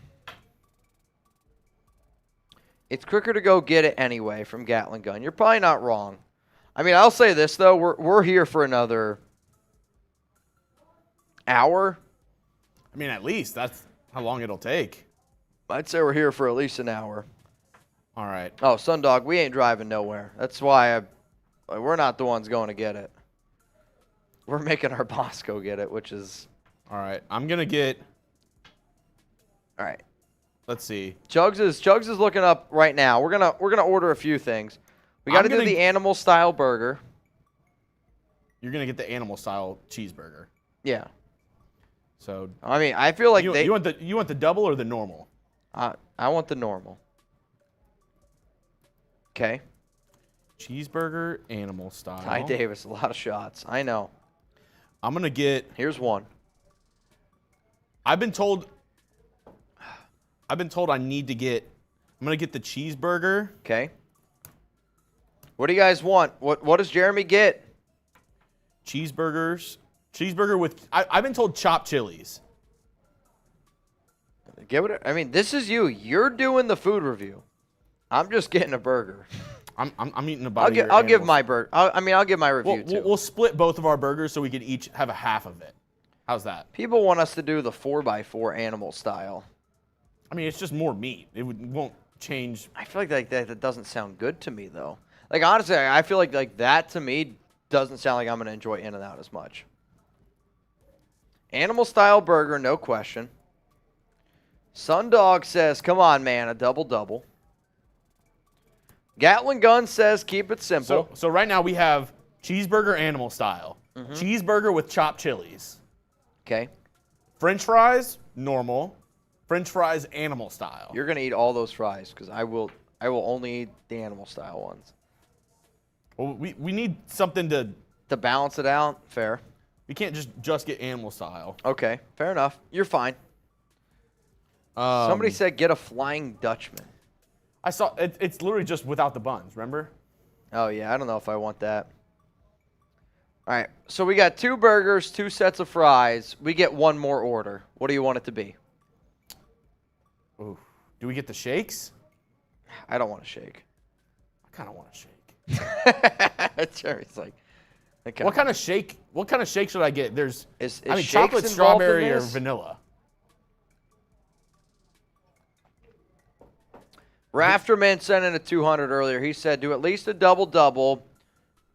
It's quicker to go get it anyway from Gatling Gun. You're probably not wrong. I mean, I'll say this, though. We're here for another hour. I mean, at least that's how long it'll take. I'd say we're here for at least an hour. All right. Oh, Sundog, we ain't driving nowhere. That's why we're not the ones going to get it. We're making our boss go get it, which is... All right. I'm going to get... All right. Let's see. Chugs is looking up right now. We're gonna order a few things. We got to do the animal style burger. You're going to get the animal style cheeseburger. Yeah. So I mean, I feel like you want the double or the normal? I want the normal. Okay. Cheeseburger, animal style. Ty Davis, a lot of shots. I know. I'm going to get... Here's one. I've been told I need to get... I'm going to get the cheeseburger. Okay. What do you guys want? What does Jeremy get? Cheeseburgers. Cheeseburger with... I've been told chopped chilies. Give it. I mean, this is you. You're doing the food review. I'm just getting a burger. I'm eating a bite. I'll give my burger. I'll give my review too. We'll split both of our burgers so we can each have a half of it. How's that? People want us to do the 4x4 animal style. I mean, it's just more meat. It won't change. I feel like that doesn't sound good to me though. Like honestly, I feel like that to me doesn't sound like I'm going to enjoy In-N-Out as much. Animal style burger, no question. Sundog says, come on, man, a double-double. Gatling Gun says, keep it simple. So right now we have cheeseburger animal style, cheeseburger with chopped chilies, Okay. French fries normal, French fries animal style. You're going to eat all those fries because I will only eat the animal style ones. Well, we need something to. To balance it out, fair. We can't just get animal style. Okay, fair enough. You're fine. Somebody said get a Flying Dutchman. I saw it's literally just without the buns. Remember? Oh, yeah, I don't know if I want that. All right, so we got 2 burgers, 2 sets of fries. We get 1 more order. What do you want it to be? Ooh. Do we get the shakes? I don't want a shake. I kind of want a shake. Jerry's like, okay. What kind of shake? What kind of shake should I get? There's Is shakes chocolate, involved in strawberry, or this? vanilla. Rafterman sent in a 200 earlier. He said do at least a double-double,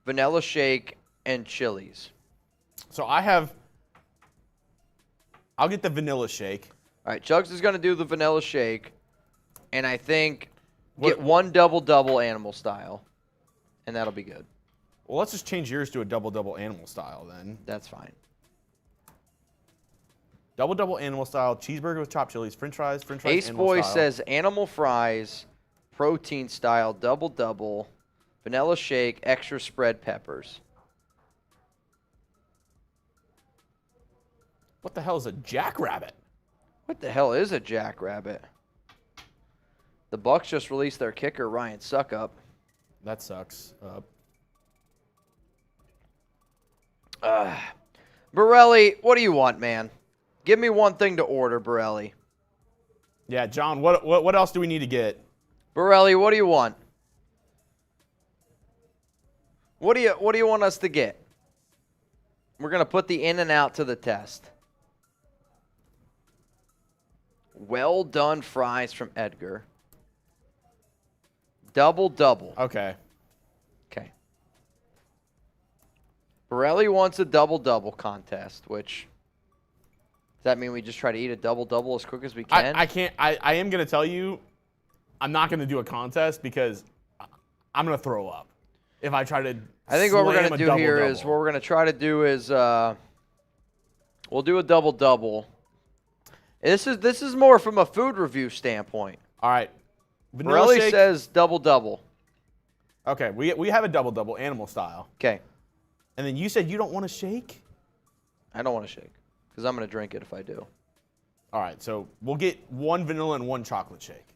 vanilla shake, and chilies. So I'll get the vanilla shake. All right, Chugs is going to do the vanilla shake, and I think get 1 double-double animal style, and that'll be good. Well, let's just change yours to a double-double animal style then. That's fine. Double-double animal style, cheeseburger with chopped chilies, French fries Ace animal Boy style. says animal fries, protein style, double-double, vanilla shake, extra spread peppers. What the hell is a jackrabbit? What the hell is a jackrabbit? The Bucks just released their kicker, Ryan Suckup. That sucks. Borelli, what do you want, man? Give me one thing to order, Borelli. Yeah, John, what else do we need to get? Borelli, what do you want? What do you want us to get? We're going to put the In-N-Out to the test. Well done fries from Edgar. Double-double. Okay. Okay. Borelli wants a double-double contest, which... Does that mean we just try to eat a double-double as quick as we can? I can't. I am going to tell you, I'm not going to do a contest because I'm going to throw up if I try to I think what we're slam going to a do here is, double-double. what we're going to try to do is, we'll do a double-double. This is more from a food review standpoint. All right. Vanilla Borelli shake. says double-double. Okay, we have a double-double animal style. Okay. And then you said you don't want a shake? I don't want to shake because I'm going to drink it if I do. All right, so we'll get 1 vanilla and 1 chocolate shake.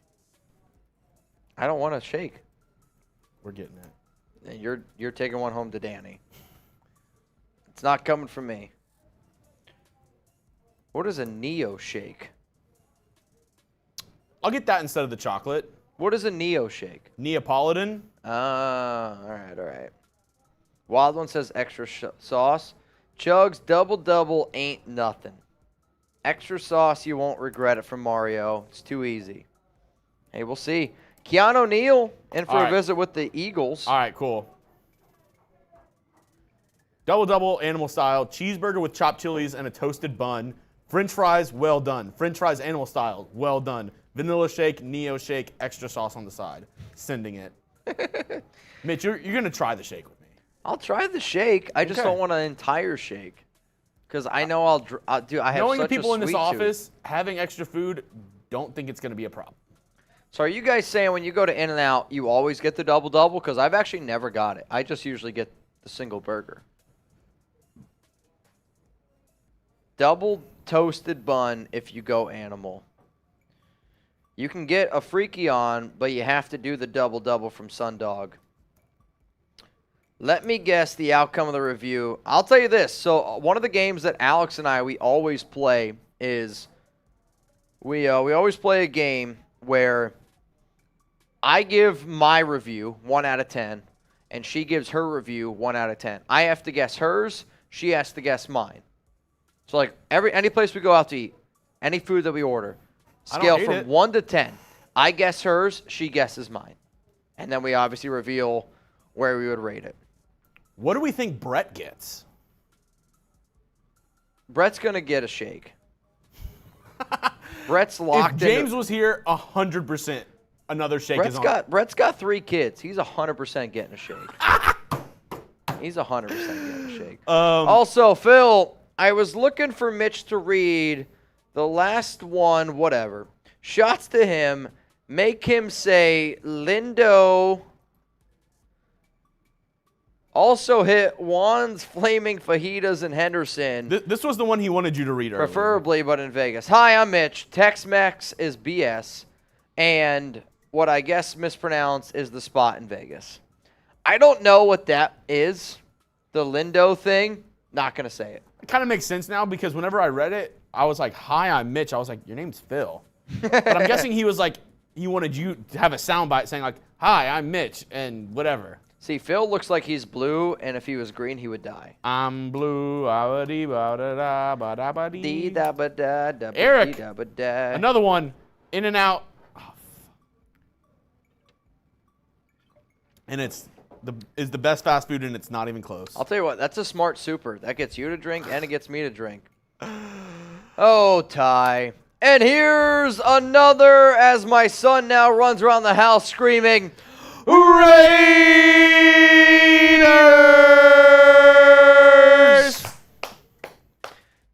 I don't want to shake. We're getting it. And you're taking one home to Danny. It's not coming from me. What is a Neo shake? I'll get that instead of the chocolate. What is a Neo shake? Neapolitan. All right. Wild One says extra sauce. Chugs, double-double ain't nothing. Extra sauce, you won't regret it from Mario. It's too easy. Hey, we'll see. Keanu Neal in for All a right. visit with the Eagles. All right, cool. Double-double animal style, cheeseburger with chopped chilies and a toasted bun. French fries, well done. French fries animal style, well done. Vanilla shake, Neo shake, extra sauce on the side. Sending it. Mitch, you're going to try the shake with me. I'll try the shake. I just Okay. don't want an entire shake. Because I know I'll do. I have Knowing the such a people in this sweet tooth. office, having extra food, don't think it's going to be a problem. So are you guys saying when you go to In-N-Out, you always get the double-double? Because I've actually never got it. I just usually get the single burger. Double toasted bun if you go animal. You can get a freaky on, but you have to do the double-double from Sundog. Let me guess the outcome of the review. I'll tell you this. So one of the games that Alex and we always play is we always play a game where I give my review 1 out of 10, and she gives her review 1 out of 10. I have to guess hers. She has to guess mine. So like any place we go out to eat, any food that we order, scale hate from it. 1 to 10. I guess hers. She guesses mine, and then we obviously reveal where we would rate it. What do we think Brett gets? Brett's going to get a shake. Brett's locked If James was here, 100% another shake is on. Brett's got 3 kids. He's 100% getting a shake. He's 100% getting a shake. Also, Phil, I was looking for Mitch to read the last one, whatever. Shots to him. Make him say, Lindo also hit Juan's Flaming Fajitas in Henderson. This was the one he wanted you to read earlier. Preferably, but in Vegas. Hi, I'm Mitch. Tex-Mex is BS. And what I guess mispronounced is the spot in Vegas. I don't know what that is. The Lindo thing. Not going to say it. It kind of makes sense now because whenever I read it, I was like, hi, I'm Mitch. I was like, your name's Phil. But I'm guessing he was like, he wanted you to have a soundbite saying like, hi, I'm Mitch, and whatever. See, Phil looks like he's blue, and if he was green, he would die. I'm blue. Eric, Another one. In and out. Oh, and it's the best fast food, and it's not even close. I'll tell you what, that's a smart super. That gets you to drink, and it gets me to drink. Oh, Ty. And here's another as my son now runs around the house screaming, Raiders!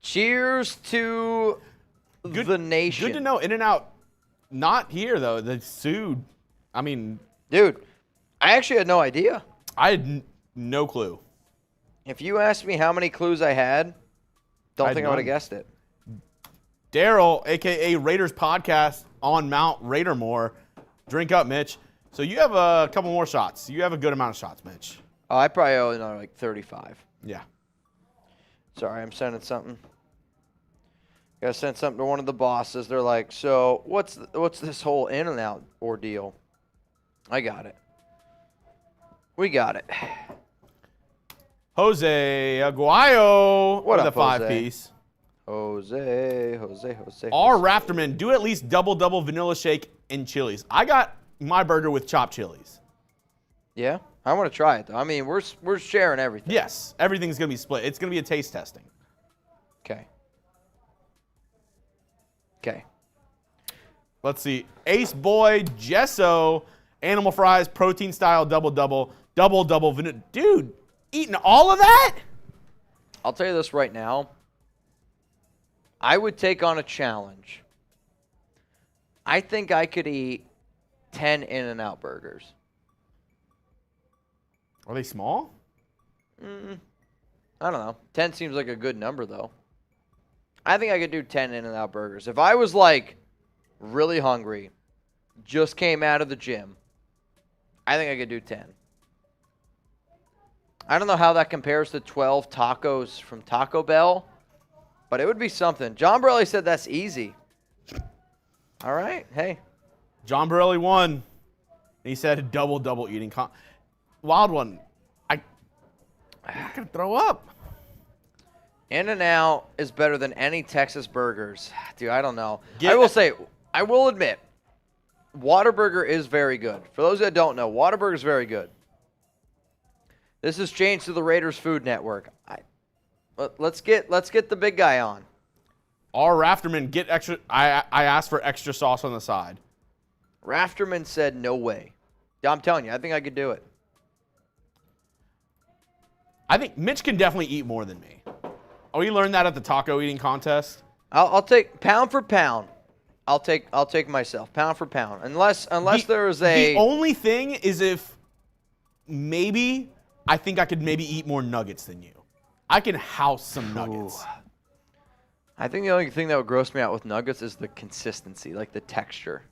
Cheers to the nation. Good to know. In and out, not here, though. They sued. I mean. Dude, I actually had no idea. I had no clue. If you asked me how many clues I had, don't think I would have guessed it. Daryl, a.k.a. Raiders Podcast on Mount Raidermore. Drink up, Mitch. So you have a couple more shots. You have a good amount of shots, Mitch. Oh, I probably owe another like 35. Yeah. Sorry, I'm sending something. Gotta send something to one of the bosses. They're like, so what's this whole in and out ordeal? I got it. We got it. Jose Aguayo What with up, a 5 Jose? piece. Jose. R. Rafterman, do at least double vanilla shake and chilies. I got my burger with chopped chilies. Yeah, I want to try it though. I mean, we're sharing everything. Yes, everything's gonna be split. It's gonna be a taste testing. Okay. Let's see. Ace Boy Gesso, animal fries, protein style double vanilla. Dude, eating all of that? I'll tell you this right now. I would take on a challenge. I think I could eat 10 In-N-Out burgers. Are they small? I don't know. 10 seems like a good number, though. I think I could do 10 In-N-Out burgers. If I was, like, really hungry, just came out of the gym, I think I could do 10. I don't know how that compares to 12 tacos from Taco Bell, but it would be something. John Borelli said that's easy. All right, hey. John Borelli won. He said double eating. Wild one. I'm not going to throw up. In-N-Out is better than any Texas burgers. Dude, I don't know. I will admit, Whataburger is very good. For those that don't know, Whataburger is very good. This has changed to the Raiders Food Network. Let's get the big guy on. R. Rafterman, get extra. I asked for extra sauce on the side. Rafterman said no way. Yeah, I'm telling you, I think I could do it. I think Mitch can definitely eat more than me. Oh, we learned that at the taco eating contest. I'll take pound for pound. I'll take myself pound for pound. Unless there is a. The only thing is if maybe I think I could maybe eat more nuggets than you. I can house some nuggets. I think the only thing that would gross me out with nuggets is the consistency, like the texture.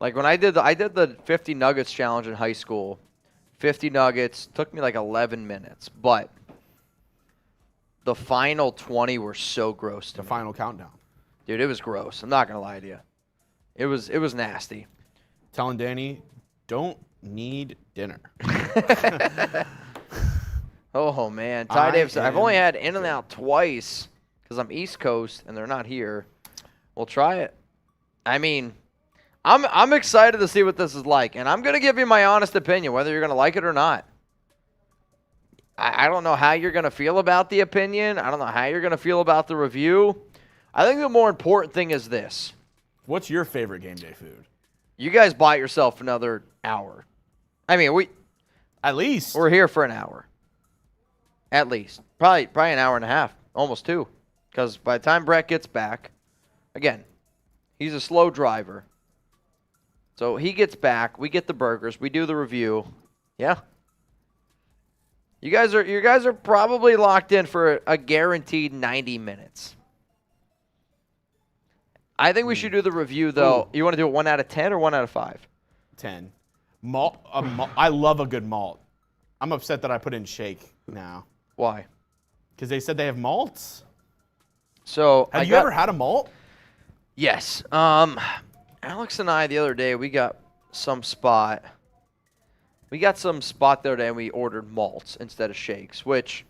Like when I did the 50 nuggets challenge in high school, 50 nuggets took me like 11 minutes, but the final 20 were so gross to me. The final countdown. Dude, it was gross. I'm not gonna lie to you. It was nasty. Telling Danny, don't need dinner. Oh man, Ty Davis. I've only had In-N-Out twice because I'm East Coast and they're not here. We'll try it. I mean, I'm excited to see what this is like, and I'm gonna give you my honest opinion, whether you're gonna like it or not. I don't know how you're going to feel about the opinion. I don't know how you're going to feel about the review. I think the more important thing is this. What's your favorite game day food? You guys buy yourself another hour. I mean, At least. we're here for an hour. At least. Probably an hour and a half. Almost 2. Because by the time Brett gets back, again, he's a slow driver. So he gets back, we get the burgers, we do the review. Yeah. You guys are probably locked in for a guaranteed 90 minutes. I think we should do the review though. You want to do it 1 out of 10 or 1 out of 5? 10. Malt. I love a good malt. I'm upset that I put in shake now. Why? Because they said they have malts. So Have you ever had a malt? Yes. Alex and I the other day we got some spot. We got some spot the other day and we ordered malts instead of shakes, which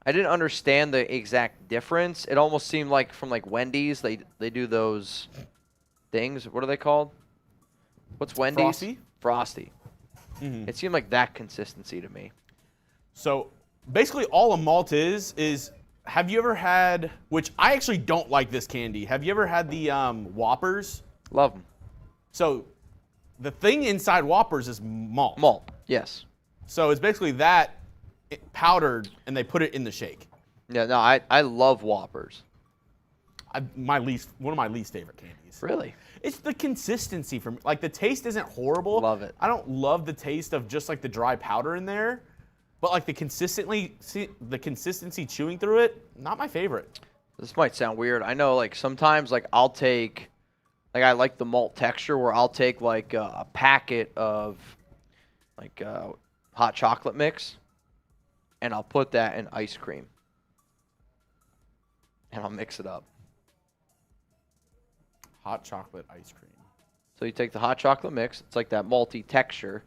I didn't understand the exact difference. It almost seemed like from like Wendy's, they do those things. What are they called? What's Wendy's? Frosty? Frosty. Mm-hmm. It seemed like that consistency to me. So basically all a malt is have you ever had, which I actually don't like this candy, have you ever had the Whoppers? Love them. So the thing inside Whoppers is malt. Malt, yes. So it's basically that powdered and they put it in the shake. Yeah, no, I love Whoppers. One of my least favorite candies. Really? It's the consistency for me. Like the taste isn't horrible. Love it. I don't love the taste of just like the dry powder in there, but like the consistency chewing through it, not my favorite. This might sound weird. I know like sometimes like I'll take, like I like the malt texture where I'll take like a packet of like hot chocolate mix and I'll put that in ice cream and I'll mix it up. Hot chocolate ice cream. So you take the hot chocolate mix, it's like that malty texture,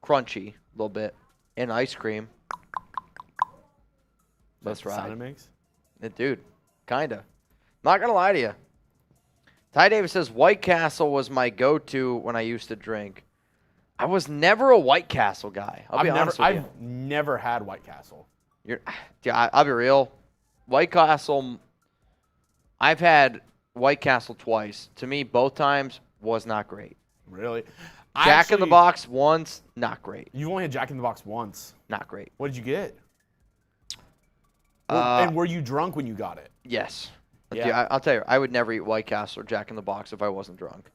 crunchy a little bit, in ice cream. That's right. Sound it makes? Dude, kinda. Not gonna lie to you. Ty Davis says White Castle was my go-to when I used to drink. I was never a White Castle guy. I'll be honest with you. I've never had White Castle. I'll be real. White Castle, I've had White Castle twice. To me, both times was not great. Really? Jack in the Box once, not great. You've only had Jack in the Box once. Not great. What did you get? And were you drunk when you got it? Yes. Yeah. I'll tell you, I would never eat White Castle or Jack in the Box if I wasn't drunk.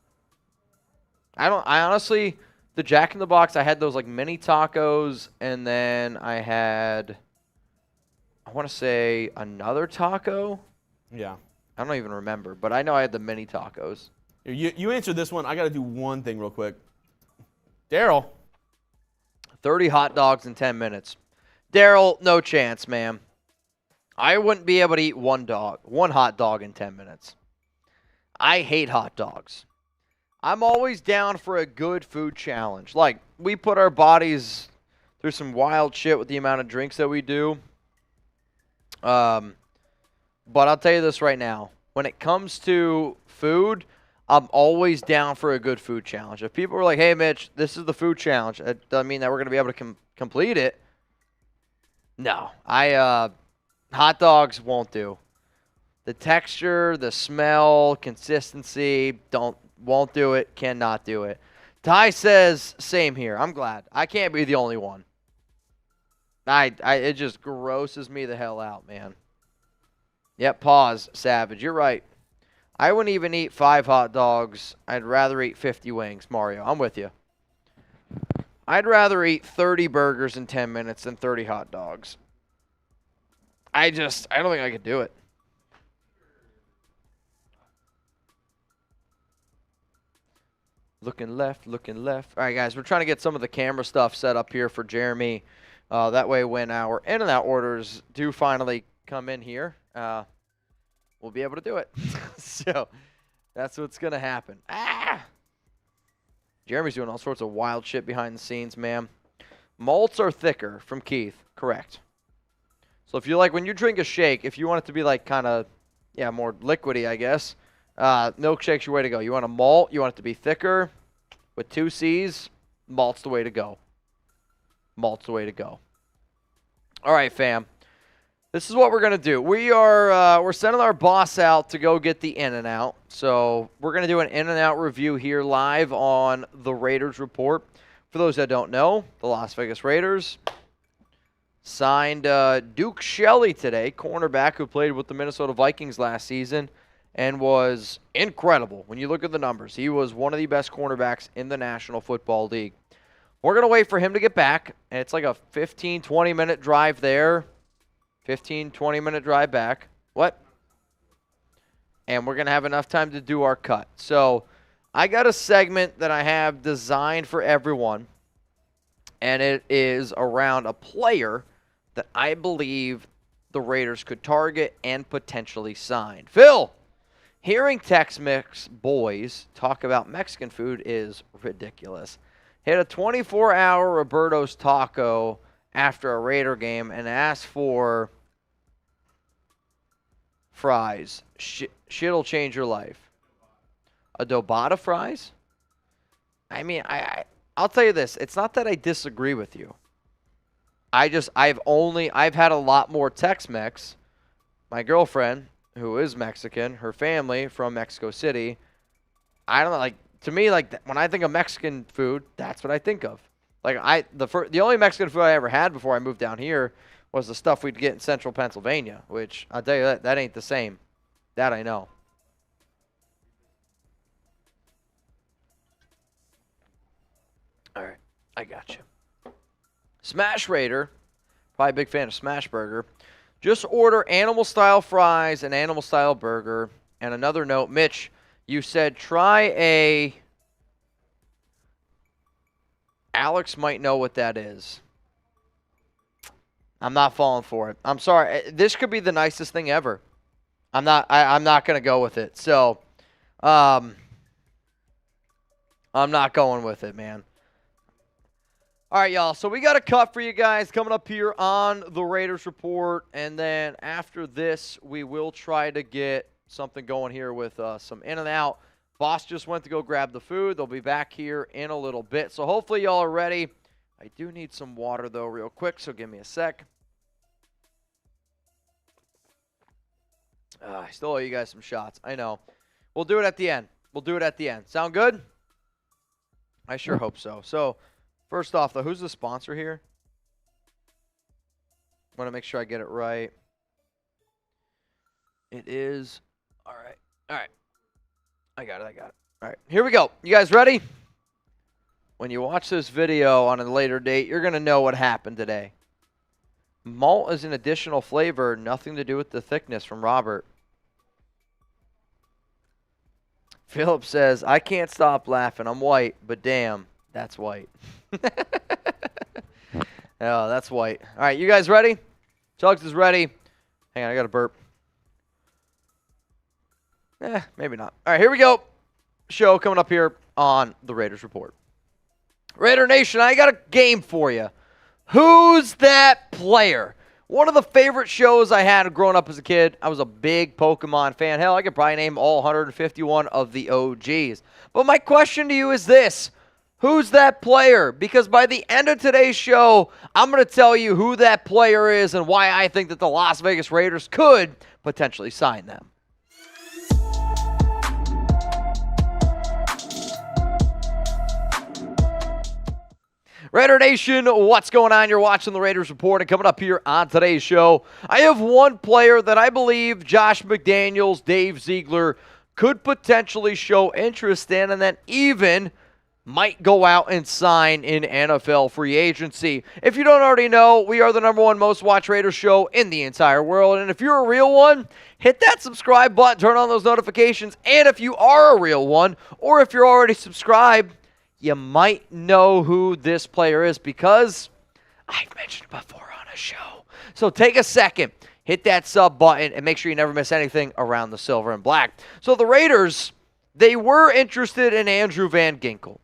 I honestly, the Jack in the Box, I had those like mini tacos, and then I had, I want to say another taco. Yeah. I don't even remember, but I know I had the mini tacos. You answered this one. I got to do one thing real quick. Daryl. 30 hot dogs in 10 minutes. Daryl, no chance, man. I wouldn't be able to eat one hot dog in 10 minutes. I hate hot dogs. I'm always down for a good food challenge. Like, we put our bodies through some wild shit with the amount of drinks that we do. But I'll tell you this right now. When it comes to food, I'm always down for a good food challenge. If people are like, hey, Mitch, this is the food challenge, it doesn't mean that we're going to be able to complete it. No. Hot dogs won't do. The texture, the smell, consistency, won't do it, cannot do it. Ty says, same here. I'm glad. I can't be the only one. It just grosses me the hell out, man. Yep, pause, Savage. You're right. I wouldn't even eat 5 hot dogs. I'd rather eat 50 wings, Mario. I'm with you. I'd rather eat 30 burgers in 10 minutes than 30 hot dogs. I don't think I could do it. Looking left, looking left. All right, guys, we're trying to get some of the camera stuff set up here for Jeremy. That way when our in-and-out orders do finally come in here, we'll be able to do it. So that's what's going to happen. Jeremy's doing all sorts of wild shit behind the scenes, man. Malts are thicker from Keith. Correct. So if you like, when you drink a shake, if you want it to be like kind of, more liquidy, I guess, milkshake's your way to go. You want a malt, you want it to be thicker with 2 C's, malt's the way to go. Malt's the way to go. All right, fam. This is what we're going to do. We're sending our boss out to go get the In-N-Out. So we're going to do an In-N-Out review here live on the Raiders Report. For those that don't know, the Las Vegas Raiders signed Duke Shelley today, cornerback who played with the Minnesota Vikings last season and was incredible. When you look at the numbers, he was one of the best cornerbacks in the National Football League. We're going to wait for him to get back, and it's like a 15, 20-minute drive there. 15, 20-minute drive back. What? And we're going to have enough time to do our cut. So I got a segment that I have designed for everyone, and it is around a player that I believe the Raiders could target and potentially sign. Phil, hearing Tex-Mex boys talk about Mexican food is ridiculous. Hit a 24-hour Roberto's Taco after a Raider game and asked for fries. Shit'll change your life. Adobada fries? I mean, I'll tell you this. It's not that I disagree with you. I've had a lot more Tex-Mex. My girlfriend, who is Mexican, her family from Mexico City, I don't know, like, to me, like, when I think of Mexican food, that's what I think of. Like, the only Mexican food I ever had before I moved down here was the stuff we'd get in central Pennsylvania, which I'll tell you that ain't the same. That I know. All right, I got you. Smash Raider, probably a big fan of Smash Burger. Just order animal-style fries and animal-style burger. And another note, Mitch, you said try a... Alex might know what that is. I'm not falling for it. I'm sorry. This could be the nicest thing ever. I'm not going to go with it. So, I'm not going with it, man. All right, y'all. So we got a cut for you guys coming up here on the Raiders Report. And then after this, we will try to get something going here with some In-N-Out. Boss just went to go grab the food. They'll be back here in a little bit. So hopefully y'all are ready. I do need some water, though, real quick, so give me a sec. I still owe you guys some shots. I know. We'll do it at the end. Sound good? I sure hope so. So, first off, though, who's the sponsor here? Want to make sure I get it right. It is. All right. I got it. All right, here we go. You guys ready? When you watch this video on a later date, you're going to know what happened today. Malt is an additional flavor, nothing to do with the thickness from Robert. Philip says, I can't stop laughing. I'm white, but damn, that's white. Oh, that's white. All right, you guys ready? Chugs is ready. Hang on, I got to burp. Maybe not. All right, here we go. Show coming up here on the Raiders Report. Raider Nation, I got a game for you. Who's that player? One of the favorite shows I had growing up as a kid. I was a big Pokemon fan. Hell, I could probably name all 151 of the OGs. But my question to you is this. Who's that player? Because by the end of today's show, I'm going to tell you who that player is and why I think that the Las Vegas Raiders could potentially sign them. Raider Nation, what's going on? You're watching the Raiders Report, and coming up here on today's show, I have one player that I believe Josh McDaniels, Dave Ziegler could potentially show interest in, and then even might go out and sign in NFL free agency. If you don't already know, we are the #1 most watched Raiders show in the entire world, and if you're a real one, hit that subscribe button, turn on those notifications, and if you are a real one, or if you're already subscribed, you might know who this player is because I've mentioned it before on a show. So take a second, hit that sub button, and make sure you never miss anything around the silver and black. So the Raiders, they were interested in Andrew Van Ginkel.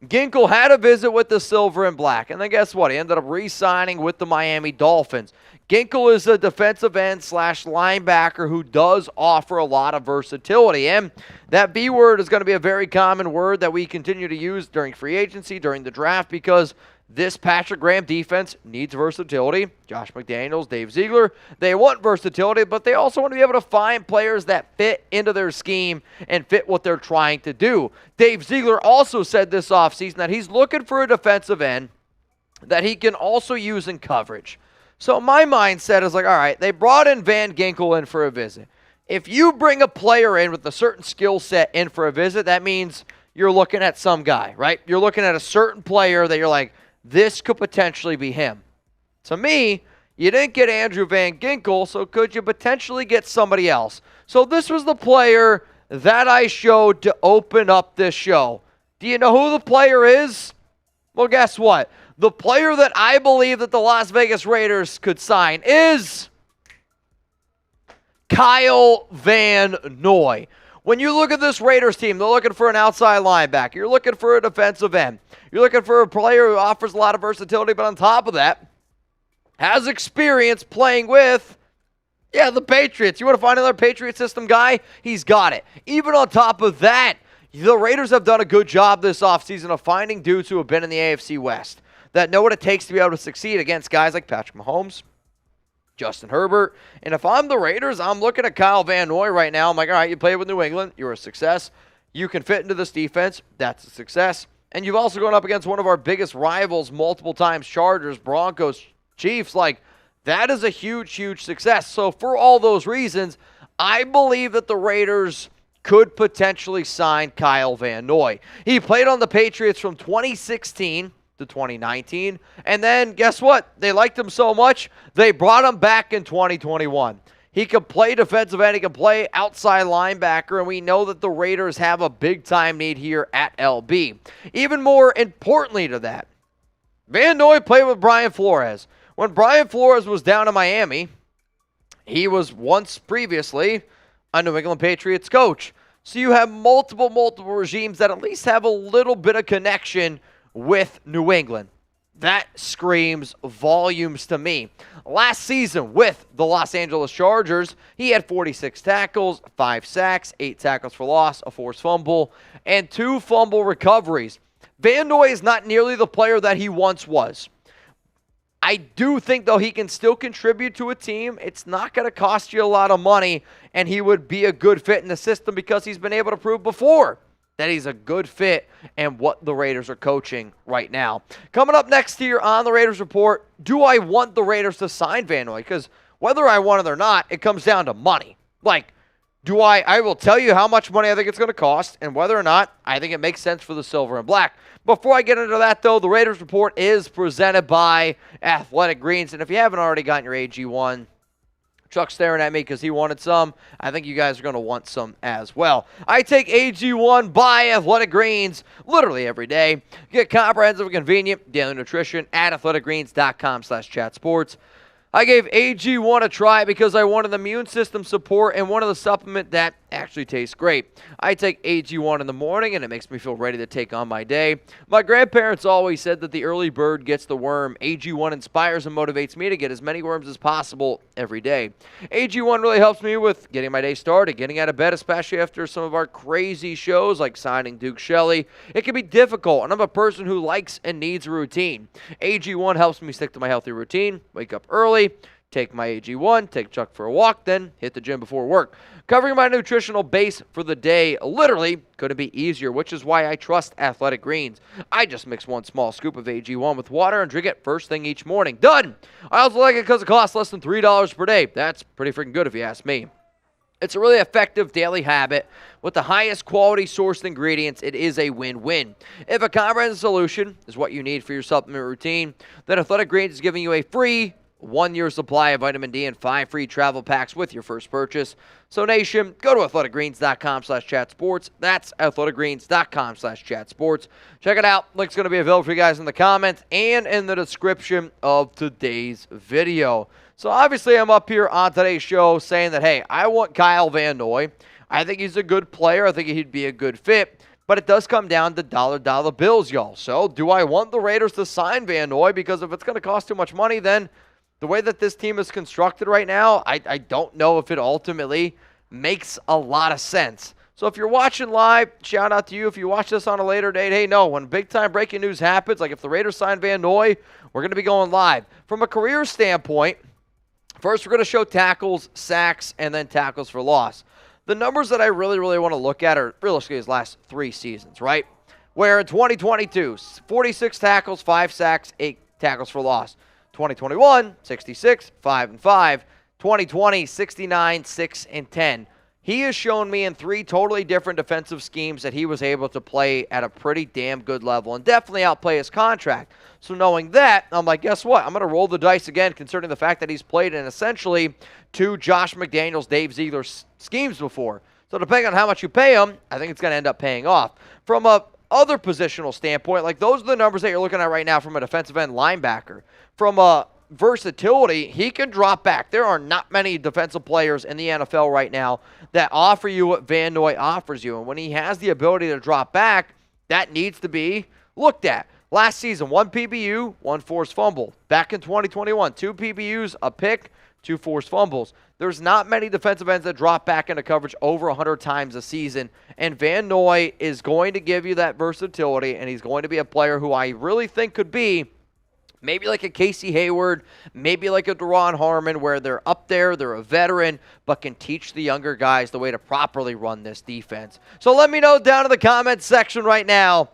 Ginkel had a visit with the silver and black, and then guess what? He ended up re-signing with the Miami Dolphins. Ginkel is a defensive end / linebacker who does offer a lot of versatility, and that B word is going to be a very common word that we continue to use during free agency, during the draft, because This Patrick Graham defense needs versatility. Josh McDaniels, Dave Ziegler, they want versatility, but they also want to be able to find players that fit into their scheme and fit what they're trying to do. Dave Ziegler also said this offseason that he's looking for a defensive end that he can also use in coverage. So my mindset is like, all right, they brought in Van Ginkel in for a visit. If you bring a player in with a certain skill set in for a visit, that means you're looking at some guy, right? You're looking at a certain player that you're like, this could potentially be him. To me, you didn't get Andrew Van Ginkel, so could you potentially get somebody else? So this was the player that I showed to open up this show. Do you know who the player is? Well, guess what? The player that I believe that the Las Vegas Raiders could sign is Kyle Van Noy. When you look at this Raiders team, they're looking for an outside linebacker. You're looking for a defensive end. You're looking for a player who offers a lot of versatility, but on top of that, has experience playing with, the Patriots. You want to find another Patriot system guy? He's got it. Even on top of that, the Raiders have done a good job this offseason of finding dudes who have been in the AFC West that know what it takes to be able to succeed against guys like Patrick Mahomes, Justin Herbert. And if I'm the Raiders, I'm looking at Kyle Van Noy right now. I'm like, all right, you played with New England. You're a success. You can fit into this defense. That's a success. And you've also gone up against one of our biggest rivals multiple times, Chargers, Broncos, Chiefs. Like, that is a huge, huge success. So for all those reasons, I believe that the Raiders could potentially sign Kyle Van Noy. He played on the Patriots from 2016 to 2019. And then, guess what? They liked him so much, they brought him back in 2021. He can play defensive end. He can play outside linebacker. And we know that the Raiders have a big-time need here at LB. Even more importantly to that, Van Noy played with Brian Flores. When Brian Flores was down in Miami, he was once previously a New England Patriots coach. So you have multiple regimes that at least have a little bit of connection with New England. That screams volumes to me. Last season with the Los Angeles Chargers, he had 46 tackles, 5 sacks, 8 tackles for loss, a forced fumble, and 2 fumble recoveries. Van Noy is not nearly the player that he once was. I do think, though, he can still contribute to a team. It's not going to cost you a lot of money, and he would be a good fit in the system because he's been able to prove before that he's a good fit and what the Raiders are coaching right now. Coming up next here on the Raiders Report, do I want the Raiders to sign Van Noy? Because whether I want it or not, it comes down to money. Like, I will tell you how much money I think it's going to cost and whether or not I think it makes sense for the silver and black. Before I get into that, though, the Raiders Report is presented by Athletic Greens. And if you haven't already gotten your AG1, Chuck's staring at me because he wanted some. I think you guys are going to want some as well. I take AG1 by Athletic Greens literally every day. Get comprehensive and convenient daily nutrition at athleticgreens.com/chatsports. I gave AG1 a try because I wanted the immune system support and wanted the supplement that actually tastes great. I take AG1 in the morning and it makes me feel ready to take on my day. My grandparents always said that the early bird gets the worm. AG1 inspires and motivates me to get as many worms as possible every day. AG1 really helps me with getting my day started, getting out of bed, especially after some of our crazy shows like signing Duke Shelley. It can be difficult, and I'm a person who likes and needs a routine. AG1 helps me stick to my healthy routine, wake up early, take my AG1, take Chuck for a walk, then hit the gym before work. Covering my nutritional base for the day literally couldn't be easier, which is why I trust Athletic Greens. I just mix 1 small scoop of AG1 with water and drink it first thing each morning. Done! I also like it because it costs less than $3 per day. That's pretty freaking good if you ask me. It's a really effective daily habit. With the highest quality sourced ingredients, it is a win-win. If a comprehensive solution is what you need for your supplement routine, then Athletic Greens is giving you a free 1-year supply of vitamin D and 5 free travel packs with your first purchase. So, Nation, go to athleticgreens.com/chatsports. That's athleticgreens.com/chatsports. Check it out. Link's going to be available for you guys in the comments and in the description of today's video. So, obviously, I'm up here on today's show saying that, hey, I want Kyle Van Noy. I think he's a good player. I think he'd be a good fit. But it does come down to dollar bills, y'all. So, do I want the Raiders to sign Van Noy? Because if it's going to cost too much money, then the way that this team is constructed right now, I don't know if it ultimately makes a lot of sense. So if you're watching live, shout out to you. If you watch this on a later date, hey, no, when big-time breaking news happens, like if the Raiders sign Van Noy, we're going to be going live. From a career standpoint, first we're going to show tackles, sacks, and then tackles for loss. The numbers that I really want to look at are realistically his last 3 seasons, right? Where in 2022, 46 tackles, 5 sacks, 8 tackles for loss. 2021, 66, 5-5. 2020, 69, 6-10. He has shown me in 3 totally different defensive schemes that he was able to play at a pretty damn good level and definitely outplay his contract. So knowing that, I'm like, guess what? I'm going to roll the dice again, considering the fact that he's played in essentially 2 Josh McDaniels, Dave Ziegler schemes before. So depending on how much you pay him, I think it's going to end up paying off. From a other positional standpoint, like those are the numbers that you're looking at right now from a defensive end linebacker. From a versatility, he can drop back. There are not many defensive players in the NFL right now that offer you what Van Noy offers you. And when he has the ability to drop back, that needs to be looked at. Last season, 1 PBU, 1 forced fumble. Back in 2021, 2 PBUs, a pick, 2 forced fumbles. There's not many defensive ends that drop back into coverage over 100 times a season. And Van Noy is going to give you that versatility, and he's going to be a player who I really think could be maybe like a Casey Hayward, maybe like a Deron Harmon, where they're up there, they're a veteran, but can teach the younger guys the way to properly run this defense. So let me know down in the comments section right now,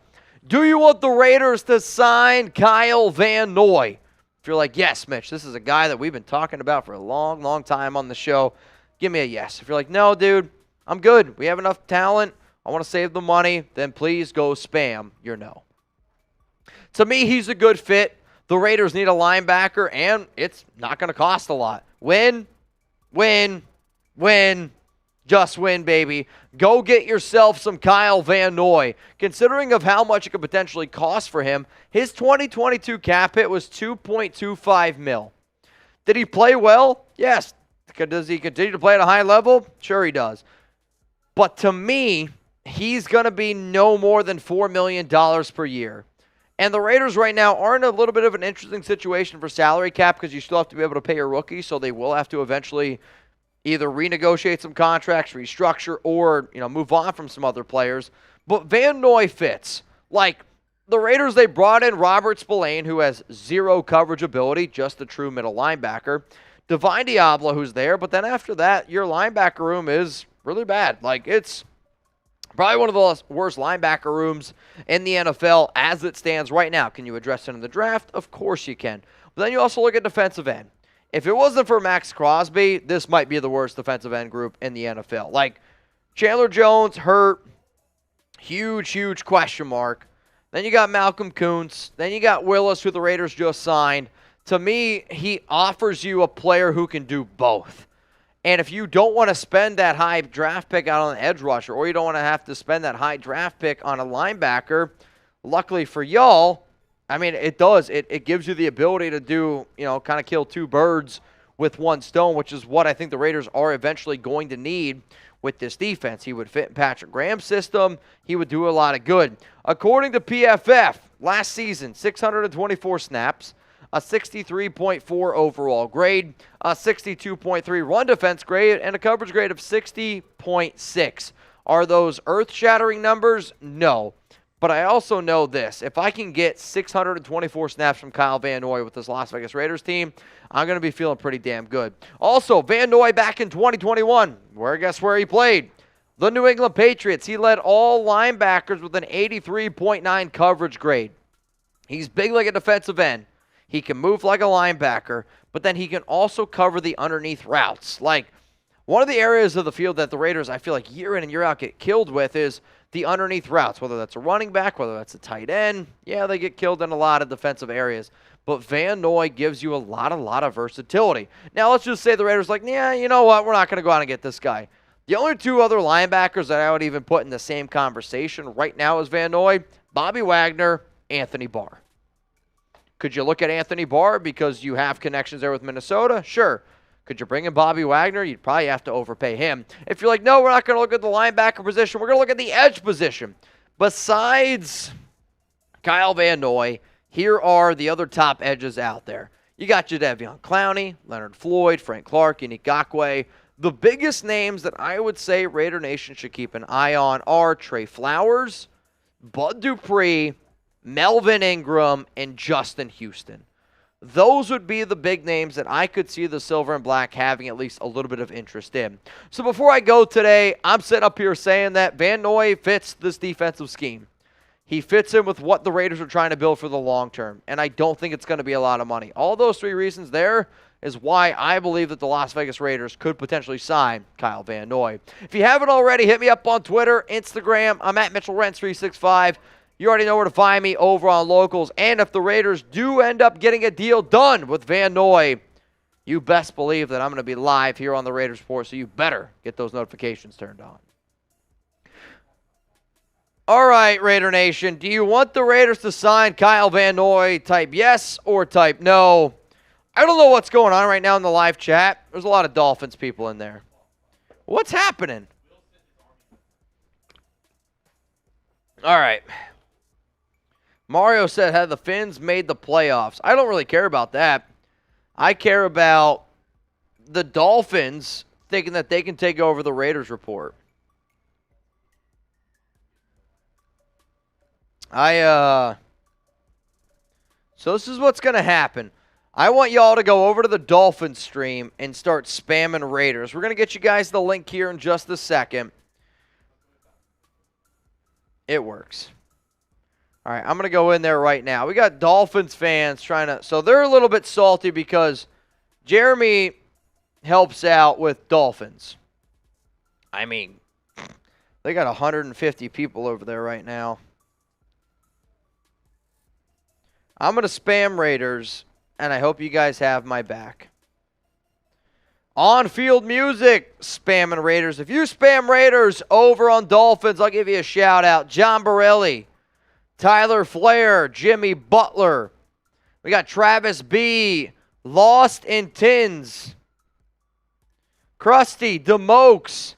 do you want the Raiders to sign Kyle Van Noy? If you're like, yes, Mitch, this is a guy that we've been talking about for a long time on the show, give me a yes. If you're like, no, dude, I'm good. We have enough talent. I want to save the money. Then please go spam your no. To me, he's a good fit. The Raiders need a linebacker, and it's not going to cost a lot. Win, just win, baby. Go get yourself some Kyle Van Noy. Considering of how much it could potentially cost for him, his 2022 cap hit was $2.25 million. Did he play well? Yes. Does he continue to play at a high level? Sure he does. But to me, he's going to be no more than $4 million per year. And the Raiders right now are in a little bit of an interesting situation for salary cap because you still have to be able to pay your rookie, so they will have to eventually either renegotiate some contracts, restructure, or move on from some other players. But Van Noy fits. Like, the Raiders, they brought in Robert Spillane, who has 0 coverage ability, just a true middle linebacker. Divine Diablo, who's there, but then after that, your linebacker room is really bad. Like, it's probably one of the worst linebacker rooms in the NFL as it stands right now. Can you address it in the draft? Of course you can. But then you also look at defensive end. If it wasn't for Max Crosby, this might be the worst defensive end group in the NFL. Like, Chandler Jones hurt, huge question mark. Then you got Malcolm Kuntz. Then you got Willis, who the Raiders just signed. To me, he offers you a player who can do both. And if you don't want to spend that high draft pick out on an edge rusher, or you don't want to have to spend that high draft pick on a linebacker, luckily for y'all, I mean, it does. It gives you the ability to do, kind of kill 2 birds with 1 stone, which is what I think the Raiders are eventually going to need with this defense. He would fit in Patrick Graham's system. He would do a lot of good. According to PFF, last season, 624 snaps, a 63.4 overall grade, a 62.3 run defense grade, and a coverage grade of 60.6. Are those earth-shattering numbers? No. But I also know this. If I can get 624 snaps from Kyle Van Noy with this Las Vegas Raiders team, I'm going to be feeling pretty damn good. Also, Van Noy back in 2021, guess where he played? The New England Patriots. He led all linebackers with an 83.9 coverage grade. He's big like a defensive end. He can move like a linebacker, but then he can also cover the underneath routes. Like, one of the areas of the field that the Raiders, I feel like year in and year out, get killed with is the underneath routes, whether that's a running back, whether that's a tight end. Yeah, they get killed in a lot of defensive areas. But Van Noy gives you a lot of versatility. Now, let's just say the Raiders like, yeah, you know what? We're not going to go out and get this guy. The only 2 other linebackers that I would even put in the same conversation right now as Van Noy, Bobby Wagner, Anthony Barr. Could you look at Anthony Barr because you have connections there with Minnesota? Sure. Could you bring in Bobby Wagner? You'd probably have to overpay him. If you're like, no, we're not going to look at the linebacker position. We're going to look at the edge position. Besides Kyle Van Noy, here are the other top edges out there. You got Jadeveon Clowney, Leonard Floyd, Frank Clark, Yannick Ngakoue. The biggest names that I would say Raider Nation should keep an eye on are Trey Flowers, Bud Dupree, Melvin Ingram, and Justin Houston. Those would be the big names that I could see the Silver and Black having at least a little bit of interest in. So before I go today, I'm sitting up here saying that Van Noy fits this defensive scheme. He fits in with what the Raiders are trying to build for the long term, and I don't think it's going to be a lot of money. All those three reasons there is why I believe that the Las Vegas Raiders could potentially sign Kyle Van Noy. If you haven't already, hit me up on Twitter, Instagram. I'm at Mitchell Renz 365. You already know where to find me over on Locals. And if the Raiders do end up getting a deal done with Van Noy, you best believe that I'm going to be live here on the Raiders Report, so you better get those notifications turned on. All right, Raider Nation, do you want the Raiders to sign Kyle Van Noy? Type yes or type no. I don't know what's going on right now in the live chat. There's a lot of Dolphins people in there. What's happening? All right. Mario said, had the Finns made the playoffs? I don't really care about that. I care about the Dolphins thinking that they can take over the Raiders Report. So this is what's going to happen. I want y'all to go over to the Dolphins stream and start spamming Raiders. We're going to get you guys the link here in just a second. It works. All right, I'm going to go in there right now. We got Dolphins fans trying to... So they're a little bit salty because Jeremy helps out with Dolphins. I mean, they got 150 people over there right now. I'm going to spam Raiders, and I hope you guys have my back. On-field music, spamming Raiders. If you spam Raiders over on Dolphins, I'll give you a shout-out. John Borelli, Tyler Flair, Jimmy Butler. We got Travis B, Lost in Tins, Krusty, DeMokes,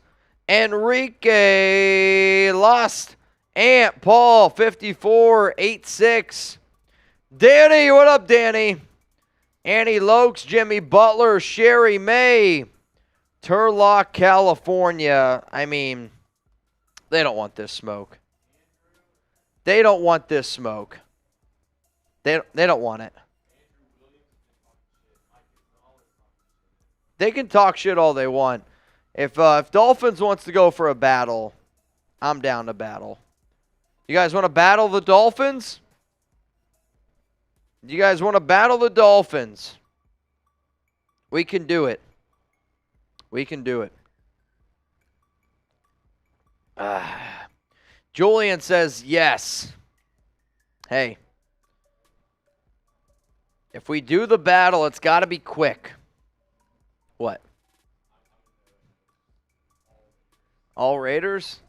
Enrique, Lost, Ant, Paul, 5486. Danny, what up, Danny? Annie Lokes, Jimmy Butler, Sherry May, Turlock, California. I mean, they don't want this smoke. They don't want this smoke. They don't want it. They can talk shit all they want. If Dolphins wants to go for a battle, I'm down to battle. You guys want to battle the Dolphins? You guys want to battle the Dolphins? We can do it. We can do it. Julian says yes. Hey. If we do the battle, it's got to be quick. What? All Raiders?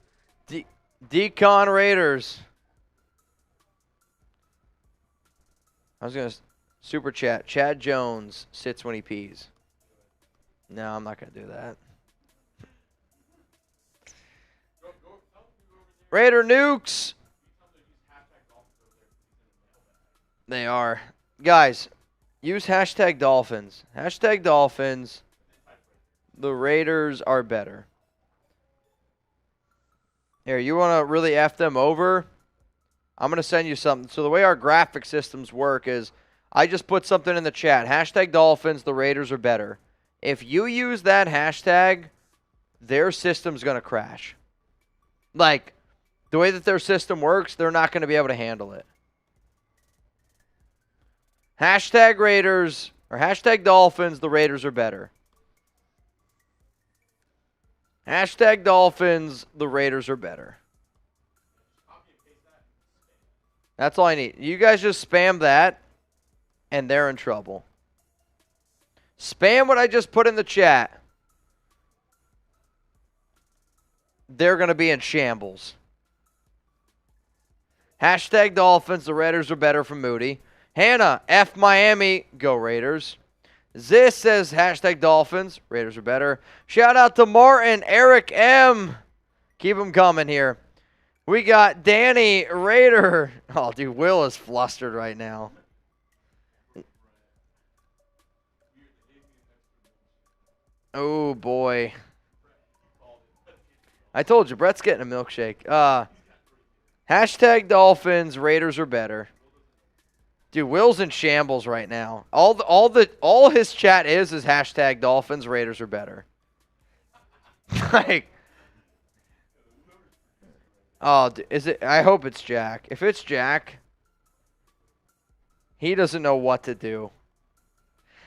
Decon Raiders. I was going to super chat. Chad Jones sits when he pees. No, I'm not going to do that. Raider nukes. They are. Guys, use hashtag Dolphins. Hashtag Dolphins. The Raiders are better. Here, you want to really F them over? I'm going to send you something. So the way our graphic systems work is I just put something in the chat. Hashtag Dolphins, the Raiders are better. If you use that hashtag, their system's going to crash. Like, the way that their system works, they're not going to be able to handle it. Hashtag Raiders, or hashtag Dolphins, the Raiders are better. Hashtag Dolphins, the Raiders are better. That's all I need. You guys just spam that, and they're in trouble. Spam what I just put in the chat. They're going to be in shambles. Hashtag Dolphins, the Raiders are better from Moody. Hannah, F Miami, go Raiders. Ziz says hashtag Dolphins, Raiders are better. Shout out to Martin, Eric M. Keep them coming here. We got Danny Raider. Oh, dude, Will is flustered right now. Oh, boy. I told you, Brett's getting a milkshake. Hashtag Dolphins, Raiders are better. Dude, Will's in shambles right now. All his chat is hashtag Dolphins, Raiders are better. Like, oh, is it? I hope it's Jack. If it's Jack, he doesn't know what to do.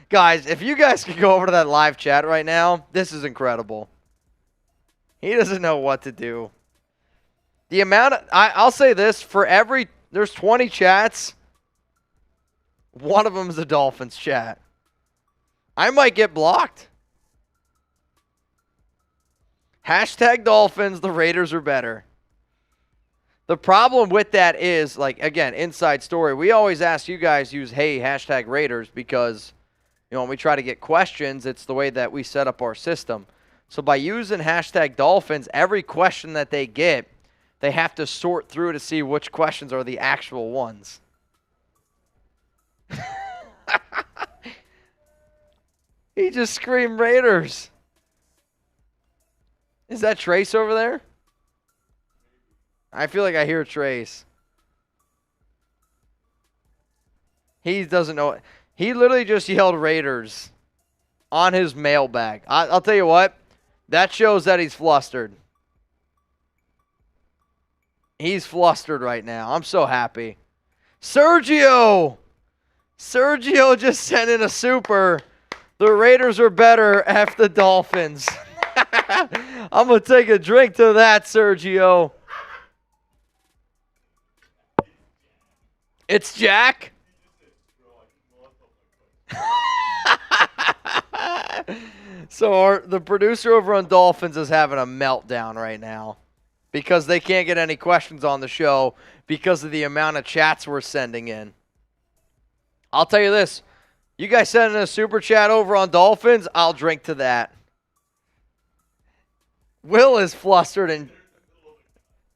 Guys, if you guys could go over to that live chat right now, this is incredible. He doesn't know what to do. The amount of, I'll say this, there's 20 chats, one of them is a Dolphins chat. I might get blocked. Hashtag Dolphins, the Raiders are better. The problem with that is, like, again, inside story. We always ask you guys use, hey, hashtag Raiders, because, you know, when we try to get questions, it's the way that we set up our system. So by using hashtag Dolphins, every question that they get, they have to sort through to see which questions are the actual ones. He just screamed Raiders. Is that Trace over there? I feel like I hear Trace. He doesn't know. He literally just yelled Raiders on his mailbag. I'll tell you what. That shows that he's flustered. He's flustered right now. I'm so happy. Sergio! Sergio just sent in a super. The Raiders are better F the Dolphins. I'm going to take a drink to that, Sergio. It's Jack? So the producer over on Dolphins is having a meltdown right now because they can't get any questions on the show because of the amount of chats we're sending in. I'll tell you this. You guys send in a super chat over on Dolphins, I'll drink to that. Will is flustered, and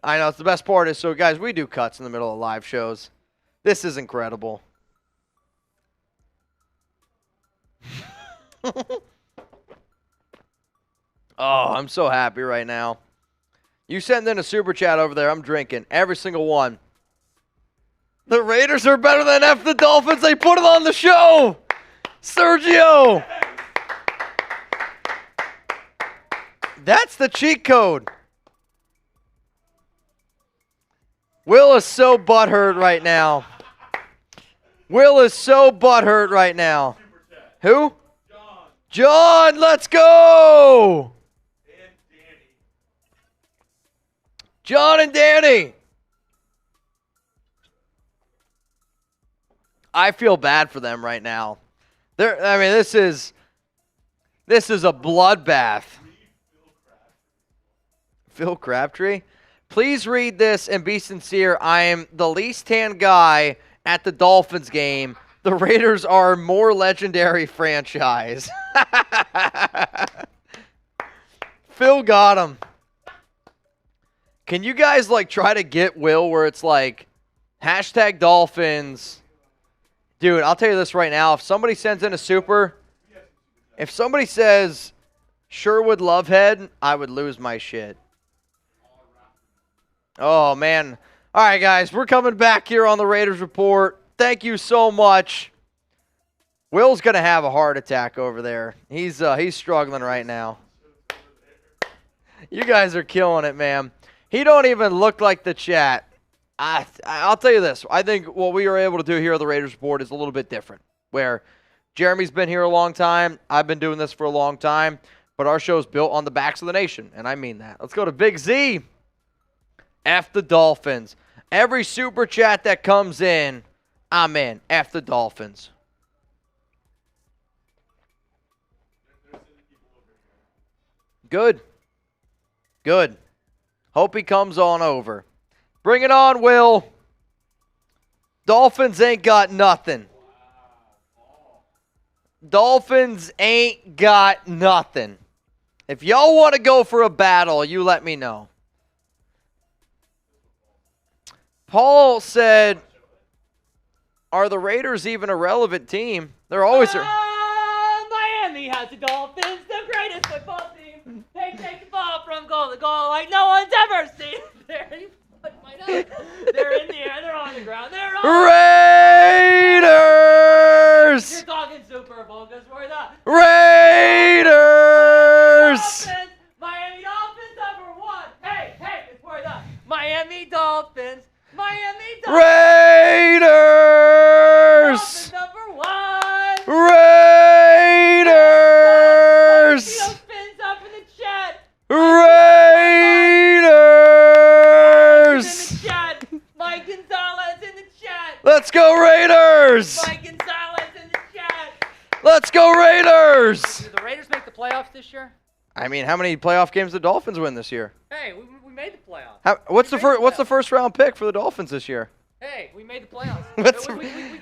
I know it's the best part is, so guys, we do cuts in the middle of live shows. This is incredible. Oh, I'm so happy right now. You send in a super chat over there, I'm drinking. Every single one. The Raiders are better than F the Dolphins. They put it on the show. Sergio. That's the cheat code. Will is so butthurt right now. Will is so butthurt right now. Who? John, let's go. John and Danny. I feel bad for them right now. This is a bloodbath. Phil Crabtree? Please read this and be sincere. I am the least tan guy at the Dolphins game. The Raiders are a more legendary franchise. Phil got him. Can you guys try to get Will where it's hashtag Dolphins? Dude, I'll tell you this right now. If somebody sends in a super, if somebody says Sherwood Lovehead, I would lose my shit. Oh, man. All right, guys, we're coming back here on the Raiders Report. Thank you so much. Will's going to have a heart attack over there. He's struggling right now. You guys are killing it, man. He don't even look like the chat. I'll tell you this. I think what we are able to do here on the Raiders Report is a little bit different, where Jeremy's been here a long time. I've been doing this for a long time, but our show is built on the backs of the nation, and I mean that. Let's go to Big Z. F the Dolphins. Every super chat that comes in, I'm in. F the Dolphins. Good. Good. Hope he comes on over. Bring it on, Will. Dolphins ain't got nothing. Dolphins ain't got nothing. If y'all want to go for a battle, you let me know. Paul said, are the Raiders even a relevant team? They're always... Miami has the Dolphins, the greatest football team. They take the ball from goal to goal like no one's ever seen. They're in the air. They're on the ground. They're on. Raiders! You're talking Super Bowl because we're the Raiders! Dolphins. Miami Dolphins number 1. Hey, it's for the Miami Dolphins. Miami Dolphins. Raiders! Dolphins number 1. Raiders! See those fins up in the chat. Raiders! In the chat. Mike Gonzalez in the chat. Let's go Raiders! Mike Gonzalez in the chat. Let's go Raiders! Did the Raiders make the playoffs this year? I mean, how many playoff games did the Dolphins win this year? Hey, we made the playoffs. What's the first round pick for the Dolphins this year? Hey, we made the playoffs.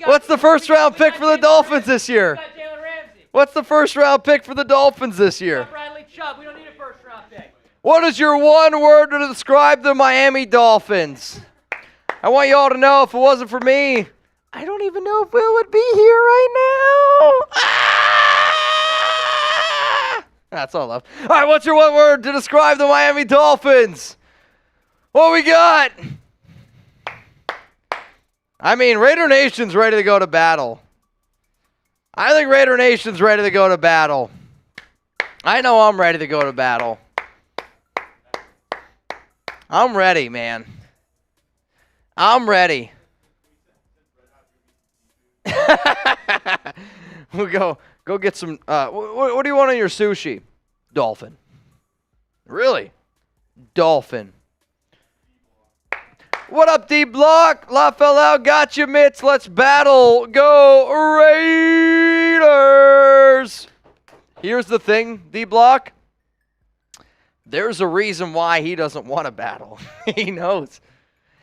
What's the first round pick for the Dolphins this year? We got Jalen Ramsey. What's the first round pick for the Dolphins this We year? got Bradley Chubb. We don't need a first round pick. What is your one word to describe the Miami Dolphins? I want you all to know if it wasn't for me, I don't even know if Will would be here right now. Ah! That's all love. All right, what's your one word to describe the Miami Dolphins? What we got? I mean, Raider Nation's ready to go to battle. I think Raider Nation's ready to go to battle. I know I'm ready to go to battle. I'm ready, man. I'm ready. We'll go get some. What do you want on your sushi? Dolphin. Really? Dolphin. What up, D Block? La fell out. Got you, Mitts. Let's battle. Go Raiders. Here's the thing, D Block. There's a reason why he doesn't want to battle. He knows.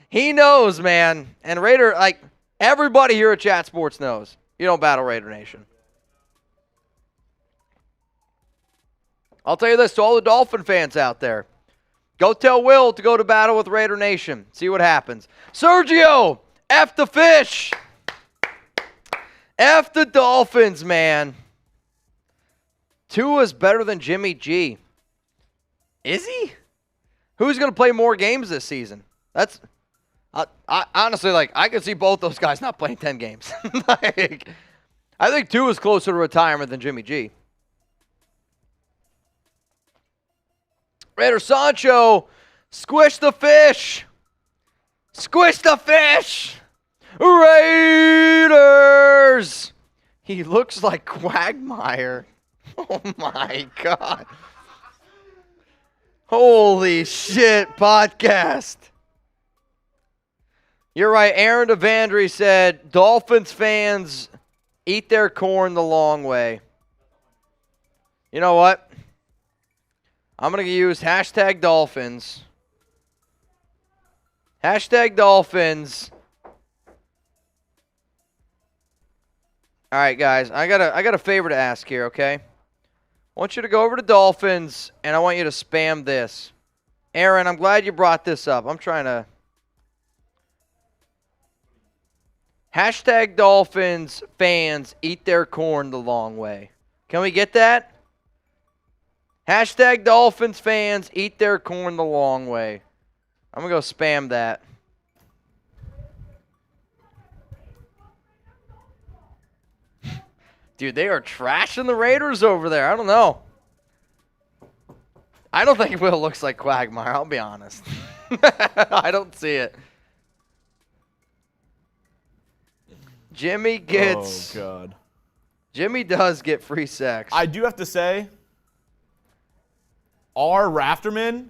He knows, man. And Raider, like, everybody here at Chat Sports knows. You don't battle Raider Nation. I'll tell you this to all the Dolphin fans out there. Go tell Will to go to battle with Raider Nation. See what happens. Sergio, F the fish. F the Dolphins, man. Tua's better than Jimmy G. Is he? Who's going to play more games this season? That's I honestly, like, I could see both those guys not playing 10 games. Like, I think Tua's closer to retirement than Jimmy G. Raider Honcho, squish the fish. Squish the fish. Raiders. He looks like Quagmire. Oh, my God. Holy shit, podcast. You're right. Aaron Devandry said, Dolphins fans eat their corn the long way. You know what? I'm going to use hashtag Dolphins. Hashtag Dolphins. All right, guys. I got a favor to ask here, okay? I want you to go over to Dolphins, and I want you to spam this. Aaron, I'm glad you brought this up. I'm trying to... Hashtag Dolphins fans eat their corn the long way. Can we get that? Hashtag Dolphins fans eat their corn the long way. I'm going to go spam that. Dude, they are trashing the Raiders over there. I don't know. I don't think Will looks like Quagmire, I'll be honest. I don't see it. Jimmy gets... Oh, God. Jimmy does get free sex. I do have to say, our Rafterman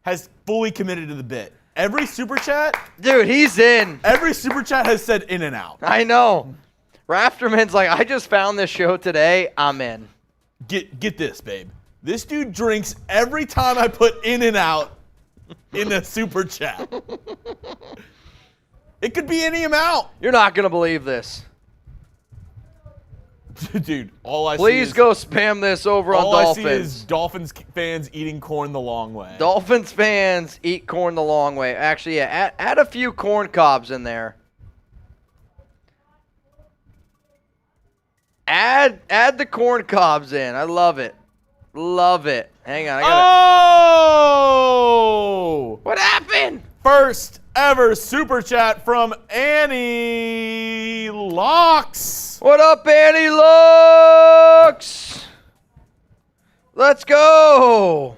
has fully committed to the bit. Every super chat... Dude, he's in. Every super chat has said in and out. I know. Rafterman's like, I just found this show today. I'm in. Get this, babe. This dude drinks every time I put in and out in the super chat. It could be any amount. You're not going to believe this. Dude, all I see Please is... go spam this over on Dolphins. All I see is Dolphins fans eating corn the long way. Dolphins fans eat corn the long way. Actually, yeah, add a few corn cobs in there. Add the corn cobs in. I love it. Love it. Hang on. Oh! What happened? First ever super chat from Annie Locks. What up, Annie Looks? Let's go.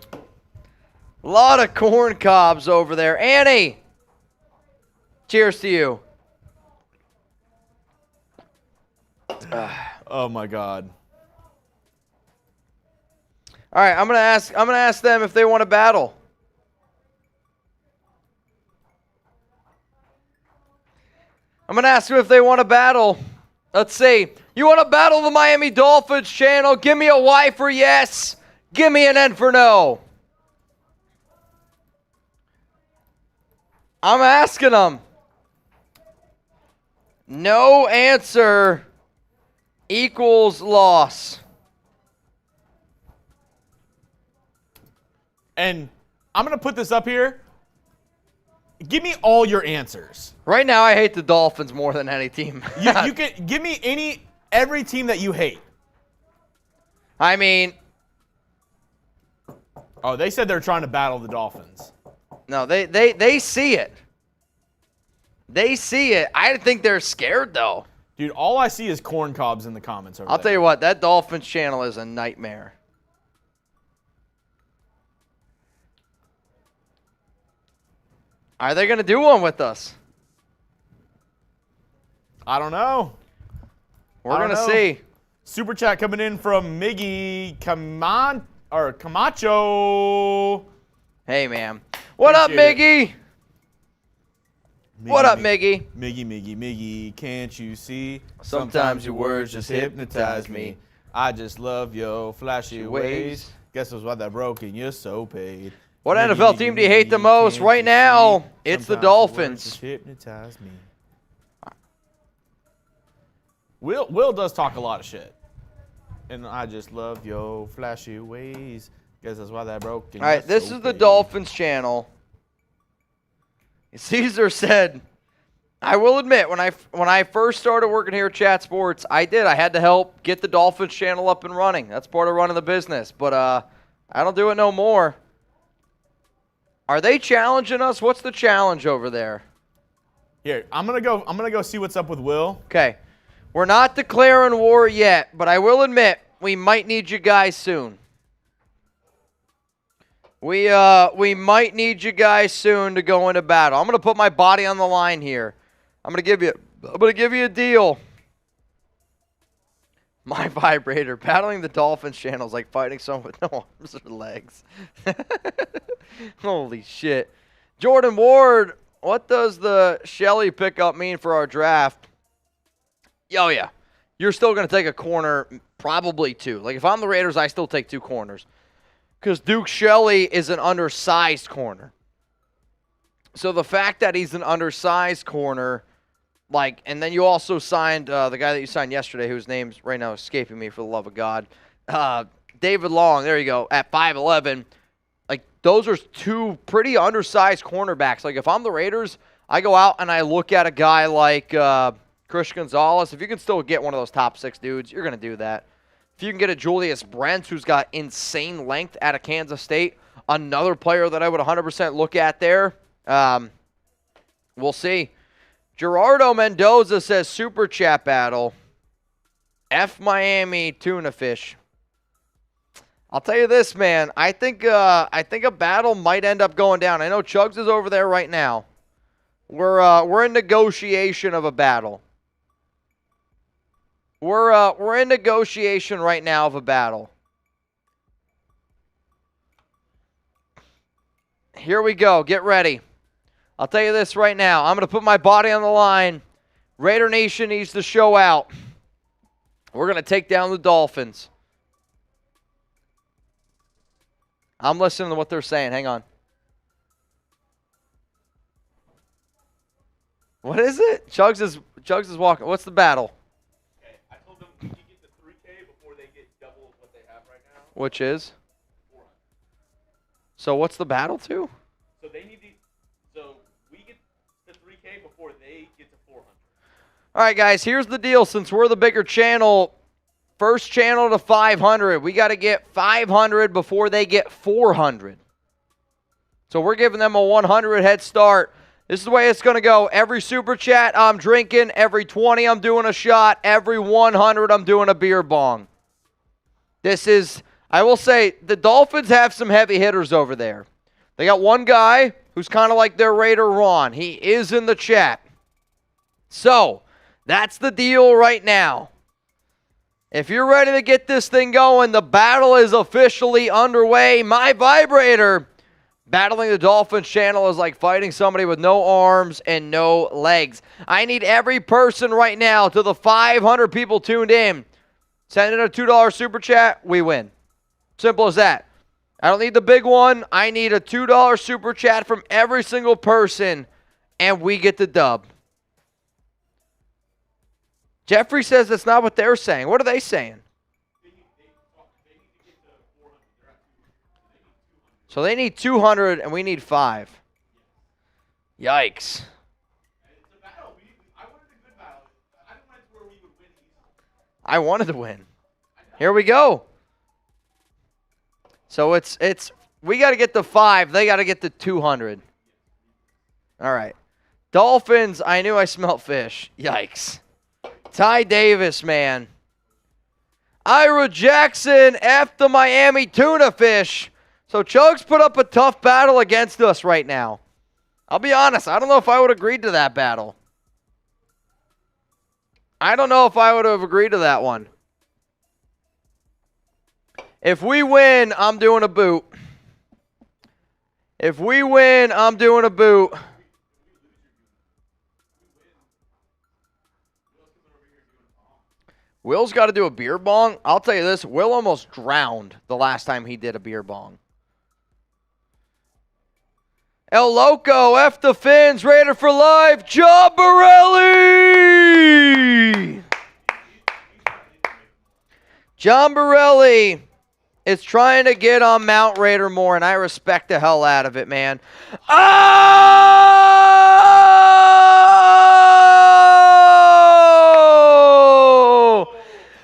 A lot of corn cobs over there. Annie, cheers to you. Oh my God. All right, I'm gonna ask them if they want to battle. I'm gonna ask them if they want to battle. Let's see. You want to battle the Miami Dolphins channel? Give me a Y for yes. Give me an N for no. I'm asking them. No answer equals loss. And I'm going to put this up here. Give me all your answers. Right now, I hate the Dolphins more than any team. You can give me every team that you hate. I mean, oh, they said they're trying to battle the Dolphins. no, they see it. They see it. I think they're scared though. Dude, all I see is corn cobs in the comments over I'll there. tell you what, that Dolphins channel is a nightmare. Are they going to do one with us? I don't know. We're going to see. Super chat coming in from Miggy Camacho. Hey, man. What up, Appreciate Miggy? What up, Miggy? Miggy, can't you see? Sometimes your words just hypnotize me. I just love your flashy Ways. ways. Guess that's why they're broken. You're so paid. What Miggy, NFL Miggy, team do you hate the Miggy, most? can't Right you now, see? it's the Sometimes your words Dolphins. just hypnotize me. Will does talk a lot of shit. And I just love your flashy ways. Guess that's why they're broken. All right, You're this so is the paid. Dolphins channel. Caesar said, I will admit, when I first started working here at Chat Sports, I had to help get the Dolphins channel up and running. That's part of running the business. But I don't do it no more. Are they challenging us? What's the challenge over there? Here, I'm gonna go see what's up with Will. Okay. We're not declaring war yet, but I will admit we might need you guys soon. We might need you guys soon to go into battle. I'm gonna put my body on the line here. I'm gonna give you a deal. My vibrator. Battling the Dolphins channel is like fighting someone with no arms or legs. Holy shit. Jordan Ward, what does the Shelley pickup mean for our draft? Oh, yeah. You're still going to take a corner, probably two. Like, if I'm the Raiders, I still take two corners. Because Duke Shelley is an undersized corner. So the fact that he's an undersized corner, like, and then you also signed the guy that you signed yesterday, whose name's right now escaping me for the love of God, David Long, there you go, at 5'11". Like, those are two pretty undersized cornerbacks. Like, if I'm the Raiders, I go out and I look at a guy like Chris Gonzalez. If you can still get one of those top six dudes, you're going to do that. If you can get a Julius Brents, who's got insane length out of Kansas State, another player that I would 100% look at there, we'll see. Gerardo Mendoza says, Super Chat battle. F Miami tuna fish. I'll tell you this, man. I think a battle might end up going down. I know Chugs is over there right now. We're in negotiation of a battle. We're in negotiation right now of a battle. Here we go. Get ready. I'll tell you this right now. I'm going to put my body on the line. Raider Nation needs to show out. We're going to take down the Dolphins. I'm listening to what they're saying. Hang on. What is it? Chugs is walking. What's the battle? Okay, I told them we can get the 3K before they get double of what they have right now. Which is? 400. So what's the battle to? So they need so we get the 3K before they get to 400. All right, guys, here's the deal. Since we're the bigger channel, First channel to 500. We got to get 500 before they get 400. So we're giving them a 100 head start. This is the way it's going to go. Every super chat, I'm drinking. Every 20, I'm doing a shot. Every 100, I'm doing a beer bong. This is, I will say, the Dolphins have some heavy hitters over there. They got one guy who's kind of like their Raider Ron. He is in the chat. So, that's the deal right now. If you're ready to get this thing going, the battle is officially underway. My vibrator, battling the Dolphins channel is like fighting somebody with no arms and no legs. I need every person right now to the 500 people tuned in. Send in a $2 super chat, we win. Simple as that. I don't need the big one. I need a $2 super chat from every single person, and we get the dub. Jeffrey says that's not what they're saying. What are they saying? So they need 200 and we need 5. Yikes. I wanted to win. Here we go. So it's we got to get the 5. They got to get the 200. All right. Dolphins, I knew I smelt fish. Yikes. Ty Davis, man. Ira Jackson, F the Miami tuna fish. So Chugs put up a tough battle against us right now. I'll be honest, I don't know if I would have agreed to that battle. I don't know if I would have agreed to that one. If we win, I'm doing a boot. If we win, I'm doing a boot. Will's got to do a beer bong. I'll tell you this, Will almost drowned the last time he did a beer bong. El Loco, F the Fins, Raider for life, John Borelli! John Borelli is trying to get on Mount Raider more, and I respect the hell out of it, man. Oh!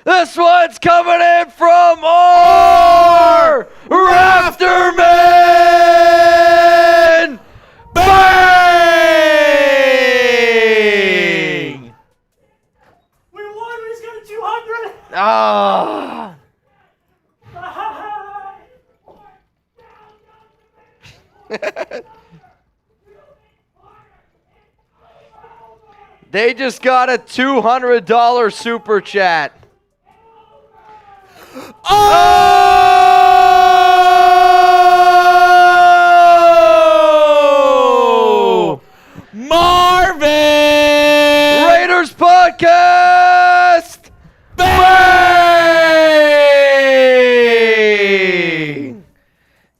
This one's coming in from our Rafterman! Bang! We won. We just got a 200. Ah! They just got a $200 super chat. Oh! Marvin! Raiders podcast! Bang!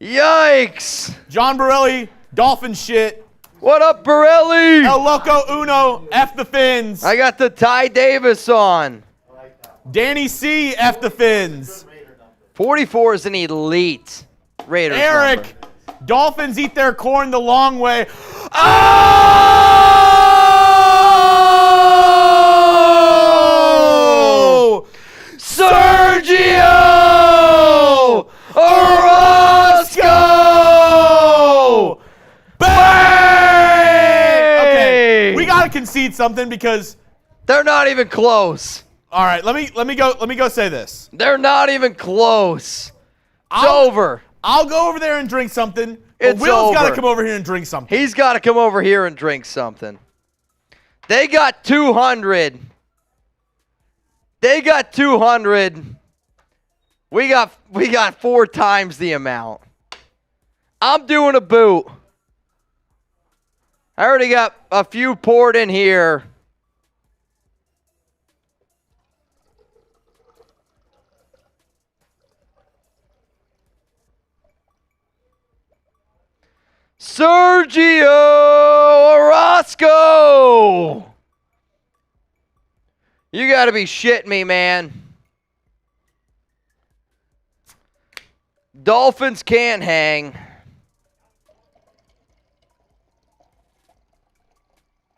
Yikes! John Borelli, Dolphin shit. What up, Borelli? El Loco Uno, F the Fins. I got the Ty Davis on. Danny C, F the Fins. 44 is an elite Raiders Eric, number. Dolphins eat their corn the long way. Oh! Sergio Orozco! Bang! Okay, we gotta concede something because. They're not even close. All right, let me go say this. They're not even close. It's over. I'll go over there and drink something. It's But Will's got over. to come over here and drink something. He's got to come over here and drink something. They got 200. They got 200. We got 4 times the amount. I'm doing a boot. I already got a few poured in here. Sergio Orozco! You got to be shitting me, man. Dolphins can't hang. I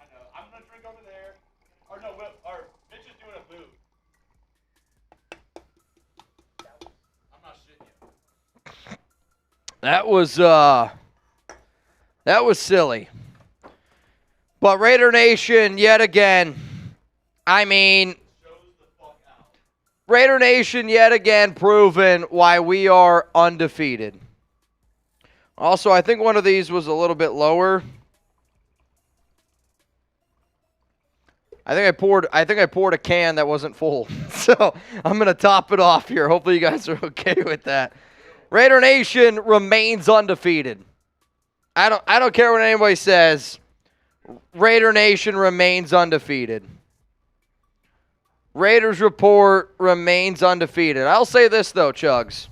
know. I'm going to drink over there. Or no, Mitch is doing a boot. That was silly. But Raider Nation, yet again, I mean, Raider Nation yet again proven why we are undefeated. Also, I think one of these was a little bit lower. I think I poured a can that wasn't full. So I'm gonna top it off here. Hopefully you guys are okay with that. Raider Nation remains undefeated. I don't care what anybody says. Raider Nation remains undefeated. Raiders Report remains undefeated. I'll say this though, Chugs.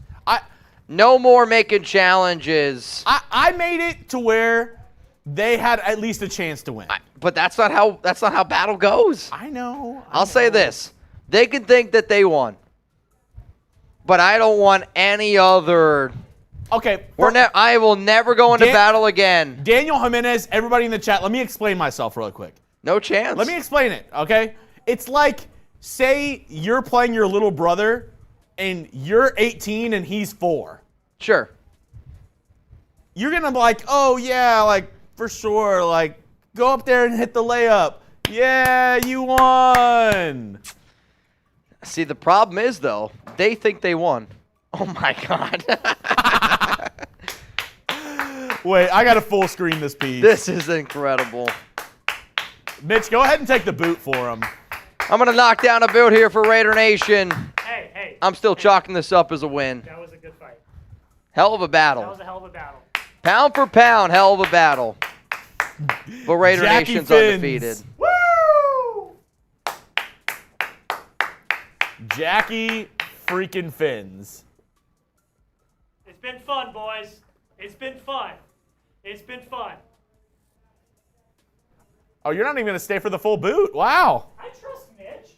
No more making challenges. I made it to where they had at least a chance to win. But that's not how battle goes. I know. I'll say this. They can think that they won. But I don't want any other. Okay. I will never go into battle again. Daniel Jimenez, everybody in the chat, let me explain myself real quick. No chance. Let me explain it, okay? It's like, say you're playing your little brother and you're 18 and he's 4. Sure. You're going to be like, oh, yeah, like, for sure, like, go up there and hit the layup. Yeah, you won. See, the problem is, though, they think they won. Oh, my God. Wait, I got to full screen this piece. This is incredible. Mitch, go ahead and take the boot for him. I'm going to knock down a boot here for Raider Nation. Hey. I'm still chalking this up as a win. That was a good fight. Hell of a battle. That was a hell of a battle. Pound for pound, hell of a battle. But Raider Jackie Nation's Fins. undefeated. Woo! Jackie freaking Fins. It's been fun, boys. It's been fun. It's been fun. Oh, you're not even going to stay for the full boot? Wow. I trust Mitch.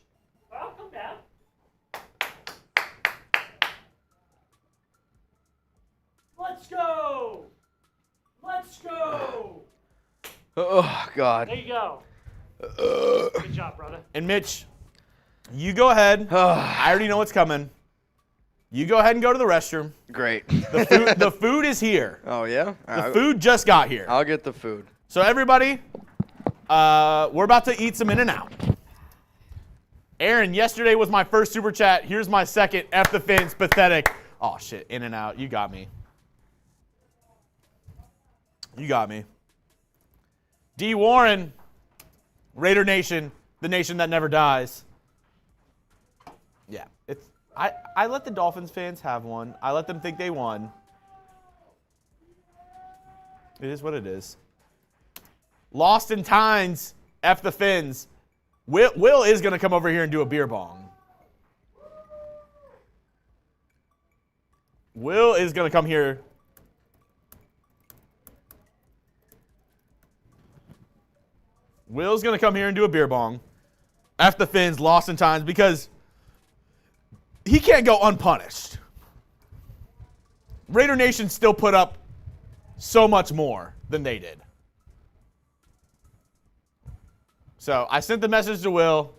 I'll come down. Let's go. Let's go. Oh, God. There you go. Good job, brother. And Mitch, you go ahead. I already know what's coming. You go ahead and go to the restroom. Great. The food is here. Oh, yeah? The food just got here. I'll get the food. So everybody, we're about to eat some In-N-Out. Aaron, yesterday was my first super chat. Here's my second. F the Fins, pathetic. Oh, shit, In-N-Out. You got me. You got me. D. Warren, Raider Nation, the nation that never dies. Yeah, I let the Dolphins fans have one. I let them think they won. It is what it is. Lost in Times, F the Fins. Will is going to come over here and do a beer bong. Will is going to come here. Will's going to come here and do a beer bong. F the Fins, Lost in Times, because he can't go unpunished. Raider Nation still put up so much more than they did. So I sent the message to Will.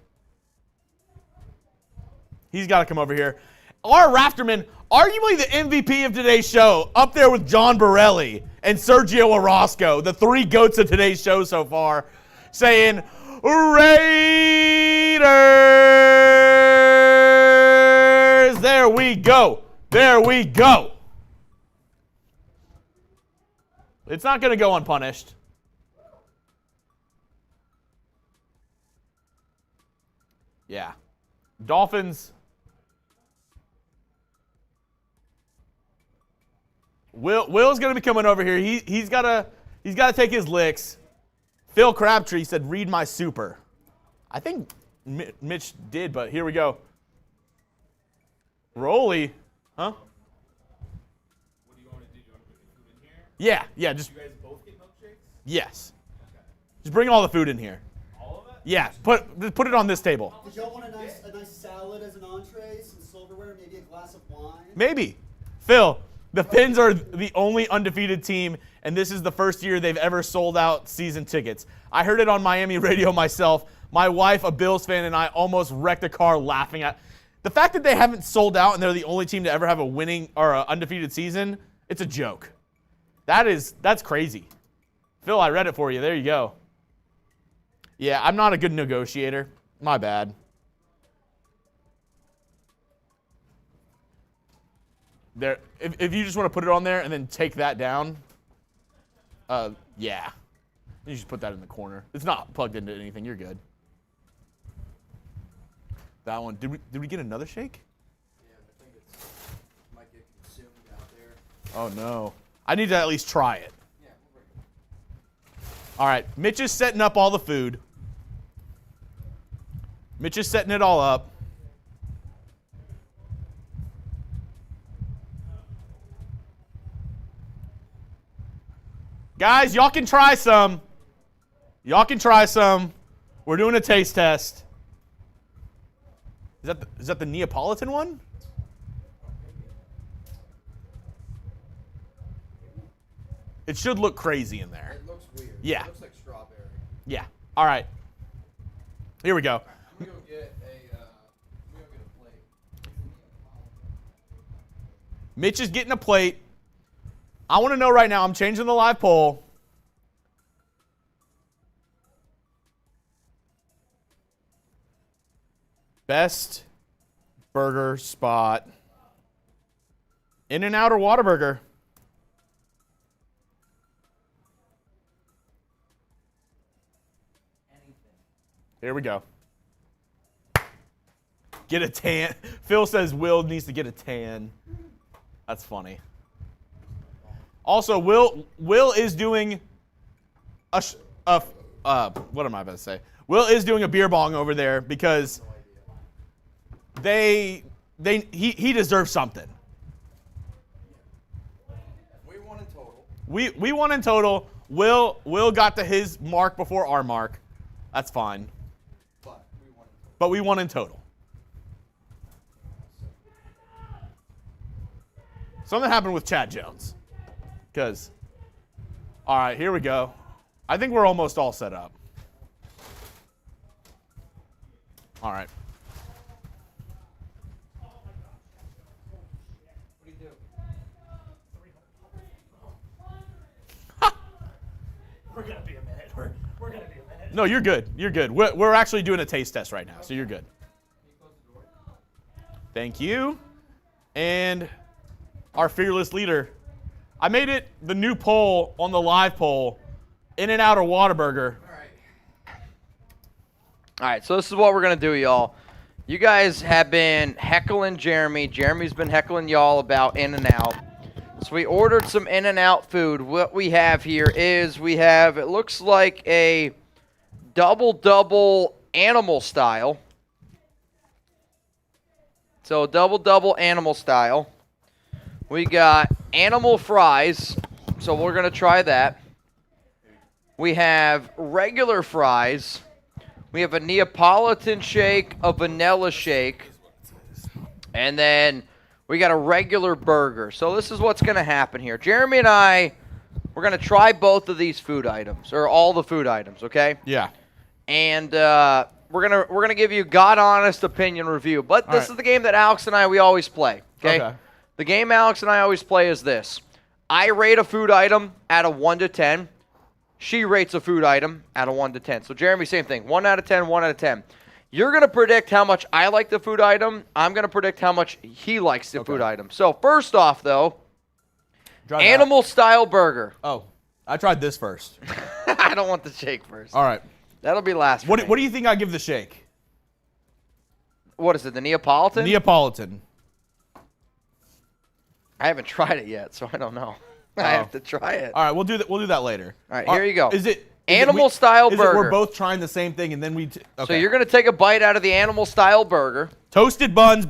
He's got to come over here. Our Rafterman, arguably the MVP of today's show, up there with John Borelli and Sergio Orozco, the 3 GOATs of today's show so far, saying, Raiders! There we go. There we go. It's not going to go unpunished. Yeah. Dolphins. Will's going to be coming over here. He's got to take his licks. Phil Crabtree said, read my super. I think Mitch did, but here we go. Rolly. Huh? What do you want to do? You want to put the food in here? Yeah, just. You guys both get milkshakes? Yes. Okay. Just bring all the food in here. All of it? Yeah, put it on this table. Did y'all want a nice salad as an entree, some silverware, maybe a glass of wine? Maybe. Phil, the Fins are the only undefeated team, and this is the first year they've ever sold out season tickets. I heard it on Miami radio myself. My wife, a Bills fan, and I almost wrecked a car laughing at the fact that they haven't sold out and they're the only team to ever have a winning or an undefeated season. It's a joke. That's crazy. Phil, I read it for you. There you go. Yeah, I'm not a good negotiator. My bad. There, if you just want to put it on there and then take that down, yeah. You just put that in the corner. It's not plugged into anything. You're good. That one. Did we get another shake? Yeah, I think it might get consumed out there. Oh no. I need to at least try it. Yeah, we'll bring it. All right, Mitch is setting up all the food. Mitch is setting it all up. Guys, y'all can try some. Y'all can try some. We're doing a taste test. Is that the Neapolitan one? It should look crazy in there. It looks weird. Yeah. It looks like strawberry. Yeah. All right. Here we go. I'm gonna go get a plate. Mitch is getting a plate. I want to know right now, I'm changing the live poll. Best burger spot. In-N-Out or Whataburger? Here we go. Get a tan. Phil says Will needs to get a tan. That's funny. Also, Will is doing what am I about to say? Will is doing a beer bong over there because he deserves something. We won in total. We won in total. Will got to his mark before our mark. That's fine. But we won in total. Something happened with Chad Jones. All right, here we go. I think we're almost all set up. All right. What do you do? We're gonna be a minute. We're gonna be a minute. No, you're good. You're good. We're actually doing a taste test right now, so you're good. Thank you. And our fearless leader. I made it the new poll on the live poll. In-N-Out or Whataburger. All right, so this is what we're going to do, y'all. You guys have been heckling Jeremy. Jeremy's been heckling y'all about In-N-Out. So we ordered some In-N-Out food. What we have here is it looks like a double animal style. So double animal style. We got animal fries, so we're going to try that. We have regular fries. We have a Neapolitan shake, a vanilla shake, and then we got a regular burger. So this is what's going to happen here. Jeremy and I, we're going to try both of these food items, or all the food items, okay? Yeah. And we're gonna give you God-honest opinion review. But this is the game that Alex and we always play, okay? The game Alex and I always play is this. I rate a food item out of 1 to 10. She rates a food item out of 1 to 10. So, Jeremy, same thing. 1 out of 10, 1 out of 10. You're going to predict how much I like the food item. I'm going to predict how much he likes the food item. So, first off, though, animal-style burger. Oh, I tried this first. I don't want the shake first. All right. That'll be last. What do you think I give the shake? What is it, the Neapolitan? Neapolitan. I haven't tried it yet, so I don't know. I have to try it. All right, we'll do that. We'll do that later. All right, here you go. Is it animal-style burger? We're both trying the same thing, and then we. Okay. So you're gonna take a bite out of the animal-style burger. Toasted buns.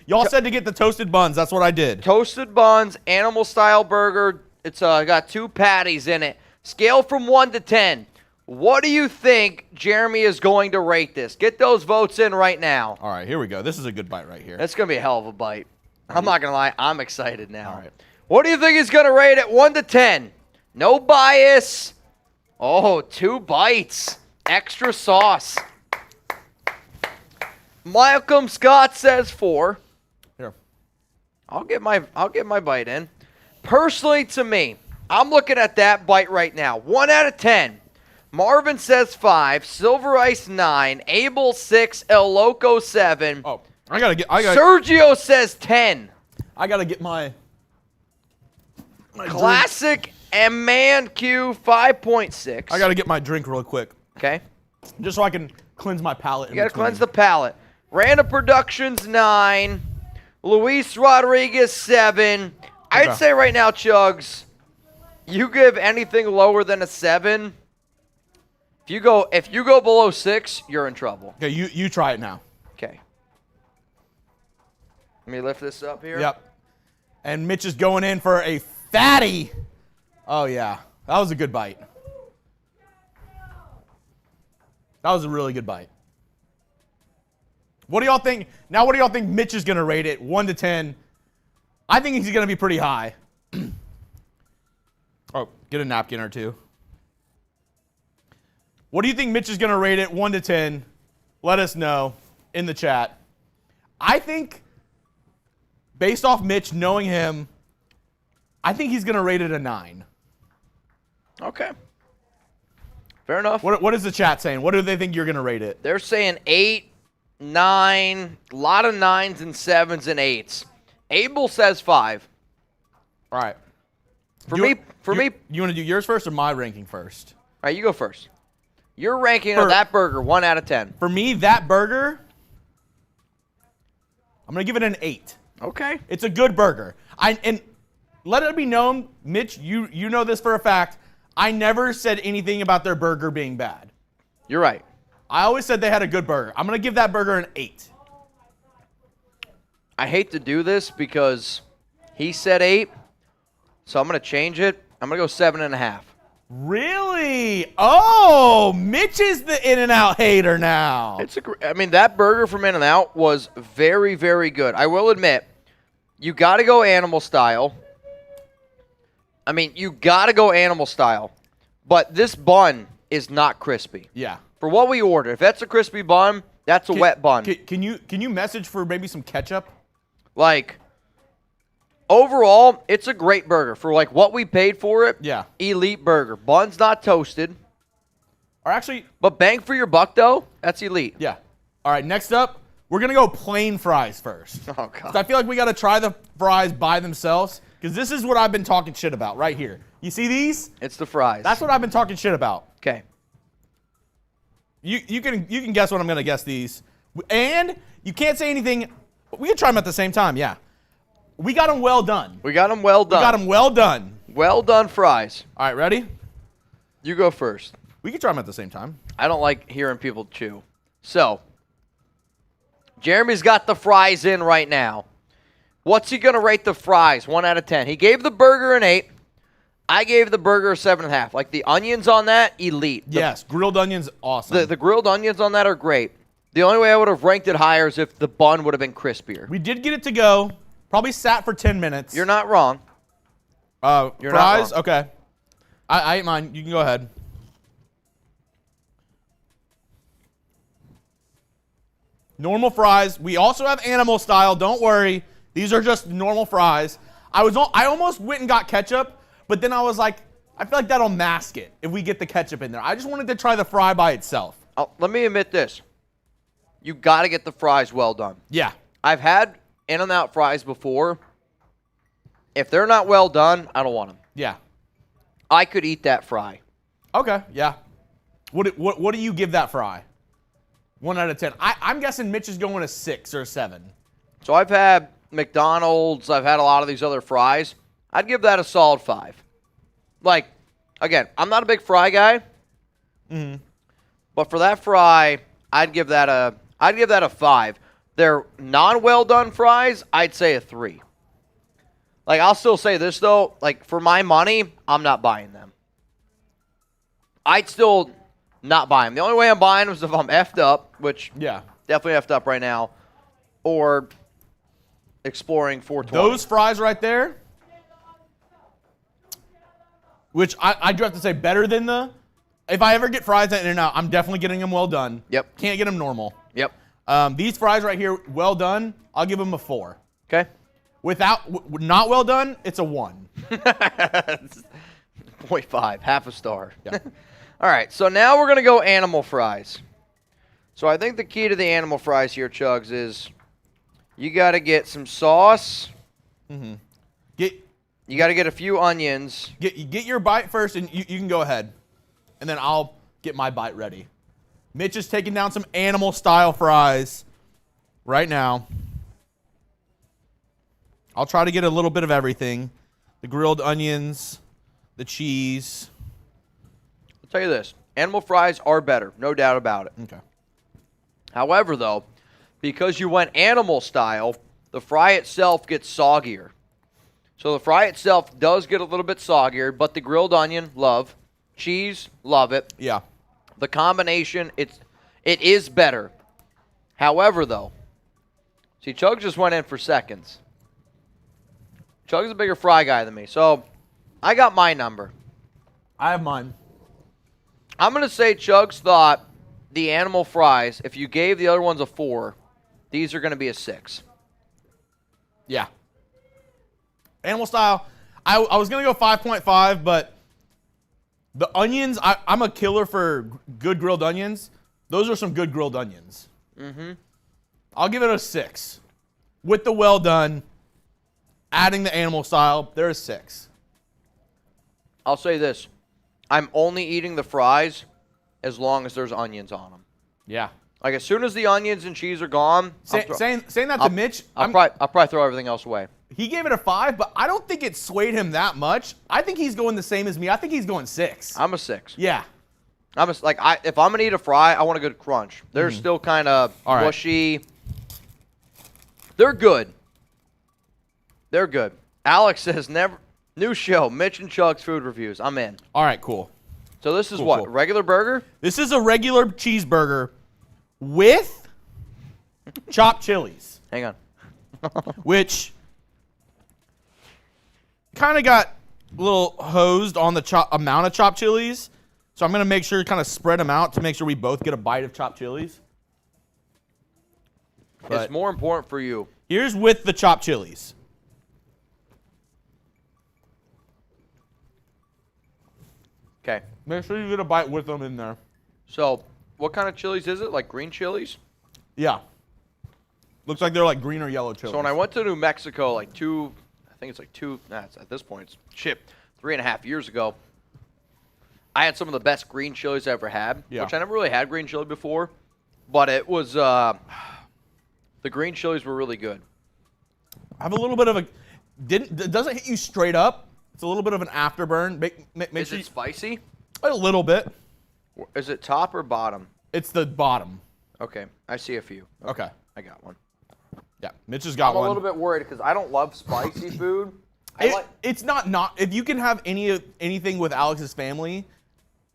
Y'all said to get the toasted buns. That's what I did. Toasted buns, animal-style burger. It's got 2 patties in it. Scale from 1 to 10. What do you think Jeremy is going to rate this? Get those votes in right now. All right, here we go. This is a good bite right here. That's gonna be a hell of a bite. I'm not gonna lie. I'm excited now. All right. What do you think he's gonna rate it 1 to 10? No bias. Oh, 2 bites. Extra sauce. Malcolm Scott says 4. Here. I'll get my bite in. Personally, to me, I'm looking at that bite right now. 1 out of 10. Marvin says 5. Silver Ice 9. Abel 6. El Loco 7. Oh, I gotta Sergio says 10. I gotta get my Classic and Man Q 5.6. I gotta get my drink real quick, Okay. just so I can cleanse my palate. You gotta cleanse the palate. Random Productions 9. Luis Rodriguez 7. I'd Okay. say right now, Chugs, you give anything lower than a 7. If you go below 6, you're in trouble. Okay, you try it now. Okay. Let me lift this up here. Yep. And Mitch is going in for a fatty. Oh yeah, that was a good bite. That was a really good bite. What do y'all think? Now, what do y'all think Mitch is gonna rate it? 1 to 10. I think he's gonna be pretty high. Oh, get a napkin or two. What do you think Mitch is going to rate it 1 to 10? Let us know in the chat. I think, based off Mitch, knowing him, I think he's going to rate it a 9. Okay. Fair enough. What is the chat saying? What do they think you're going to rate it? They're saying 8, 9, a lot of 9s and 7s and 8s. Abel says 5. All right. For me, you want to do yours first or my ranking first? All right, you go first. Your ranking of that burger, 1 out of 10. For me, that burger, I'm going to give it an 8. Okay. It's a good burger. And let it be known, Mitch, you know this for a fact, I never said anything about their burger being bad. You're right. I always said they had a good burger. I'm going to give that burger an 8. I hate to do this because he said 8, so I'm going to change it. I'm going to go 7.5. Really? Oh, Mitch is the In-N-Out hater now. That burger from In-N-Out was very, very good. I will admit, you got to go animal style. You got to go animal style. But this bun is not crispy. Yeah. For what we ordered, if that's a crispy bun, that's a wet bun. Can you message for maybe some ketchup? Overall, it's a great burger. For what we paid for it, Yeah. elite burger. Bun's not toasted. Or actually, But bang for your buck, though, that's elite. yeah. All right, next up, we're going to go plain fries first. Oh, God. 'Cause I feel like we got to try the fries by themselves because this is what I've been talking shit about right here. You see these? It's the fries. That's what I've been talking shit about. Okay. You can guess what I'm going to guess these. And you can't say anything. We can try them at the same time, yeah. We got them well done. We got them well done. We got them well done. Well done fries. All right, ready? You go first. We can try them at the same time. I don't like hearing people chew. So, Jeremy's got the fries in right now. What's he going to rate the fries? 1 out of 10. He gave the burger an 8. I gave the burger a 7.5. The onions on that, elite. Yes, grilled onions, awesome. The grilled onions on that are great. The only way I would have ranked it higher is if the bun would have been crispier. We did get it to go. Probably sat for 10 minutes. You're not wrong. You're fries? Not wrong. Okay. I ate mine. You can go ahead. Normal fries. We also have animal style. Don't worry. These are just normal fries. I almost went and got ketchup, but then I was like, I feel like that'll mask it if we get the ketchup in there. I just wanted to try the fry by itself. Let me admit this. You got to get the fries well done. Yeah. I've had In-N-Out fries before. If they're not well done, I don't want them. Yeah. I could eat that fry. Okay. Yeah. What do you give that fry? 1 out of 10. I'm guessing Mitch is going a 6 or a 7. So I've had McDonald's. I've had a lot of these other fries. I'd give that a solid 5. Again, I'm not a big fry guy. Mm-hmm. But for that fry, I'd give that a 5. They're non-well done fries, I'd say a 3. I'll still say this though, for my money, I'm not buying them. I'd still not buy them. The only way I'm buying them is if I'm effed up, which definitely effed up right now, or exploring 420. Those fries right there, which I do have to say better than if I ever get fries at In-N-Out, I'm definitely getting them well done. Yep. Can't get them normal. Yep. These fries right here, well done, I'll give them a 4. Okay. Not well done, it's a 1. 4.5, half a star. Yeah. All right, so now we're going to go animal fries. So I think the key to the animal fries here, Chugs, is you got to get some sauce. Mm-hmm. You got to get a few onions. Get your bite first, and you can go ahead. And then I'll get my bite ready. Mitch is taking down some animal-style fries right now. I'll try to get a little bit of everything. The grilled onions, the cheese. I'll tell you this. Animal fries are better, no doubt about it. Okay. However, though, because you went animal style, the fry itself gets soggier. So the fry itself does get a little bit soggier, but the grilled onion, love. Cheese, love it. Yeah. The combination, it is better. However, though, see, Chug just went in for seconds. Chug's a bigger fry guy than me, so I got my number. I have mine. I'm going to say Chug's thought the animal fries, if you gave the other ones a 4, these are going to be a 6. Yeah. Animal style. I was going to go 5.5, but the onions, I'm a killer for good grilled onions. Those are some good grilled onions. Mm-hmm. I'll give it a 6. With the well done, adding the animal style, they're a 6. I'll say this. I'm only eating the fries as long as there's onions on them. Yeah. Like, as soon as the onions and cheese are gone, Saying that to Mitch, I'll probably throw everything else away. he gave it a 5, but I don't think it swayed him that much. I think he's going the same as me. I think he's going 6. I'm a 6. Yeah. If I'm gonna eat a fry, I want a good crunch. They're still kind of right. mushy. They're good. They're good. Alex says new show, Mitch and Chug's food reviews. I'm in. All right, cool. So this is Cool, what? cool. Regular burger? This is a regular cheeseburger with chopped chilies, Hang on. which kind of got a little hosed on the amount of chopped chilies. So I'm going to make sure to kind of spread them out to make sure we both get a bite of chopped chilies. But It's more important for you. here's with the chopped chilies. Okay. Make sure you get a bite with them in there. So what kind of chilies is it? Like green chilies? Yeah. Looks like they're like green or yellow chilies. So when I went to New Mexico, at this point, it's 3.5 years ago, I had some of the best green chilies I ever had, Yeah. which I never really had green chili before, but it was, the green chilies were really good. I have a little bit of it doesn't hit you straight up. It's a little bit of an afterburn. Make Is sure it spicy? a little bit. Is it top or bottom? It's the bottom. Okay, I see a few. Okay. I got one. Yeah, Mitch has got I'm one. a little bit worried because I don't love spicy food. It's not if you can have anything with Alex's family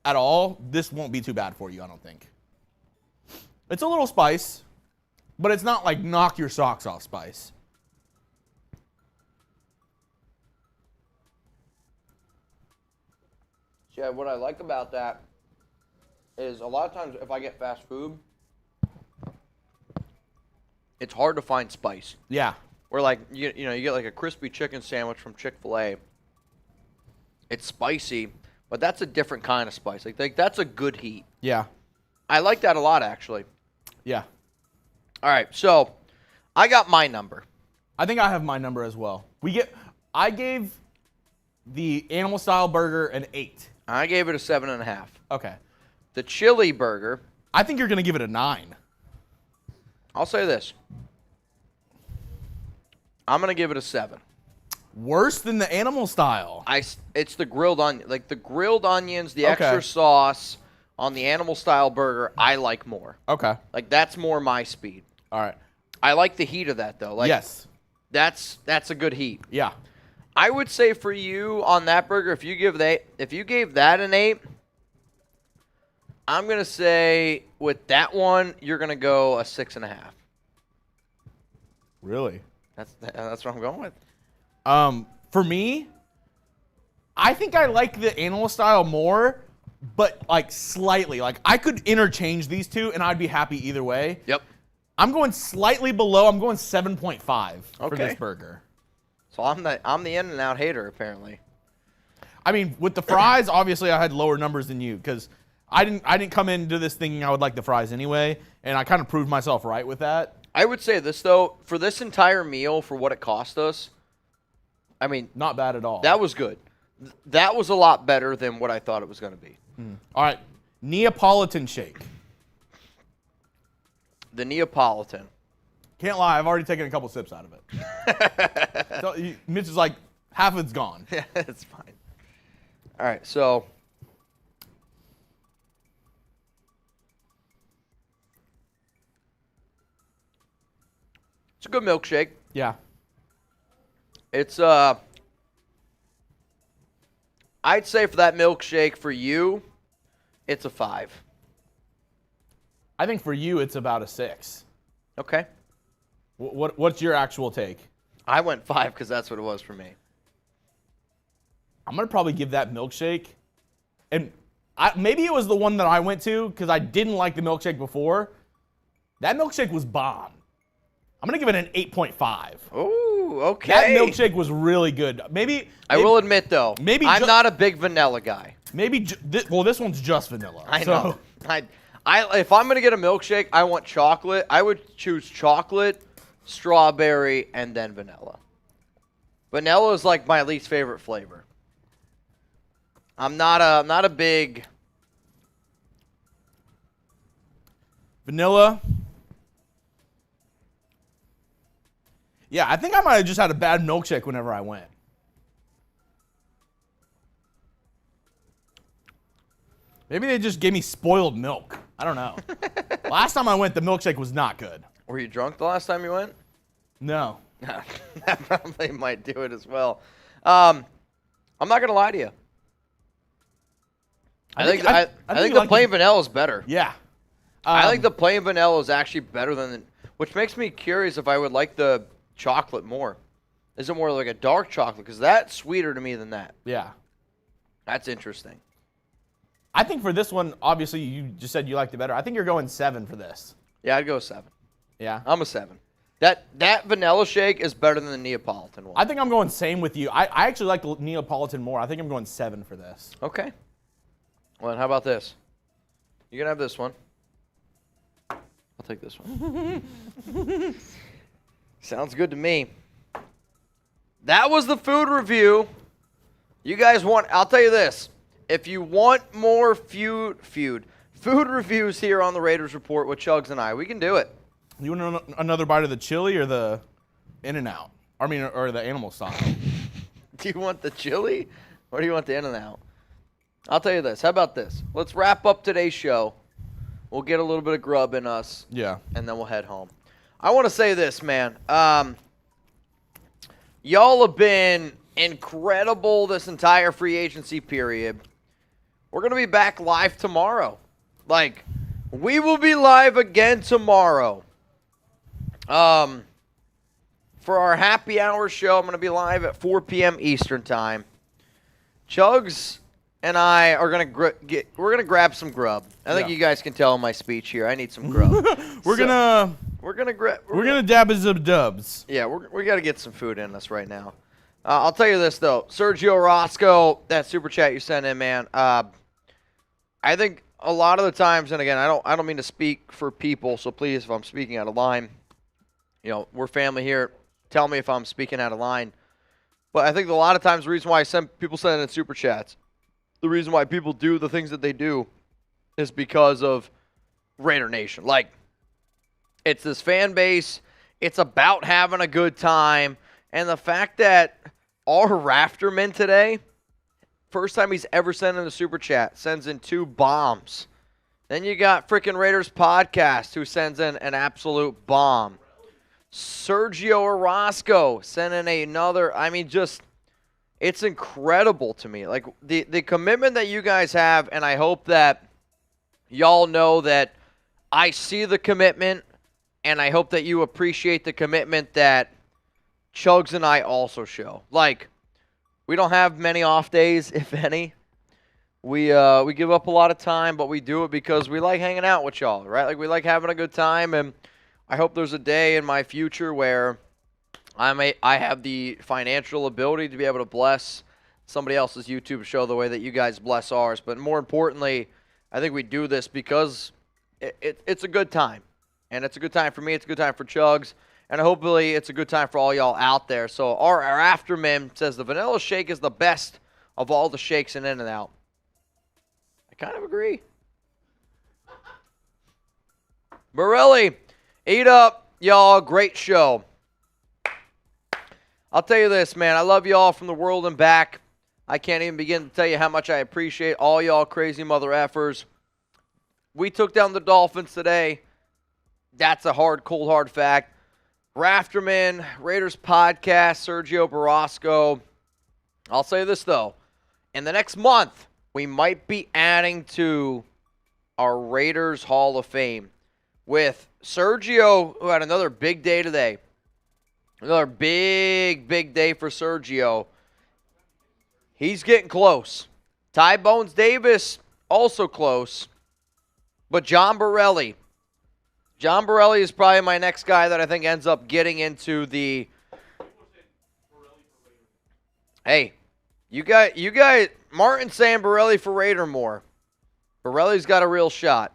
at all, this won't be too bad for you, I don't think. It's a little spice, but it's not like knock your socks off spice. Yeah, what I like about that is a lot of times if I get fast food, it's hard to find spice. Yeah. Or like you get like a crispy chicken sandwich from Chick-fil-A. It's spicy, but that's a different kind of spice. Like that's a good heat. Yeah. I like that a lot actually. Yeah. All right, so I got my number. I think I have my number as well. I gave the animal style burger an 8. I gave it a 7.5. Okay. The chili burger, I think you're going to give it a 9. I'll say this. I'm going to give it a 7. Worse than the animal style. It's the grilled onion. Like the grilled onions, the Okay. extra sauce on the animal style burger, I like more. Okay. Like that's more my speed. All right. I like the heat of that though. Like yes. That's a good heat. Yeah. I would say for you on that burger, if you gave that an 8, I'm gonna say with that one you're gonna go a 6.5. Really? That's what I'm going with. For me, I think I like the animal style more, but like slightly. Like I could interchange these two and I'd be happy either way. Yep. I'm going slightly below. I'm going 7.5 for Okay. this burger. So I'm the in and out hater apparently. I mean, with the fries, obviously I had lower numbers than you because I didn't come into this thinking I would like the fries anyway, and I kind of proved myself right with that. I would say this, though. For this entire meal, for what it cost us, I mean, Not bad at all. that was good. That was a lot better than what I thought it was going to be. All right, Neapolitan shake. The Neapolitan. Can't lie, I've already taken a couple sips out of it. So, Mitch is like, half of it's gone. Yeah, it's fine. All right, so it's a good milkshake. Yeah. It's I'd say for that milkshake for you, it's a 5. I think for you, it's about a 6. Okay. What's your actual take? I went 5 because that's what it was for me. I'm going to probably give that milkshake, and maybe it was the one that I went to because I didn't like the milkshake before. That milkshake was bomb. I'm going to give it an 8.5. Ooh, okay. That milkshake was really good. Maybe I will admit, though, maybe I'm not a big vanilla guy. This one's just vanilla. I know. If I'm going to get a milkshake, I want chocolate. I would choose chocolate, strawberry, and then vanilla. Vanilla is like my least favorite flavor. I'm not a big Vanilla. Yeah, I think I might have just had a bad milkshake whenever I went. Maybe they just gave me spoiled milk. I don't know. Last time I went, the milkshake was not good. Were you drunk the last time you went? No. That probably might do it as well. I'm not gonna lie to you. I think the plain vanilla is better. Yeah. I think the plain vanilla is actually better than, which makes me curious if I would like the chocolate more. Is it more like a dark chocolate? Because that's sweeter to me than that. Yeah. That's interesting. I think for this one, obviously, you just said you liked it better. I think you're going 7 for this. Yeah, I'd go 7. Yeah. I'm a 7. That vanilla shake is better than the Neapolitan one. I think I'm going same with you. I actually like the Neapolitan more. I think I'm going 7 for this. Okay. Well, then how about this? You can have this one. I'll take this one. Sounds good to me. That was the food review. You guys want, I'll tell you this. If you want more food reviews here on the Raiders Report with Chugs and I, we can do it. You want another bite of the chili or the In-N-Out? I mean, or the animal style? Do you want the chili or do you want the In-N-Out? I'll tell you this. How about this? Let's wrap up today's show. We'll get a little bit of grub in us. Yeah. And then we'll head home. I want to say this, man. Y'all have been incredible this entire free agency period. We're going to be back live tomorrow. We will be live again tomorrow. For our happy hour show, I'm going to be live at 4 p.m. Eastern time. Chugs and I are going to we're going to grab some grub. I think you guys can tell in my speech here. I need some grub. We're going to dab as dubs. Yeah, we got to get some food in us right now. I'll tell you this though, Sergio Roscoe, that super chat you sent in, man. I think a lot of the times, and again, I don't mean to speak for people, so please, if I'm speaking out of line, we're family here. Tell me if I'm speaking out of line. But I think a lot of times the reason why people send in super chats, the reason why people do the things that they do is because of Raider Nation. It's this fan base. It's about having a good time. And the fact that our Rafterman today, first time he's ever sent in a super chat, sends in 2 bombs. Then you got freaking Raiders Podcast who sends in an absolute bomb. Sergio Orozco sent in another. I mean, it's incredible to me. The commitment that you guys have, and I hope that y'all know that I see the commitment, and I hope that you appreciate the commitment that Chugs and I also show. We don't have many off days, if any. We give up a lot of time, but we do it because we like hanging out with y'all, right? We like having a good time, and I hope there's a day in my future where I have the financial ability to be able to bless somebody else's YouTube show the way that you guys bless ours. But more importantly, I think we do this because it's a good time. And it's a good time for me. It's a good time for Chugs. And hopefully it's a good time for all y'all out there. So our afterman says the vanilla shake is the best of all the shakes in In-N-Out. I kind of agree. Borelli, eat up, y'all. Great show. I'll tell you this, man. I love y'all from the world and back. I can't even begin to tell you how much I appreciate all y'all crazy mother effers. We took down the Dolphins today. That's a cold, hard fact. Rafterman, Raiders podcast, Sergio Barrasco. I'll say this, though. In the next month, we might be adding to our Raiders Hall of Fame with Sergio, who had another big day today. Another big day for Sergio. He's getting close. Ty Bones Davis, also close. But John Borelli. John Borelli is probably my next guy that I think ends up getting into the... Hey, you guys, Martin saying Borelli for Raider more. Borelli's got a real shot.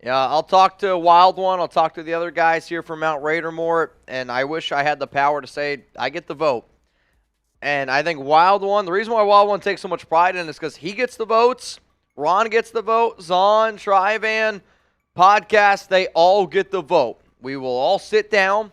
Yeah, I'll talk to Wild One. I'll talk to the other guys here from Mount Raider more, and I wish I had the power to say I get the vote. And I think Wild One, the reason why Wild One takes so much pride in it is because he gets the votes, Ron gets the vote, Zahn, Trivan, Podcast, they all get the vote. We will all sit down.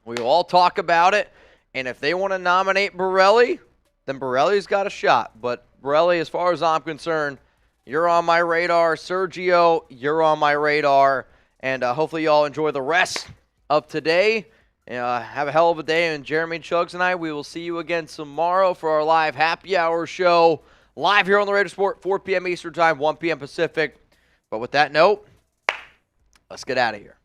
We will all talk about it. And if they want to nominate Borelli, then Borelli's got a shot. But Borelli, as far as I'm concerned, you're on my radar. Sergio, you're on my radar. And hopefully you all enjoy the rest of today. Have a hell of a day. And Jeremy Chugs and I, we will see you again tomorrow for our live happy hour show. Live here on the Raider Sport, 4 p.m. Eastern Time, 1 p.m. Pacific. But with that note, let's get out of here.